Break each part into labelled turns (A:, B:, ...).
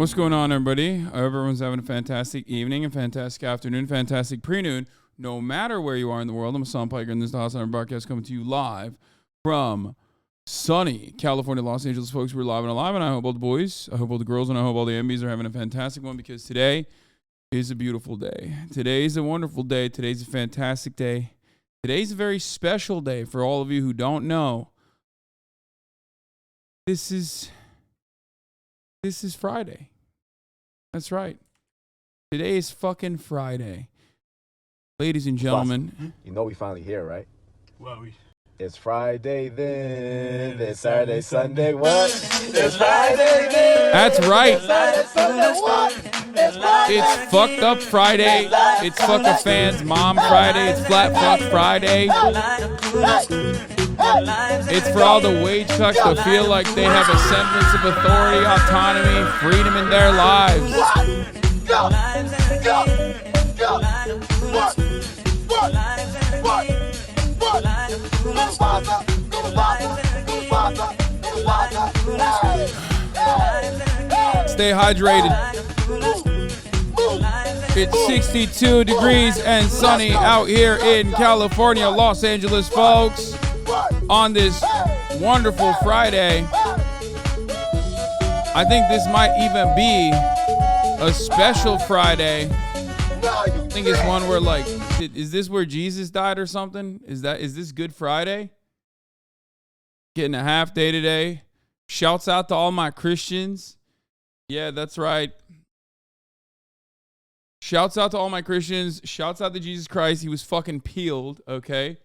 A: What's going on, everybody? I hope everyone's having a fantastic evening, a fantastic afternoon, fantastic pre-noon, no matter where you are in the world. I'm Hasan Piker, and this is the HasanAbi broadcast coming to you live from sunny California, Los Angeles. Folks, we're live and alive, and I hope all the boys, I hope all the girls, and I hope all the MBs are having a fantastic one, because today is a beautiful day. Today's a wonderful day. Today's a fantastic day. Today's a very special day for all of you who don't know. This is Friday. That's right. Today is fucking Friday. Ladies and gentlemen.
B: You know we finally here, right?
C: Well,
B: It's Friday then. It's Saturday, Sunday, what? It's Friday then.
A: That's right.
B: It's Saturday, Sunday, what? It's Friday.
A: It's fucked up Friday. It's fuck a fan's mom Friday. It's flat fuck Friday. It's for all the wage cucks to feel like they have a semblance of authority, autonomy, freedom in their lives. Stay hydrated. It's 62 degrees and sunny out here in California, Los Angeles, folks. On this wonderful Friday. I think this might even be a special Friday. I think it's one where, like, is this where Jesus died or something? Is this Good Friday? Getting a half day today. Shouts out to all my Christians. Yeah, that's right. Shouts out to all my Christians. Shouts out to Jesus Christ. He was fucking peeled, okay?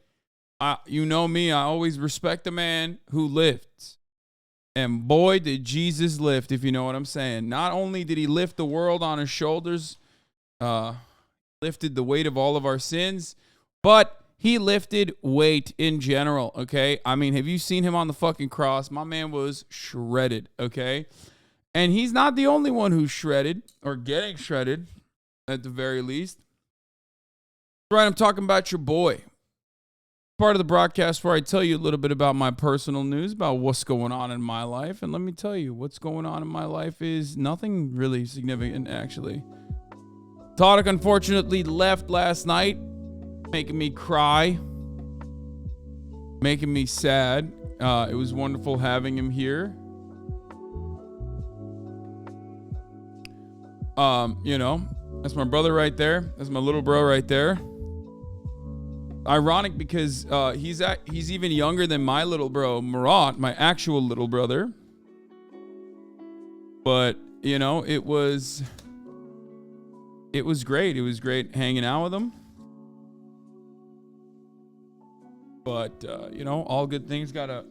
A: You know me, I always respect a man who lifts. And boy, did Jesus lift, if you know what I'm saying. Not only did he lift the world on his shoulders, lifted the weight of all of our sins, but he lifted weight in general, okay? I mean, have you seen him on the fucking cross? My man was shredded, okay? And he's not the only one who's shredded, or getting shredded, at the very least. Right, I'm talking about your boy. Part of the broadcast where I tell you a little bit about my personal news, about what's going on in my life. And let me tell you, what's going on in my life is nothing really significant, actually. Tarek unfortunately left last night, making me cry, making me sad. It was wonderful having him here. You know, that's my brother right there. That's my little bro right there. Ironic because he's even younger than my little bro, Murat, my actual little brother. But, you know, it was great. It was great hanging out with him. But, you know, all good things gotta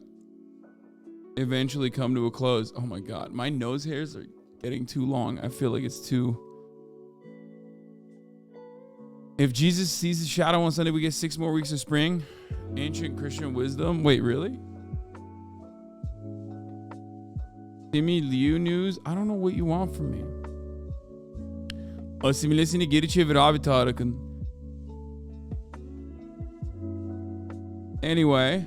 A: eventually come to a close. Oh my God, my nose hairs are getting too long. I feel like it's too... If Jesus sees the shadow on Sunday, we get 6 more weeks of spring. Ancient Christian wisdom. Wait, really? Timmy Liu news? I don't know what you want from me. Assimilesini geri çevir abi Tarık'ın. Anyway.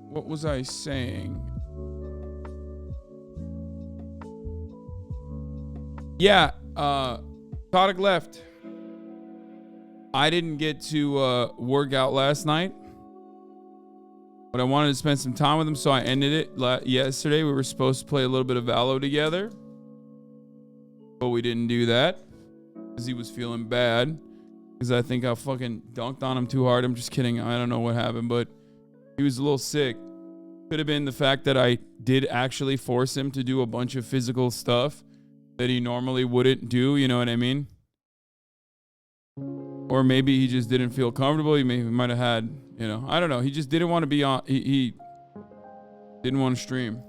A: What was I saying? Yeah. Tarek left. I didn't get to work out last night, but I wanted to spend some time with him, so I ended it yesterday. We were supposed to play a little bit of Valo together, but we didn't do that because he was feeling bad, because I think I fucking dunked on him too hard. I'm just kidding. I don't know what happened, but he was a little sick. Could have been the fact that I did actually force him to do a bunch of physical stuff that he normally wouldn't do, you know what I mean? Or maybe he just didn't feel comfortable. He might have had, you know, I don't know. He just didn't want to be on, he didn't want to stream.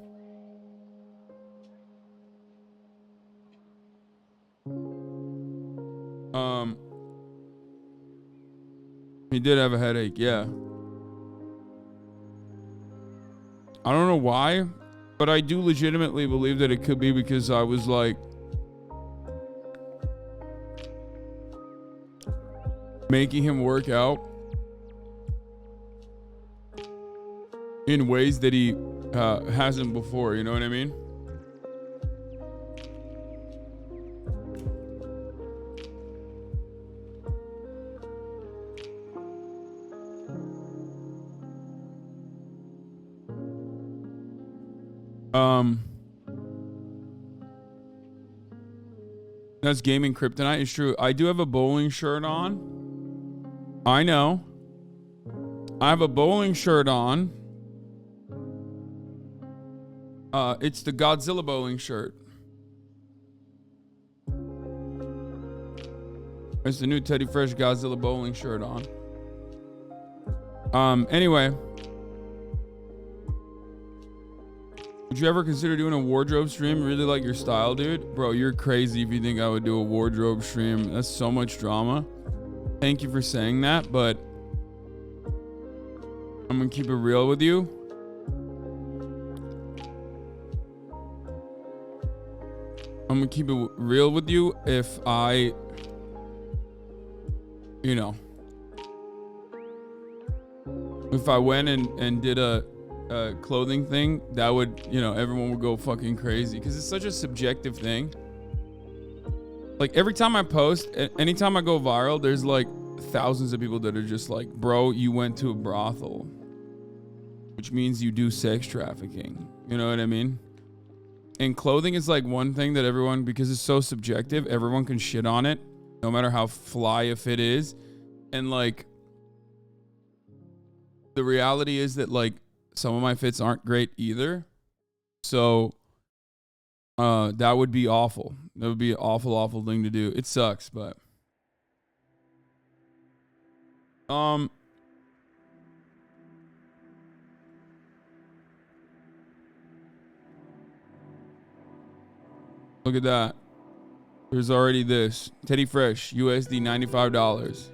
A: He did have a headache, yeah. I don't know why, but I do legitimately believe that it could be because I was like, making him work out in ways that he hasn't before, you know what I mean? That's gaming kryptonite. It's true. I do have a bowling shirt on. I know. I have a bowling shirt on. It's the Godzilla bowling shirt. It's the new Teddy Fresh Godzilla bowling shirt on. Anyway. Would you ever consider doing a wardrobe stream? Really like your style, dude? Bro, you're crazy if you think I would do a wardrobe stream. That's so much drama. Thank you for saying that, but I'm gonna keep it real with you. I'm gonna keep it real with you if I, you know, if I went and did a clothing thing, that would, you know, everyone would go fucking crazy because it's such a subjective thing. Like every time I post, anytime I go viral, there's like thousands of people that are just like, bro, you went to a brothel, which means you do sex trafficking. You know what I mean? And clothing is like one thing that everyone, because it's so subjective, everyone can shit on it, no matter how fly a fit is. And like, the reality is that like, some of my fits aren't great either. So that would be awful. That would be an awful, awful thing to do. It sucks, but look at that. There's already this. Teddy Fresh, USD $95.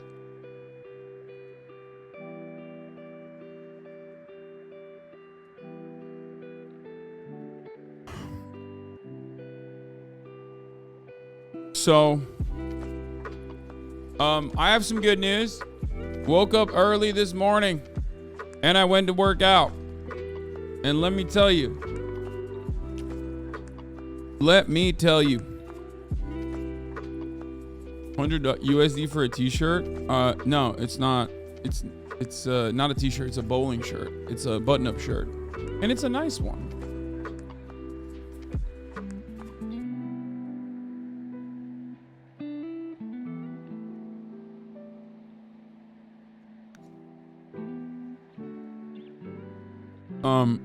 A: So, I have some good news. Woke up early this morning and I went to work out. And let me tell you. $100 USD for a t-shirt? No, it's not. It's not a t-shirt, it's a bowling shirt. It's a button-up shirt. And it's a nice one.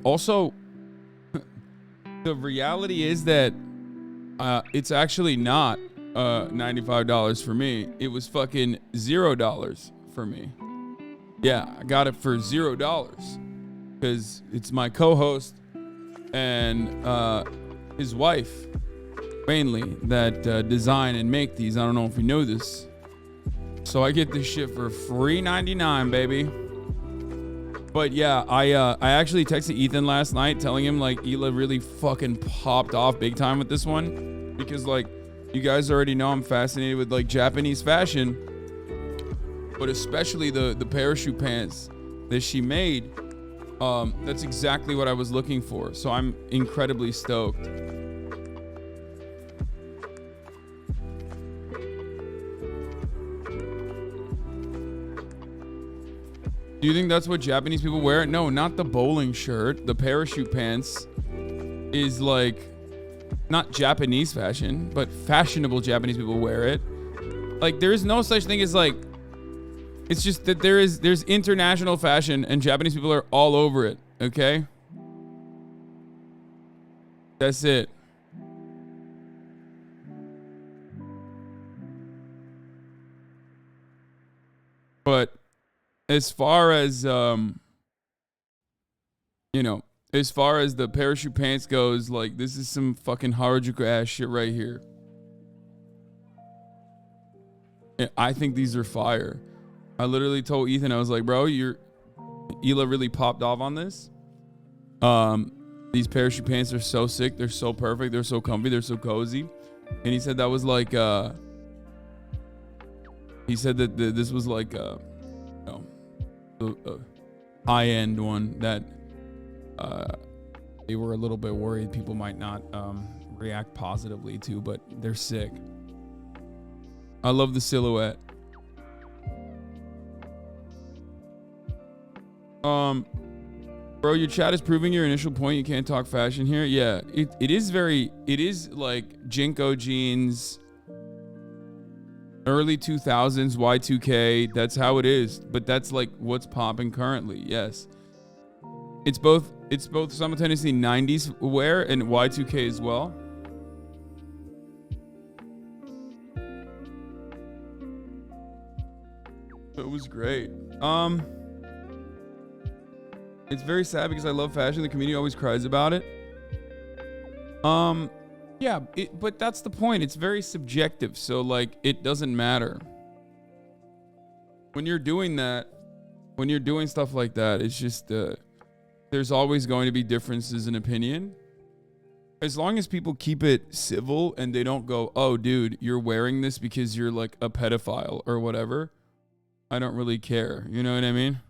A: Also, the reality is that it's actually not $95 for me. It was fucking $0 for me. Yeah, I got it for $0 because it's my co-host and his wife mainly that design and make these. I don't know if you know this. So I get this shit for free $99, baby. But yeah, I actually texted Ethan last night telling him like Hila really fucking popped off big time with this one because like you guys already know I'm fascinated with like Japanese fashion, but especially the parachute pants that she made. That's exactly what I was looking for. So I'm incredibly stoked. Do you think that's what Japanese people wear? No, not the bowling shirt. The parachute pants is like not Japanese fashion, but fashionable Japanese people wear it. Like there is no such thing as like, it's just that there's international fashion and Japanese people are all over it. Okay. That's it. But as far as, you know, as far as the parachute pants goes, like this is some fucking Harajuku ass shit right here. And I think these are fire. I literally told Ethan, I was like, bro, Hila really popped off on this. These parachute pants are so sick. They're so perfect. They're so comfy. They're so cozy. And he said that was like, he said that this was like, high-end one that they were a little bit worried people might not react positively to, but they're sick. I love the silhouette. Bro, your chat is proving your initial point. You can't talk fashion here. Yeah, it is like Jinko jeans, early 2000s, Y2K. That's how it is. But that's like what's popping currently. Yes. It's both simultaneously 90s wear and Y2K as well. It was great. It's very sad because I love fashion. The community always cries about it. Yeah, but that's the point. It's very subjective. So like, it doesn't matter. When you're doing that, when you're doing stuff like that, it's just, there's always going to be differences in opinion. As long as people keep it civil and they don't go, oh, dude, you're wearing this because you're like a pedophile or whatever. I don't really care. You know what I mean?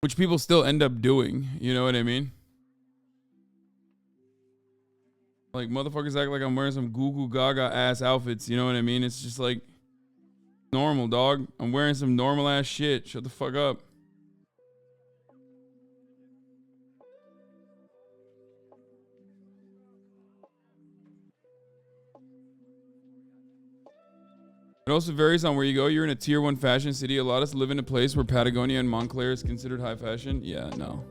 A: Which people still end up doing. You know what I mean? Like, motherfuckers act like I'm wearing some Goo Goo Gaga ass outfits. You know what I mean? It's just like normal, dog. I'm wearing some normal ass shit. Shut the fuck up. It also varies on where you go. You're in a tier 1 fashion city. A lot of us live in a place where Patagonia and Montclair is considered high fashion. Yeah, no.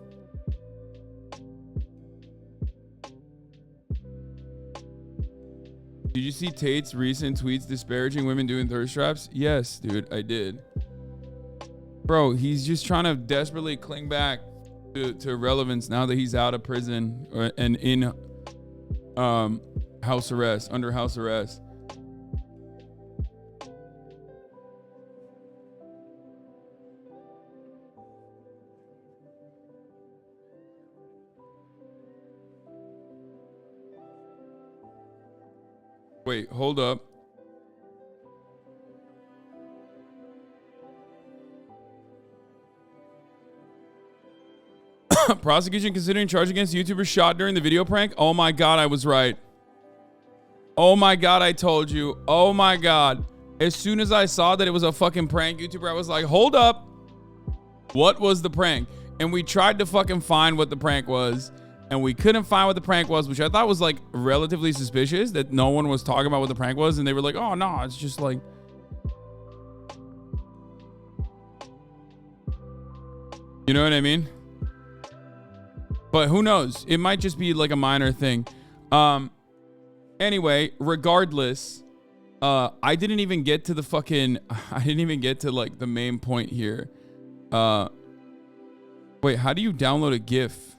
A: Did you see Tate's recent tweets disparaging women doing thirst traps? Yes, dude, I did. Bro, he's just trying to desperately cling back to relevance now that he's out of prison and in house arrest, under house arrest. Wait, hold up. Prosecution considering charge against YouTuber shot during the video prank? Oh my God, I was right. Oh my God, I told you. Oh my God. As soon as I saw that it was a fucking prank YouTuber, I was like, hold up. What was the prank? And we tried to fucking find what the prank was. And we couldn't find what the prank was, which I thought was like relatively suspicious that no one was talking about what the prank was. And they were like, oh no, it's just like. You know what I mean? But who knows? It might just be like a minor thing. Anyway, regardless, I didn't even get to the fucking, I didn't even get to like the main point here. Wait, how do you download a GIF?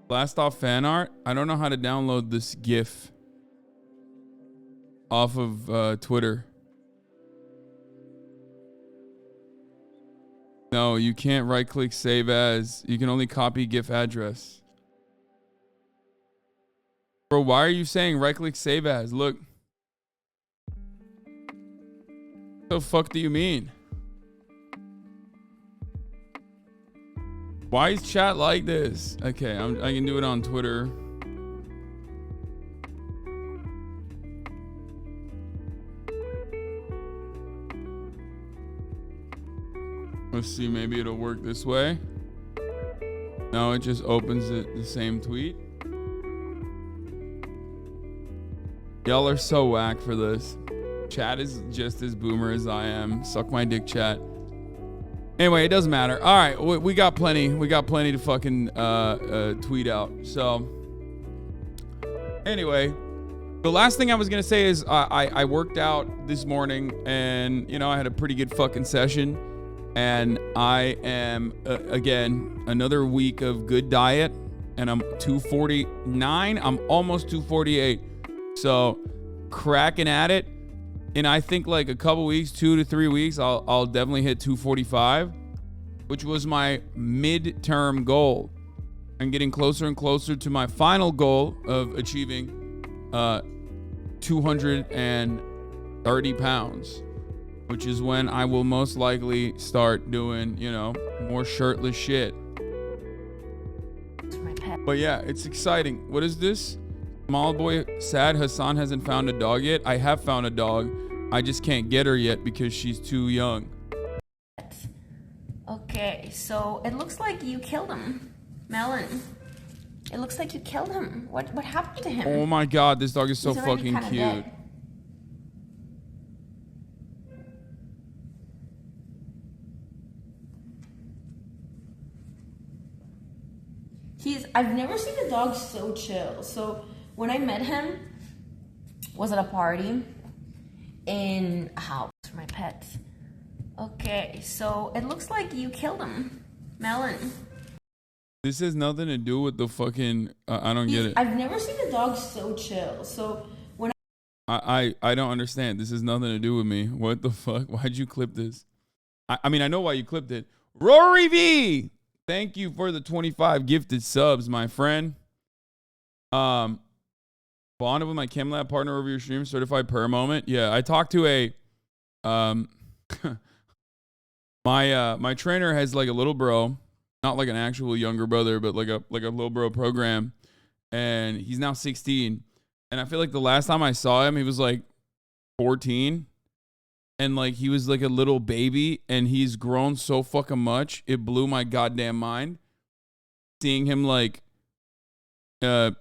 A: Blast off fan art? I don't know how to download this GIF off of Twitter. No, you can't right click save as. You can only copy GIF address. Bro, why are you saying right click save as? Look. What the fuck do you mean? Why is chat like this? Okay, I can do it on Twitter. Let's see, maybe it'll work this way. No, it just opens it, the same tweet. Y'all are so whack for this. Chat is just as boomer as I am. Suck my dick, chat. Anyway, it doesn't matter. All right, we got plenty. We got plenty to fucking tweet out. So, anyway, the last thing I was gonna say is I worked out this morning, and you know I had a pretty good fucking session, and I am again another week of good diet, and I'm 249. I'm almost 248. So, cracking at it. And I think like a couple weeks, 2 to 3 weeks, I'll definitely hit 245, which was my midterm goal. I'm getting closer and closer to my final goal of achieving 230 pounds, which is when I will most likely start doing, you know, more shirtless shit. But yeah, it's exciting. What is this? Small boy sad Hasan hasn't found a dog yet. I have found a dog. I just can't get her yet because she's too young.
C: so it looks like you killed him, Melon. It looks like you killed him. What happened to him?
A: Oh my god, this dog is so
C: He's already
A: fucking
C: kinda
A: cute.
C: dead. I've never seen a dog so chill. So when I met him, was at a party in a house for my pets. Okay, so it looks like you killed him, Melon.
A: This has nothing to do with the fucking. I don't get it.
C: I've never seen a dog so chill. So when
A: I don't understand. This has nothing to do with me. What the fuck? Why'd you clip this? I mean, I know why you clipped it. Rory V, thank you for the 25 gifted subs, my friend. Bonded with my chem lab partner over your stream, certified per moment. Yeah, I talked to a my trainer has like a little bro, not like an actual younger brother, but like a little bro program, and he's now 16. And I feel like the last time I saw him, he was like 14, and like he was like a little baby, and he's grown so fucking much. It blew my goddamn mind seeing him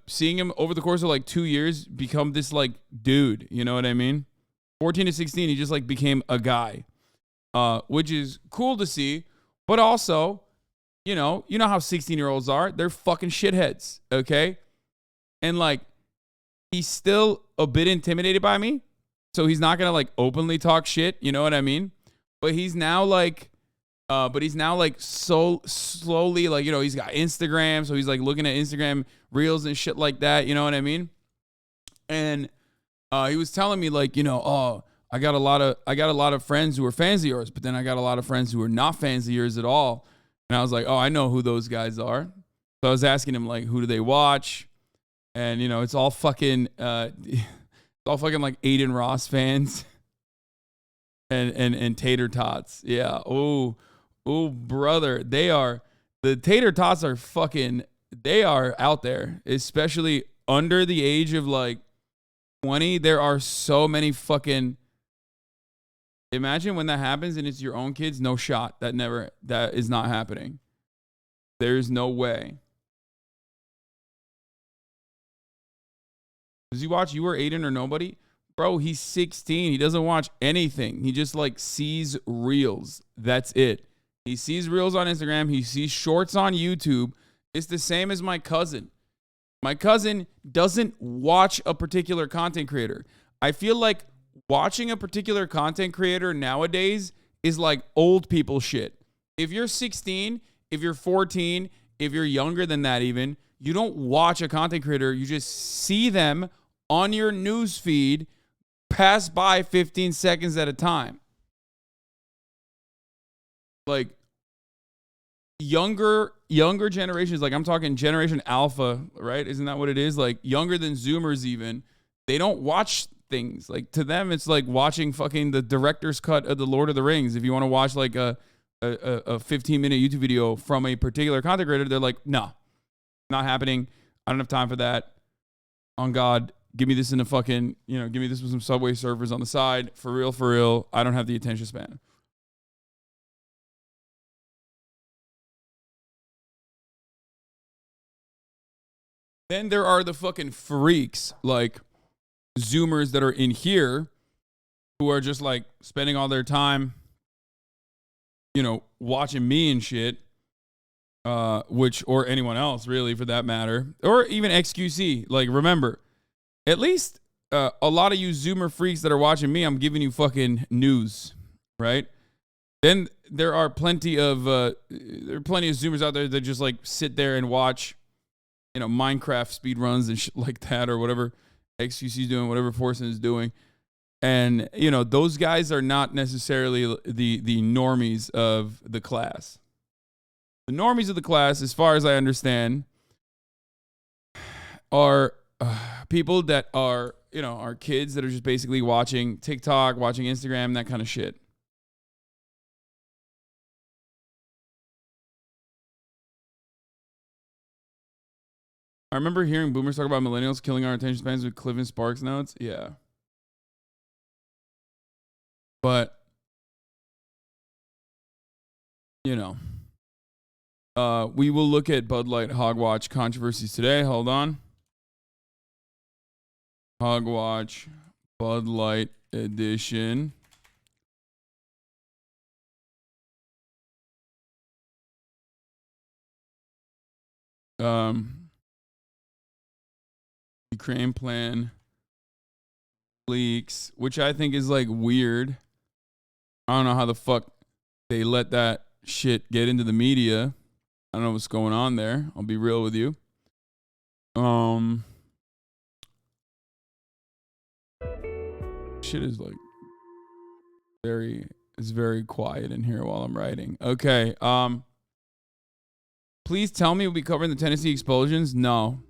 A: seeing him over the course of like 2 years become this like dude, you know what I mean? 14 to 16, he just like became a guy, which is cool to see, but also, you know how 16-year-olds are. They're fucking shitheads, okay? And like, he's still a bit intimidated by me, so he's not gonna like openly talk shit, you know what I mean? But he's now like, so slowly, like, you know, he's got Instagram, so he's like looking at Instagram reels and shit like that, you know what I mean? And he was telling me like, you know, oh, I got a lot of friends who are fans of yours, but then I got a lot of friends who are not fans of yours at all. And I was like, oh, I know who those guys are. So I was asking him like, who do they watch? And you know, it's all fucking like Aiden Ross fans and Tater Tots. Yeah. Oh, brother, the Tater Tots are fucking, they are out there, especially under the age of like 20. There are so many fucking, imagine when that happens and it's your own kids. No shot. That is not happening. There's no way. Does he watch You or Aiden or Nobody? Bro, he's 16. He doesn't watch anything. He just like sees reels. That's it. He sees reels on Instagram. He sees shorts on YouTube. It's the same as my cousin. My cousin doesn't watch a particular content creator. I feel like watching a particular content creator nowadays is like old people shit. If you're 16, if you're 14, if you're younger than that even, you don't watch a content creator. You just see them on your news feed pass by 15 seconds at a time. Like younger generations, like I'm talking Generation Alpha, right? Isn't that what it is? Like younger than Zoomers even, they don't watch things. Like to them, it's like watching fucking the director's cut of The Lord of the Rings. If you want to watch like a 15-minute YouTube video from a particular content creator, they're like, no, not happening. I don't have time for that. On God, give me this in a fucking, you know, give me this with some Subway surfers on the side. For real. I don't have the attention span. Then there are the fucking freaks, like Zoomers that are in here who are just like spending all their time, you know, watching me and shit, or anyone else really for that matter, or even XQC. Like, remember, at least a lot of you Zoomer freaks that are watching me, I'm giving you fucking news, right? Then there are plenty of Zoomers out there that just like sit there and watch, you know, Minecraft speed runs and shit like that, or whatever XQC is doing, whatever Forsen is doing. And, you know, those guys are not necessarily the normies of the class. The normies of the class, as far as I understand, are people that are, you know, are kids that are just basically watching TikTok, watching Instagram, that kind of shit. I remember hearing boomers talk about millennials killing our attention spans with Cliff and Sparks notes. Yeah. But, you know, We will look at Bud Light Hogwatch controversies today. Hold on. Hogwatch Bud Light edition. Ukraine plan leaks, which I think is like weird. I don't know how the fuck they let that shit get into the media. I don't know what's going on there. I'll be real with you. Shit is like very quiet in here while I'm writing. Okay. Please tell me we'll be covering the Tennessee explosions. No,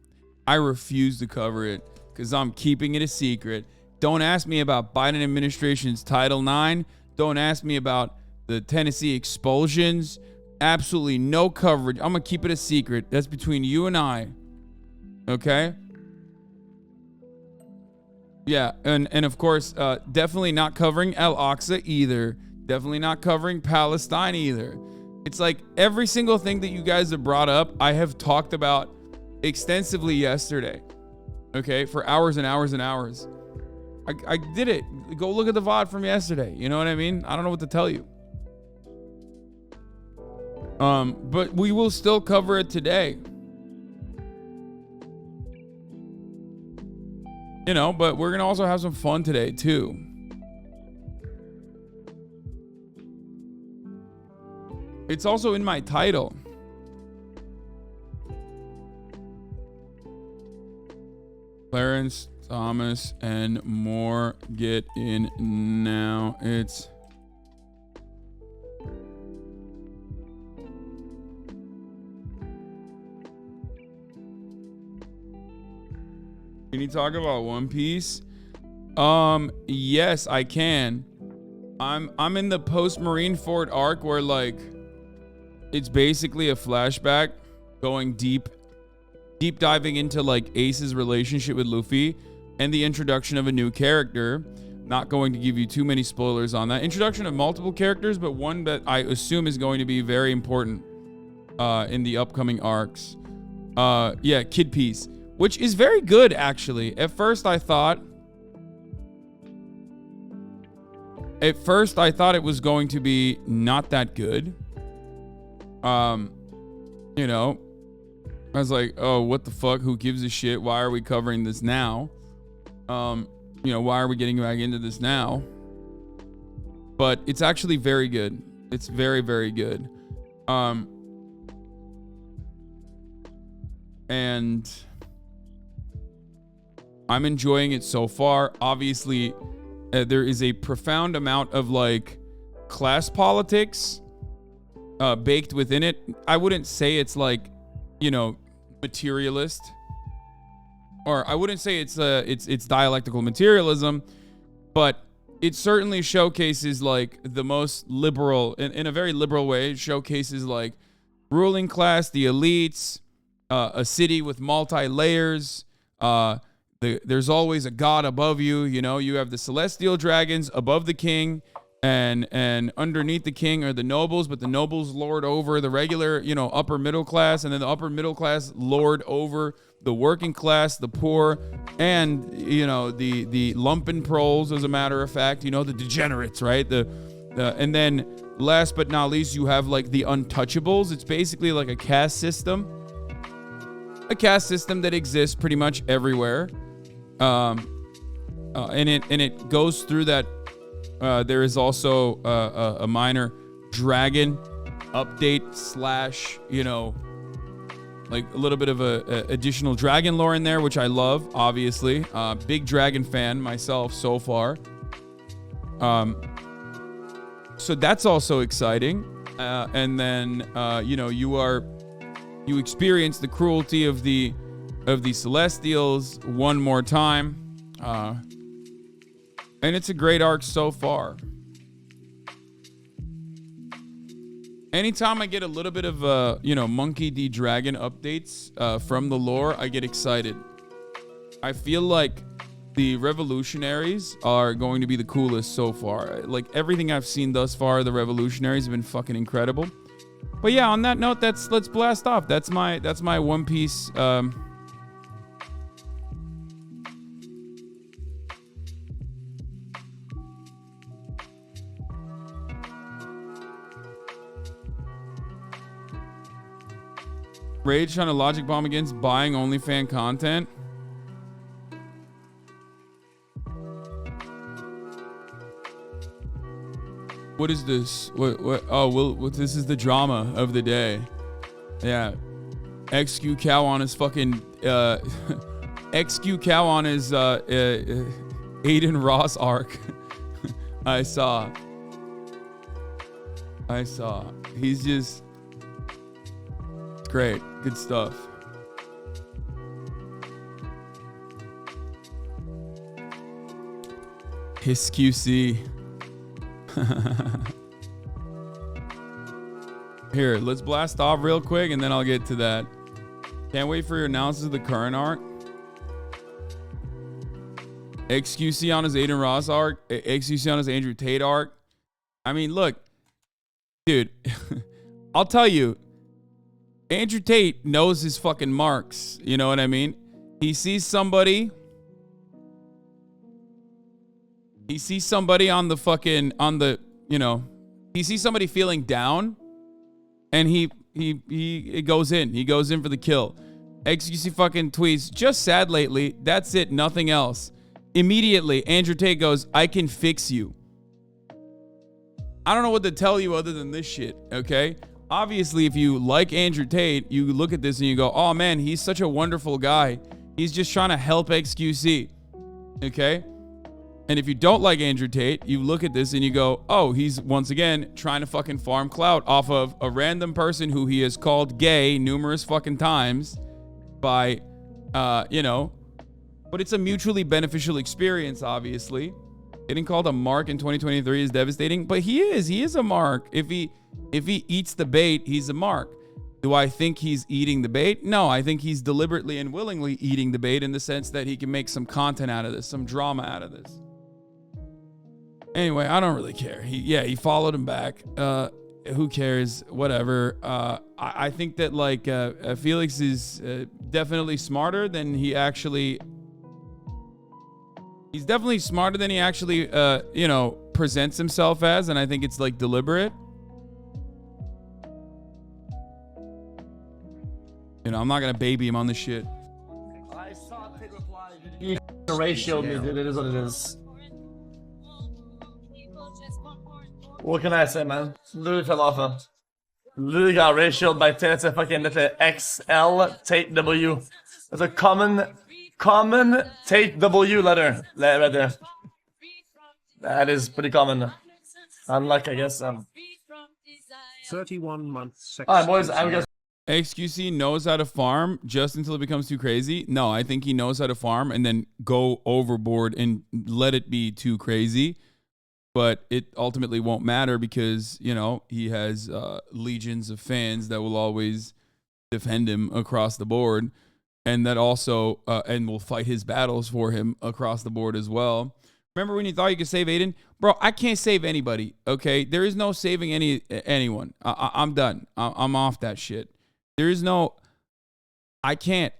A: I refuse to cover it because I'm keeping it a secret. Don't ask me about Biden administration's Title IX. Don't ask me about the Tennessee expulsions. Absolutely no coverage. I'm going to keep it a secret. That's between you and I. Okay? Yeah, and of course, definitely not covering Al-Aqsa either. Definitely not covering Palestine either. It's like every single thing that you guys have brought up, I have talked about extensively yesterday. Okay? For hours and hours and hours. I did it. Go look at the VOD from yesterday. You know what I mean? I don't know what to tell you. But we will still cover it today. You know, but we're going to also have some fun today too. It's also in my title. Clarence, Thomas, and more get in now. It's can you talk about One Piece? Yes, I can. I'm in the post Marineford arc where like it's basically a flashback going deep diving into like Ace's relationship with Luffy and the introduction of a new character. Not going to give you too many spoilers on that. Introduction of multiple characters, but one that I assume is going to be very important in the upcoming arcs. Yeah, Kid Piece, which is very good actually. At first I thought it was going to be not that good. You know, I was like, oh, what the fuck? Who gives a shit? Why are we covering this now? You know, why are we getting back into this now? But it's actually very good. It's very, very good. And I'm enjoying it so far. Obviously, there is a profound amount of like class politics baked within it. I wouldn't say it's like, you know, materialist, or I wouldn't say it's dialectical materialism, but it certainly showcases like the most liberal, in a very liberal way. It showcases like ruling class, the elites, a city with multi layers. There's always a god above you. You know, you have the celestial dragons above the king, and underneath the king are the nobles, but the nobles lord over the regular, you know, upper middle class, and then the upper middle class lord over the working class, the poor, and, you know, the lumpen proles, as a matter of fact, you know, the degenerates, right? And then last but not least, you have like the untouchables. It's basically like a caste system that exists pretty much everywhere. And it goes through that. There is also a minor dragon update / you know, like a little bit of a additional dragon lore in there, which I love, obviously. Big dragon fan myself so far. So that's also exciting. And then, you know, you experience the cruelty of the Celestials one more time. And it's a great arc so far. Anytime I get a little bit of, you know, Monkey D. Dragon updates from the lore, I get excited. I feel like the Revolutionaries are going to be the coolest so far. Like, everything I've seen thus far, the Revolutionaries have been fucking incredible. But yeah, on that note, let's blast off. That's my One Piece. Rage trying to logic bomb against buying OnlyFans content. What is this? What? Oh, well, this is the drama of the day. Yeah. XQ cow on his fucking XQ cow on his Aiden Ross arc. I saw. He's just great. Good stuff. His QC. Here, let's blast off real quick and then I'll get to that. Can't wait for your analysis of the current arc. XQC on his Aiden Ross arc. XQC on his Andrew Tate arc. I mean, look, dude, I'll tell you, Andrew Tate knows his fucking marks. You know what I mean? He sees somebody on the fucking, he sees somebody feeling down and he goes in. He goes in for the kill. XQC fucking tweets, just sad lately. That's it. Nothing else. Immediately, Andrew Tate goes, I can fix you. I don't know what to tell you other than this shit, okay? Obviously, if you like Andrew Tate, you look at this and you go, oh man, he's such a wonderful guy. He's just trying to help XQC, okay? And if you don't like Andrew Tate, you look at this and you go, oh, he's once again trying to fucking farm clout off of a random person who he has called gay numerous fucking times by, but it's a mutually beneficial experience, obviously. Getting called a mark in 2023 is devastating, but he is a mark. If he eats the bait, he's a mark. Do I think he's eating the bait? No, I think he's deliberately and willingly eating the bait in the sense that he can make some content out of this, some drama out of this. Anyway, I don't really care. He followed him back. Who cares? Whatever. I think that Felix is definitely smarter than he actually. He's definitely smarter than he actually, presents himself as, and I think it's deliberate. I'm not gonna baby him on this shit.
D: I saw a big reply. You ratioed me, dude. It is what it is. What can I say, man? Literally fell off him. Literally got ratioed by Tate. That's a fucking XL Tate W. That's a common Tate W letter right there. That is pretty common. Unlike, I guess.
E: 31 months.
D: Alright, boys. I'm gonna.
A: XQC knows how to farm just until it becomes too crazy. No, I think he knows how to farm and then go overboard and let it be too crazy. But it ultimately won't matter because, he has legions of fans that will always defend him across the board. And that also, and will fight his battles for him across the board as well. Remember when you thought you could save Aiden? Bro, I can't save anybody, okay? There is no saving anyone. I'm done. I'm off that shit. There is no, I can't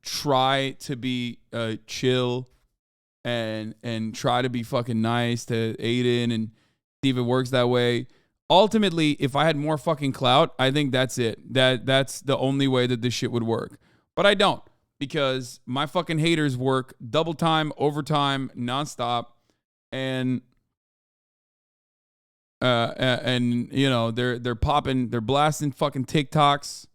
A: try to be chill and try to be fucking nice to Aiden and see if it works that way. Ultimately, if I had more fucking clout, I think that's it. That's the only way that this shit would work. But I don't, because my fucking haters work double time, overtime, nonstop, and they're popping, they're blasting fucking TikToks.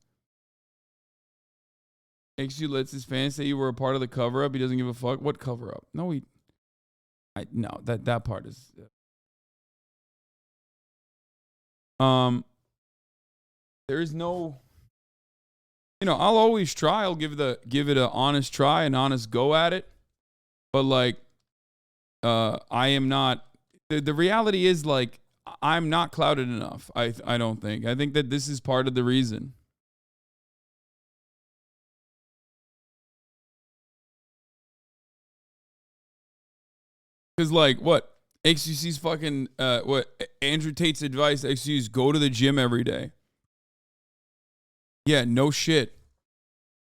A: XU lets his fans say you were a part of the cover up. He doesn't give a fuck. What cover up? No, that part is. There is no. I'll always try. I'll give it an honest try, an honest go at it. But I am not. The reality is I'm not clouded enough. I don't think. I think that this is part of the reason. Because what XUC's fucking what Andrew Tate's advice, XUC's go to the gym every day. Yeah, no shit.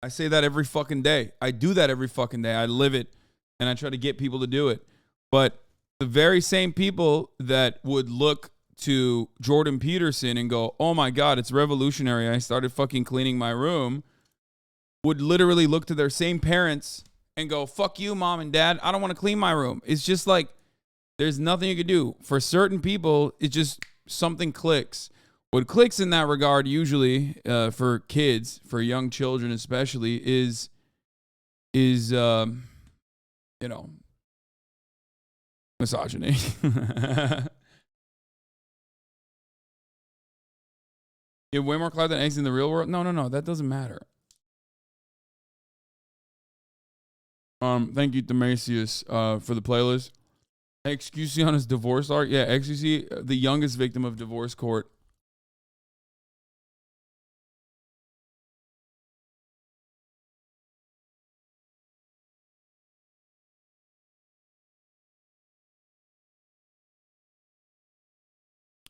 A: I say that every fucking day. I do that every fucking day. I live it, and I try to get people to do it. But the very same people that would look to Jordan Peterson and go, oh my God, it's revolutionary, I started fucking cleaning my room, would literally look to their same parents and go, fuck you, mom and dad, I don't want to clean my room. It's just like, there's nothing you could do. For certain people, it just, something clicks. What clicks in that regard usually, for kids, for young children especially, is misogyny. You have way more clout than eggs in the real world? No, that doesn't matter. Thank you, Demasius, for the playlist. XQC on his divorce art. Yeah, XQC, the youngest victim of divorce court.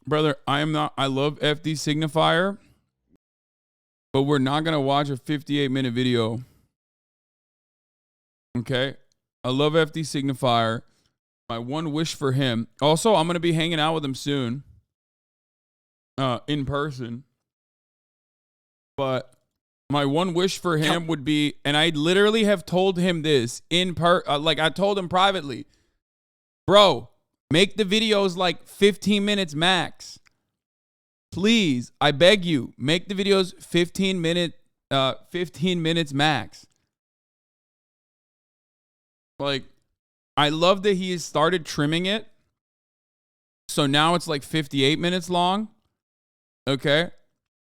A: Brother, I love FD Signifier, but we're not going to watch a 58-minute video. Okay? I love FD Signifier. My one wish for him. Also, I'm going to be hanging out with him soon. In person. But my one wish for him would be, and I literally have told him this like I told him privately, bro, make the videos like 15 minutes max. Please, I beg you, make the videos 15 minutes max. Like, I love that he has started trimming it. So now it's like 58 minutes long. Okay.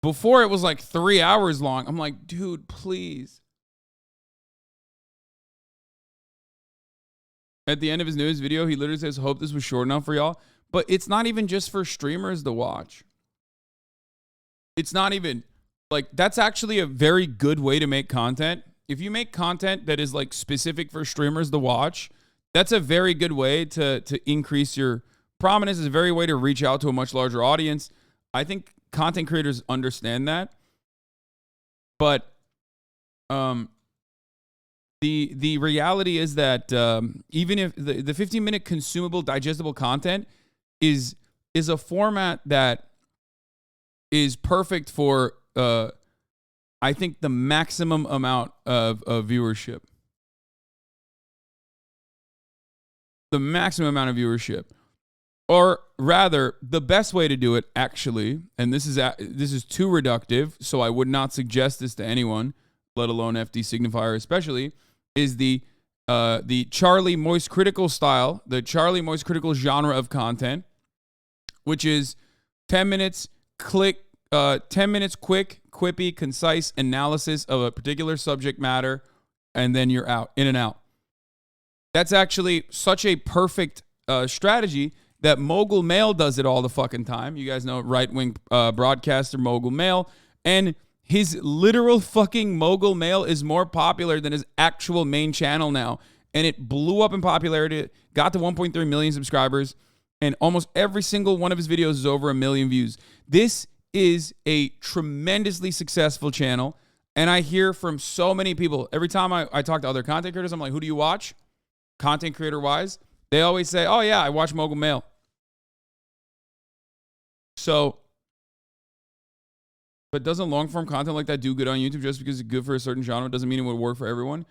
A: Before it was like 3 hours long. I'm like, dude, please. At the end of his newest video, he literally says, hope this was short enough for y'all. But it's not even just for streamers to watch. It's not even, like, that's actually a very good way to make content. If you make content that is, like, specific for streamers to watch, that's a very good way to increase your prominence. It's a very way to reach out to a much larger audience. I think content creators understand that. But the reality is that even if the 15-minute consumable, digestible content is a format that is perfect for, I think, the maximum amount of viewership. The maximum amount of viewership. Or rather, the best way to do it, actually, and this is too reductive, so I would not suggest this to anyone, let alone FD Signifier especially, is the Charlie Moist Critical style, the Charlie Moist Critical genre of content, which is 10 minutes, 10 minutes quick, quippy, concise analysis of a particular subject matter, and then you're out, in and out. That's actually such a perfect strategy that Mogul Mail does it all the fucking time. You guys know right-wing broadcaster Mogul Mail. And his literal fucking Mogul Mail is more popular than his actual main channel now. And it blew up in popularity, got to 1.3 million subscribers, and almost every single one of his videos is over 1 million views. This is a tremendously successful channel. And I hear from so many people, every time I talk to other content creators, I'm like, who do you watch? Content creator wise, they always say, oh yeah, I watch Mogul Mail. So, but doesn't long form content like that do good on YouTube just because it's good for a certain genre? Doesn't mean it would work for everyone.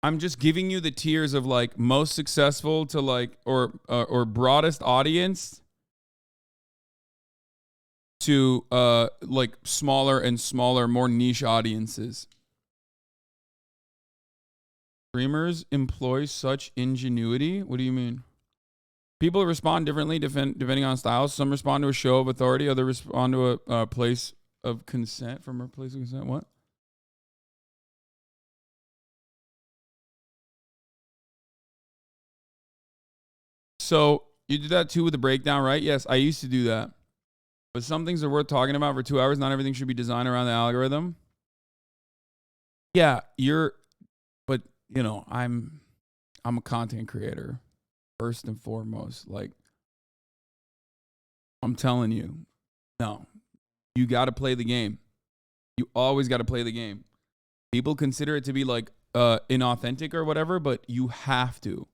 A: I'm just giving you the tiers of like most successful to like, or broadest audience to like smaller and smaller, more niche audiences. Streamers employ such ingenuity? What do you mean? People respond differently depending on styles. Some respond to a show of authority. Others respond to a place of consent. From a place of consent? What? So you do that too with the breakdown, right? Yes, I used to do that. But some things are worth talking about for 2 hours. Not everything should be designed around the algorithm. Yeah, but you know, I'm a content creator first and foremost. Like, I'm telling you, no, You got to play the game. You always got to play the game. People consider it to be like inauthentic or whatever, but you have to.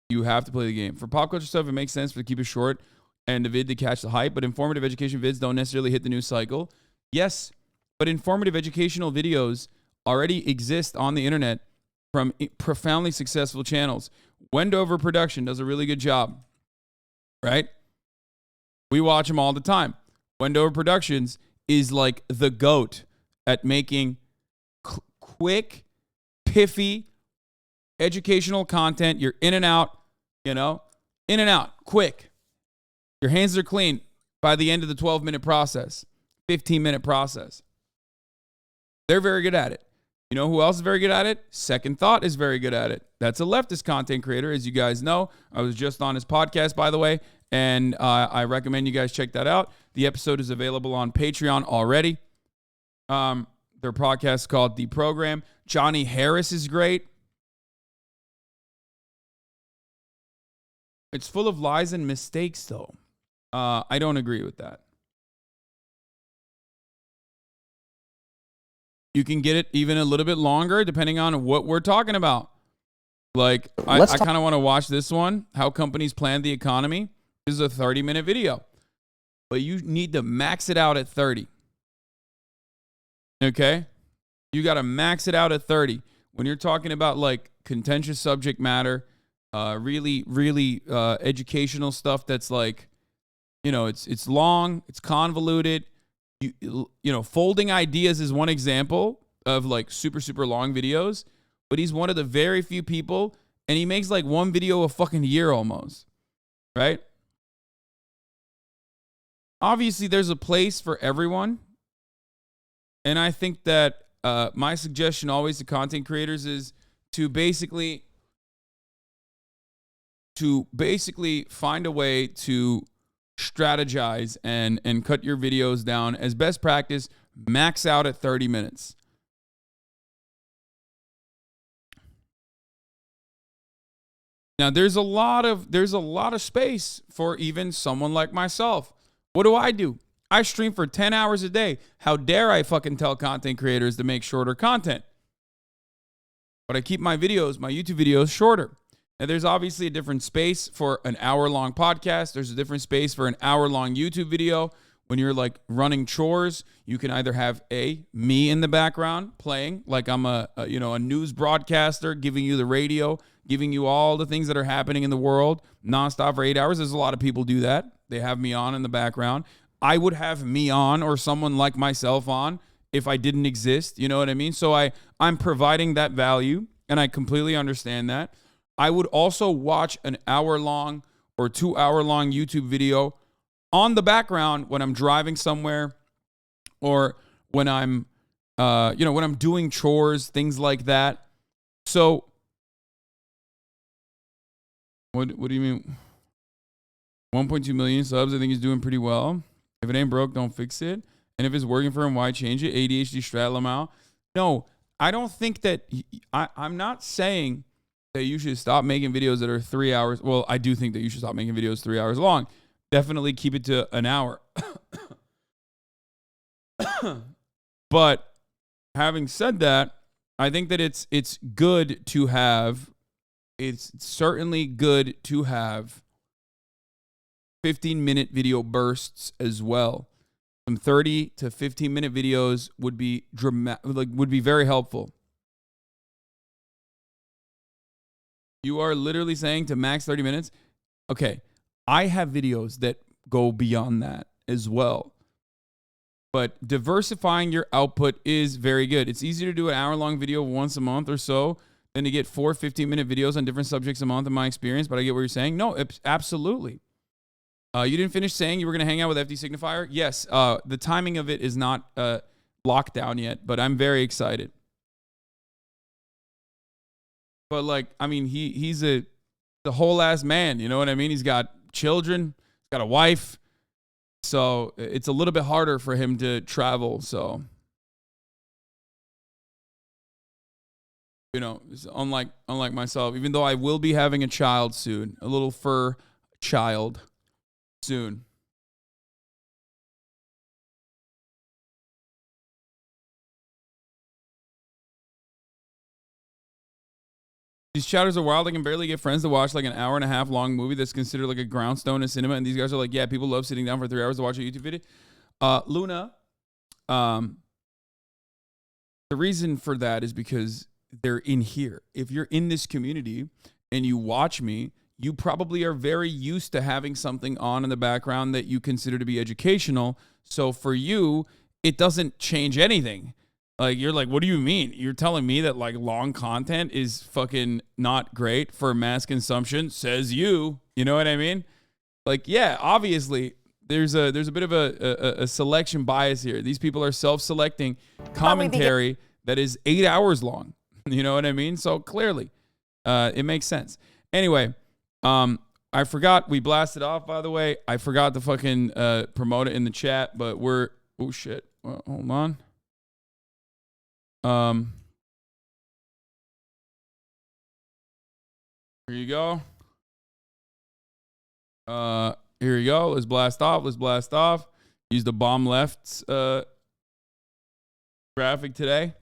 A: You have to play the game. For pop culture stuff, it makes sense to keep it short and the vid to catch the hype, but informative education vids don't necessarily hit the news cycle. Yes, but informative educational videos already exist on the internet from profoundly successful channels. Wendover Production does a really good job, right? We watch them all the time. Wendover Productions is like the GOAT at making quick, piffy, educational content. You're in and out, in and out, quick. Your hands are clean by the end of the 12-minute process, 15-minute process. They're very good at it. You know who else is very good at it? Second Thought is very good at it. That's a leftist content creator, as you guys know. I was just on his podcast, by the way, and I recommend you guys check that out. The episode is available on Patreon already. Their podcast is called The Program. Johnny Harris is great. It's full of lies and mistakes, though. I don't agree with that. You can get it even a little bit longer depending on what we're talking about. Like, I kind of want to watch this one, How Companies Plan the Economy. This is a 30-minute video. But you need to max it out at 30. Okay? You got to max it out at 30. When you're talking about, like, contentious subject matter, really, really educational stuff that's like, it's long, it's convoluted. Folding Ideas is one example of like super, super long videos, but he's one of the very few people, and he makes like one video a fucking year almost, right? Obviously, there's a place for everyone, and I think that my suggestion always to content creators is to basically find a way to strategize and cut your videos down. As best practice, max out at 30 minutes. Now there's a lot of space for even someone like myself. What do? I stream for 10 hours a day. How dare I fucking tell content creators to make shorter content? But I keep my YouTube videos shorter. Now, there's obviously a different space for an hour-long podcast. There's a different space for an hour-long YouTube video. When you're like running chores, you can either have me in the background playing like I'm a news broadcaster, giving you the radio, giving you all the things that are happening in the world nonstop for 8 hours. There's a lot of people do that. They have me on in the background. I would have me on or someone like myself on if I didn't exist. You know what I mean? So I'm providing that value, and I completely understand that. I would also watch an hour-long or 2-hour-long YouTube video on the background when I'm driving somewhere or when I'm, when I'm doing chores, things like that. So, what do you mean? 1.2 million subs, I think he's doing pretty well. If it ain't broke, don't fix it. And if it's working for him, why change it? ADHD straddle him out. No, I don't think that, I'm not saying that you should stop making videos that are 3 hours. Well, I do think that you should stop making videos 3 hours long. Definitely keep it to an hour. But having said that, I think that it's good to have, it's certainly good to have 15-minute video bursts as well. Some 30 to 15-minute videos would be would be very helpful. You are literally saying to max 30 minutes? Okay, I have videos that go beyond that as well. But diversifying your output is very good. It's easier to do an hour-long video once a month or so than to get 4 15-minute videos on different subjects a month in my experience, but I get what you're saying. No, absolutely. You didn't finish saying you were going to hang out with FD Signifier? Yes, the timing of it is not locked down yet, but I'm very excited. But like, I mean, he's the whole ass man, you know what I mean? He's got children, he's got a wife, so it's a little bit harder for him to travel. So, it's unlike myself, even though I will be having a child soon, a little fur child soon. These chatters are wild. I can barely get friends to watch like an hour and a half long movie that's considered like a groundstone of cinema. And these guys are like, yeah, people love sitting down for 3 hours to watch a YouTube video. Luna, the reason for that is because they're in here. If you're in this community and you watch me, you probably are very used to having something on in the background that you consider to be educational. So for you, it doesn't change anything. Like, you're like, what do you mean? You're telling me that like long content is fucking not great for mass consumption? Says you. You know what I mean? Like, yeah, obviously there's a bit of a selection bias here. These people are self-selecting commentary that is 8 hours long. You know what I mean? So clearly, it makes sense. Anyway, I forgot we blasted off, by the way. I forgot to fucking promote it in the chat, but we're, oh shit. Well, hold on. Here you go. Here you go. Let's blast off. Let's blast off. Use the bomb left's graphic today.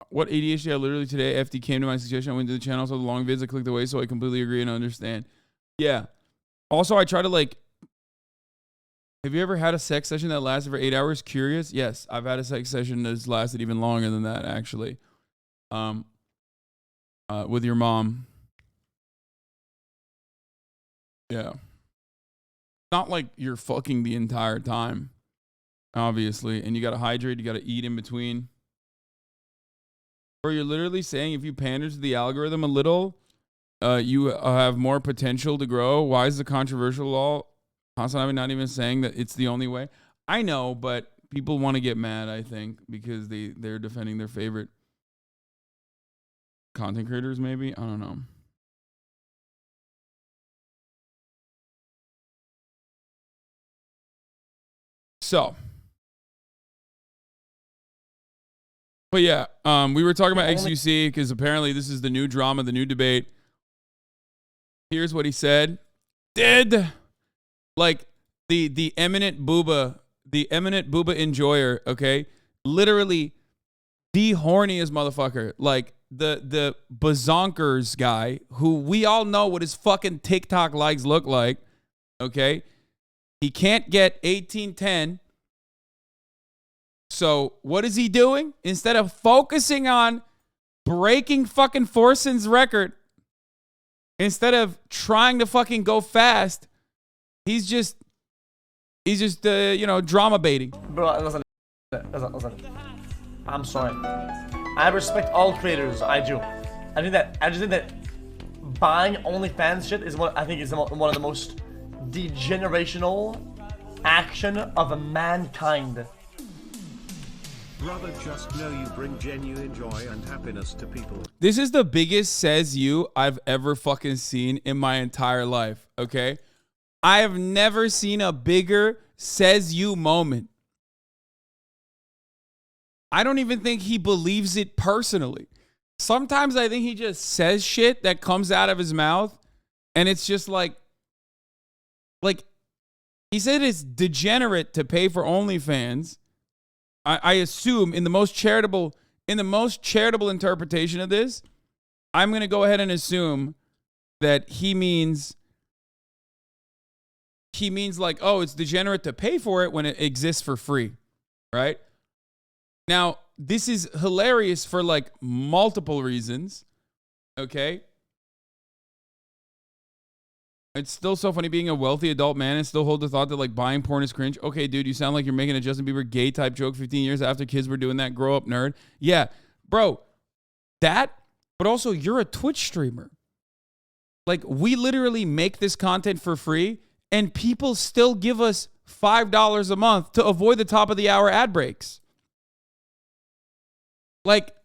A: What ADHD? I literally today, FD came to my suggestion. I went to the channel, saw the long vids. I clicked away, so I completely agree and understand. Yeah. Also, I try to like. Have you ever had a sex session that lasted for 8 hours? Curious? Yes, I've had a sex session that's lasted even longer than that, actually. With your mom. Yeah. Not like you're fucking the entire time, obviously. And you got to hydrate. You got to eat in between. Or you're literally saying if you pander to the algorithm a little, you have more potential to grow. Why is the controversial law? HasanAbi not even saying that it's the only way. I know, but people want to get mad, I think, because they're defending their favorite content creators, maybe. I don't know. So, but yeah, we were talking about XUC because apparently this is the new drama, the new debate. Here's what he said. Like the eminent booba enjoyer, okay? Literally the horniest motherfucker. Like the bazonkers guy who we all know what his fucking TikTok likes look like, okay? He can't get 1810. So what is he doing? Instead of focusing on breaking fucking Forson's record, instead of trying to fucking go fast, he's just drama baiting.
D: Bro, listen. I'm sorry. I respect all creators. I do. I just think that buying OnlyFans shit is one of the most degenerational action of mankind.
E: Brother, just know you bring genuine joy and happiness to people.
A: This is the biggest says you I've ever fucking seen in my entire life, okay? I have never seen a bigger says you moment. I don't even think he believes it personally. Sometimes I think he just says shit that comes out of his mouth and it's just like he said it's degenerate to pay for OnlyFans. I assume in the most charitable interpretation of this, I'm going to go ahead and assume that he means like, oh, it's degenerate to pay for it when it exists for free, right? Now, this is hilarious for like multiple reasons, okay? It's still so funny being a wealthy adult man and still hold the thought that like buying porn is cringe. Okay, dude, you sound like you're making a Justin Bieber gay type joke 15 years after kids were doing that. Grow up, nerd. Yeah, bro, that, but also you're a Twitch streamer. Like, we literally make this content for free and people still give us $5 a month to avoid the top of the hour ad breaks. Like,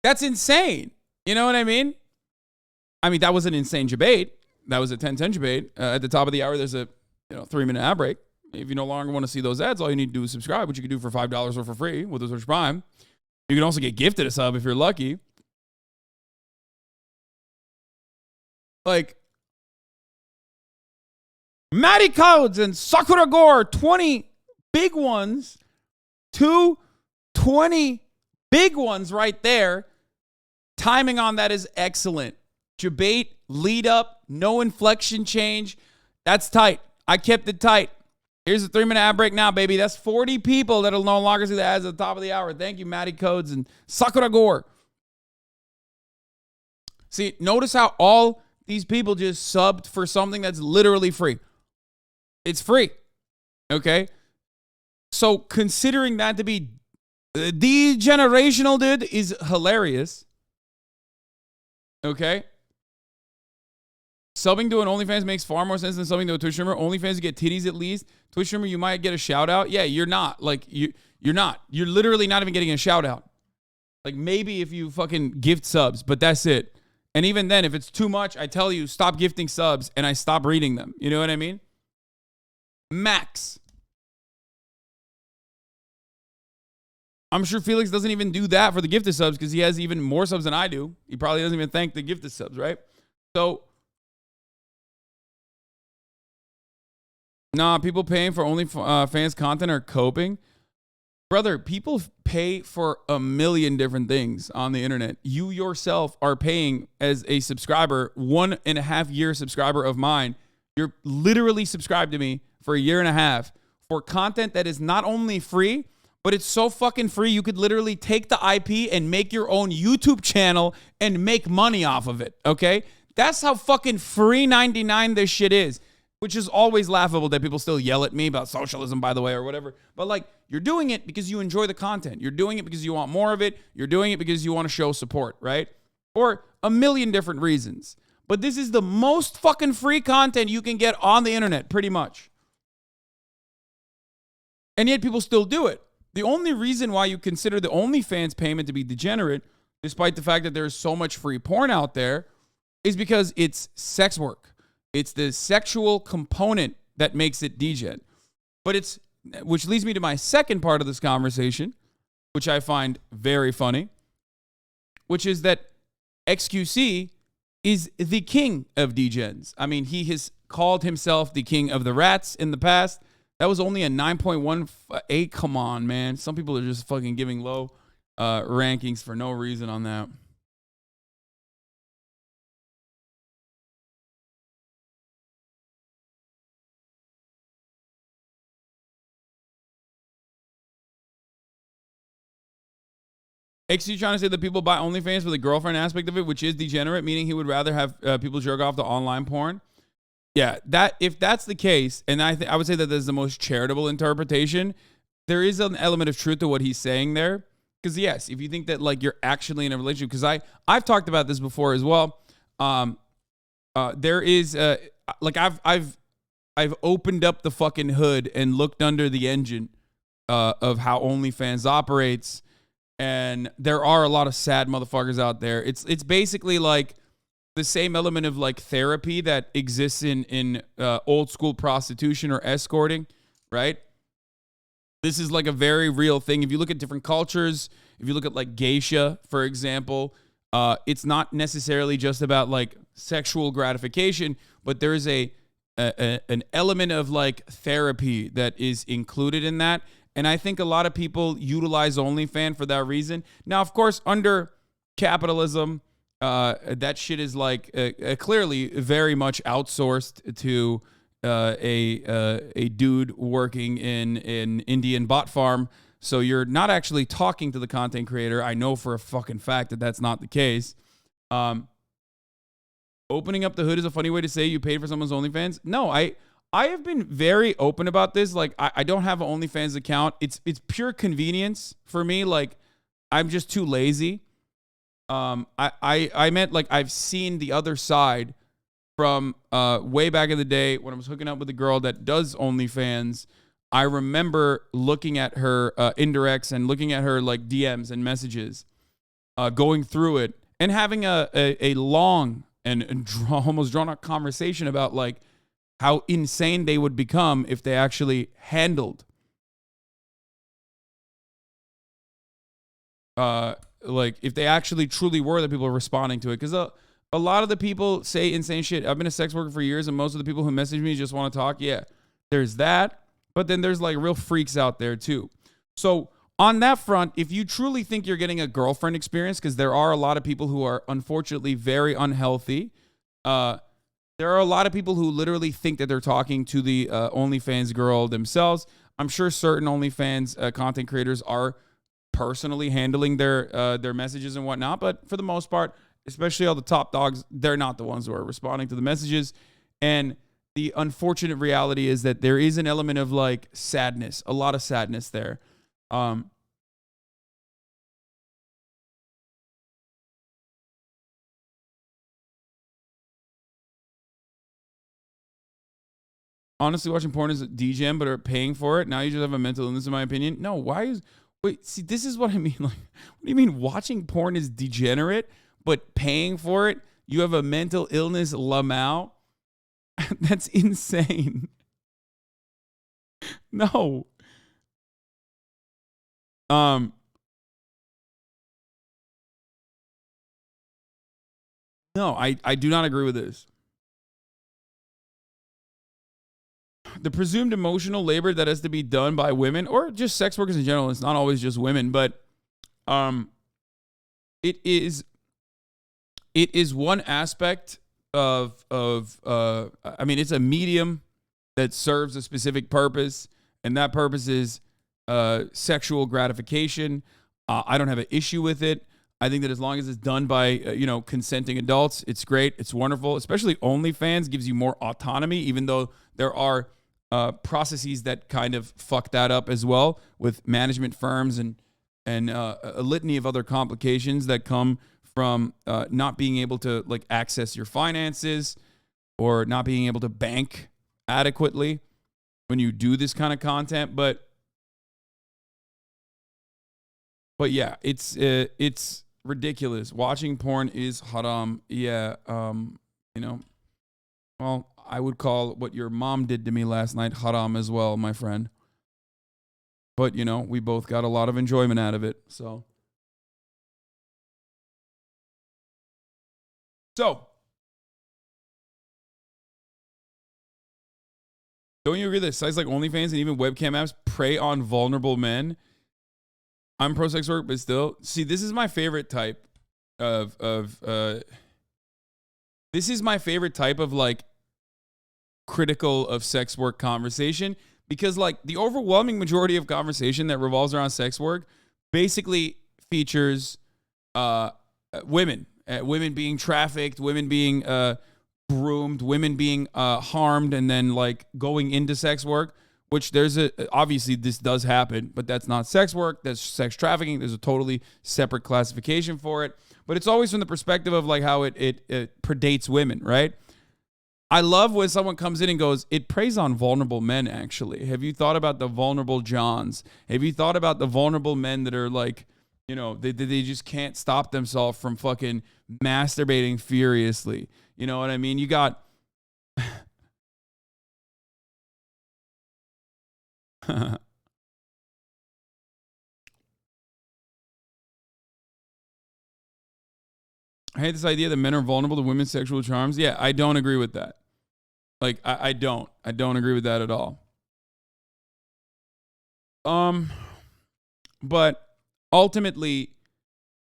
A: that's insane. You know what I mean? I mean, that was an insane debate. That was a 10-10 debate. At the top of the hour, there's a 3-minute ad break. If you no longer want to see those ads, all you need to do is subscribe, which you can do for $5 or for free with the Twitch Prime. You can also get gifted a sub if you're lucky. Like, Matty Codes and Sakura Gore, 20 big ones. 2 20 big ones right there. Timing on that is excellent. Debate, lead up, no inflection change. That's tight. I kept it tight. Here's a 3-minute ad break now, baby. That's 40 people that'll no longer see the ads at the top of the hour. Thank you, Maddie Codes and Sakura Gore. See, notice how all these people just subbed for something that's literally free. It's free. Okay? So considering that to be degenerational, dude, is hilarious. Okay? Subbing to an OnlyFans makes far more sense than subbing to a Twitch streamer. OnlyFans, you get titties at least. Twitch streamer, you might get a shout out. Yeah, you're not. Like, you're not. You're literally not even getting a shout out. Like, maybe if you fucking gift subs, but that's it. And even then, if it's too much, I tell you, stop gifting subs, and I stop reading them. You know what I mean? Max. I'm sure Felix doesn't even do that for the gifted subs because he has even more subs than I do. He probably doesn't even thank the gifted subs, right? So, nah, people paying for OnlyFans content are coping. Brother, people pay for a million different things on the internet. You yourself are paying as a subscriber, 1.5 year subscriber of mine. You're literally subscribed to me for 1.5 years for content that is not only free, but it's so fucking free you could literally take the IP and make your own YouTube channel and make money off of it, okay? That's how fucking free 99 this shit is, which is always laughable that people still yell at me about socialism, by the way, or whatever. But, like, you're doing it because you enjoy the content. You're doing it because you want more of it. You're doing it because you want to show support, right? Or a million different reasons. But this is the most fucking free content you can get on the internet, pretty much. And yet people still do it. The only reason why you consider the OnlyFans payment to be degenerate, despite the fact that there's so much free porn out there, is because it's sex work. It's the sexual component that makes it degen. But which leads me to my second part of this conversation, which I find very funny, which is that XQC is the king of degens. I mean, he has called himself the king of the rats in the past. That was only a 9.18. Come on, man. Some people are just fucking giving low rankings for no reason on that. XC trying to say that people buy OnlyFans for the girlfriend aspect of it, which is degenerate, meaning he would rather have people jerk off to online porn. Yeah, if that's the case, and I would say that there's the most charitable interpretation, there is an element of truth to what he's saying there. Because yes, if you think that like you're actually in a relationship, because I've talked about this before as well. There is like I've opened up the fucking hood and looked under the engine of how OnlyFans operates. And there are a lot of sad motherfuckers out there. It's basically like the same element of like therapy that exists in old school prostitution or escorting, right? This is like a very real thing. If you look at different cultures, if you look at like geisha, for example, it's not necessarily just about like sexual gratification, but there is an element of like therapy that is included in that. And I think a lot of people utilize OnlyFans for that reason. Now, of course, under capitalism, that shit is like clearly very much outsourced to a dude working in an Indian bot farm. So you're not actually talking to the content creator. I know for a fucking fact that that's not the case. Opening up the hood is a funny way to say you paid for someone's OnlyFans. No, I have been very open about this. Like, I don't have an OnlyFans account. It's pure convenience for me. Like, I'm just too lazy. I meant like I've seen the other side from way back in the day when I was hooking up with a girl that does OnlyFans. I remember looking at her indirects and looking at her like DMs and messages, going through it and having a long and almost drawn out conversation about like how insane they would become if they actually handled like if they actually truly were the people responding to it. Because a lot of the people say insane shit. I've been a sex worker for years, and most of the people who message me just want to talk. Yeah, there's that. But then there's like real freaks out there too. So on that front, if you truly think you're getting a girlfriend experience, because there are a lot of people who are unfortunately very unhealthy. There are a lot of people who literally think that they're talking to the OnlyFans girl themselves. I'm sure certain OnlyFans content creators are personally handling their messages and whatnot, but for the most part, especially all the top dogs, they're not the ones who are responding to the messages. And the unfortunate reality is that there is an element of like sadness, a lot of sadness there. Honestly, watching porn is a degen, but are paying for it. Now you just have a mental illness, in my opinion. No, wait, see, this is what I mean. Like, what do you mean watching porn is degenerate, but paying for it? You have a mental illness, Lamau? That's insane. No. No, I do not agree with this. The presumed emotional labor that has to be done by women or just sex workers in general, it's not always just women, but it is one aspect of I mean, it's a medium that serves a specific purpose, and that purpose is sexual gratification. I don't have an issue with it. I think that as long as it's done by consenting adults, it's great. It's wonderful. Especially OnlyFans gives you more autonomy, even though there are processes that kind of fuck that up as well with management firms and a litany of other complications that come from not being able to like access your finances or not being able to bank adequately when you do this kind of content. But yeah, it's ridiculous. Watching porn is haram. Yeah, well, I would call what your mom did to me last night haram as well, my friend. But, we both got a lot of enjoyment out of it. So don't you agree that sites like OnlyFans and even webcam apps prey on vulnerable men? I'm pro sex work, but still. See, this is my favorite type of like critical of sex work conversation, because like the overwhelming majority of conversation that revolves around sex work basically features women being trafficked, women being groomed, women being harmed, and then like going into sex work, which obviously this does happen, but that's not sex work, that's sex trafficking. There's a totally separate classification for it, but it's always from the perspective of like how it predates women, right? I love when someone comes in and goes, it preys on vulnerable men, actually. Have you thought about the vulnerable Johns? Have you thought about the vulnerable men that are like, they just can't stop themselves from fucking masturbating furiously? You know what I mean? You got... I hate this idea that men are vulnerable to women's sexual charms. Yeah, I don't agree with that. Like, I don't agree with that at all. But ultimately,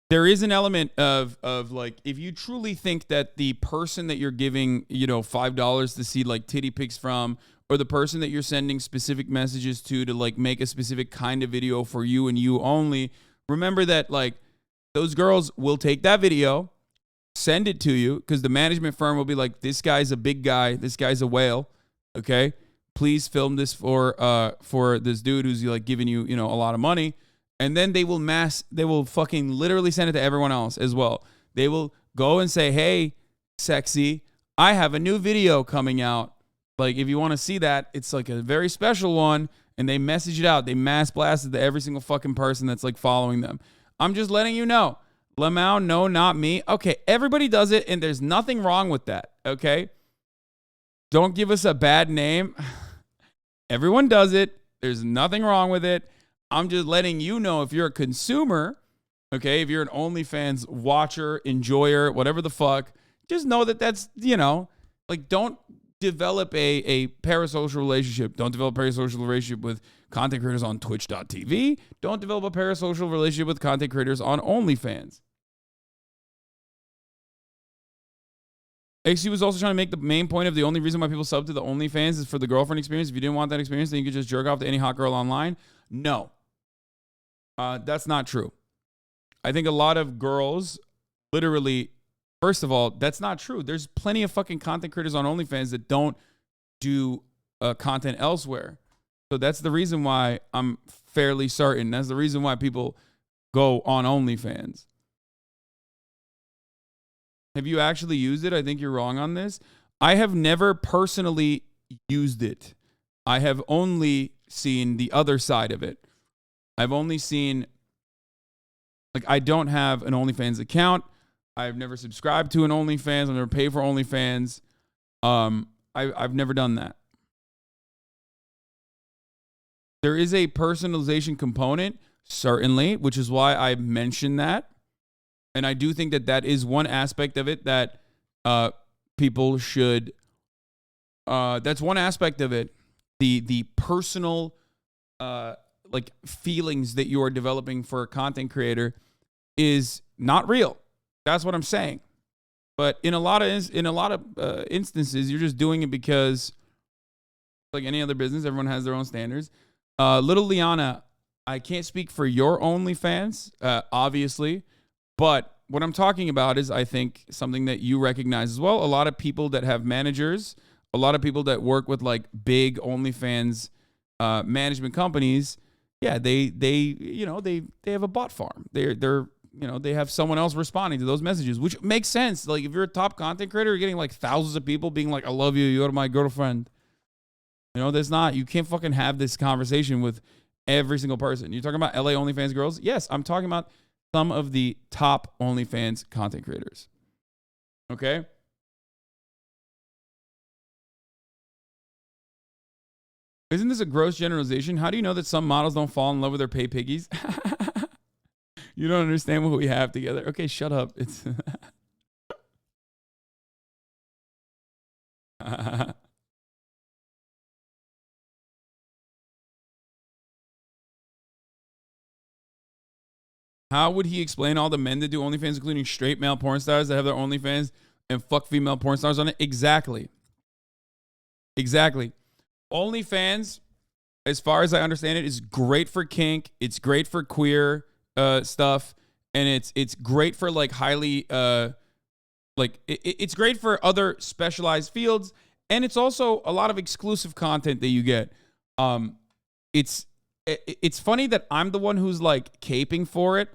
A: there is an element of like, if you truly think that the person that you're giving, $5 to see like titty pics from, or the person that you're sending specific messages to like make a specific kind of video for you and you only, remember that like those girls will take that video, send it to you, because the management firm will be like, this guy's a big guy, this guy's a whale, okay? Please film this for this dude who's like giving you, a lot of money. And then they will fucking literally send it to everyone else as well. They will go and say, hey, sexy, I have a new video coming out. Like, if you want to see that, it's like a very special one. And they message it out. They mass blast it to every single fucking person that's like following them. I'm just letting you know. Lamau, no, not me. Okay, everybody does it, and there's nothing wrong with that, okay? Don't give us a bad name. Everyone does it. There's nothing wrong with it. I'm just letting you know, if you're a consumer, okay, if you're an OnlyFans watcher, enjoyer, whatever the fuck, just know that that's, like, don't develop a parasocial relationship. Don't develop a parasocial relationship with content creators on twitch.tv. Don't develop a parasocial relationship with content creators on OnlyFans. XC was also trying to make the main point of the only reason why people sub to the OnlyFans is for the girlfriend experience. If you didn't want that experience, then you could just jerk off to any hot girl online. No. That's not true. I think a lot of girls literally, first of all, that's not true. There's plenty of fucking content creators on OnlyFans that don't do content elsewhere. So that's the reason why I'm fairly certain. That's the reason why people go on OnlyFans. Have you actually used it? I think you're wrong on this. I have never personally used it. I have only seen the other side of it. I've only seen, like, I don't have an OnlyFans account. I've never subscribed to an OnlyFans. I've never paid for OnlyFans. I've never done that. There is a personalization component, certainly, which is why I mentioned that. And I do think that that is one aspect of it that people should, that's one aspect of it. The personal, like, feelings that you are developing for a content creator is not real. That's what I'm saying. But in a lot of instances, you're just doing it because, like any other business, everyone has their own standards. Little Liana, I can't speak for your OnlyFans, obviously. But what I'm talking about is, I think, something that you recognize as well. A lot of people that have managers, a lot of people that work with like big OnlyFans management companies, yeah, they have a bot farm. They're they have someone else responding to those messages, which makes sense. Like, if you're a top content creator, you're getting like thousands of people being like, "I love you, you're my girlfriend." You can't fucking have this conversation with every single person. You're talking about LA OnlyFans girls? Yes, I'm talking about some of the top OnlyFans content creators. Okay? Isn't this a gross generalization? How do you know that some models don't fall in love with their pay piggies? You don't understand what we have together. Okay, shut up. It's How would he explain all the men that do OnlyFans, including straight male porn stars that have their OnlyFans and fuck female porn stars on it? Exactly. OnlyFans, as far as I understand it, is great for kink. It's great for queer stuff, and it's great for like highly it's great for other specialized fields, and it's also a lot of exclusive content that you get. It's funny that I'm the one who's like caping for it,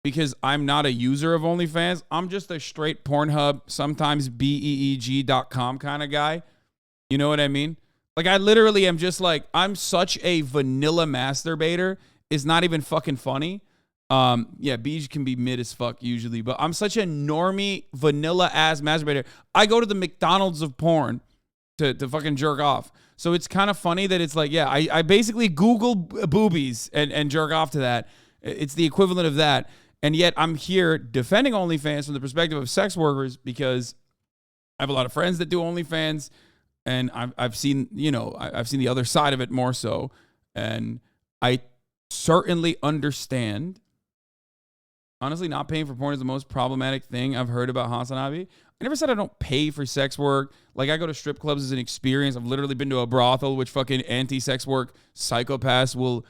A: because I'm not a user of OnlyFans. I'm just a straight Pornhub, sometimes BEEG.com kind of guy. You know what I mean? Like, I literally am just like, I'm such a vanilla masturbator. It's not even fucking funny. Yeah, BEEG can be mid as fuck usually, but I'm such a normie, vanilla ass masturbator. I go to the McDonald's of porn to fucking jerk off. So it's kind of funny that it's like, yeah, I basically Google boobies and jerk off to that. It's the equivalent of that. And yet I'm here defending OnlyFans from the perspective of sex workers, because I have a lot of friends that do OnlyFans, and I've seen the other side of it more so. And I certainly understand. Honestly, not paying for porn is the most problematic thing I've heard about HasanAbi. I never said I don't pay for sex work. Like, I go to strip clubs as an experience. I've literally been to a brothel, which fucking anti-sex work psychopaths will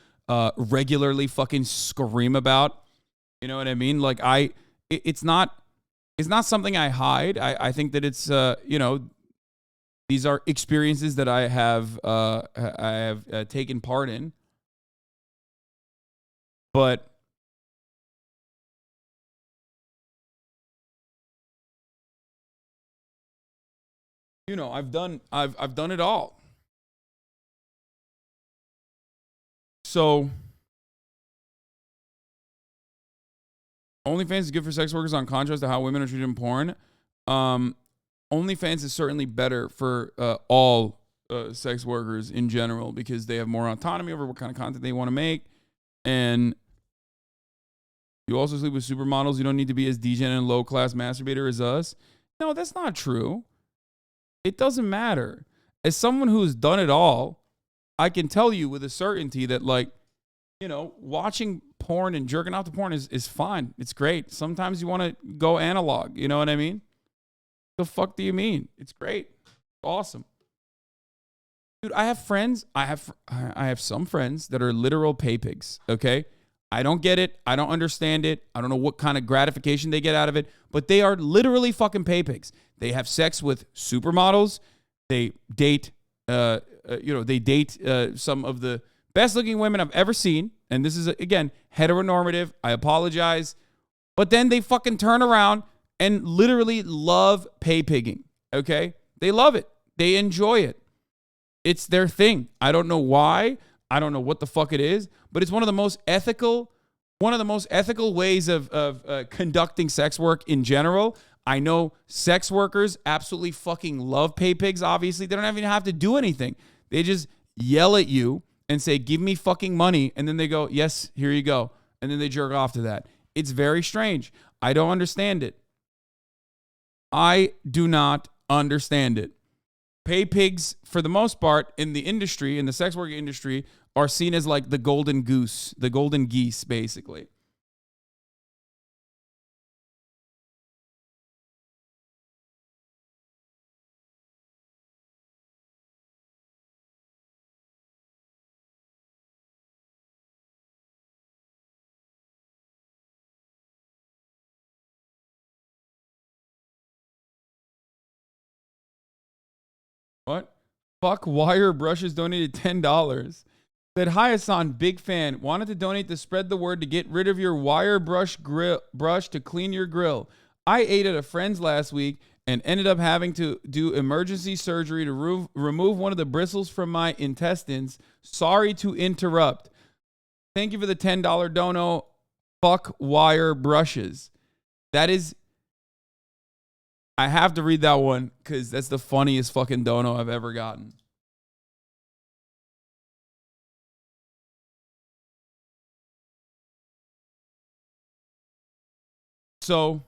A: regularly fucking scream about. You know what I mean? Like, it's not something I hide. I think that it's these are experiences that I have taken part in. But I've done it all. So OnlyFans is good for sex workers, on contrast to how women are treated in porn. OnlyFans is certainly better for all sex workers in general, because they have more autonomy over what kind of content they want to make. And you also sleep with supermodels. You don't need to be as degenerate and low-class masturbator as us. No, that's not true. It doesn't matter. As someone who's done it all, I can tell you with a certainty that, like, you know, watching porn and jerking off to porn is fine. It's great. Sometimes you want to go analog. You know what I mean? The fuck do you mean? It's great. Awesome. Dude, I have friends. I have some friends that are literal pay pigs, okay? I don't get it. I don't understand it. I don't know what kind of gratification they get out of it, but they are literally fucking pay pigs. They have sex with supermodels. They date, some of the best looking women I've ever seen. And this is, again, heteronormative. I apologize. But then they fucking turn around and literally love pay pigging, okay? They love it. They enjoy it. It's their thing. I don't know why. I don't know what the fuck it is, but it's one of the most ethical ways of conducting sex work in general. I know sex workers absolutely fucking love pay pigs, obviously. They don't even have to do anything. They just yell at you and say, give me fucking money. And then they go, yes, here you go. And then they jerk off to that. It's very strange. I don't understand it. I do not understand it. Pay pigs, for the most part, in the industry, in the sex work industry, are seen as like the golden goose, the golden geese, basically. What? Fuck Wire Brushes donated $10. Said, hi, Hasan, big fan. Wanted to donate to spread the word to get rid of your wire brush to clean your grill. I ate at a friend's last week and ended up having to do emergency surgery to remove one of the bristles from my intestines. Sorry to interrupt. Thank you for the $10 dono. Fuck Wire Brushes. That is... I have to read that one because that's the funniest fucking dono I've ever gotten. So,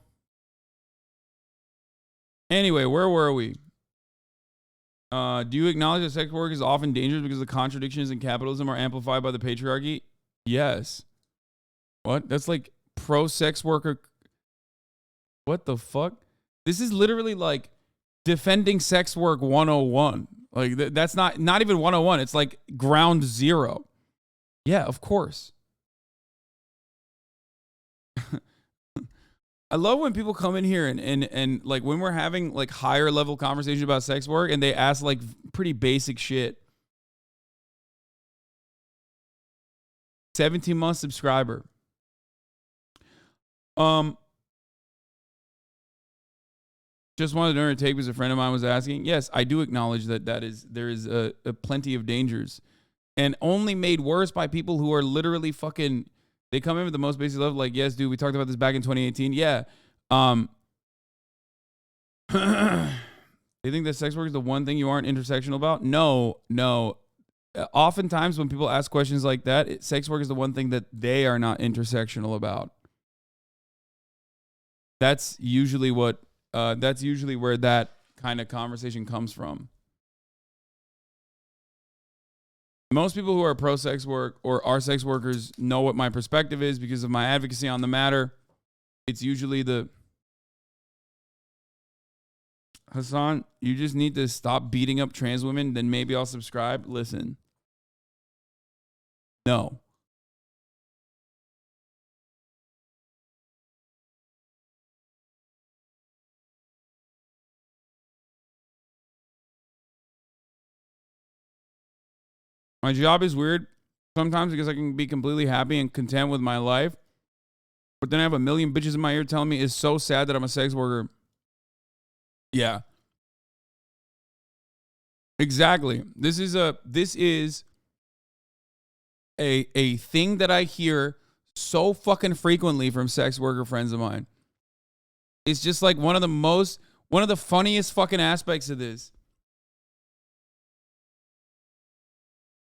A: anyway, where were we? Do you acknowledge that sex work is often dangerous because the contradictions in capitalism are amplified by the patriarchy? Yes. What? That's like pro-sex worker. What the fuck? This is literally like defending sex work 101. Like that's not even 101. It's like ground zero. Yeah, of course. I love when people come in here and like when we're having like higher level conversations about sex work and they ask like pretty basic shit. 17-month subscriber. Just wanted to know your take because a friend of mine was asking. Yes, I do acknowledge that there is a plenty of dangers, and only made worse by people who are literally fucking. They come in with the most basic level, like, yes, dude, we talked about this back in 2018. Yeah, they think that sex work is the one thing you aren't intersectional about. No. Oftentimes when people ask questions like that, sex work is the one thing that they are not intersectional about. That's usually where that kind of conversation comes from. Most people who are pro-sex work or are sex workers know what my perspective is because of my advocacy on the matter. It's usually Hasan, you just need to stop beating up trans women, then maybe I'll subscribe. Listen. No. My job is weird sometimes because I can be completely happy and content with my life. But then I have a million bitches in my ear telling me it's so sad that I'm a sex worker. Yeah. Exactly. This is a thing that I hear so fucking frequently from sex worker friends of mine. It's just like one of the funniest fucking aspects of this.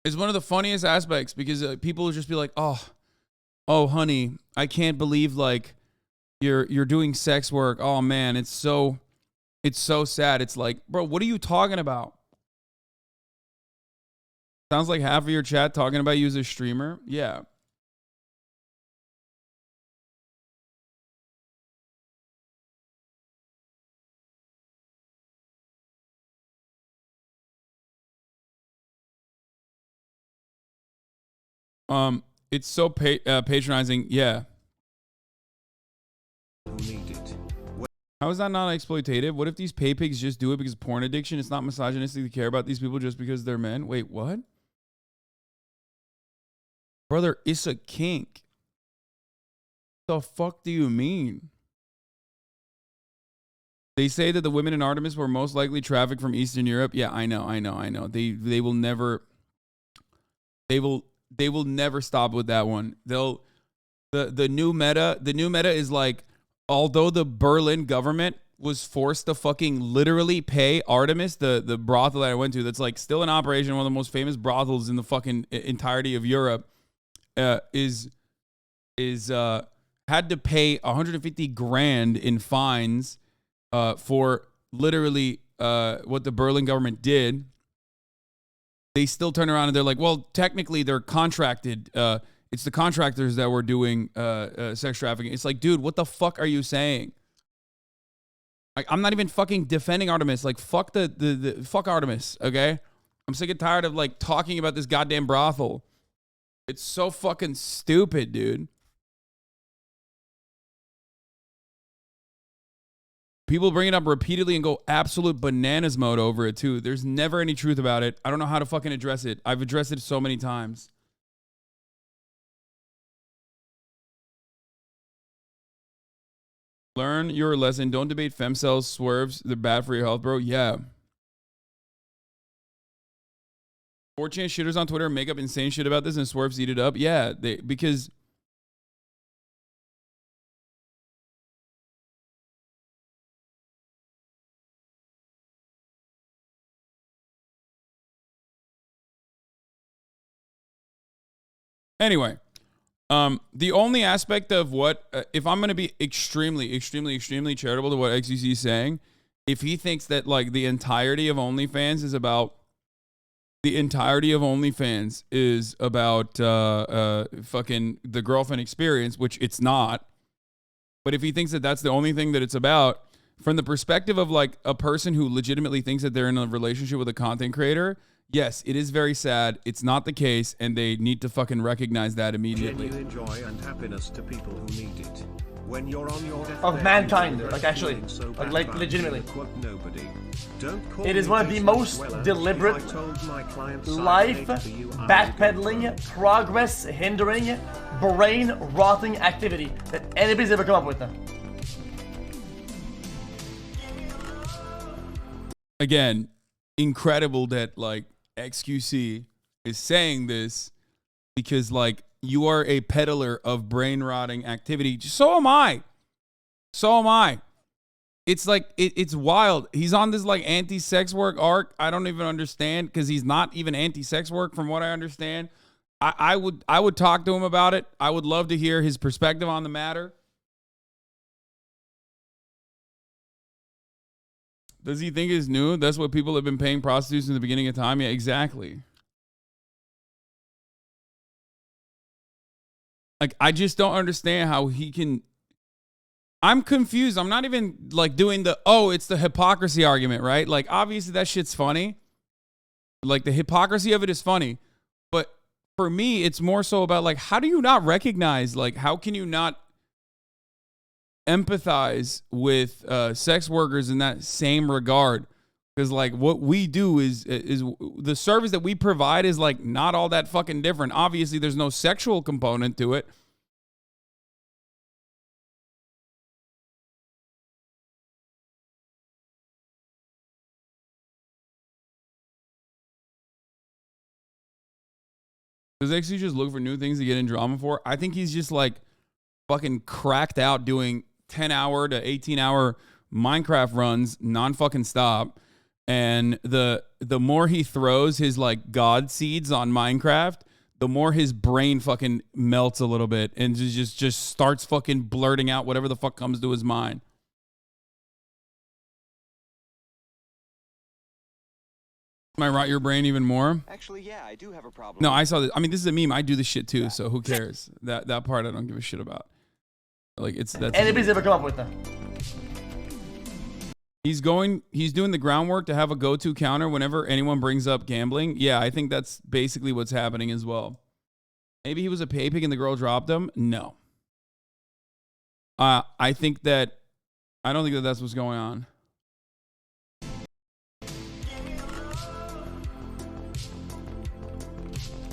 A: It's one of the funniest aspects because people will just be like, oh, honey, I can't believe like you're doing sex work. Oh man, it's so It's so sad. It's like, bro, what are you talking about? Sounds like half of your chat talking about you as a streamer. Yeah. It's so patronizing. Yeah. How is that not exploitative? What if these pay pigs just do it because of porn addiction? It's not misogynistic to care about these people just because they're men. Wait, what? Brother, it's a kink. The fuck do you mean? They say that the women in Artemis were most likely trafficked from Eastern Europe. Yeah, I know. They will never stop with that one. The new meta is like, although the Berlin government was forced to fucking literally pay Artemis, the brothel that I went to, that's like still in operation, one of the most famous brothels in the fucking entirety of Europe, had to pay 150 grand in fines for literally what the Berlin government did. They still turn around and they're like, well, technically they're contracted. It's the contractors that were doing sex trafficking. It's like, dude, what the fuck are you saying? Like, I'm not even fucking defending Artemis. Like, fuck the fuck Artemis, okay? I'm sick and tired of like talking about this goddamn brothel. It's so fucking stupid, dude. People bring it up repeatedly and go absolute bananas mode over it too. There's never any truth about it. I don't know how to fucking address it. I've addressed it so many times. Learn your lesson. Don't debate femcells, swerves. They're bad for your health, bro. Yeah. 4chan shitters on Twitter make up insane shit about this and swerves eat it up. Yeah, because anyway, the only aspect of what, if I'm going to be extremely charitable to what XUC is saying, if he thinks that like the entirety of OnlyFans is about fucking the girlfriend experience, which it's not, but if he thinks that that's the only thing that it's about, from the perspective of like a person who legitimately thinks that they're in a relationship with a content creator, yes, it is very sad. It's not the case, and they need to fucking recognize that immediately.
E: Genuine joy and happiness to people who need it. When you're on your
D: of mankind, like actually, like legitimately. It is one of the most deliberate, life backpedaling, progress hindering, brain rotting activity that anybody's ever come up with.
A: Again, incredible that like XQC is saying this because like you are a peddler of brain rotting activity. So am I. It's like it's wild. He's on this like anti-sex work arc. I don't even understand because he's not even anti-sex work from what I understand. I would talk to him about it. I would love to hear his perspective on the matter. Does he think it's new? That's what people have been paying prostitutes in the beginning of time? Yeah, exactly. Like, I just don't understand how he can... I'm confused. I'm not even, like, doing the, oh, it's the hypocrisy argument, right? Like, obviously that shit's funny. Like, the hypocrisy of it is funny. But for me, it's more so about, like, how do you not recognize, like, how can you not empathize with sex workers in that same regard? Because like what we do is the service that we provide is like not all that fucking different. Obviously there's no sexual component to it. Does XC just look for new things to get in drama for? I think he's just like fucking cracked out doing 10-hour to 18-hour Minecraft runs non-fucking stop. And the more he throws his like god seeds on Minecraft, the more his brain fucking melts a little bit and just starts fucking blurting out whatever the fuck comes to his mind. Might rot your brain even more.
F: Actually, yeah, I do have a problem.
A: No, I saw this. I mean, this is a meme. I do this shit too, so who cares? That part I don't give a shit about. Like that's
D: Anybody's ever come up with that?
A: He's doing the groundwork to have a go-to counter whenever anyone brings up gambling. Yeah, I think that's basically what's happening as well. Maybe he was a pay pig and the girl dropped him. No. I don't think that that's what's going on.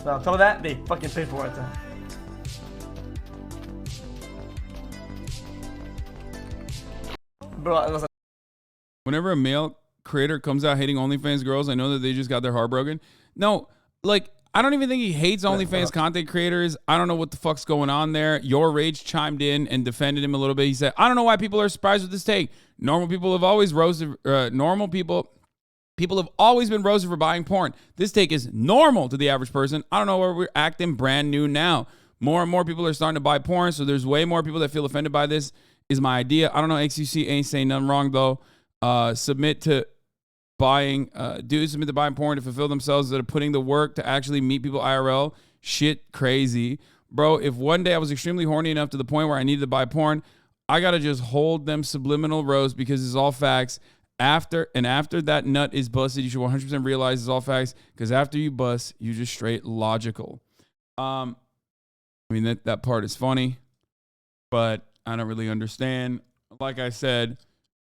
D: No, on top of that, they fucking pay for it. Bro, listen.
A: Whenever a male creator comes out hating OnlyFans girls, I know that they just got their heart broken. No, like, I don't even think he hates OnlyFans content creators. I don't know what the fuck's going on there. Your Rage chimed in and defended him a little bit. He said, I don't know why people are surprised with this take. Normal people have always roasted, people have always been roasted for buying porn. This take is normal to the average person. I don't know where we're acting brand new now. More and more people are starting to buy porn, so there's way more people that feel offended by this, is my idea. I don't know, XUC ain't saying nothing wrong, though. Submit to buying porn to fulfill themselves that are putting the work to actually meet people IRL. Shit crazy. Bro, if one day I was extremely horny enough to the point where I needed to buy porn, I got to just hold them subliminal roast because it's all facts. After that nut is busted, you should 100% realize it's all facts because after you bust, you just straight logical. I mean, that part is funny, but I don't really understand. Like I said,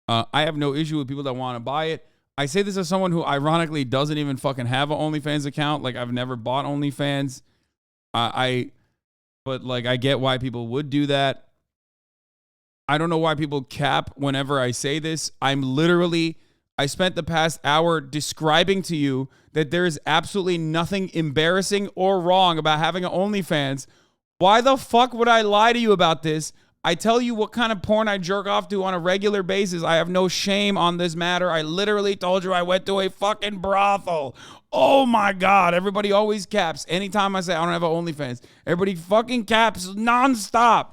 A: I have no issue with people that want to buy it. I say this as someone who ironically doesn't even fucking have an OnlyFans account. Like, I've never bought OnlyFans. But like, I get why people would do that. I don't know why people cap whenever I say this. I spent the past hour describing to you that there is absolutely nothing embarrassing or wrong about having an OnlyFans. Why the fuck would I lie to you about this? I tell you what kind of porn I jerk off to on a regular basis. I have no shame on this matter. I literally told you I went to a fucking brothel. Oh my God. Everybody always caps. Anytime I say I don't have an OnlyFans, everybody fucking caps nonstop.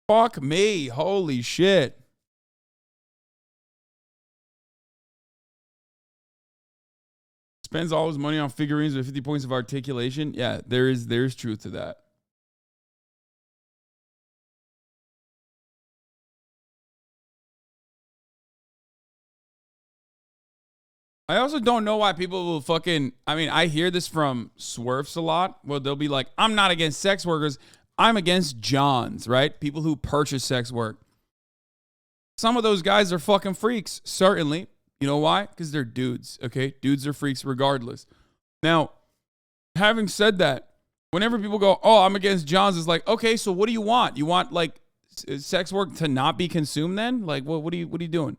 A: Fuck me. Holy shit. Spends all his money on figurines with 50 points of articulation. Yeah, there's truth to that. I also don't know why people will fucking, I mean, I hear this from Swerfs a lot. Well, they'll be like, I'm not against sex workers. I'm against Johns, right? People who purchase sex work. Some of those guys are fucking freaks, certainly. You know why? Because they're dudes, okay? Dudes are freaks regardless. Now, having said that, whenever people go, oh, I'm against Johns, it's like, okay, so what do you want? You want, like, sex work to not be consumed then? Like, what are you doing?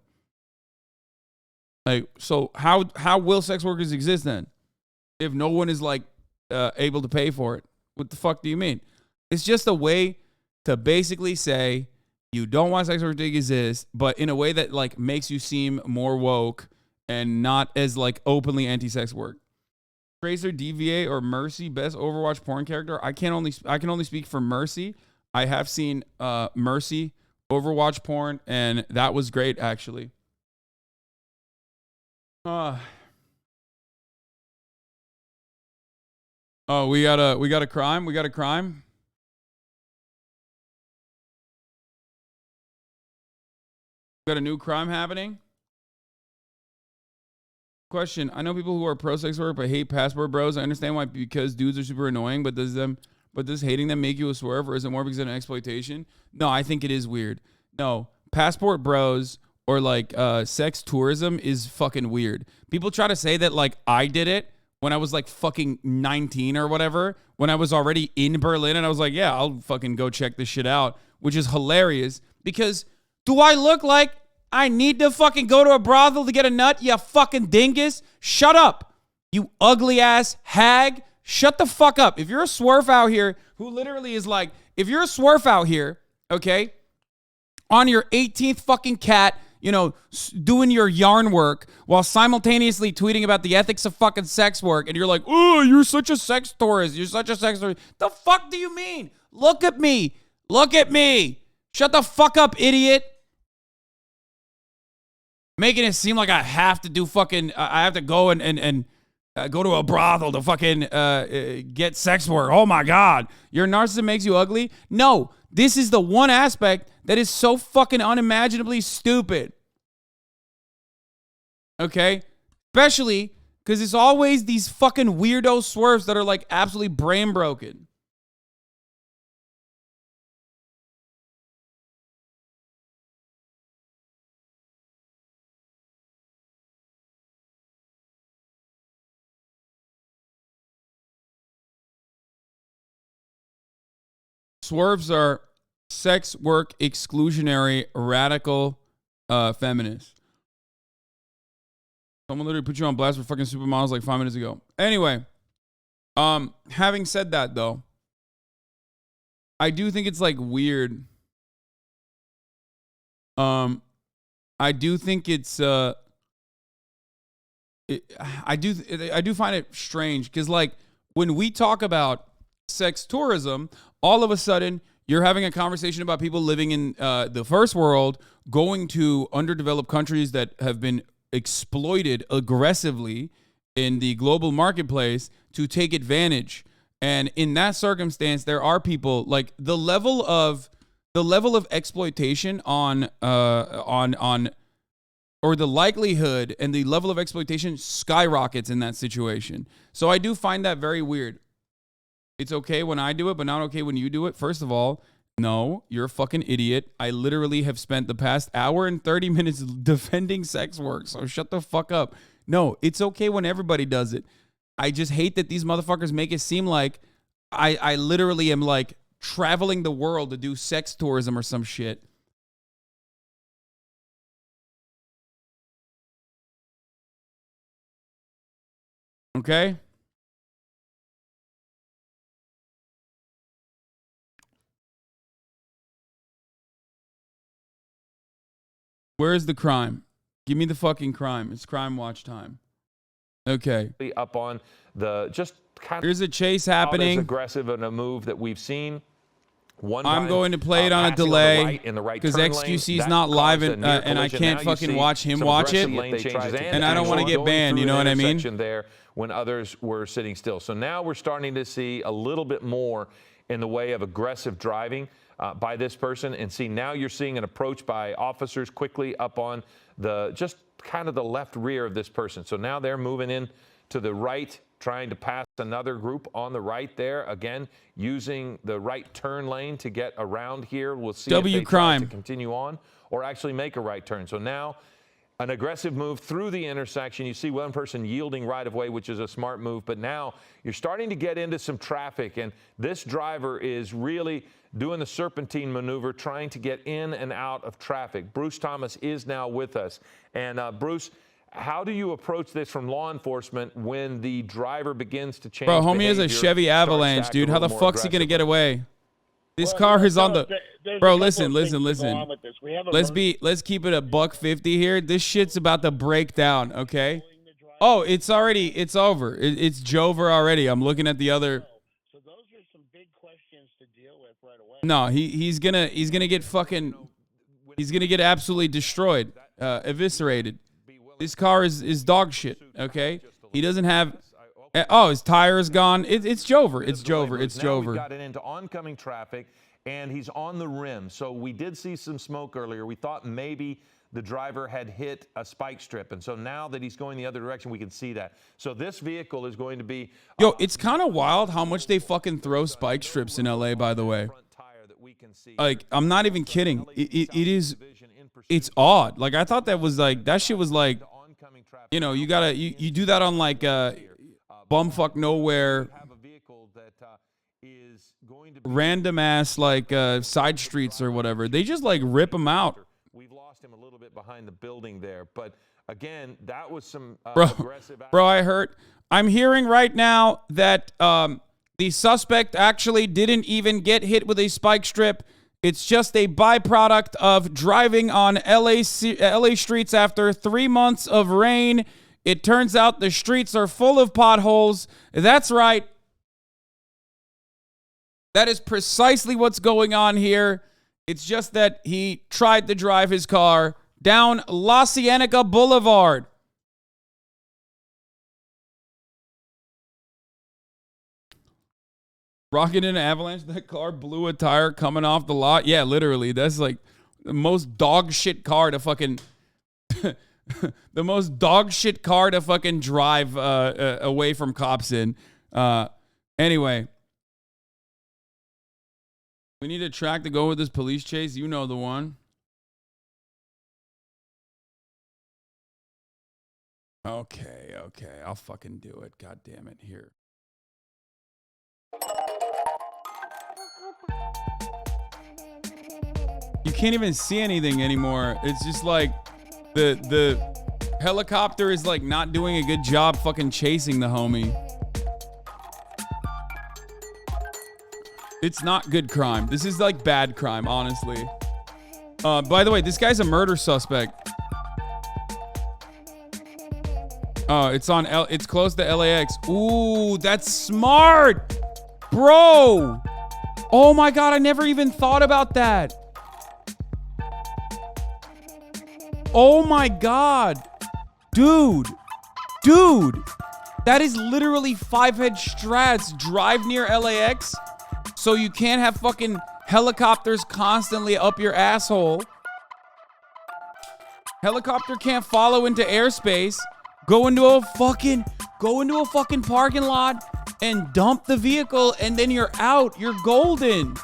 A: Like, so how will sex workers exist then? If no one is, like, able to pay for it? What the fuck do you mean? It's just a way to basically say you don't want sex work to exist, but in a way that like makes you seem more woke and not as like openly anti-sex work. Tracer, DVA, or Mercy, best Overwatch porn character. I can only speak for Mercy. I have seen Mercy Overwatch porn, and that was great actually. Oh, we got a crime. We got a crime. Got a new crime happening. Question. I know people who are pro sex work but hate passport bros. I understand why, because dudes are super annoying, but does hating them make you a swerve, or is it more because of an exploitation? No, I think it is weird. No, passport bros or like sex tourism is fucking weird. People try to say that like I did it when I was like fucking 19 or whatever, when I was already in Berlin, and I was like, yeah, I'll fucking go check this shit out, which is hilarious because do I look like I need to fucking go to a brothel to get a nut? You fucking dingus. Shut up. You ugly ass hag. Shut the fuck up. If you're a swerf out here who literally is like, if you're a swerf out here, okay, on your 18th fucking cat, you know, doing your yarn work while simultaneously tweeting about the ethics of fucking sex work, and you're like, oh, you're such a sex tourist. You're such a sex tourist. The fuck do you mean? Look at me. Look at me. Shut the fuck up, idiot. making it seem like I have to do fucking, I have to go and go to a brothel to fucking get sex work. Oh my God. Your narcissism makes you ugly? No, this is the one aspect that is so fucking unimaginably stupid. Okay? Especially because it's always these fucking weirdo swerves that are like absolutely brain broken. Swerves are sex work exclusionary radical feminists. Someone literally put you on blast for fucking supermodels like 5 minutes ago. Anyway, having said that though, I do think it's like weird. I do think it's I do find it strange because like when we talk about sex tourism, all of a sudden you're having a conversation about people living in the first world going to underdeveloped countries that have been exploited aggressively in the global marketplace to take advantage. And in that circumstance, there are people like the level of exploitation or the likelihood and the level of exploitation skyrockets in that situation. So I do find that very weird. It's okay when I do it, but not okay when you do it. First of all, no, you're a fucking idiot. I literally have spent the past hour and 30 minutes defending sex work, so shut the fuck up. No, it's okay when everybody does it. I just hate that these motherfuckers make it seem like I literally am like traveling the world to do sex tourism or some shit. Okay? Where's the crime? Give me the fucking crime. It's crime watch time. Okay.
F: Up on the just kind
A: Here's a chase happening.
F: As aggressive in a move that we've seen.
A: I'm going to play it on a delay because XQC is not live and I can't fucking watch him watch it. And I don't want to get banned, you know what I mean?
F: There when others were sitting still. So now we're starting to see a little bit more in the way of aggressive driving by this person. And see, now you're seeing an approach by officers quickly up on the just kind of the left rear of this person. So now they're moving in to the right, trying to pass another group on the right there. Again, using the right turn lane to get around here. We'll see if they try to continue on or actually make a right turn. So now an aggressive move through the intersection. You see one person yielding right of way, which is a smart move. But now you're starting to get into some traffic. And this driver is really doing the serpentine maneuver, trying to get in and out of traffic. Bruce Thomas is now with us. And Bruce, how do you approach this from law enforcement when the driver begins to change
A: behavior? Bro, homie has a Chevy Avalanche, dude. How the fuck's he going to get away? This car is on the... Bro, listen. Let's keep it a $150 here. This shit's about to break down, okay? Oh, it's over. It's Jover already. I'm looking at the other...
G: So those are some big questions to deal with right away.
A: No, he's gonna get fucking... He's going to get absolutely destroyed, eviscerated. This car is dog shit, okay? He doesn't have... Oh, his tire is gone. It's Jover. It's Jover. It's Jover.
F: We've got it into oncoming traffic, and he's on the rim. So we did see some smoke earlier. We thought maybe the driver had hit a spike strip. And so now that he's going the other direction, we can see that. So this vehicle is going to be...
A: Yo, it's kind of wild how much they fucking throw spike strips in LA, by the way. Like, I'm not even kidding. It is... It's odd. Like, I thought that was like... That shit was like... You know, you gotta... You do that on like... bumfuck nowhere, random ass like side streets or whatever. They just like rip them out.
F: We've lost him a little bit behind the building there, but again, that was some aggressive.
A: Bro, I'm hearing right now that the suspect actually didn't even get hit with a spike strip. It's just a byproduct of driving on LA streets after 3 months of rain. It turns out the streets are full of potholes. That's right. That is precisely what's going on here. It's just that he tried to drive his car down La Cienega Boulevard. Rocking in an avalanche. That car blew a tire coming off the lot. Yeah, literally. That's like the most dog shit car to fucking... the most dog shit car to fucking drive away from cops in. Anyway. We need a track to go with this police chase. You know the one. Okay. I'll fucking do it. God damn it. Here. You can't even see anything anymore. It's just like the helicopter is like not doing a good job fucking chasing the homie. It's not good crime. This is like bad crime, honestly. By the way, this guy's a murder suspect. Oh, it's close to LAX. Ooh, that's smart, bro. Oh my God, I never even thought about that. Oh my God, dude, that is literally 5-head strats. Drive near LAX. So you can't have fucking helicopters constantly up your asshole. Helicopter can't follow into airspace. Go into a fucking parking lot and dump the vehicle, and then you're out. You're golden.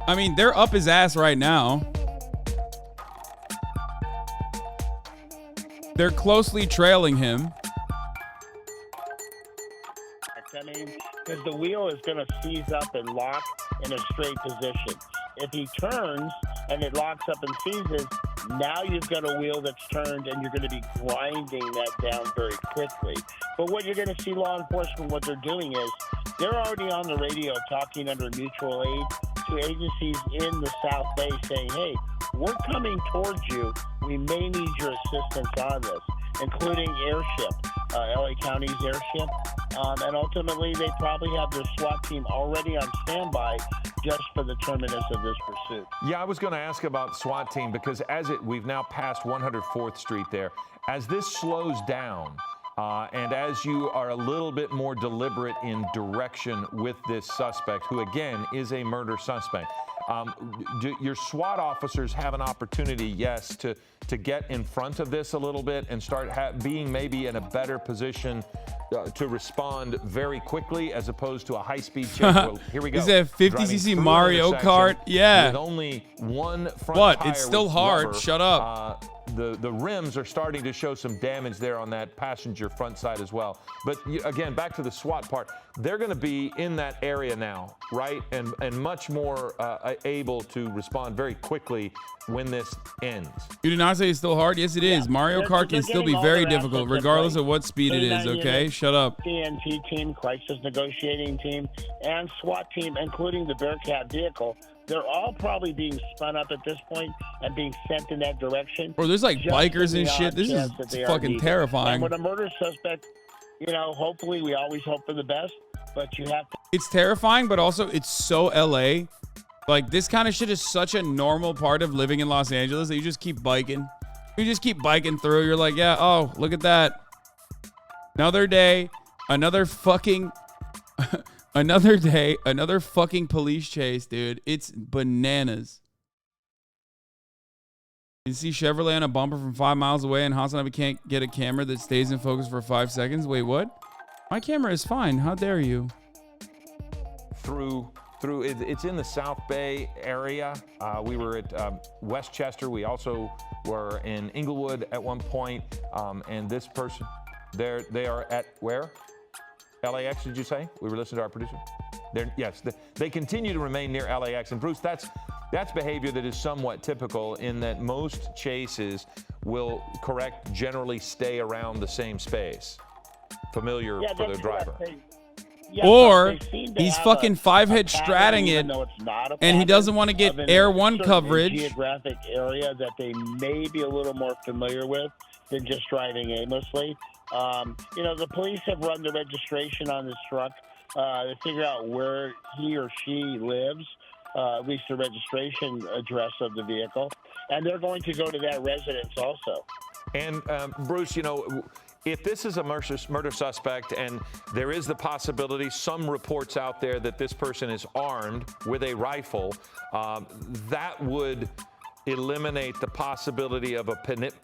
A: I mean, they're up his ass right now. They're closely trailing him.
G: I mean, because the wheel is going to seize up and lock in a straight position. If he turns and it locks up and seizes, now you've got a wheel that's turned and you're going to be grinding that down very quickly. But what you're going to see law enforcement, what they're doing is they're already on the radio talking under mutual aid to agencies in the South Bay saying, hey, we're coming towards you. We may need your assistance on this, including airship, LA County's airship. And ultimately, they probably have their SWAT team already on standby just for the terminus of this pursuit.
F: Yeah, I was going to ask about SWAT team because we've now passed 104th Street there. As this slows down, and as you are a little bit more deliberate in direction with this suspect, who again is a murder suspect, do your SWAT officers have an opportunity, yes, to get in front of this a little bit and start being maybe in a better position to respond very quickly as opposed to a high-speed chase? Well, here we go.
A: Is that 50cc Mario Kart? Yeah.
F: With only one front
A: What?
F: tire
A: It's still
F: with
A: hard.
F: rubber.
A: Shut up.
F: The rims are starting to show some damage there on that passenger front side as well. But again, back to the SWAT part, they're going to be in that area now, right? And much more able to respond very quickly when this ends.
A: You did not say it's still hard? Yes, it is. Mario Kart can still be very difficult, regardless of what speed it is, okay? Shut up.
G: CNT team, crisis negotiating team, and SWAT team, including the Bearcat vehicle, they're all probably being spun up at this point and being sent in that direction.
A: Bro, there's like bikers and shit. This is fucking terrifying.
G: And with a murder suspect, you know, hopefully we always hope for the best, but you have to.
A: It's terrifying, but also it's so LA. Like, this kind of shit is such a normal part of living in Los Angeles that you just keep biking. You just keep biking through. You're like, yeah, oh, look at that. Another day, another fucking... Another day, another fucking police chase, dude. It's bananas. You see Chevrolet on a bumper from 5 miles away, and HasanAbi can't get a camera that stays in focus for 5 seconds. Wait, what? My camera is fine. How dare you?
F: It's in the South Bay area. We were at Westchester. We also were in Inglewood at one point. And this person, they are at where? LAX, did you say? We were listening to our producer. Yes, they continue to remain near LAX. And Bruce, that's behavior that is somewhat typical in that most chases will generally stay around the same space. Familiar for the driver.
G: Yeah,
A: or
G: but they seem to
A: he's
G: have
A: fucking
G: a
A: five-head
G: pattern,
A: stratting
G: even
A: it,
G: though it's not a
A: and he
G: pattern,
A: doesn't want to get
G: of an
A: Air One
G: certain
A: coverage.
G: geographic area that they may be a little more familiar with than just driving aimlessly. You know, the police have run the registration on this truck to figure out where he or she lives, at least the registration address of the vehicle, and they're going to go to that residence also.
F: And Bruce, you know, if this is a murder suspect and there is the possibility, some reports out there that this person is armed with a rifle, that would eliminate the possibility of a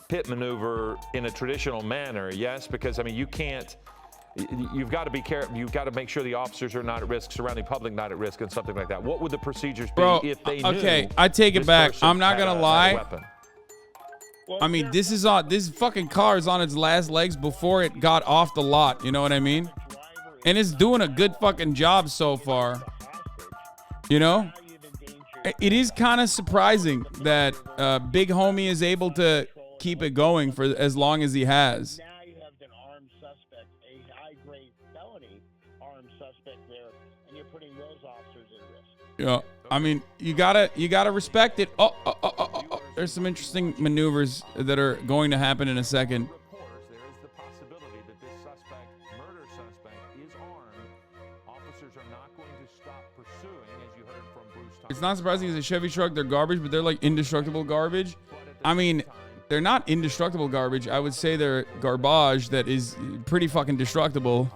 F: pit maneuver in a traditional manner, yes? Because, I mean, you've got to be careful. You've got to make sure the officers are not at risk, surrounding public not at risk, and something like that. What would the procedures be if they knew?
A: Okay, I take it
F: this
A: back.
F: person
A: I'm not
F: had
A: gonna
F: a
A: lie.
F: weapon?
A: I mean, this fucking car is on its last legs before it got off the lot. You know what I mean? And it's doing a good fucking job so far. You know? It is kind of surprising that Big Homie is able to keep it going for as long as he has.
G: Now you have an armed suspect, a high-grade felony armed suspect there, and you're putting those officers at risk.
A: Yeah, I mean, you gotta respect it. Oh. There's some interesting maneuvers that are going to happen in a second.
F: Reports, there is the possibility that this murder suspect, is armed. Officers are not going to stop pursuing, as you heard from Bruce.
A: It's not surprising. It's a Chevy truck. They're garbage, but they're like indestructible garbage. I mean, they're not indestructible garbage. I would say they're garbage that is pretty fucking destructible.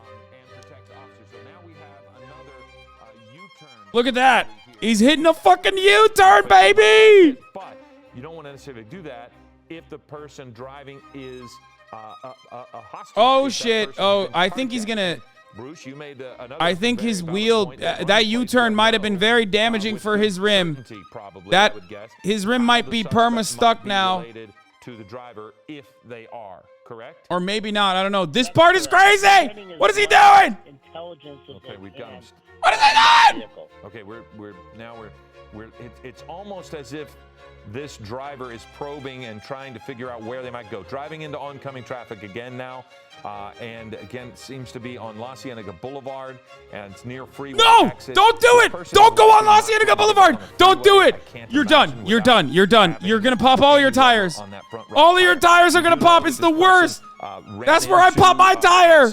A: Look at that. He's hitting a fucking U-turn, baby.
F: But you don't want to necessarily do that if the person driving is a hostage.
A: Oh, shit. Oh, I think he's going to...
F: Bruce, you made another.
A: I think his wheel, that U-turn might have been very damaging for his rim. That his rim might be perma-stuck now.
F: To the driver, if they are correct,
A: or maybe not. I don't know. This part is crazy. What is he doing?
F: Okay, we've got him.
A: What is he doing?
F: Okay, it's almost as if this driver is probing and trying to figure out where they might go. Driving into oncoming traffic again now, and again, it seems to be on La Cienega Boulevard, and it's near freeway exit.
A: Don't do it! Don't go on La Cienega Boulevard! Don't do it! You're done. You're done. You're done. You're gonna pop all your tires. All of your tires are gonna pop. It's the worst. That's where I pop my tire.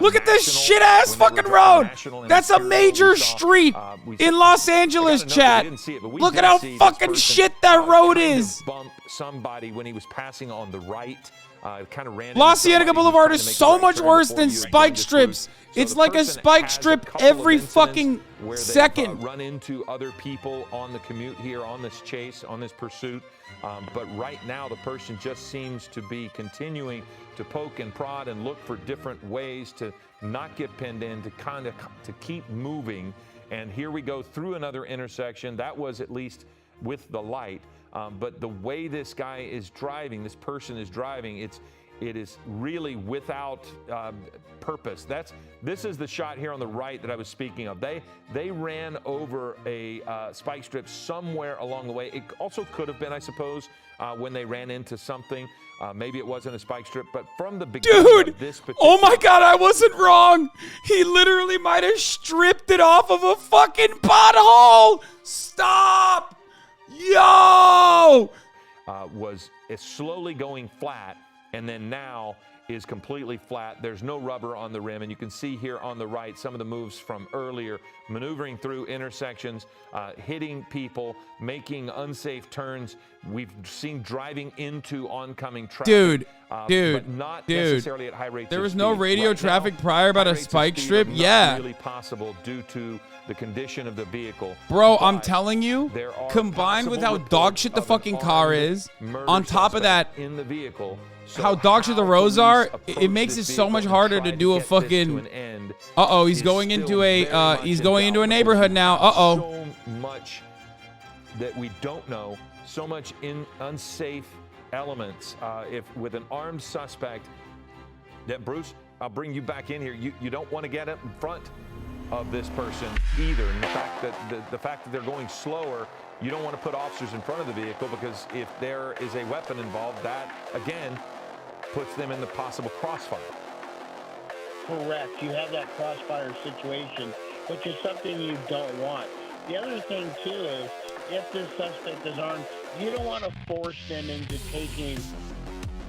A: Look at this shit-ass fucking road. That's a major street in Los Angeles, chat. Look at how fucking shit that road is.
F: Bump somebody when he was passing on the right. Kind of ran.
A: La Cienega Boulevard is so much worse than spike strips. It's like a spike strip every fucking second.
F: Run into other people on the commute here, on this chase, on this pursuit. But right now, the person just seems to be continuing to poke and prod and look for different ways to not get pinned in, to keep moving. And here we go through another intersection. That was at least with the light. But the way this guy is driving, this person is driving, it is really without purpose. This is the shot here on the right that I was speaking of. They ran over a spike strip somewhere along the way. It also could have been, I suppose, when they ran into something. Maybe it wasn't a spike strip, but from the beginning of this particular...
A: Oh my God, I wasn't wrong. He literally might have stripped it off of a fucking pothole. Stop. Yo!
F: Was slowly going flat, and then now is completely flat. There's no rubber on the rim, and you can see here on the right some of the moves from earlier, maneuvering through intersections, hitting people, making unsafe turns. We've seen driving into oncoming traffic.
A: Dude,
F: but not necessarily at high rates.
A: There was
F: of
A: no
F: speed.
A: radio
F: Right
A: traffic
F: now,
A: prior about
F: high
A: a
F: rates of
A: spike
F: speed
A: strip.
F: are not
A: Yeah.
F: really possible due to the condition of the vehicle.
A: Bro,
F: But
A: I'm telling you,
F: there are
A: combined with how
F: possible
A: dog shit the
F: reports of
A: fucking
F: an
A: car
F: armed
A: is,
F: murder
A: on top of that,
F: suspect in the vehicle. So
A: how dog shit the roads
F: police
A: are,
F: approach
A: it makes it
F: this
A: so much
F: vehicle and
A: harder
F: try
A: to do a
F: get this to
A: fucking...
F: an end
A: Uh-oh, he's
F: is
A: going
F: still
A: into
F: very
A: a
F: much
A: he's
F: in
A: going
F: doubt
A: into a
F: because
A: neighborhood
F: we
A: now.
F: have
A: Uh-oh.
F: So much that we don't know, so much in unsafe elements. If with an armed suspect, that Bruce, I'll bring you back in here. You don't want to get up in front of this person either. And the fact that they're going slower, you don't want to put officers in front of the vehicle, because if there is a weapon involved, that again puts them in the possible crossfire.
G: Correct. You have that crossfire situation, which is something you don't want. The other thing, too, is if this suspect is armed, you don't want to force them into taking,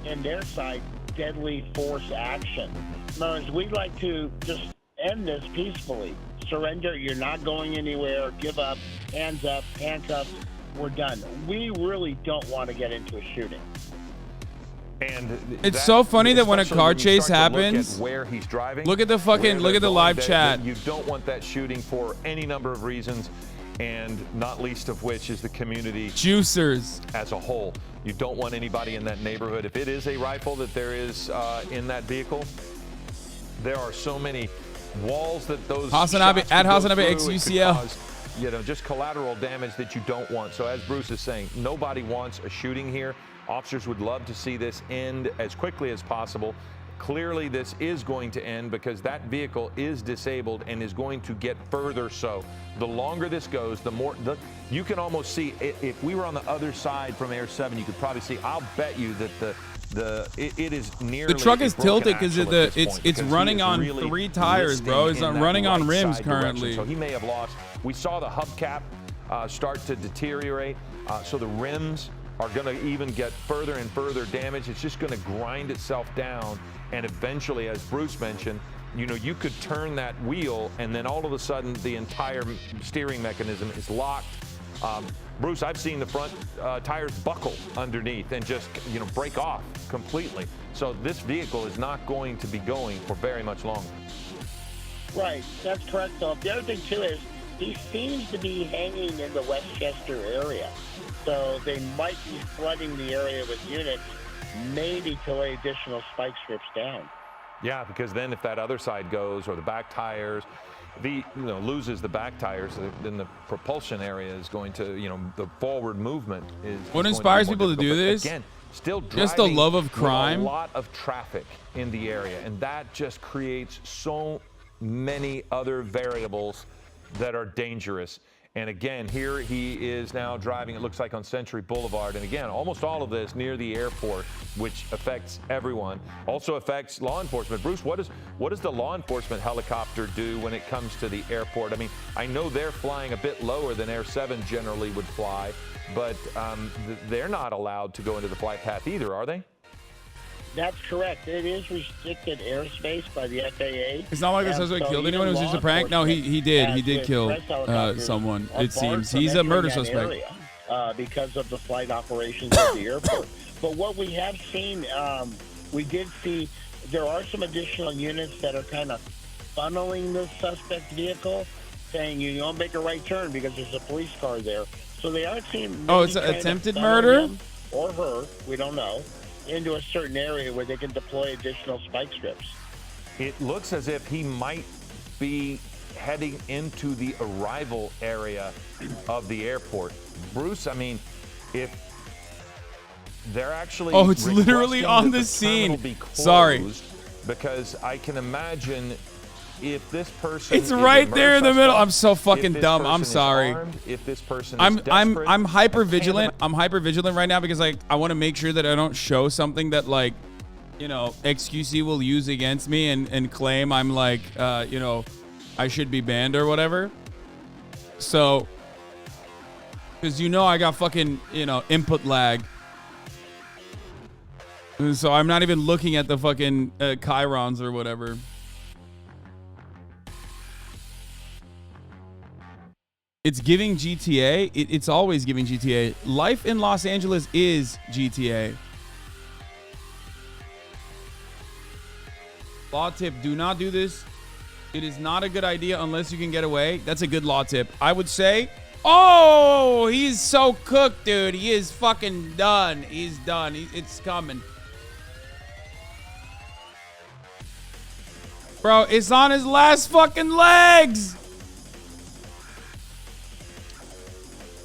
G: in their side, deadly force action. In other words, we'd like to just end this peacefully. Surrender. You're not going anywhere. Give up. Hands up. Handcuffs. We're done. We really don't want to get into a shooting.
F: And
A: it's so funny that when a car chase
F: look
A: happens,
F: at where he's driving,
A: look at the fucking, look at the live chat.
F: You don't want that shooting for any number of reasons, and not least of which is the community
A: Juicers
F: as a whole. You don't want anybody in that neighborhood. If it is a rifle that there is in that vehicle, there are so many walls that those
A: HasanAbi at HasanAbi
F: It could
A: XUCL.
F: cause, you know, just collateral damage that you don't want. So as Bruce is saying, nobody wants a shooting here. Officers would love to see this end as quickly as possible. Clearly, this is going to end because that vehicle is disabled and is going to get further so. The longer this goes, the more you can almost see. If we were on the other side from Air 7, you could probably see. I'll bet you that it is nearly.
A: The truck is tilted because
F: it's
A: running on
F: really
A: 3 tires, bro. It's not running on rims currently.
F: So he may have lost. We saw the hubcap start to deteriorate. So the rims are going to even get further and further damage. It's just going to grind itself down, and eventually, as Bruce mentioned, you know, you could turn that wheel and then all of a sudden the entire steering mechanism is locked. Bruce, I've seen the front tires buckle underneath and just, you know, break off completely. So this vehicle is not going to be going for very much longer.
G: Right, that's correct, though. The other thing, too, is he seems to be hanging in the Westchester area. So they might be flooding the area with units, maybe to lay additional spike strips down.
F: Yeah, because then if that other side goes, or the back tires, loses the back tires, then the propulsion area is going to, you know, the forward movement is.
A: What inspires people to do this?
F: Again, still
A: just the love of crime.
F: A lot of traffic in the area, and that just creates so many other variables that are dangerous. And again, here he is now driving, it looks like on Century Boulevard. And again, almost all of this near the airport, which affects everyone. Also affects law enforcement. Bruce, what does the law enforcement helicopter do when it comes to the airport? I mean, I know they're flying a bit lower than Air 7 generally would fly, but they're not allowed to go into the flight path either, are they?
G: That's correct. It is restricted airspace by the FAA.
A: It's not like the suspect killed anyone. It was just a prank. No, he did. He did kill someone. It seems he's a murder suspect
G: because of the flight operations of the airport. But what we have seen, we did see there are some additional units that are kind of funneling the suspect vehicle, saying you don't make a right turn because there's a police car there. So they are seeing.
A: Oh, it's an attempted murder.
G: Or her, we don't know, into a certain area where they can deploy additional spike strips.
F: It looks as if he might be heading into the arrival area of the airport. Bruce, I mean, if they're actually
A: it's literally on the scene. Sorry.
F: Because I can imagine if this person
A: it's right there in the middle. I'm so fucking dumb. I'm sorry.
F: Armed, if this person
A: I'm hyper vigilant. I'm hyper vigilant right now because like I want to make sure that I don't show something that like, you know, XQC will use against me and claim I'm like you know, I should be banned or whatever. So because you know I got fucking, you know, input lag. And so I'm not even looking at the fucking chyrons or whatever. It's giving GTA. It's always giving GTA. Life in Los Angeles is GTA. Law tip, do not do this. It is not a good idea unless you can get away. That's a good law tip. I would say, oh, he's so cooked, dude. He is fucking done. He's done. It's coming. Bro, it's on his last fucking legs.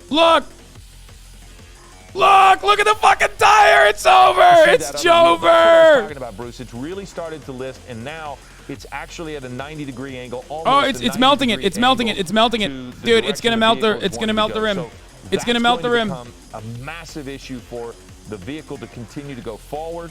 A: Look at the fucking tire. It's over. It's Jover.
F: Talking about Bruce, it's really started to lift, and now it's actually at a 90-degree angle.
A: Oh, it's melting it. It's melting it. It's melting it, dude. It's gonna melt the. It's gonna melt the rim. It's gonna melt the rim.
F: A massive issue for the vehicle to continue to go forward.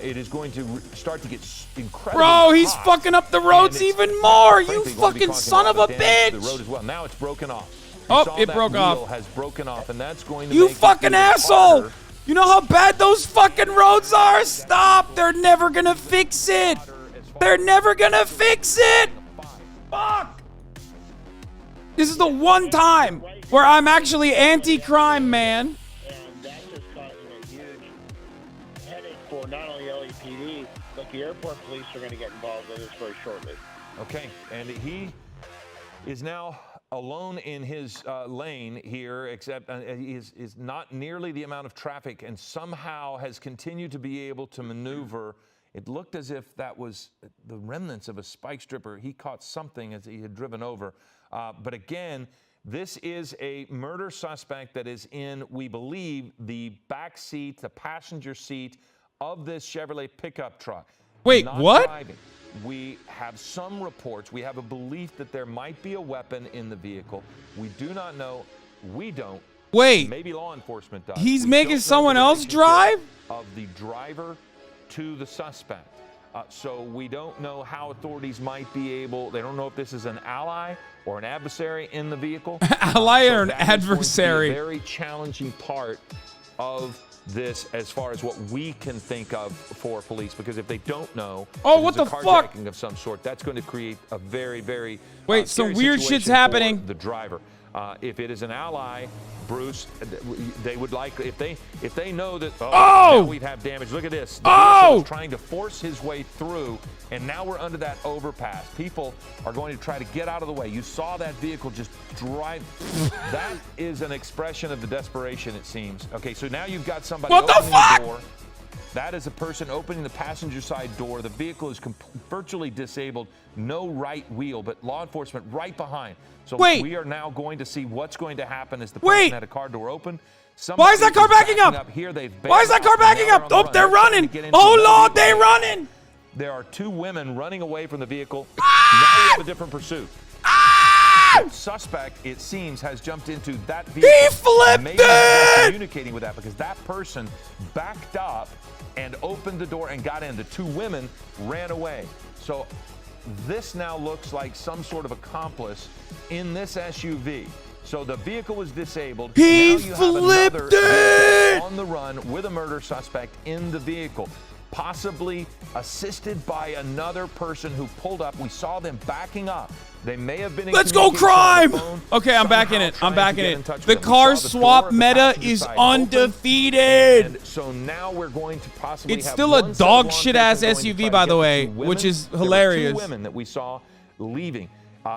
F: It is going to start to get incredibly
A: Bro, he's
F: hot,
A: fucking up the
F: and
A: roads
F: it's
A: even more. You
F: frankly going to be
A: fucking
F: causing
A: son
F: a
A: of
F: lot
A: a
F: damage to the
A: bitch.
F: road as well. Now it's broken off.
A: Oh,
F: saw
A: it
F: that
A: broke
F: wheel
A: off.
F: has broken off, and that's going to
A: You
F: make it
A: fucking
F: even
A: asshole.
F: harder.
A: You know how bad those fucking roads are? Stop. They're never gonna fix it. They're never gonna fix it. Fuck. This is the one time where I'm actually anti-crime, man.
G: And that's just causing a huge headache for not only LAPD, but the airport police are going to get involved in this very shortly.
F: Okay, and he is now alone in his lane here, except he is not nearly the amount of traffic, and somehow has continued to be able to maneuver. It looked as if that was the remnants of a spike stripper. He caught something as he had driven over. But again, this is a murder suspect that is in, we believe, the back seat, the passenger seat of this Chevrolet pickup truck.
A: Wait,
F: Not
A: what?
F: driving. We have some reports. We have a belief that there might be a weapon in the vehicle. We do not know. We don't.
A: Wait.
F: Maybe law enforcement does.
A: He's
F: We
A: making
F: don't know
A: someone
F: the
A: else
F: relationship
A: drive?
F: of the driver to the suspect. So we don't know how authorities might be able. They don't know if this is an ally or an adversary in the vehicle.
A: Ally or an
F: that is going to be a
A: adversary?
F: very challenging part of this as far as what we can think of for police, because if they don't know,
A: Oh,
F: this
A: what
F: is
A: the
F: a
A: fuck?
F: carjacking of some sort, that's going to create a very, very
A: Wait, some
F: scary
A: weird
F: situation
A: shit's
F: for
A: happening.
F: the driver. If it is an ally, Bruce, they would likely, if they know that,
A: Oh!
F: now we'd have damage. Look at this. The
A: Oh!
F: vehicle is trying to force his way through, and now we're under that overpass. People are going to try to get out of the way. You saw that vehicle just drive. That is an expression of the desperation, it seems. Okay, so now you've got somebody
A: What the
F: opening
A: fuck?
F: the door. That is a person opening the passenger side door. The vehicle is virtually disabled. No right wheel, but law enforcement right behind. So
A: Wait.
F: we are now going to see what's going to happen as the
A: Wait.
F: person had a car door open.
A: Why is that car backing up?
F: Here, they've
A: Why is that car
F: bailed out,
A: backing
F: and
A: up?
F: now
A: Oh, they're
F: on the run.
A: running.
F: They're trying to get into
A: Oh,
F: another
A: Lord,
F: vehicle.
A: they're running.
F: There are two women running away from the vehicle. Now we have a different pursuit.
A: Ah!
F: The suspect, it seems, has jumped into that vehicle.
A: He flipped
F: Maybe he's been
A: it!
F: communicating with that because that person backed up and opened the door and got in. The two women ran away. So this now looks like some sort of accomplice in this SUV. So the vehicle was disabled.
A: He
F: now you have another
A: flipped it!
F: vehicle on the run with a murder suspect in the vehicle, possibly assisted by another person who pulled up. We saw them backing up. They may have been in
A: Let's go
F: communication on the
A: crime!
F: phone,
A: Okay, I'm back in
F: somehow
A: it. I'm
F: trying
A: back
F: to
A: in
F: get
A: it.
F: in touch
A: The
F: with them. We
A: car
F: saw the
A: swap
F: door of the
A: meta
F: passenger
A: is
F: side open.
A: undefeated.
F: And so now we're going to possibly
A: It's
F: have
A: still a
F: one set of
A: dog
F: law
A: shit ass
F: enforcement going to
A: SUV,
F: try
A: by
F: to
A: the
F: get
A: way,
F: two women.
A: which is
F: There were
A: hilarious.
F: two women that we saw leaving.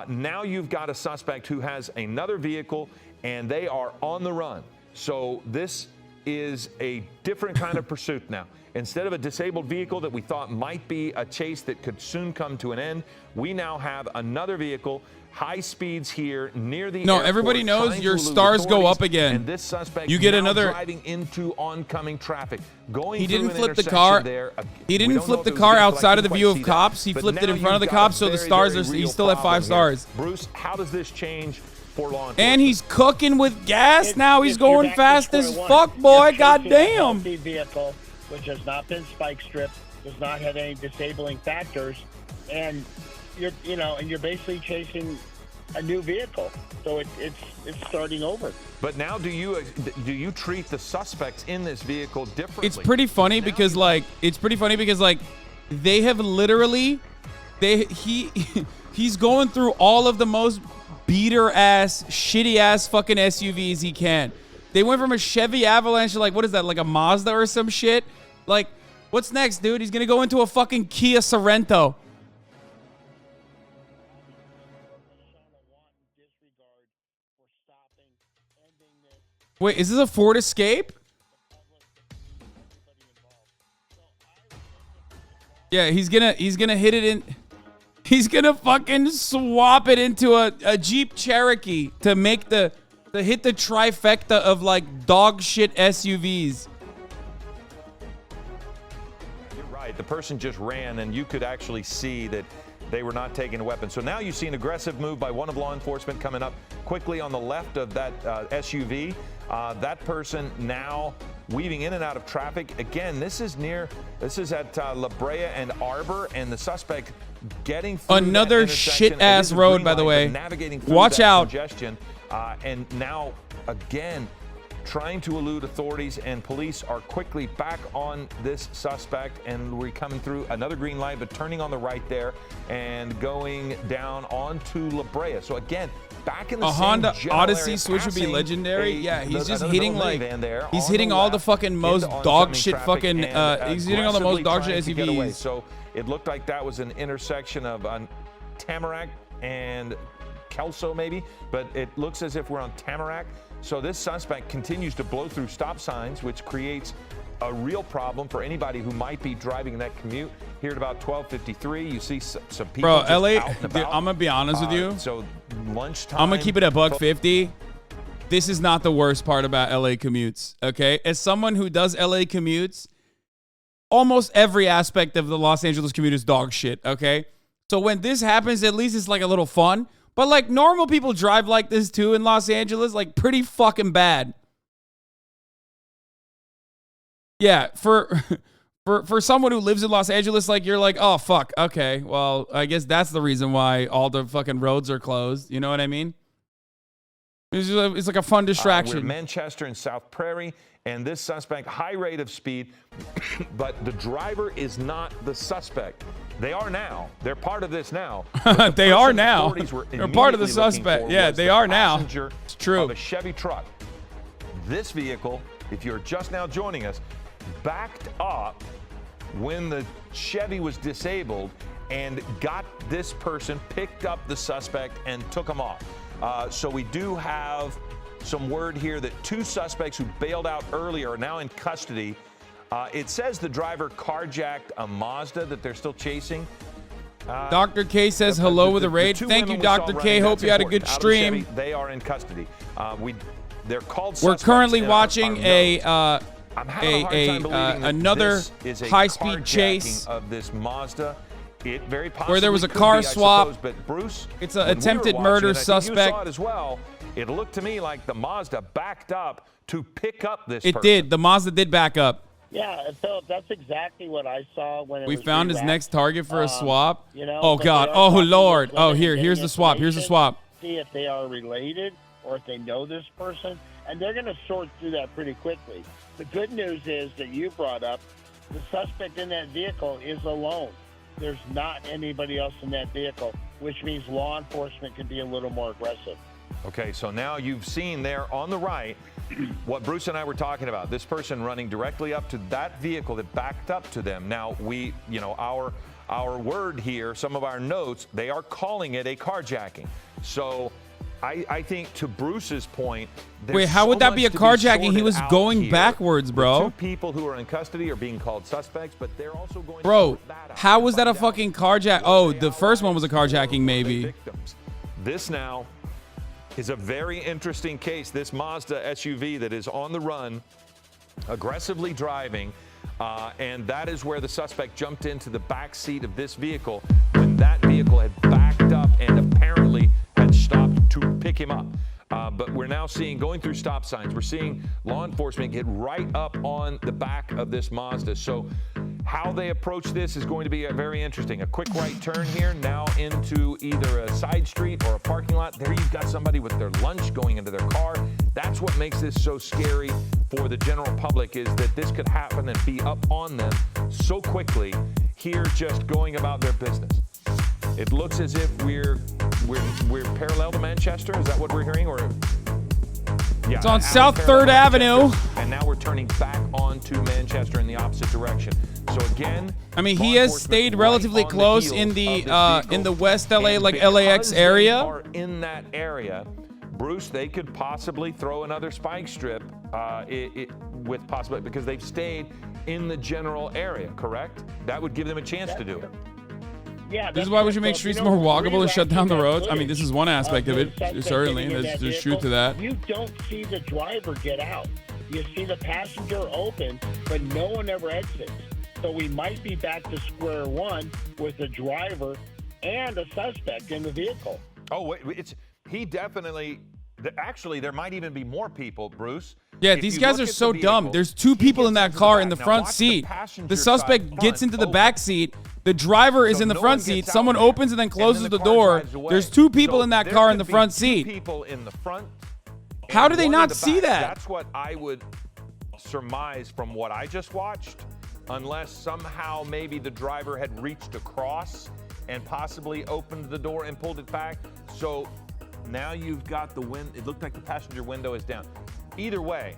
F: Now you've got a suspect who has another vehicle, and they are on the run. So this is a different kind of pursuit now. Instead of a disabled vehicle that we thought might be a chase that could soon come to an end, we now have another vehicle, high speeds here near the
A: No,
F: airport,
A: everybody knows
F: trying to
A: your
F: elude
A: stars go
F: authorities,
A: up again.
F: And this suspect
A: You get
F: now
A: another-
F: driving into oncoming traffic. Going
A: He
F: through
A: didn't
F: an
A: flip the
F: intersection
A: car.
F: there.
A: He
F: We
A: didn't
F: don't know
A: flip
F: if
A: the
F: it was
A: car
F: good, but I
A: outside of the
F: couldn't
A: view
F: quite
A: of
F: see
A: cops.
F: that.
A: He
F: But
A: flipped it
F: now
A: in front of the
F: you've got a
A: cops, so the
F: very,
A: stars
F: very
A: are.
F: real
A: He's still at 5
F: problem here.
A: stars.
F: Bruce, how does this change for law enforcement?
A: And he's cooking with gas
G: If-
A: now. He's
G: if you're
A: going
G: back to
A: fast
G: square
A: as
G: one,
A: fuck, boy.
G: you're chasing a
A: Goddamn.
G: healthy vehicle, which has not been spike stripped, does not have any disabling factors, and you're basically chasing a new vehicle. So it's starting over.
F: But now, do you treat the suspects in this vehicle differently?
A: It's pretty funny because they have literally he's going through all of the most beater ass, shitty ass fucking SUVs he can. They went from a Chevy Avalanche to like, what is that, like a Mazda or some shit? Like, what's next, dude? He's gonna go into a fucking Kia Sorento. Wait, is this a Ford Escape? Yeah, he's gonna hit it in. He's gonna fucking swap it into a Jeep Cherokee to make to hit the trifecta of like dog shit SUVs.
F: You're right. The person just ran, and you could actually see that they were not taking a weapon. So now you see an aggressive move by one of law enforcement coming up quickly on the left of that SUV. That person now weaving in and out of traffic. Again, this is at La Brea and Arbor, and the suspect getting through
A: another shit-ass road, by the way.
F: Navigating through
A: Watch
F: that
A: out.
F: congestion, and now again trying to elude authorities, and police are quickly back on this suspect, and we're coming through another green light, but turning on the right there and going down onto La Brea. So again, back in the same
A: Honda
F: general
A: Odyssey
F: area,
A: switch would be legendary. Yeah, he's just
F: another
A: hitting
F: little
A: like
F: minivan there
A: he's
F: on
A: hitting
F: the
A: all the
F: left
A: fucking most
F: into
A: dog
F: oncoming
A: shit
F: traffic
A: fucking
F: and
A: he's hitting all the most dog shit
F: aggressively trying to get away.
A: SUVs.
F: So it looked like that was an intersection of Tamarack and Kelso maybe, but it looks as if we're on Tamarack. So this suspect continues to blow through stop signs, which creates a real problem for anybody who might be driving that commute. Here at about 12:53, you see some people.
A: Bro,
F: just
A: LA,
F: out and
A: dude,
F: about.
A: I'm gonna be honest with you.
F: So lunchtime.
A: I'm gonna keep it at $150. This is not the worst part about LA commutes, okay? As someone who does LA commutes, almost every aspect of the Los Angeles commute is dog shit, okay? So when this happens, at least it's like a little fun. But like normal people drive like this too in Los Angeles, like pretty fucking bad. Yeah, for someone who lives in Los Angeles, like you're like, oh fuck, okay, well I guess that's the reason why all the fucking roads are closed. You know what I mean? It's like a fun distraction.
F: We're Manchester and South Prairie, and this suspect, high rate of speed, but the driver is not the suspect. They are now. They're part of this now.
A: They are now. They're part of the suspect. Yeah, they are now. It's true.
F: Of a Chevy truck. This vehicle, if you're just now joining us, backed up when the Chevy was disabled and got this person, picked up the suspect, and took him off. So we do have some word here that two suspects who bailed out earlier are now in custody. It says the driver carjacked a Mazda that they're still chasing.
A: Dr. K says hello with a raid. Thank you, Dr. K. Hope you had a good stream.
F: Chevy, they are in custody. They're called
A: We're
F: suspects
A: currently
F: in
A: watching another
F: this is a
A: high-speed
F: carjacking
A: chase
F: of this Mazda. It very possibly
A: where there was a
F: could
A: car
F: be, I
A: swap.
F: suppose, but Bruce,
A: It's an
F: when we
A: attempted
F: were
A: murder
F: watching, I think you
A: suspect.
F: saw it as well. It looked to me like the Mazda backed up to pick up this
A: It
F: person.
A: did. The Mazda did back up.
G: Yeah, Philip, that's exactly what I saw when it
A: We
G: was
A: found his
G: rewrapped.
A: next target for a swap.
G: You know,
A: Oh
G: but
A: God.
G: they are
A: Oh
G: talking
A: Lord.
G: with
A: Oh
G: women
A: here's
G: getting
A: the swap. Here's the
G: information,
A: swap.
G: See if they are related or if they know this person, and they're going to sort through that pretty quickly. The good news is that you brought up the suspect in that vehicle is alone. There's not anybody else in that vehicle, which means law enforcement can be a little more aggressive.
F: Okay, so now you've seen there on the right what Bruce and I were talking about. This person running directly up to that vehicle that backed up to them. Now we, you know, our word here, some of our notes, they are calling it a carjacking. So I think to Bruce's point,
A: Wait, how would that be a carjacking? He was going backwards, bro.
F: The two people who are in custody are being called suspects, but they're also going.
A: Bro,
F: to that out
A: how
F: and
A: was that a
F: find out
A: fucking carjack? Oh, the first one was a carjacking, maybe.
F: victims. This now is a very interesting case. This Mazda SUV that is on the run, aggressively driving, and that is where the suspect jumped into the back seat of this vehicle when that vehicle had backed up and apparently had stopped to pick him up. But we're now seeing, going through stop signs, we're seeing law enforcement get right up on the back of this Mazda. So how they approach this is going to be very interesting. A quick right turn here, now into either a side street or a parking lot. There you've got somebody with their lunch going into their car. That's what makes this so scary for the general public, is that this could happen and be up on them so quickly here, just going about their business. It looks as if we're parallel to Manchester. Is that what we're hearing? Or yeah,
A: It's on South 3rd Avenue.
F: And now we're turning back onto Manchester in the opposite direction. So again,
A: I mean,
F: law
A: he has
F: enforcement
A: stayed relatively
F: right on
A: close
F: the
A: in
F: heels
A: the
F: of this
A: in the
F: vehicle.
A: West LA,
F: And
A: like
F: because
A: LAX
F: they
A: area.
F: are in that area, Bruce, they could possibly throw another spike strip with possibility, because they've stayed in the general area, correct? That would give them a chance to do it.
G: Yeah,
A: This is why we should make streets more walkable and shut down the roads. I mean, this is one aspect of it, certainly. There's truth to that.
G: You don't see the driver get out. You see the passenger open, but no one ever exits. So we might be back to square one with the driver and a suspect in the vehicle.
F: Oh, wait, he definitely. Actually, there might even be more people, Bruce.
A: Yeah,
F: If
A: these
F: you
A: guys
F: look
A: are
F: at
A: so
F: the
A: dumb.
F: vehicle,
A: There's 2
F: he
A: people
F: gets
A: in that
F: into
A: car
F: back.
A: in the
F: Now
A: front
F: watch
A: seat.
F: passenger
A: The
F: side
A: suspect
F: front
A: gets into the
F: open.
A: back seat. The driver is
F: So
A: in the
F: no
A: front
F: one
A: seat.
F: gets out
A: Someone
F: there.
A: opens and then
F: And
A: closes
F: then
A: the
F: the car
A: door.
F: drives away.
A: There's 2 people
F: So
A: in that
F: there
A: car in
F: could
A: the
F: be
A: front
F: 2
A: seat.
F: people in the front.
A: How
F: and
A: do they
F: one in
A: not
F: the
A: see
F: back.
A: that?
F: That's what I would surmise from what I just watched, unless somehow maybe the driver had reached across and possibly opened the door and pulled it back. So now you've got the it looked like the passenger window is down. Either way,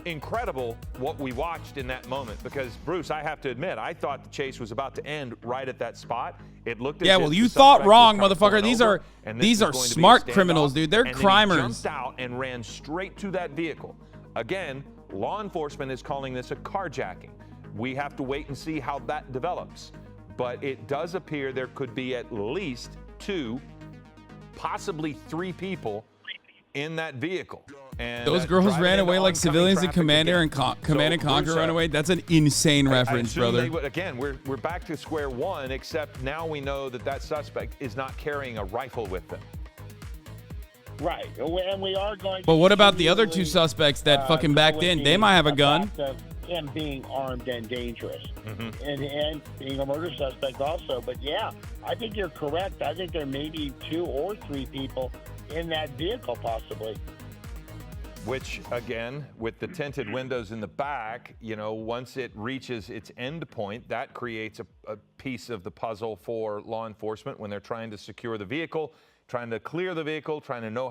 F: incredible what we watched in that moment, because Bruce, I have to admit, I thought the chase was about to end right at that spot. It looked as
A: Yeah,
F: if
A: well,
F: the
A: you thought
F: suspect was
A: wrong,
F: kind of
A: motherfucker.
F: pulling
A: These
F: over,
A: are
F: and this
A: these
F: was
A: are
F: going to be a
A: smart
F: standoff,
A: criminals, dude. They're
F: and then
A: crimers.
F: He jumped out and ran straight to that vehicle. Again, law enforcement is calling this a carjacking. We have to wait and see how that develops. But it does appear there could be at least 2, possibly 3 people in that vehicle. And
A: Those girls
F: driving
A: ran
F: into
A: away like
F: oncoming
A: civilians in
F: traffic
A: Commander
F: again.
A: and Command and Conquer
F: Bruce,
A: run away. That's an insane
F: I
A: reference,
F: assume
A: brother.
F: they would, again, we're back to square one, except now we know that that suspect is not carrying a rifle with them.
G: Right, and we are going to
A: But what about the other 2
G: continually,
A: suspects that fucking
G: go
A: backed
G: with
A: in?
G: the
A: They might have a gun.
G: fact of him being armed and dangerous,
F: Mm-hmm.
G: and being a murder suspect also. But yeah, I think you're correct. I think there may be 2 or 3 people in that vehicle, possibly.
F: Which, again, with the tinted windows in the back, you know, once it reaches its end point, that creates a piece of the puzzle for law enforcement when they're trying to secure the vehicle, trying to clear the vehicle, trying to know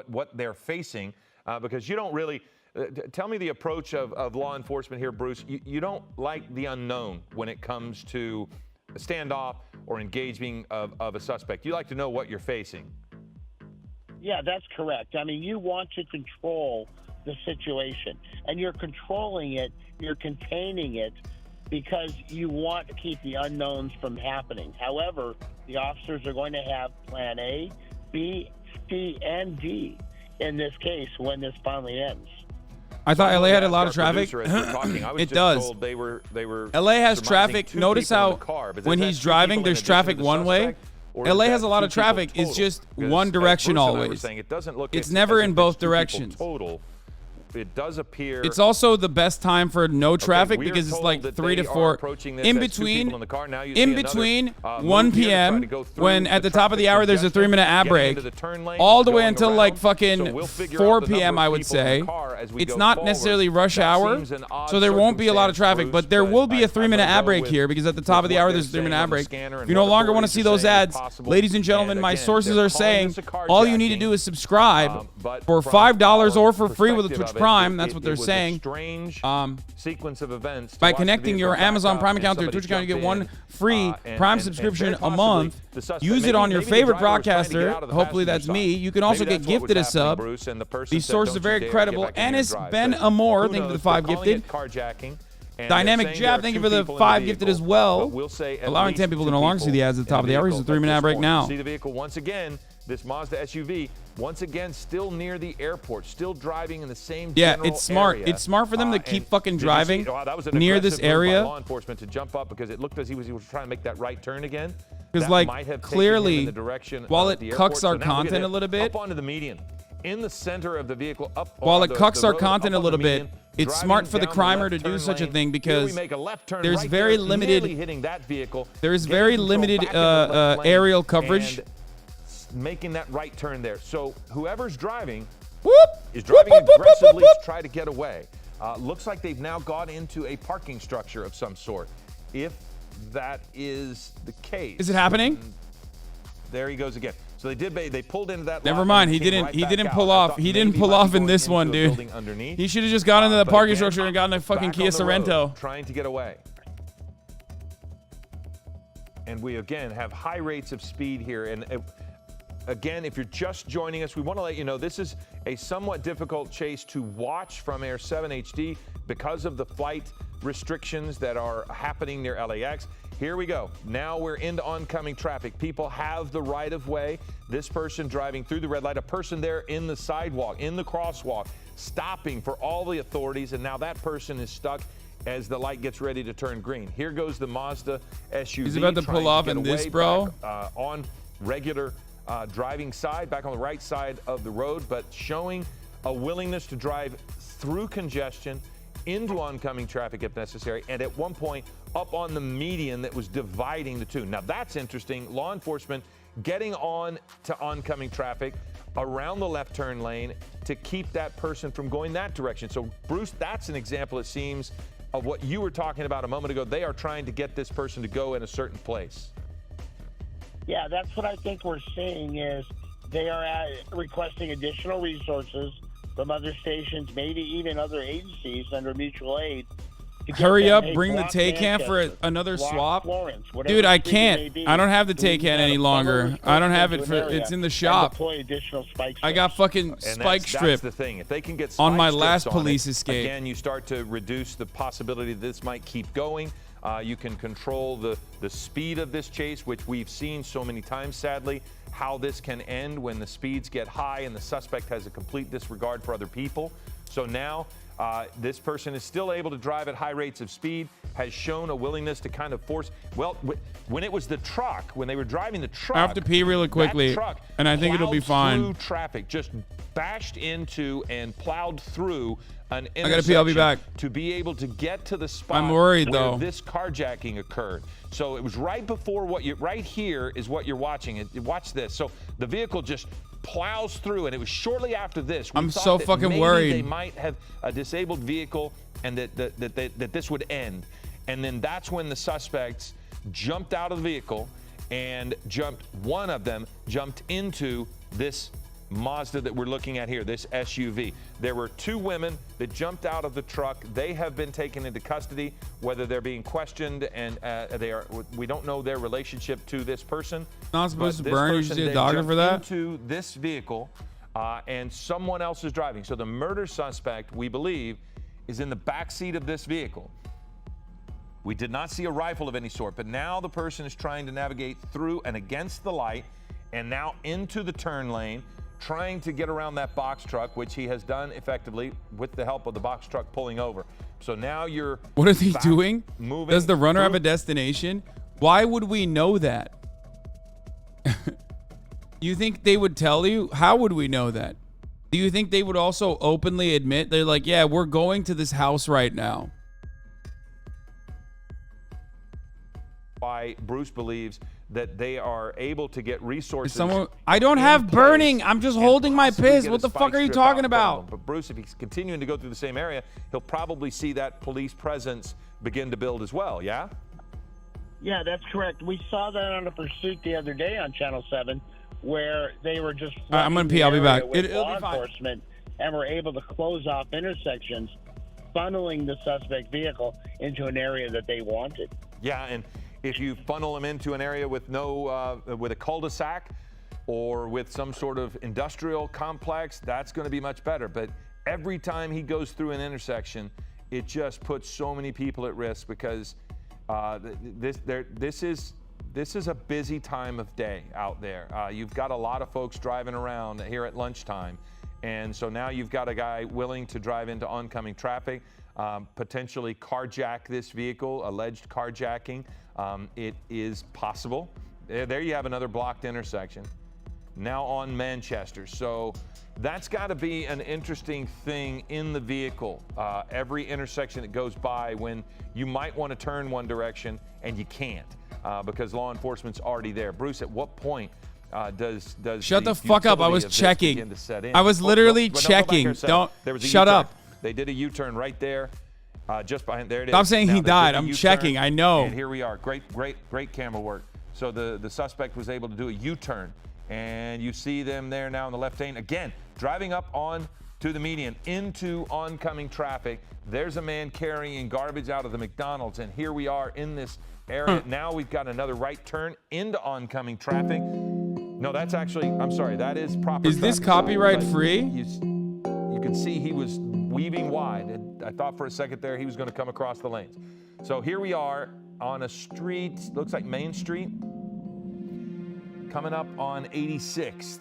F: what they're facing, because you don't really. Tell me the approach of law enforcement here, Bruce. You don't like the unknown when it comes to a standoff or engaging of a suspect. You like to know what you're facing.
G: Yeah, that's correct. I mean, you want to control the situation, and you're controlling it, you're containing it, because you want to keep the unknowns from happening. However, the officers are going to have plan A, B, C, and D in this case when this finally ends.
A: I thought LA had a lot of
F: Our
A: traffic.
F: producer, as we're talking, I was
A: It
F: just
A: does.
F: told They were
A: LA has
F: surmising
A: traffic.
F: 2
A: Notice
F: people in
A: how
F: the car, but is
A: when
F: that
A: he's
F: 2
A: driving,
F: people in
A: there's
F: addition
A: traffic
F: to the
A: one way.
F: suspect, or is
A: LA
F: that
A: has a lot
F: 2
A: of traffic.
F: people
A: It's
F: total?
A: just
F: Because
A: one
F: as
A: direction
F: Bruce and I were
A: always.
F: saying, it doesn't look
A: It's
F: as
A: never
F: if
A: in
F: it's
A: both
F: 2 people
A: directions.
F: Total. It does appear.
A: It's also the best time for no traffic
F: we are
A: because it's
F: told
A: like
F: that
A: 3 to
F: they are
A: 4
F: approaching this
A: in
F: as 2
A: between
F: people in the car. Now you see
A: in
F: another,
A: between
F: move
A: 1
F: here to try
A: p.m.
F: to go through
A: when
F: the
A: at the top of the
F: traffic
A: hour there's a
F: congestion,
A: 3-minute ad
F: getting
A: break
F: into the turn lane,
A: all the way
F: going
A: until
F: around.
A: like fucking
F: So we'll figure
A: 4
F: out the
A: p.m.
F: number
A: I
F: of
A: would
F: people in the
A: say.
F: car as we
A: It's
F: go
A: not
F: forward.
A: necessarily rush
F: That
A: hour,
F: seems an odd
A: so there won't be a lot of
F: circumstance,
A: traffic,
F: Bruce,
A: but there will be a
F: I'm
A: 3-minute
F: gonna
A: ad
F: go
A: break
F: with-
A: here because at the top of the
F: with
A: hour
F: what
A: there's a
F: they're
A: 3-minute
F: saying
A: ad
F: on the
A: break.
F: scanner
A: If
F: and
A: you no
F: what
A: longer want to
F: authorities
A: see
F: are
A: those
F: saying is
A: ads,
F: possible.
A: ladies and gentlemen,
F: And
A: my
F: again,
A: sources
F: they're
A: are
F: calling
A: saying
F: this a
A: all you need to
F: carjacking,
A: do is subscribe
F: but
A: for
F: from
A: $5
F: our
A: or for free with a
F: perspective
A: Twitch
F: of it,
A: Prime. That's what
F: it
A: they're
F: was a
A: saying.
F: strange sequence of events to
A: By
F: watch the
A: connecting your
F: vehicle back
A: Amazon
F: up
A: Prime
F: and
A: account to your
F: somebody
A: Twitch account, you get
F: jump
A: 1
F: in,
A: free Prime
F: and
A: subscription
F: very
A: a
F: possibly
A: month.
F: the suspect-
A: Use it
F: maybe-
A: on your
F: maybe the
A: favorite
F: driver was trying to get
A: broadcaster.
F: out of the
A: Hopefully that's
F: passenger
A: me.
F: side.
A: You can also
F: Maybe
A: get
F: that's what was
A: gifted a
F: happening,
A: sub.
F: Bruce, and the person
A: These
F: said,
A: sources are
F: "Don't
A: very
F: you dare get
A: credible.
F: back in here and
A: Ennis
F: drive."
A: Ben
F: But
A: Amor,
F: who
A: thank you for
F: knows?
A: the 5
F: They're calling
A: gifted.
F: it carjacking, and
A: Dynamic
F: they're saying
A: Jab,
F: there
A: thank
F: are
A: you for
F: 2
A: the
F: people in
A: 5 gifted
F: vehicle,
A: as well.
F: but we'll say at
A: Allowing
F: least
A: 10 people to
F: 2
A: no longer see the ads at the top of the hour. Here's a
F: vehicle
A: 3-minute
F: at
A: ad break
F: this
A: now.
F: point. See the vehicle once again. This Mazda SUV, once again, still near the airport, still driving in the same
A: Yeah,
F: general
A: it's smart.
F: area.
A: It's smart for them to keep
F: And
A: fucking
F: did you
A: driving
F: see- wow, that was an
A: near this
F: aggressive move by
A: area.
F: law enforcement to jump up because it looked as he was trying to make that right turn again.
A: Because
F: That
A: like
F: might have taken him
A: clearly,
F: in the direction
A: while
F: of
A: it
F: the airport.
A: cucks
F: So
A: our
F: now look at
A: content
F: it,
A: a little bit,
F: up onto the median, in the center of the vehicle, up
A: while
F: on
A: it cucks
F: the
A: our
F: road,
A: content
F: up
A: a
F: on the
A: little bit,
F: median,
A: it's
F: driving
A: smart for the
F: down
A: crimer
F: left
A: to do
F: turn
A: such a
F: lane.
A: thing
F: Here
A: because
F: we make a left turn
A: there's
F: right
A: very
F: there,
A: limited-
F: nearly hitting that vehicle,
A: there's
F: getting
A: very
F: control
A: limited
F: back in the left lane,
A: aerial coverage.
F: and making that right turn there. So whoever's driving
A: Whoop,
F: is driving
A: whoop, whoop, whoop, whoop,
F: aggressively
A: whoop.
F: to try to get away. Looks like they've now got into a parking structure of some sort. If that is the case.
A: Is it happening?
F: There he goes again. So they pulled into that.
A: Never
F: lot
A: mind.
F: and
A: He
F: came
A: didn't.
F: right
A: He
F: back
A: didn't
F: out.
A: pull
F: I
A: off.
F: thought
A: He didn't
F: maybe
A: pull
F: might be
A: off in
F: going
A: this
F: into
A: one,
F: a
A: dude.
F: building underneath.
A: He should have just gone into the
F: But
A: parking
F: again,
A: structure and gotten a fucking
F: back
A: Kia
F: on the road,
A: Sorento.
F: trying to get away. And we again have high rates of speed here. And again, if you're just joining us, we want to let you know this is a somewhat difficult chase to watch from Air 7 HD because of the flight restrictions that are happening near LAX. Here we go. Now we're into oncoming traffic. People have the right of way. This person driving through the red light, a person there in the sidewalk, in the crosswalk, stopping for all the authorities, and now that person is stuck as the light gets ready to turn green. Here goes the Mazda SUV.
A: He's about to pull
F: trying
A: off
F: get
A: in this,
F: away
A: bro.
F: back, on regular driving side, back on the right side of the road, but showing a willingness to drive through congestion into oncoming traffic if necessary, and at one point up on the median that was dividing the two. Now that's interesting. Law enforcement getting on to oncoming traffic around the left turn lane to keep that person from going that direction. So Bruce, that's an example, it seems, of what you were talking about a moment ago. They are trying to get this person to go in a certain place.
G: Yeah, that's what I think we're seeing is they are requesting additional resources from other stations, maybe even other agencies under mutual aid.
A: Hurry up, bring the Taycan for another swap.
G: CLARENCE,
A: Dude, I can't. I don't have the Taycan any longer. I don't have it for, it's in the shop.
G: Deploy additional spike
A: I got fucking spike strip
F: That's the thing. If they can get
A: on my
F: spike
A: last
F: strips on
A: police
F: it,
A: escape.
F: again, you start to reduce the possibility that this might keep going. You can control the speed of this chase, which we've seen so many times, sadly, how this can end when the speeds get high and the suspect has a complete disregard for other people. So now this person is still able to drive at high rates of speed, has shown a willingness to kind of force. Well, when it was the truck, when they were driving the truck,
A: I have to pee really quickly, and I think it'll be fine.
F: Through traffic, just bashed into and plowed through an intersection.
A: I gotta pee. I'll be back.
F: To be able to get to the spot.
A: I'm worried
F: where
A: though.
F: This carjacking occurred. So it was right before what you. Right here is what you're watching. Watch this. So the vehicle just plows through, and it was shortly after this.
A: I'm so fucking
F: maybe
A: worried.
F: They might have a disabled vehicle, and that this would end. And then that's when the suspects jumped out of the vehicle and one of them jumped into this Mazda that we're looking at here, this SUV. There were two women that jumped out of the truck. They have been taken into custody, whether they're being questioned, and we don't know their relationship to this person.
A: Not supposed to burn. You should see a doctor for that.
F: Into this vehicle, and someone else is driving. So the murder suspect, we believe, is in the back seat of this vehicle. We did not see a rifle of any sort, but now the person is trying to navigate through and against the light and now into the turn lane, trying to get around that box truck, which he has done effectively with the help of the box truck pulling over. So now you're...
A: What is he doing?
F: Moving
A: Does the runner
F: through.
A: have a destination? Why would we know that? You think they would tell you? How would we know that? Do you think they would also openly admit they're like, yeah, we're going to this house right now?
F: Why Bruce believes that they are able to get resources.
A: I don't have burning. I'm just holding my piss. What the fuck are you talking about?
F: But Bruce, if he's continuing to go through the same area, he'll probably see that police presence begin to build as well, yeah?
G: Yeah, that's correct. We saw that on a pursuit the other day on Channel 7, where they were just...
A: I'm going to pee. I'll be back.
G: It'll be fine. Enforcement, and were able to close off intersections, funneling the suspect vehicle into an area that they wanted.
F: Yeah, and if you funnel them into an area with with a cul-de-sac or with some sort of industrial complex, that's going to be much better. But every time he goes through an intersection, it just puts so many people at risk because this is a busy time of day out there. You've got a lot of folks driving around here at lunchtime. And so now you've got a guy willing to drive into oncoming traffic, potentially carjack this vehicle, alleged carjacking. It is possible. There you have another blocked intersection. Now on Manchester. So that's got to be an interesting thing in the vehicle. Every intersection that goes by when you might want to turn one direction and you can't because law enforcement's already there. Bruce, at what point does
A: shut the fuck up? I was checking. I was literally checking. Don't shut up.
F: They did a U-turn right there. Just behind there it is.
A: Stop saying he died. I'm
F: U-turn,
A: checking. I know.
F: And here we are. Great camera work. So the suspect was able to do a U-turn, and you see them there now in the left lane again, driving up on to the median into oncoming traffic. There's a man carrying garbage out of the McDonald's, and here we are in this area. Now we've got another right turn into oncoming traffic. No, that's actually, I'm sorry, that is proper.
A: Is this copyright free?
F: You can see he was weaving wide. I thought for a second there he was going to come across the lanes. So here we are on a street, looks like Main Street, coming up on 86th.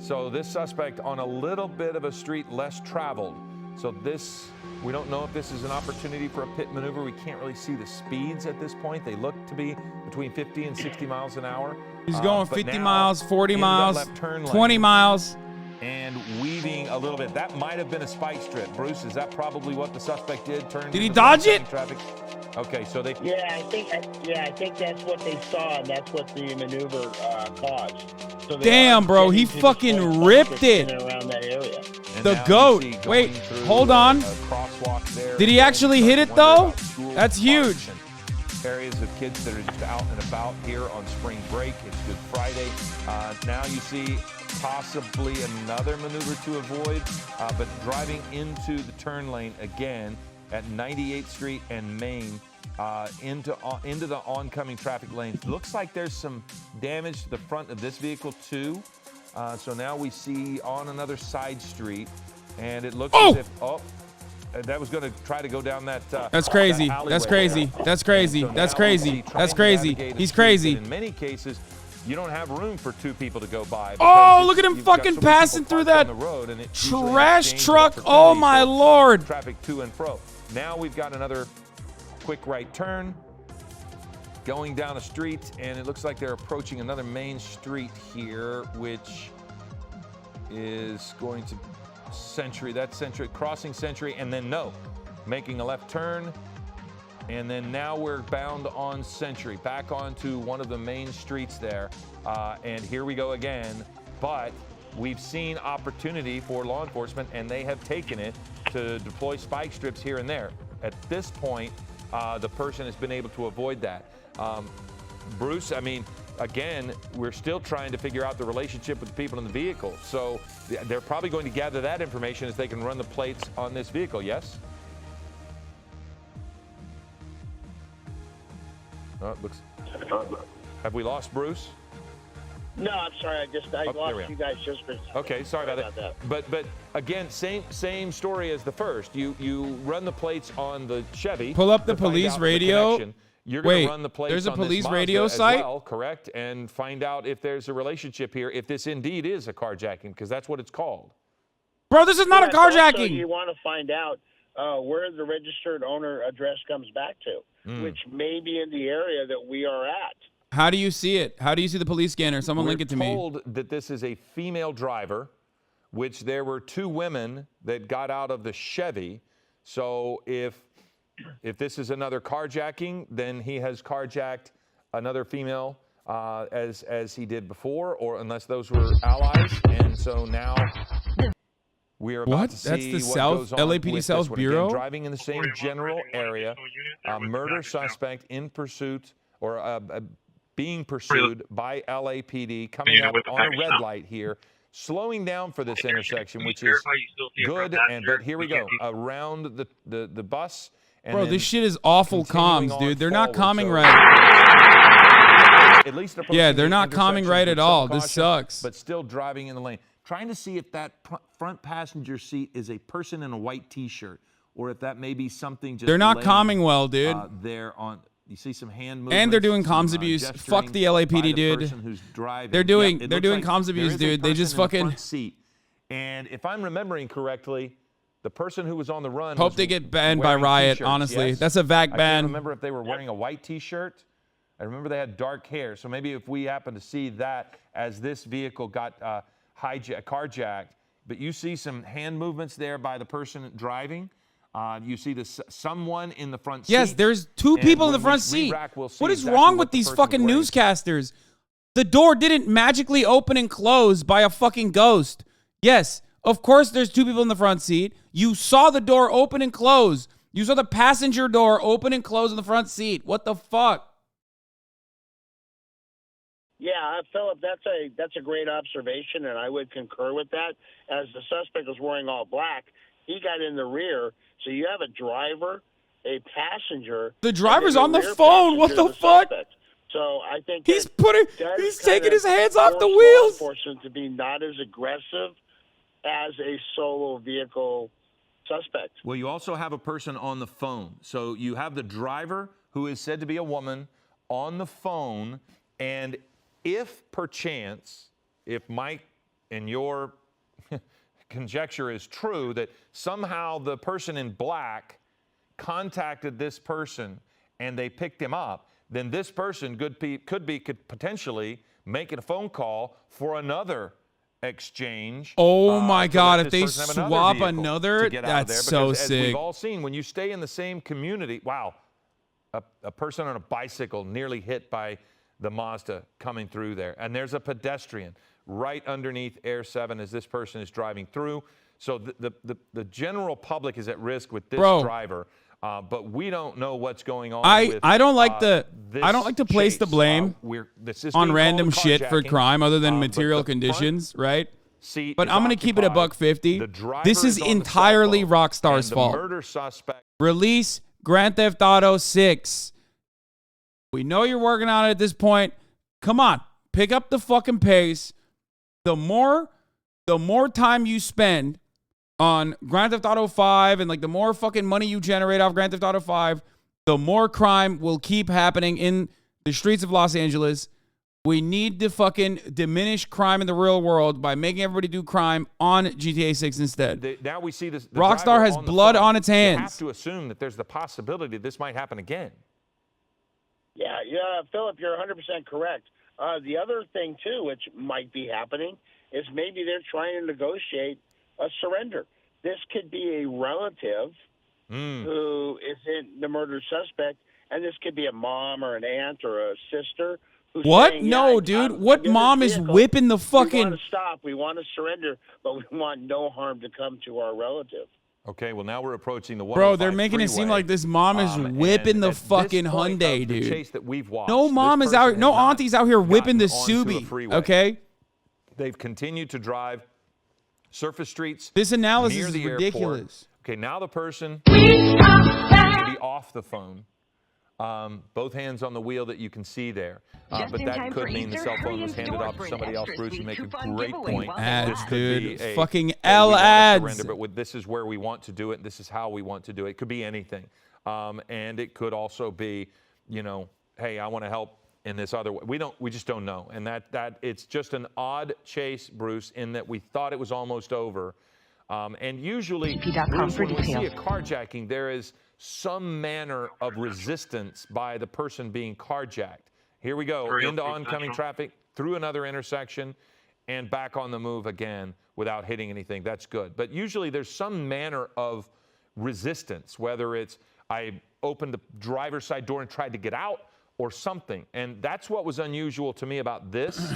F: So this suspect on a little bit of a street less traveled. So this, we don't know if this is an opportunity for a pit maneuver. We can't really see the speeds at this point. They look to be between 50 and 60 miles an hour.
A: He's going 50 miles, 40 miles, 20 miles.
F: and weaving a little bit. That might have been a spike strip. Bruce, is that probably what the suspect did?
A: Did he dodge it?
F: Traffic? Okay, so they...
G: Yeah, I think that's what they saw, and that's what the maneuver caused. So
A: damn, bro, he fucking ripped it.
G: Around that area.
A: The goat. Wait, hold on. Did he actually hit it, though? That's huge.
F: Areas of kids that are just out and about here on spring break. It's Good Friday. Now you see possibly another maneuver to avoid, but driving into the turn lane again at 98th Street and Main, into the oncoming traffic lanes. Looks like there's some damage to the front of this vehicle too. So now we see on another side street, and it looks as if that was going to try to go down that.
A: That's crazy. That's crazy. That's crazy. That's crazy. That's crazy. He's crazy.
F: In many cases, you don't have room for two people to go by.
A: Oh, look at him fucking passing through that trash truck. Oh my lord.
F: Traffic to and fro. Now we've got another quick right turn going down a street, and it looks like they're approaching another main street here, which is going to crossing Century, and then making a left turn, and then now we're bound on Century, back onto one of the main streets there, and here we go again. But we've seen opportunity for law enforcement, and they have taken it to deploy spike strips here and there. At this point, the person has been able to avoid that. Bruce, I mean, again, we're still trying to figure out the relationship with the people in the vehicle. So they're probably going to gather that information as they can run the plates on this vehicle, yes? Oh, it looks... Have we lost Bruce?
G: No, I'm sorry. I lost you guys just for...
F: Okay, sorry about that. But again, same story as the first. You run the plates on the Chevy.
A: Pull up the police radio.
F: You're going to run the plates
A: there's a
F: on
A: police
F: this
A: radio
F: Mazda
A: site?
F: as well, correct? And find out if there's a relationship here, if this indeed is a carjacking, because that's what it's called.
A: Bro, this is not a carjacking.
G: Also, you want to find out where the registered owner address comes back to, which may be in the area that we are at.
A: How do you see it? How do you see the police scanner? Someone link it to me.
F: We're told that this is a female driver, which there were two women that got out of the Chevy. So if this is another carjacking, then he has carjacked another female as he did before, or unless those were allies. And so now we are about to see
A: That's the
F: what
A: South
F: goes on
A: LAPD
F: with
A: South
F: this one.
A: Bureau?
F: Again, driving in the same general area, murder suspect in pursuit or being pursued by LAPD, coming up on a red light here, slowing down for this intersection, which is good. But here we go, around the bus. And
A: bro, this shit is awful comms, dude. They're not calming right.
F: At least
A: yeah, they're not calming right at all. This sucks.
F: But still driving in the lane. Trying to see if that front passenger seat is a person in a white T-shirt, or if that may be something just...
A: They're not calming well, dude.
F: There on... You see some hand movements.
A: And they're doing comms abuse. Fuck the LAPD, dude. They're doing comms abuse, dude. They just fucking...
F: And if I'm remembering correctly, the person who was on the run...
A: Hope they get banned by Riot, honestly. That's a VAC ban.
F: I can't remember if they were wearing a white T-shirt. I remember they had dark hair. So maybe if we happen to see that as this vehicle got carjacked, but you see some hand movements there by the person driving. You see someone in the front seat.
A: Yes, there's two people in the front seat. What is wrong with these fucking newscasters? The door didn't magically open and close by a fucking ghost. Yes, of course there's two people in the front seat. You saw the door open and close. You saw the passenger door open and close in the front seat. What the fuck?
G: Yeah, Philip, that's a great observation, and I would concur with that. As the suspect was wearing all black, he got in the rear. So you have a driver, a passenger.
A: The driver's on the phone. What the fuck?
G: Suspect. So I think
A: he's taking his hands off the wheels.
G: Enforcement to be not as aggressive as a solo vehicle suspect.
F: Well, you also have a person on the phone. So you have the driver, who is said to be a woman, on the phone. And if perchance, if Mike and your conjecture is true, that somehow the person in black contacted this person and they picked him up, then this person could potentially make a phone call for another exchange.
A: Oh my
F: to
A: God!
F: let
A: If they
F: this person have
A: swap
F: vehicle
A: another,
F: to get out of
A: that's
F: there.
A: so
F: Because as
A: sick.
F: we've all seen, when you stay in the same community, wow, a person on a bicycle nearly hit by the Mazda coming through there, and there's a pedestrian right underneath Air 7 as this person is driving through. So the general public is at risk with this driver. But we don't know what's going on.
A: I don't like
F: I
A: don't like to place the blame on random shit for crime other than material conditions, right? But I'm gonna keep it $150. This is entirely Rockstar's fault.
F: Murder suspect.
A: Release Grand Theft Auto 6. We know you're working on it at this point. Come on, pick up the fucking pace. The more time you spend on Grand Theft Auto 5 and like the more fucking money you generate off Grand Theft Auto 5, the more crime will keep happening in the streets of Los Angeles. We need to fucking diminish crime in the real world by making everybody do crime on GTA 6 instead.
F: Now we see this.
A: Rockstar has blood on its hands.
F: You have to assume that there's the possibility this might happen again.
G: Yeah, Philip, you're 100% correct. The other thing, too, which might be happening, is maybe they're trying to negotiate a surrender. This could be a relative who isn't the murder suspect, and this could be a mom or an aunt or a sister. Who's
A: what?
G: saying,
A: No, dude. What mom is whipping the fucking...
G: We want to stop. We want to surrender, but we want no harm to come to our relative.
F: Okay, well, now we're approaching the 105
A: Bro, they're making it seem like this mom is whipping the fucking Hyundai, dude.
F: Chase that we've watched,
A: no mom is out. No auntie's out here whipping the Subi. Okay.
F: They've continued to drive surface streets.
A: This analysis
F: near
A: is
F: the
A: ridiculous.
F: Airport. Okay, now the person to be off the phone. Both hands on the wheel that you can see there. But that could mean the cell phone was handed off to somebody else. Bruce, you make a great point.
A: Ads, dude.
F: A,
A: fucking L ads.
F: But this is where we want to do it. This is how we want to do it. It could be anything. And it could also be, hey, I want to help in this other way. We just don't know. And that it's just an odd chase, Bruce, in that we thought it was almost over. And usually, Bruce, when we see a carjacking, there is some manner of resistance by the person being carjacked. Here we go, into oncoming traffic, through another intersection, and back on the move again without hitting anything. That's good. But usually there's some manner of resistance, whether it's I opened the driver's side door and tried to get out or something. And that's what was unusual to me about this,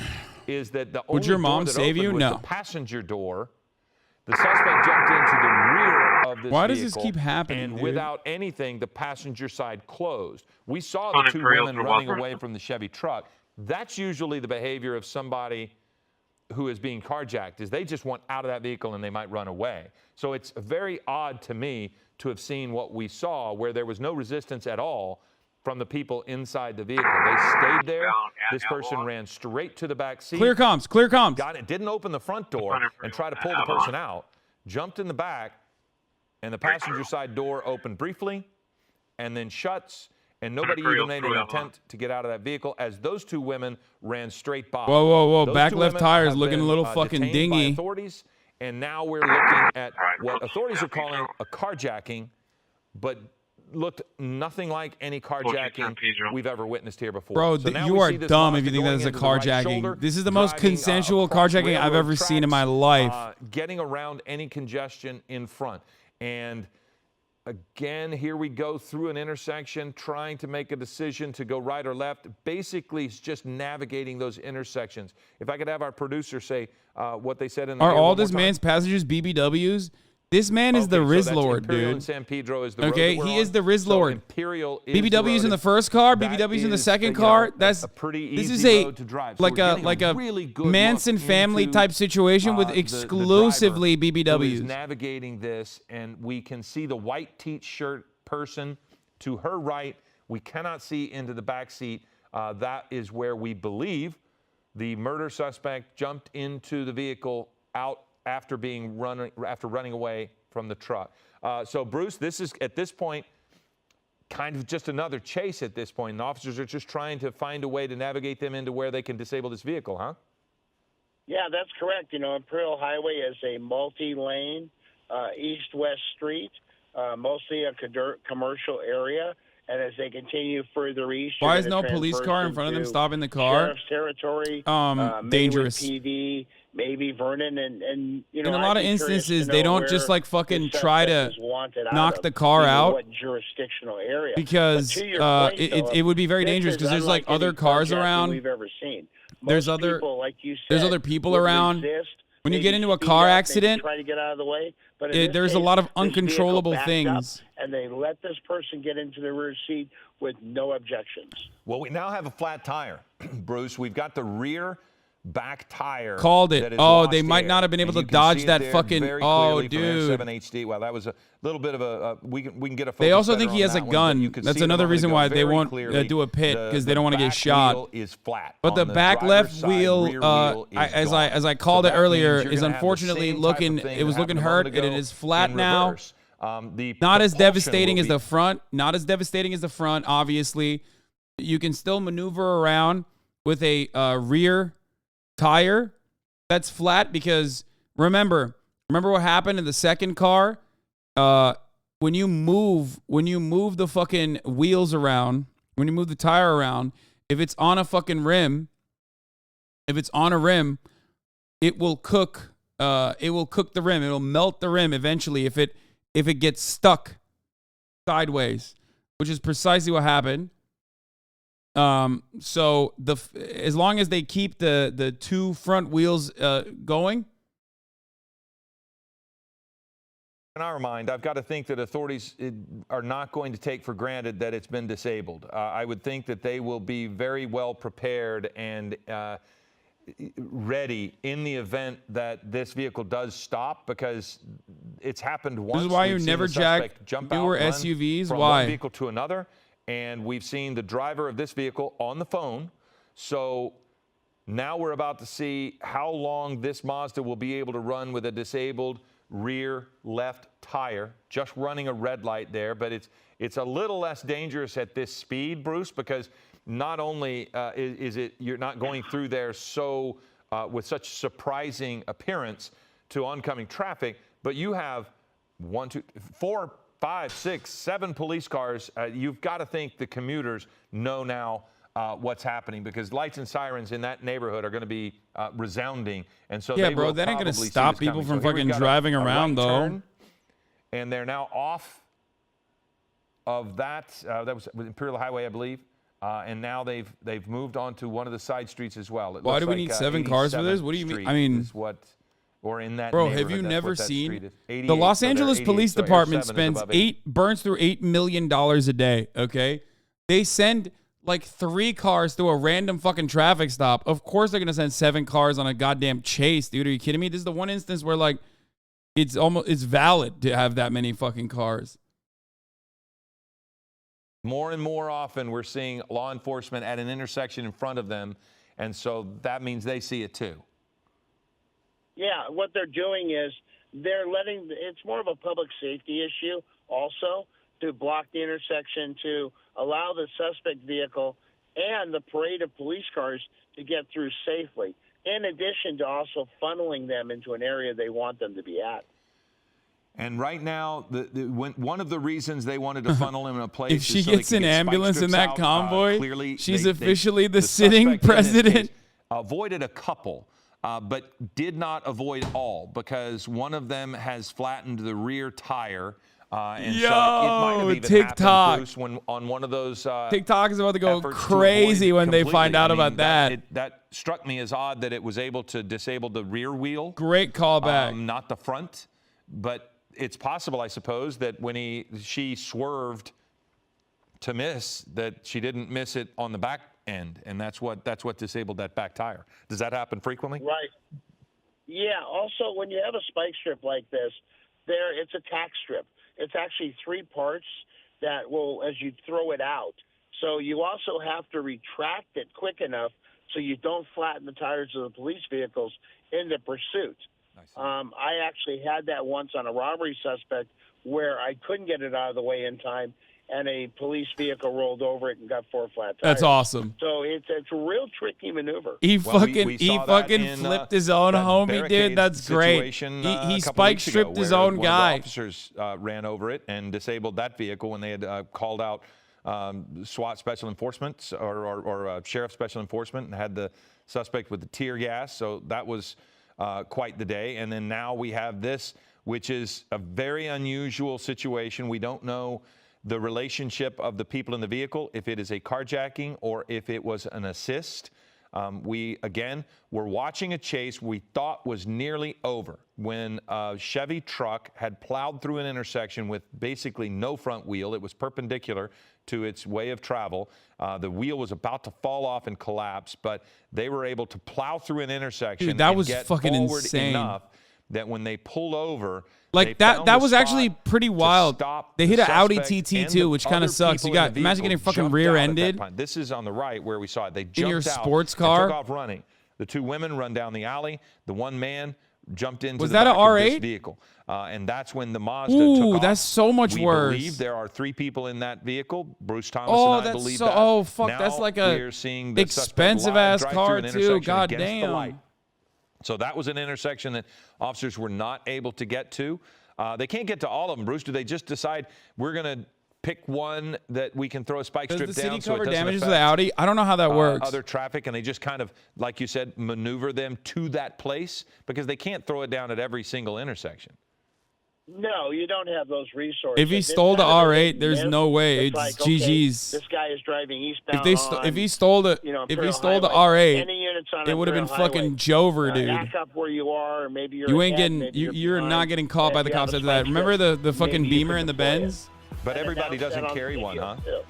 F: is that the only
A: Would your mom
F: door that
A: save
F: opened
A: you?
F: was
A: No.
F: the passenger door. The suspect jumped into the rear of this
A: Why does this
F: vehicle,
A: keep happening,
F: and
A: dude?
F: without anything, the passenger side closed. We saw the two women running away from the Chevy truck. That's usually the behavior of somebody who is being carjacked, is they just want out of that vehicle and they might run away. So it's very odd to me to have seen what we saw, where there was no resistance at all from the people inside the vehicle. They stayed there. This person ran straight to the back seat.
A: Clear comms. Clear comms.
F: Got it. Didn't open the front door and try to pull the person out. Jumped in the back, and the passenger side door opened briefly and then shuts, and nobody even made an attempt to get out of that vehicle as those two women ran straight by.
A: Whoa, whoa, whoa.
F: Those
A: Back
F: two
A: left
F: women
A: tire is
F: have
A: looking a
F: been,
A: little fucking
F: detained by
A: dingy.
F: authorities, and now we're looking at what authorities are calling a carjacking, but looked nothing like any carjacking we've ever witnessed here before.
A: Bro,
F: So now
A: you
F: we
A: are
F: see this
A: dumb if
F: Mazda
A: you think that
F: going
A: is a
F: into the right
A: carjacking.
F: shoulder,
A: This is the most
F: driving,
A: consensual
F: across
A: carjacking I've
F: railroad
A: ever seen in
F: tracks,
A: my life.
F: Getting around any congestion in front. And again, here we go through an intersection, trying to make a decision to go right or left. Basically, it's just navigating those intersections. If I could have our producer say what they said in the
A: Are
F: video
A: all
F: one more
A: this
F: time.
A: man's passengers BBWs? This man is the
F: Okay, so
A: Riz
F: that's
A: Lord,
F: Imperial
A: dude.
F: and San Pedro is the road
A: Okay,
F: that we're
A: he
F: on.
A: is the Riz
F: So
A: Lord.
F: Imperial is the
A: BBWs
F: road.
A: in the first car,
F: That
A: BBWs in the
F: is,
A: second car. That's
F: a pretty
A: this
F: easy
A: is
F: road to drive.
A: like
F: So we're
A: a
F: getting
A: like a
F: really good
A: Manson
F: look
A: family
F: into,
A: type situation with
F: the
A: exclusively
F: driver who is
A: BBWs.
F: navigating this, and we can see the white t-shirt person to her right. We cannot see into the back seat. That is where we believe the murder suspect jumped into the vehicle out after running away from the truck. So Bruce, this is at this point kind of just another chase at this point. And officers are just trying to find a way to navigate them into where they can disable this vehicle, huh?
G: Yeah, that's correct. Imperial Highway is a multi-lane east-west street, mostly a commercial area. And as they continue further east,
A: Why is no police car in front of them stopping the car?
G: Sheriff's territory,
A: dangerous.
G: Maywood PD, maybe Vernon and you know,
A: in a lot of
G: I'd be curious
A: instances,
G: to
A: they
G: know
A: don't just
G: where
A: like fucking
G: the
A: try to
G: suspect is wanted out
A: knock
G: of,
A: the car
G: you know,
A: out,
G: what jurisdictional area.
A: because
G: But to your point,
A: it would be very
G: this
A: dangerous
G: is
A: because there's like
G: unlike any
A: other cars
G: carjacking
A: around.
G: we've ever seen.
A: There's
G: Most
A: other
G: people, like you
A: there's
G: said,
A: other people
G: would
A: around.
G: resist,
A: When you
G: maybe
A: get into a
G: speed
A: car
G: up, maybe
A: accident,
G: try to get out of the way. But in this
A: there's a
G: case,
A: lot of
G: this vehicle
A: uncontrollable
G: backed up,
A: things.
G: and they let this person get into the rear seat with no objections.
F: Well, we now have a flat tire, Bruce. We've got the rear back tire.
A: Called it.
F: That is
A: Oh,
F: lost
A: they might
F: air.
A: not have been able
F: And
A: to
F: you can
A: dodge
F: see it
A: that
F: there
A: fucking.
F: very
A: Oh,
F: clearly from
A: dude.
F: 7 HD. Well, that was a little bit of a. We can get a.
A: They
F: focus
A: also
F: better
A: think he
F: on
A: has a
F: that one, but
A: gun.
F: you can
A: That's
F: see it a
A: another
F: moment
A: reason
F: ago
A: why they
F: very
A: won't
F: clearly.
A: do a pit, because they don't want to get
F: back
A: shot.
F: wheel is flat.
A: But the
F: On
A: back
F: driver's
A: left
F: side,
A: wheel,
F: rear wheel is
A: as
F: gone.
A: I called
F: So
A: it
F: that
A: earlier,
F: means you're
A: is
F: gonna have the
A: unfortunately
F: same type of
A: looking.
F: thing
A: It was
F: that
A: looking
F: happened a
A: hurt,
F: moment
A: and it
F: ago
A: is flat
F: in
A: now.
F: reverse. The
A: Not as
F: propulsion
A: devastating
F: will
A: as
F: be-
A: the front. Not as devastating as the front. Obviously, you can still maneuver around with a rear tire that's flat, because remember what happened in the second car. When you move the fucking wheels around, when you move the tire around, if it's on a fucking rim, if it's on a rim, it will cook. It will cook the rim. It'll melt the rim eventually if it gets stuck sideways, which is precisely what happened. So as long as they keep the two front wheels going.
F: In our mind, I've got to think that authorities are not going to take for granted that it's been disabled. I would think that they will be very well prepared and ready in the event that this vehicle does stop, because it's happened once.
A: This is why
F: We've
A: you
F: seen
A: never
F: the
A: jack
F: suspect jump
A: newer
F: out, run
A: SUVs.
F: from
A: Why?
F: one vehicle to another, and we've seen the driver of this vehicle on the phone. So now we're about to see how long this Mazda will be able to run with a disabled rear left tire, just running a red light there. But it's a little less dangerous at this speed, Bruce, because not only is it you're not going through there so with such surprising appearance to oncoming traffic, but you have 1, 2, 4, 5, 6, 7 police cars. You've got to think the commuters know now what's happening, because lights and sirens in that neighborhood are going to be resounding, and so
A: Yeah,
F: they
A: bro,
F: will
A: that ain't gonna
F: probably see
A: stop
F: this
A: people
F: coming.
A: from
F: So here
A: fucking
F: we've got
A: driving
F: a
A: around,
F: right
A: though.
F: turn, and they're now off of that. That was Imperial Highway, I believe, and now they've moved on to one of the side streets as well. It
A: Why
F: looks
A: do we
F: like,
A: need 7 cars for this? What do you mean?
F: Street
A: I mean,
F: is what, or in that
A: bro,
F: neighborhood,
A: have you
F: that's
A: never
F: what that street
A: seen
F: is. 88,
A: the Los
F: so they're
A: Angeles
F: 88,
A: Police
F: so Air
A: Department
F: 7 is
A: spends
F: above
A: burns through $8 million a day. Okay, they send like 3 cars through a random fucking traffic stop. Of course, they're gonna send 7 cars on a goddamn chase, dude. Are you kidding me? This is the one instance where like it's valid to have that many fucking cars.
F: More and more often, we're seeing law enforcement at an intersection in front of them, and so that means they see it too.
G: Yeah, what they're doing is they're letting, it's more of a public safety issue also, to block the intersection, to allow the suspect vehicle and the parade of police cars to get through safely, in addition to also funneling them into an area they want them to be at.
F: And right now, one of the reasons they wanted to funnel him in a place
A: If
F: is
A: she
F: so they
A: gets
F: can
A: an
F: get spike
A: ambulance in
F: strips
A: that
F: out.
A: convoy,
F: Clearly,
A: she's officially the
F: suspect
A: sitting
F: in this
A: president.
F: case avoided a couple, but did not avoid all, because one of them has flattened the rear tire. And so it might have even
A: TikTok.
F: happened, Bruce, when on one of those
A: TikTok is about to go
F: efforts to
A: crazy
F: avoid
A: when they
F: completely.
A: find out
F: I mean,
A: about that.
F: That struck me as odd that it was able to disable the rear wheel.
A: Great callback.
F: Not the front, but it's possible, I suppose, that when she swerved to miss, that she didn't miss it on the back end, and that's what disabled that back tire. Does that happen frequently?
G: Right. Yeah. Also, when you have a spike strip like this, it's a tack strip. It's actually 3 parts that will, as you throw it out. So you also have to retract it quick enough so you don't flatten the tires of the police vehicles into pursuit. I actually had that once on a robbery suspect where I couldn't get it out of the way in time, and a police vehicle rolled over it and got 4 flat tires.
A: That's awesome.
G: So it's a real tricky maneuver.
A: He
F: Well,
A: fucking flipped his own homie, dude. That's great. He spike stripped his own guy.
F: The officers ran over it and disabled that vehicle when they had called out SWAT special enforcement or sheriff special enforcement and had the suspect with the tear gas. So that was quite the day. And then now we have this, which is a very unusual situation. We don't know the relationship of the people in the vehicle, if it is a carjacking or if it was an assist. We, again, were watching a chase we thought was nearly over when a Chevy truck had plowed through an intersection with basically no front wheel. It was perpendicular to its way of travel. The wheel was about to fall off and collapse, but they were able to plow through an intersection.
A: Dude, that
F: and
A: was
F: get
A: fucking
F: forward
A: insane.
F: enough that when they pulled over,
A: Like that was actually pretty wild. They hit an Audi TT too, which kind of sucks. You got imagine getting fucking rear-ended.
F: This is on the right where we saw it. They jumped
A: in your
F: out
A: sports
F: and
A: car,
F: took off running. The two women run down the alley. The one man jumped into
A: was
F: the
A: that
F: back
A: an
F: of this
A: R8
F: vehicle, and that's when the Mazda
A: Ooh,
F: took off.
A: that's so much worse.
F: We believe there are 3 people in that vehicle. Bruce Thomas
A: Oh,
F: and I
A: that's
F: believe
A: so.
F: that.
A: Oh fuck,
F: Now
A: that's like a
F: we're seeing the
A: expensive
F: suspect
A: ass
F: drive
A: car
F: through an
A: too.
F: intersection
A: God
F: against the light.
A: damn.
F: So that was an intersection that officers were not able to get to. They can't get to all of them, Bruce. Do they just decide we're going to pick one that we can throw a spike strip
A: Does the
F: down
A: city
F: so it
A: cover
F: doesn't
A: damages of
F: affect,
A: the Audi? I don't know how that works.
F: other traffic, and they just kind of, like you said, maneuver them to that place? Because they can't throw it down at every single intersection.
G: No, you don't have those resources.
A: If he
G: It's
A: stole the
G: kind of a
A: R8, there's
G: myth.
A: no way. It's
G: like, okay,
A: GG's.
G: this guy is driving eastbound.
A: If he stole the
G: Imperial
A: the
G: Highway.
A: R8,
G: Any units on
A: it would have been
G: Imperial
A: fucking
G: Highway,
A: Jover, dude.
G: Back up where you are, or maybe you're
A: You ain't
G: ahead,
A: getting
G: maybe
A: you're
G: behind,
A: not getting caught by
G: and
A: the
G: you have
A: cops
G: a
A: after that.
G: spike
A: Remember
G: strip,
A: the fucking
G: maybe you
A: Beamer
G: can
A: and the
G: deploy it.
A: Benz?
F: But
G: And
F: everybody
G: announce that
F: doesn't
G: on
F: carry one,
G: video,
F: huh?
G: too.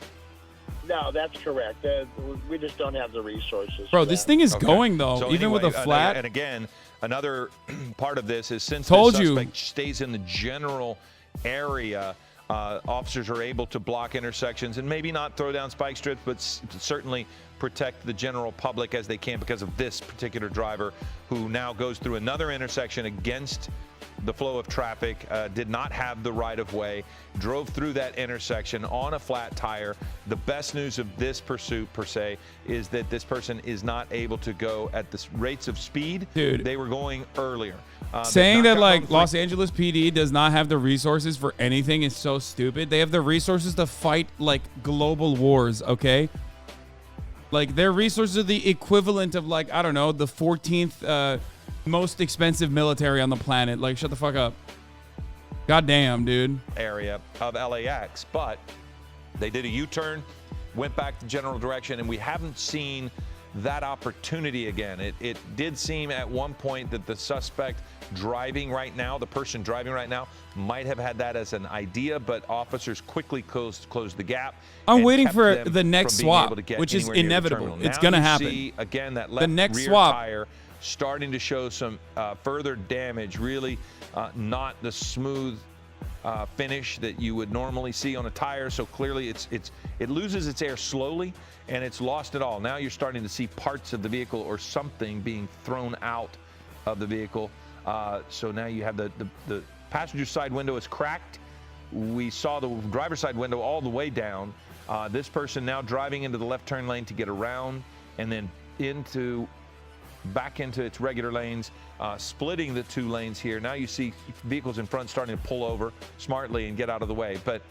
G: No, that's correct. We just don't have the resources.
A: Bro,
G: for
A: this
G: that.
A: thing is
F: Okay.
A: going though,
F: So
A: even with a
F: anyway,
A: flat.
F: And again, another part of this is since
A: Told
F: the
A: you.
F: suspect stays in the general area, officers are able to block intersections and maybe not throw down spike strips, but certainly protect the general public as they can because of this particular driver who now goes through another intersection against the flow of traffic, did not have the right of way, drove through that intersection on a flat tire. The best news of this pursuit, per se, is that this person is not able to go at the rates of speed
A: Dude.
F: they were going earlier.
A: Saying that like Los Angeles PD does not have the resources for anything is so stupid. They have the resources to fight like global wars, okay? Like their resources are the equivalent of like, I don't know, the 14th most expensive military on the planet. Like, shut the fuck up. God damn, dude.
F: Area of LAX, but they did a U-turn, went back the general direction, and we haven't seen that opportunity again. It did seem at one point that the suspect driving right now, the person driving right now, might have had that as an idea, but officers quickly closed the gap.
A: I'm
F: and
A: waiting
F: kept
A: for
F: them
A: the next
F: from being
A: swap,
F: able to get
A: which is
F: anywhere near the
A: inevitable.
F: terminal.
A: It's
F: Now
A: gonna
F: you
A: happen.
F: see, again, that left
A: next
F: rear
A: swap.
F: tire starting to show some further damage, really not the smooth finish that you would normally see on a tire. So clearly it loses its air slowly and it's lost it all. Now you're starting to see parts of the vehicle or something being thrown out of the vehicle. So now you have the passenger side window is cracked. We saw the driver's side window all the way down. This person now driving into the left turn lane to get around and then back into its regular lanes, splitting the two lanes here. Now you see vehicles in front starting to pull over smartly and get out of the way. But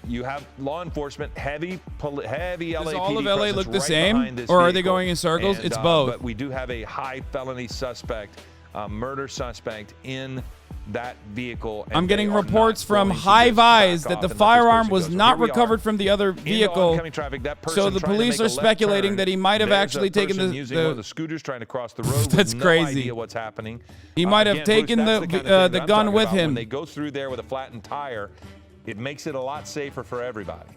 F: you have law enforcement, heavy LAPD
A: Does all of LA
F: presence
A: look the
F: right
A: same,
F: behind this
A: or are they
F: vehicle.
A: going in circles?
F: And,
A: It's both.
F: But we do have a high felony suspect, murder suspect in that vehicle. and
A: I'm getting
F: they are
A: reports
F: not
A: from
F: going to
A: High
F: just back
A: Vise that
F: off
A: the
F: and let this
A: firearm
F: person
A: was
F: go. So
A: not
F: here we are.
A: recovered from the other
F: Into
A: vehicle.
F: oncoming traffic, that person
A: So the
F: trying to
A: police
F: make a
A: are
F: left
A: speculating
F: turn.
A: that he might have
F: There's
A: actually
F: a
A: taken
F: person
A: the-
F: using
A: the-
F: one of the scooters trying to cross the road.
A: That's
F: with no
A: crazy.
F: idea what's happening.
A: He might have
F: Again,
A: taken
F: Bruce, that's
A: the
F: kind of thing
A: the
F: I'm
A: gun
F: talking
A: with
F: about.
A: him.
F: When they go through there with a flattened tire, it makes it a lot safer for everybody.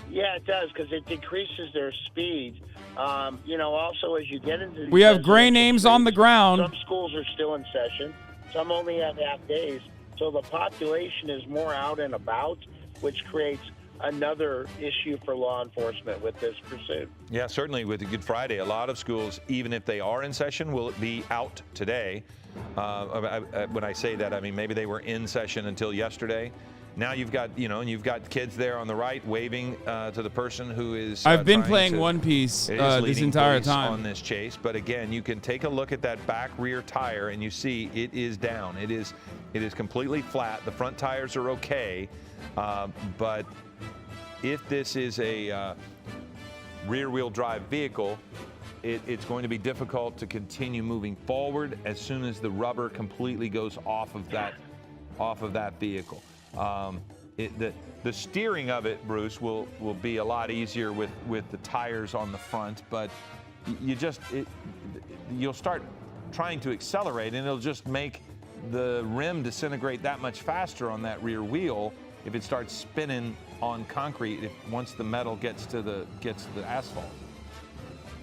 G: Yeah, it does, because it decreases their speed. Also as you get into these
A: We have gray
G: residential
A: names on the
G: streets,
A: ground.
G: Some schools are still in session. Some only have half days. So the population is more out and about, which creates another issue for law enforcement with this pursuit.
F: Yeah, certainly with the Good Friday, a lot of schools, even if they are in session, will be out today. When I say that, I mean maybe they were in session until yesterday. Now you've got, and you've got kids there on the right waving to the person who is.
A: I've been
F: trying
A: playing
F: to-
A: One Piece
F: is
A: this
F: leading
A: entire
F: police
A: time.
F: on this chase. But again, you can take a look at that back rear tire and you see it is down. It is completely flat. The front tires are okay, but if this is a rear-wheel drive vehicle, it's going to be difficult to continue moving forward as soon as the rubber completely goes off of that vehicle. The steering of it, Bruce, will be a lot easier with the tires on the front, but you'll start trying to accelerate, and it'll just make the rim disintegrate that much faster on that rear wheel if it starts spinning on concrete once the metal gets to the asphalt.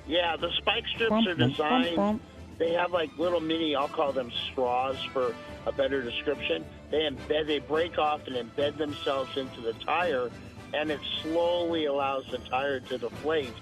G: Yeah, the spike strips are designed, they have like little mini, I'll call them straws for a better description. They break off and embed themselves into the tire, and it slowly allows the tire to deflate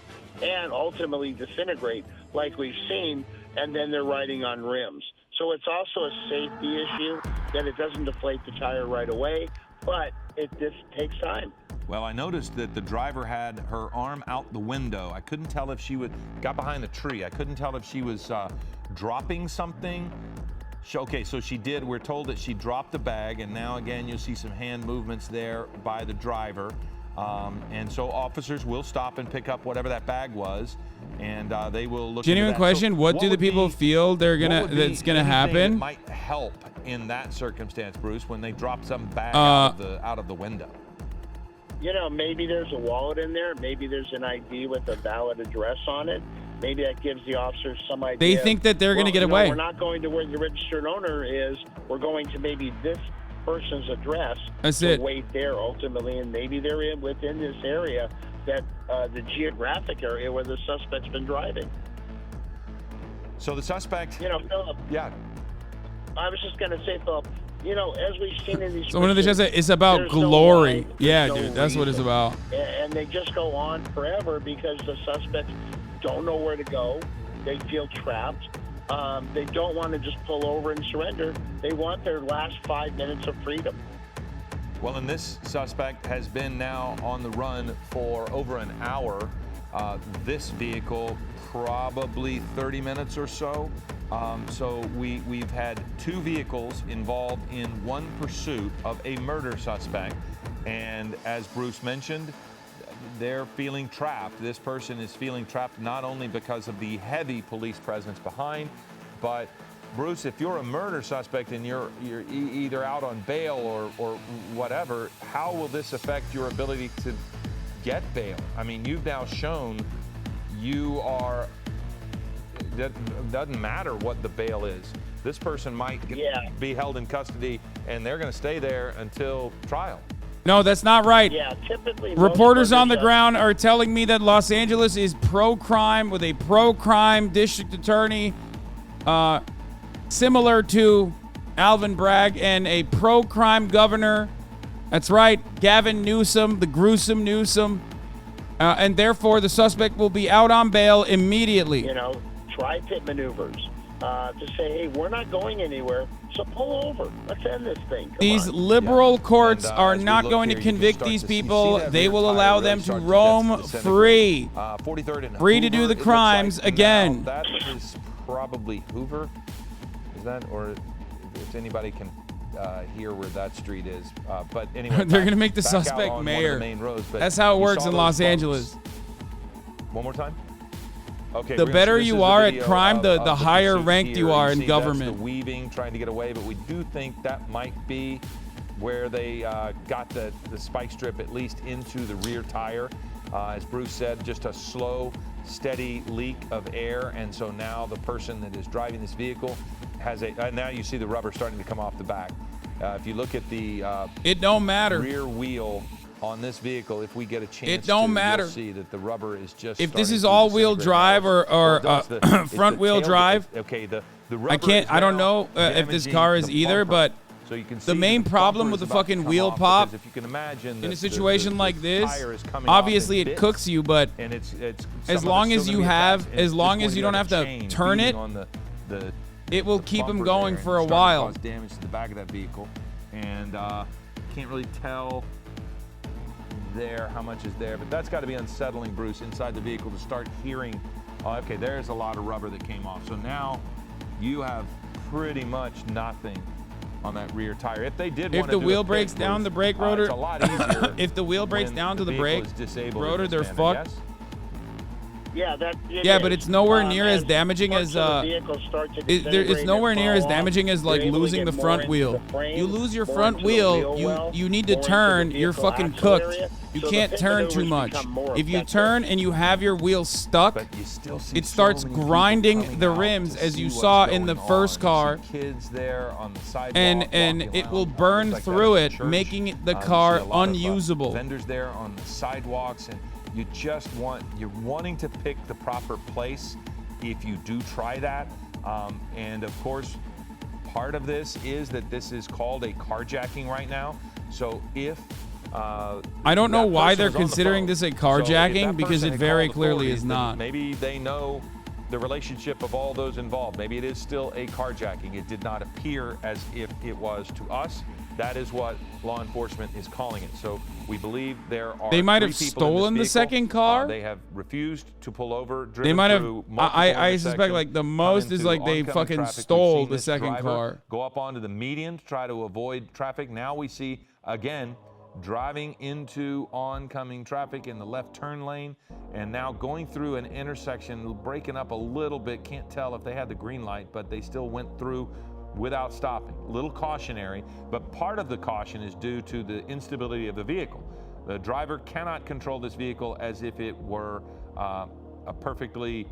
G: and ultimately disintegrate like we've seen, and then they're riding on rims. So it's also a safety issue that it doesn't deflate the tire right away, but it just takes time.
F: Well, I noticed that the driver had her arm out the window. I couldn't tell if she got behind the tree. I couldn't tell if she was dropping something. Okay, so she did. We're told that she dropped the bag, and now again you'll see some hand movements there by the driver. And so officers will stop and pick up whatever that bag was, and they will look.
A: Genuine question: what do the people feel that's gonna happen?
F: That might help in that circumstance, Bruce, when they drop some bag out of the window.
G: You know, maybe there's a wallet in there. Maybe there's an ID with a valid address on it. Maybe that gives the officers some idea.
A: They think that they're going to get away.
G: We're not going to where the registered owner is. We're going to maybe this person's address.
A: That's
G: to
A: it.
G: Wait there ultimately, and maybe they're within this area, that the geographic area where the suspect's been driving.
F: So the suspect.
G: You know, Philip.
F: Yeah.
G: I was just going to say, Philip. You know, as we've seen in these.
A: So one of the shows it's about glory. Yeah, dude, that's what it's about.
G: And they just go on forever because the suspects don't know where to go. They feel trapped. They don't want to just pull over and surrender. They want their last 5 minutes of freedom.
F: Well, and this suspect has been now on the run for over an hour. This vehicle, probably 30 minutes or so. So we've had two vehicles involved in one pursuit of a murder suspect. And as Bruce mentioned, they're feeling trapped. This person is feeling trapped not only because of the heavy police presence behind, but Bruce, if you're a murder suspect and you're either out on bail or whatever, how will this affect your ability to get bail? I mean, you've now shown you are. It doesn't matter what the bail is. This person might be held in custody, and they're going to stay there until trial.
A: No, that's not right.
G: Yeah, typically
A: reporters on the ground are telling me that Los Angeles is pro-crime with a pro-crime district attorney, similar to Alvin Bragg, and a pro-crime governor. That's right, Gavin Newsom, the gruesome Newsom, and therefore the suspect will be out on bail immediately.
G: You know, tri-pit maneuvers to say, hey, we're not going anywhere, so pull over. Let's end this thing.
A: These liberal courts are not going to convict these people. They will allow them to roam free. Free to do the crimes again.
F: That is probably Hoover. Is that, or if anybody can hear where that street is. But anyway,
A: they're going to make the suspect mayor. That's how it works in Los Angeles.
F: One more time. Okay,
A: the better you are at crime, the higher ranked you are in government.
F: That's the weaving, trying to get away, but we do think that might be where they got the spike strip at least into the rear tire. As Bruce said, just a slow, steady leak of air, and so now the person that is driving this vehicle has now you see the rubber starting to come off the back. If you look at the
A: it don't matter
F: rear wheel on this vehicle, if we get a chance,
A: it don't matter.
F: You'll see that the rubber is just.
A: If this is all-wheel drive or front-wheel drive,
F: okay, the rubber.
A: I can't. I don't know if this car is either, but so you can see the main problem with the fucking wheel pop,
F: if you can imagine,
A: in a situation like this, obviously it cooks you, but as long as you don't have to turn it, it will keep them going for a while.
F: Cause damage to the back of that vehicle, and can't really tell there how much is there, but that's got to be unsettling, Bruce, inside the vehicle to start hearing. Okay, there's a lot of rubber that came off. So now you have pretty much nothing on that rear tire. If they did,
A: if the wheel breaks down the brake rotor,
F: it's a lot easier.
A: if the wheel breaks down to the brake rotor, they're fucked.
G: Yeah,
A: but it's nowhere near as damaging as it's nowhere near as damaging as like losing the front wheel. You lose your front wheel, you need to turn, you're fucking cooked. You can't turn too much. If you turn and you have your wheel stuck, it starts grinding the rims as you saw in the first car, and it will burn through it, making the car unusable.
F: Vendors there on the sidewalks, and you're wanting to pick the proper place if you do try that. And of course, part of this is that this is called a carjacking right now. So if
A: I don't know why they're considering this a carjacking, because it very clearly is not.
F: Maybe they know the relationship of all those involved. Maybe it is still a carjacking. It did not appear as if it was to us. That is what law enforcement is calling it. So we believe there are.
A: They might have stolen the second car.
F: They have refused to pull over.
A: They might have. I suspect like the most is like they fucking stole the second car.
F: Go up onto the median to try to avoid traffic. Now we see again driving into oncoming traffic in the left turn lane, and now going through an intersection, breaking up a little bit. Can't tell if they had the green light, but they still went through without stopping. A little cautionary, but part of the caution is due to the instability of the vehicle. The driver cannot control this vehicle as if it were a perfectly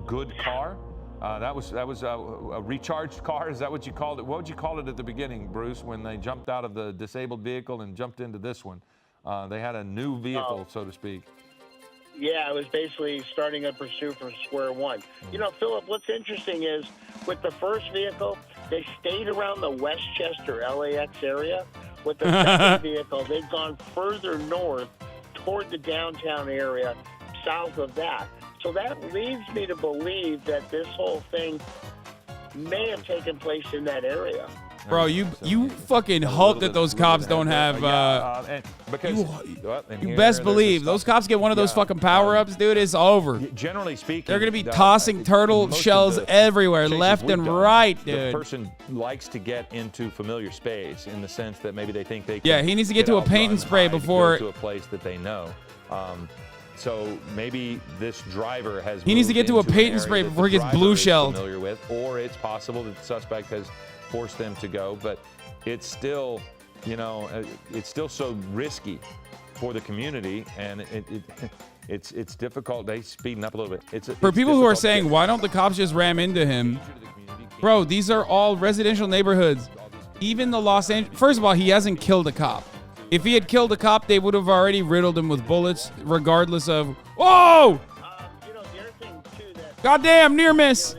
F: good car. That was a recharged car. Is that what you called it? What would you call it at the beginning, Bruce, when they jumped out of the disabled vehicle and jumped into this one? They had a new vehicle, so to speak.
G: Yeah, it was basically starting a pursuit from square one. You know, Philip, what's interesting is with the first vehicle, they stayed around the Westchester, LAX area. With the second vehicle, they've gone further north toward the downtown area, south of that. So that leads me to believe that this whole thing may have taken place in that area.
A: Bro, you fucking hope that those cops don't have. You best believe those cops get one of those fucking power-ups, dude. It's over.
F: Generally speaking,
A: they're gonna be tossing turtle shells everywhere, left and right, dude.
F: The person likes to get into familiar space in the sense that maybe they think they can.
A: Yeah, he needs to get to a paint and spray before
F: to a place that they know. So maybe this driver has.
A: He needs to get to a paint and spray before he gets blue shelled.
F: Familiar with, or it's possible that the suspect has forced them to go, but it's still, you know, it's still so risky for the community, and it's difficult. They speeding up a little bit.
A: For people who are saying, why don't the cops just ram into him? Bro, these are all residential neighborhoods. Even the Los Angeles. First of all, he hasn't killed a cop. If he had killed a cop, they would have already riddled him with bullets, regardless of. Whoa!
G: You know, the other thing too that.
A: Goddamn, near miss.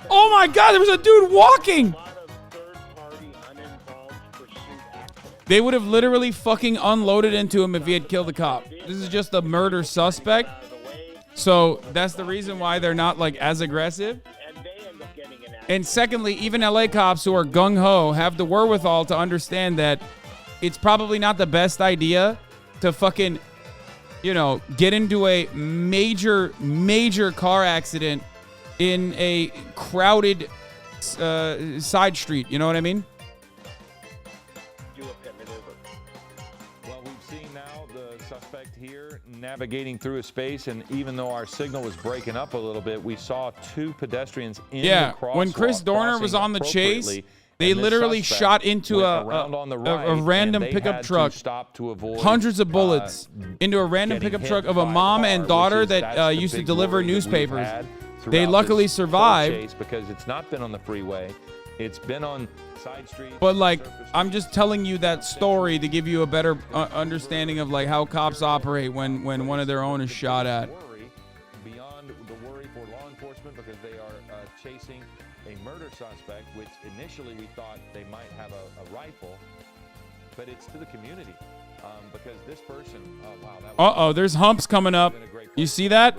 A: Oh my God, there was a dude walking. They would have literally fucking unloaded into him if he had killed the cop. This is just a murder suspect. So that's the reason why they're not like as aggressive. And secondly, even LA cops who are gung-ho have the wherewithal to understand that it's probably not the best idea to fucking, you know, get into a major car accident in a crowded side street. You know what I mean?
F: Here navigating through a space, and even though our signal was breaking up a little bit, we saw two pedestrians in the crosswalk.
A: When Chris Dorner was on the chase, they literally shot into a random pickup truck, hundreds of bullets into a random pickup truck of a mom and daughter that used to deliver newspapers. They luckily survived
F: because it's not been on the freeway. It's been on side streets.
A: But like, I'm just telling you that story to give you a better understanding of like how cops operate when one of their own is shot at.
F: Beyond the worry for law enforcement, because they are chasing a murder suspect, which initially we thought they might have a rifle, but it's to the community because this person. Oh wow.
A: There's humps coming up. You see that?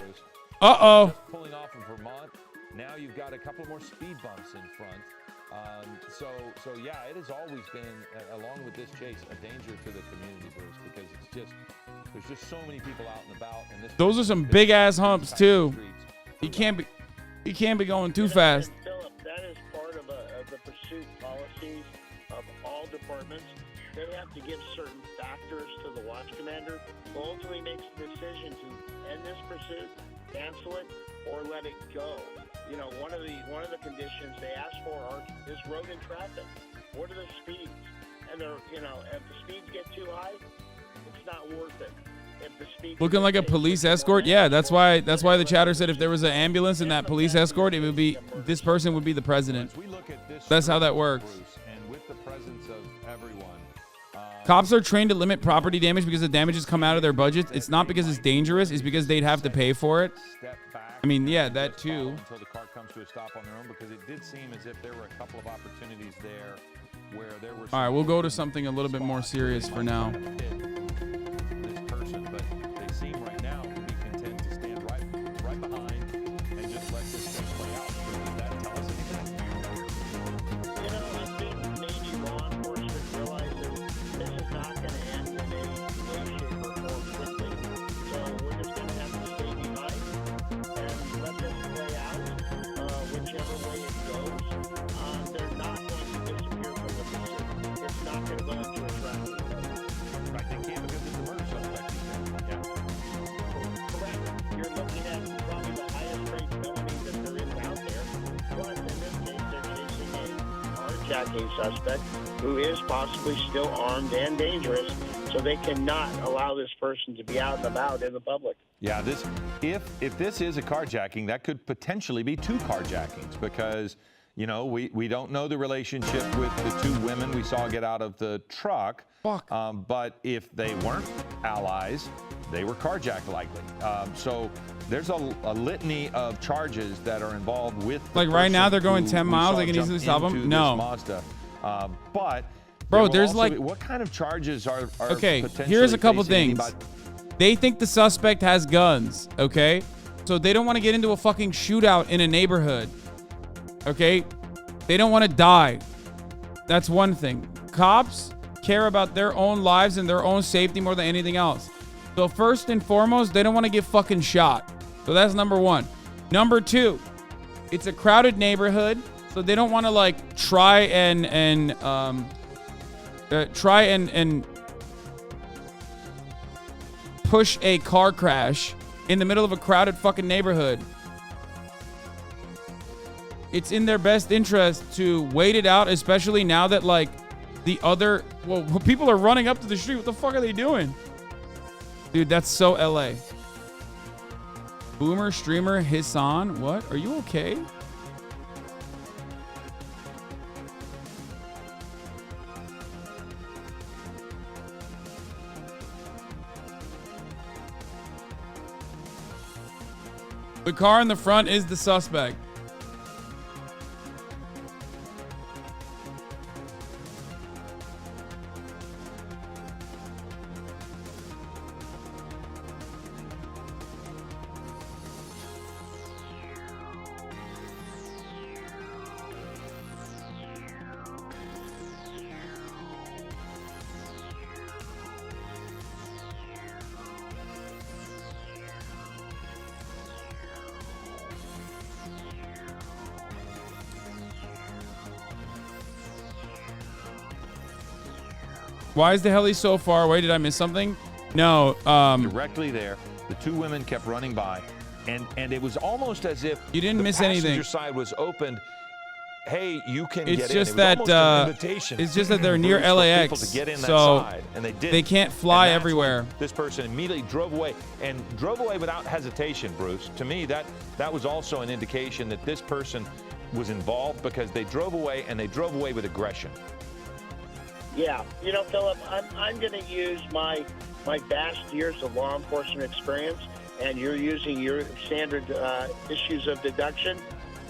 F: Pulling off of Vermont. Now you've got a couple more speed bumps in front. So yeah, it has always been, along with this chase, a danger to the community, Bruce, because there's just so many people out and about. And
A: those are some big ass humps too. You can't be going too fast.
G: Philip, that is part of the pursuit policies of all departments. They have to give certain factors to the watch commander, who ultimately makes the decision to end this pursuit cancel it or let it go. You know, one of the conditions they ask for is road and traffic. What are the speeds? And they're, you know, if the speeds get too high, it's not worth it. If the speed
A: Looking like a police escort? Yeah, that's why the chatter said if there was an ambulance in that police escort, it would be, this person would be the president. That's how that works.
F: And with the presence of everyone,
A: Cops are trained to limit property damage because the damages come out of their budget. It's not because it's dangerous. It's because they'd have to pay for it. I mean, yeah, that too.
F: Until the car comes to a stop on their own, because it did seem as if there were a couple of opportunities there where there were.
A: All right, we'll go to something a little bit more serious for now.
F: This person, but they seem right now to be content to stand right behind and just let this thing play out. Does that tell us anything?
G: You know, I think maybe law enforcement realizes this is not going to end in any way, shape, or form quickly. So we're just going to have to stay behind and let this play out, whichever way it goes. They're not going to disappear from the pursuit. It's not going to go into a traffic.
F: Right, they can't because it's a murder suspect. Yeah.
G: Correct. You're looking at probably the highest rate felony that there is out there. But in this case, they're chasing a carjacking suspect who is possibly still armed and dangerous, so they cannot allow this person to be out and about in the public.
F: Yeah, if this is a carjacking, that could potentially be two carjackings, because you know we don't know the relationship with the two women we saw get out of the truck.
A: Fuck.
F: But if they weren't allies, they were carjacked likely. So there's a litany of charges that are involved with.
A: Like right now, they're going 10 miles. They can easily stop them. No.
F: Mazda. But
A: bro, there's like
F: what kind of charges are
A: okay.
F: potentially
A: Here's a couple
F: facing
A: things.
F: anybody?
A: They think the suspect has guns. Okay, so they don't want to get into a fucking shootout in a neighborhood. Okay, they don't want to die. That's one thing. Cops care about their own lives and their own safety more than anything else. So first and foremost, they don't want to get fucking shot. So that's number one. Number two, it's a crowded neighborhood, so they don't want to like try and push a car crash in the middle of a crowded fucking neighborhood. It's in their best interest to wait it out, especially now that like people are running up to the street. What the fuck are they doing? Dude, that's so LA. Boomer streamer Hasan, what? Are you okay? The car in the front is the suspect. Why is the heli so far away? Did I miss something? No.
F: Directly there, the two women kept running by, and it was almost as if
A: you didn't miss anything.
F: The passenger side was opened. Hey, you can
A: it's
F: get
A: just
F: in.
A: That it's just that they're near LAX,
F: to get in that
A: so
F: side, and
A: they can't fly everywhere.
F: This person immediately drove away without hesitation, Bruce. To me, that was also an indication that this person was involved, because they drove away, and they drove away with aggression.
G: Yeah, you know, Philip, I'm going to use my vast years of law enforcement experience, and you're using your standard issues of deduction.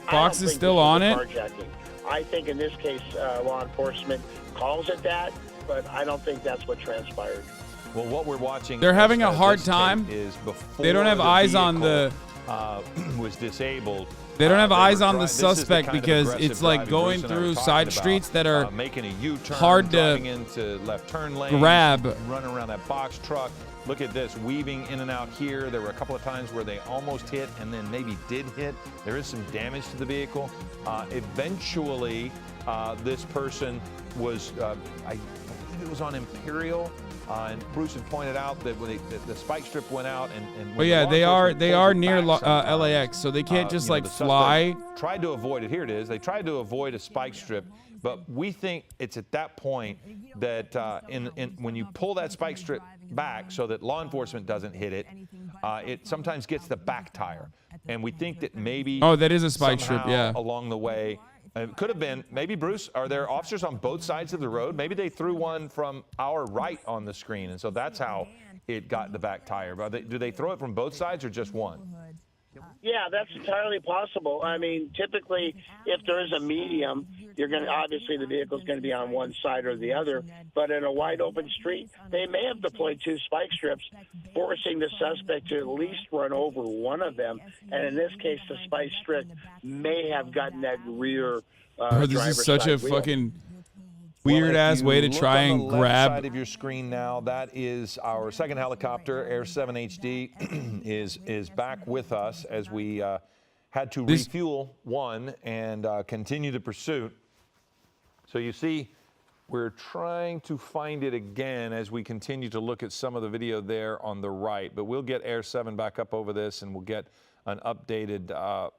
A: Fox is still on it.
G: Carjacking. I think in this case, law enforcement calls it that, but I don't think that's what transpired.
F: Well, what we're watching,
A: they're having a hard time.
F: Is before
A: they don't have eyes on the
F: was disabled.
A: They don't have eyes on the suspect because it's like going through side streets that are
F: making a U-turn,
A: hard
F: driving into left turn lane,
A: grab,
F: running around that box truck. Look at this, weaving in and out here. There were a couple of times where they almost hit and then maybe did hit. There is some damage to the vehicle. Eventually, this person was, I believe it was on Imperial. And Bruce had pointed out that when the spike strip went out, and
A: But yeah, they are near LAX, so they can't just like fly.
F: Tried to avoid it. Here it is. They tried to avoid a spike strip, but we think it's at that point that when you pull that spike strip back so that law enforcement doesn't hit it, it sometimes gets the back tire, and we think that maybe
A: that is a spike strip, yeah.
F: Along the way. It could have been, maybe, Bruce, are there officers on both sides of the road? Maybe they threw one from our right on the screen, and so that's how it got the back tire. But do they throw it from both sides or just one?
G: Yeah, that's entirely possible. I mean, typically, if there is a medium, you're going to, obviously the vehicle's going to be on one side or the other. But in a wide open street, they may have deployed 2 spike strips, forcing the suspect to at least run over one of them. And in this case, the spike strip may have gotten that rear
A: Bro, this is such a
G: wheel.
A: fucking weird ass way to try and grab.
F: Left side of your screen now, that is our second helicopter, Air 7 HD, is back with us as we had to refuel one and continue the pursuit. So you see, we're trying to find it again as we continue to look at some of the video there on the right. But we'll get Air 7 back up over this, and we'll get an updated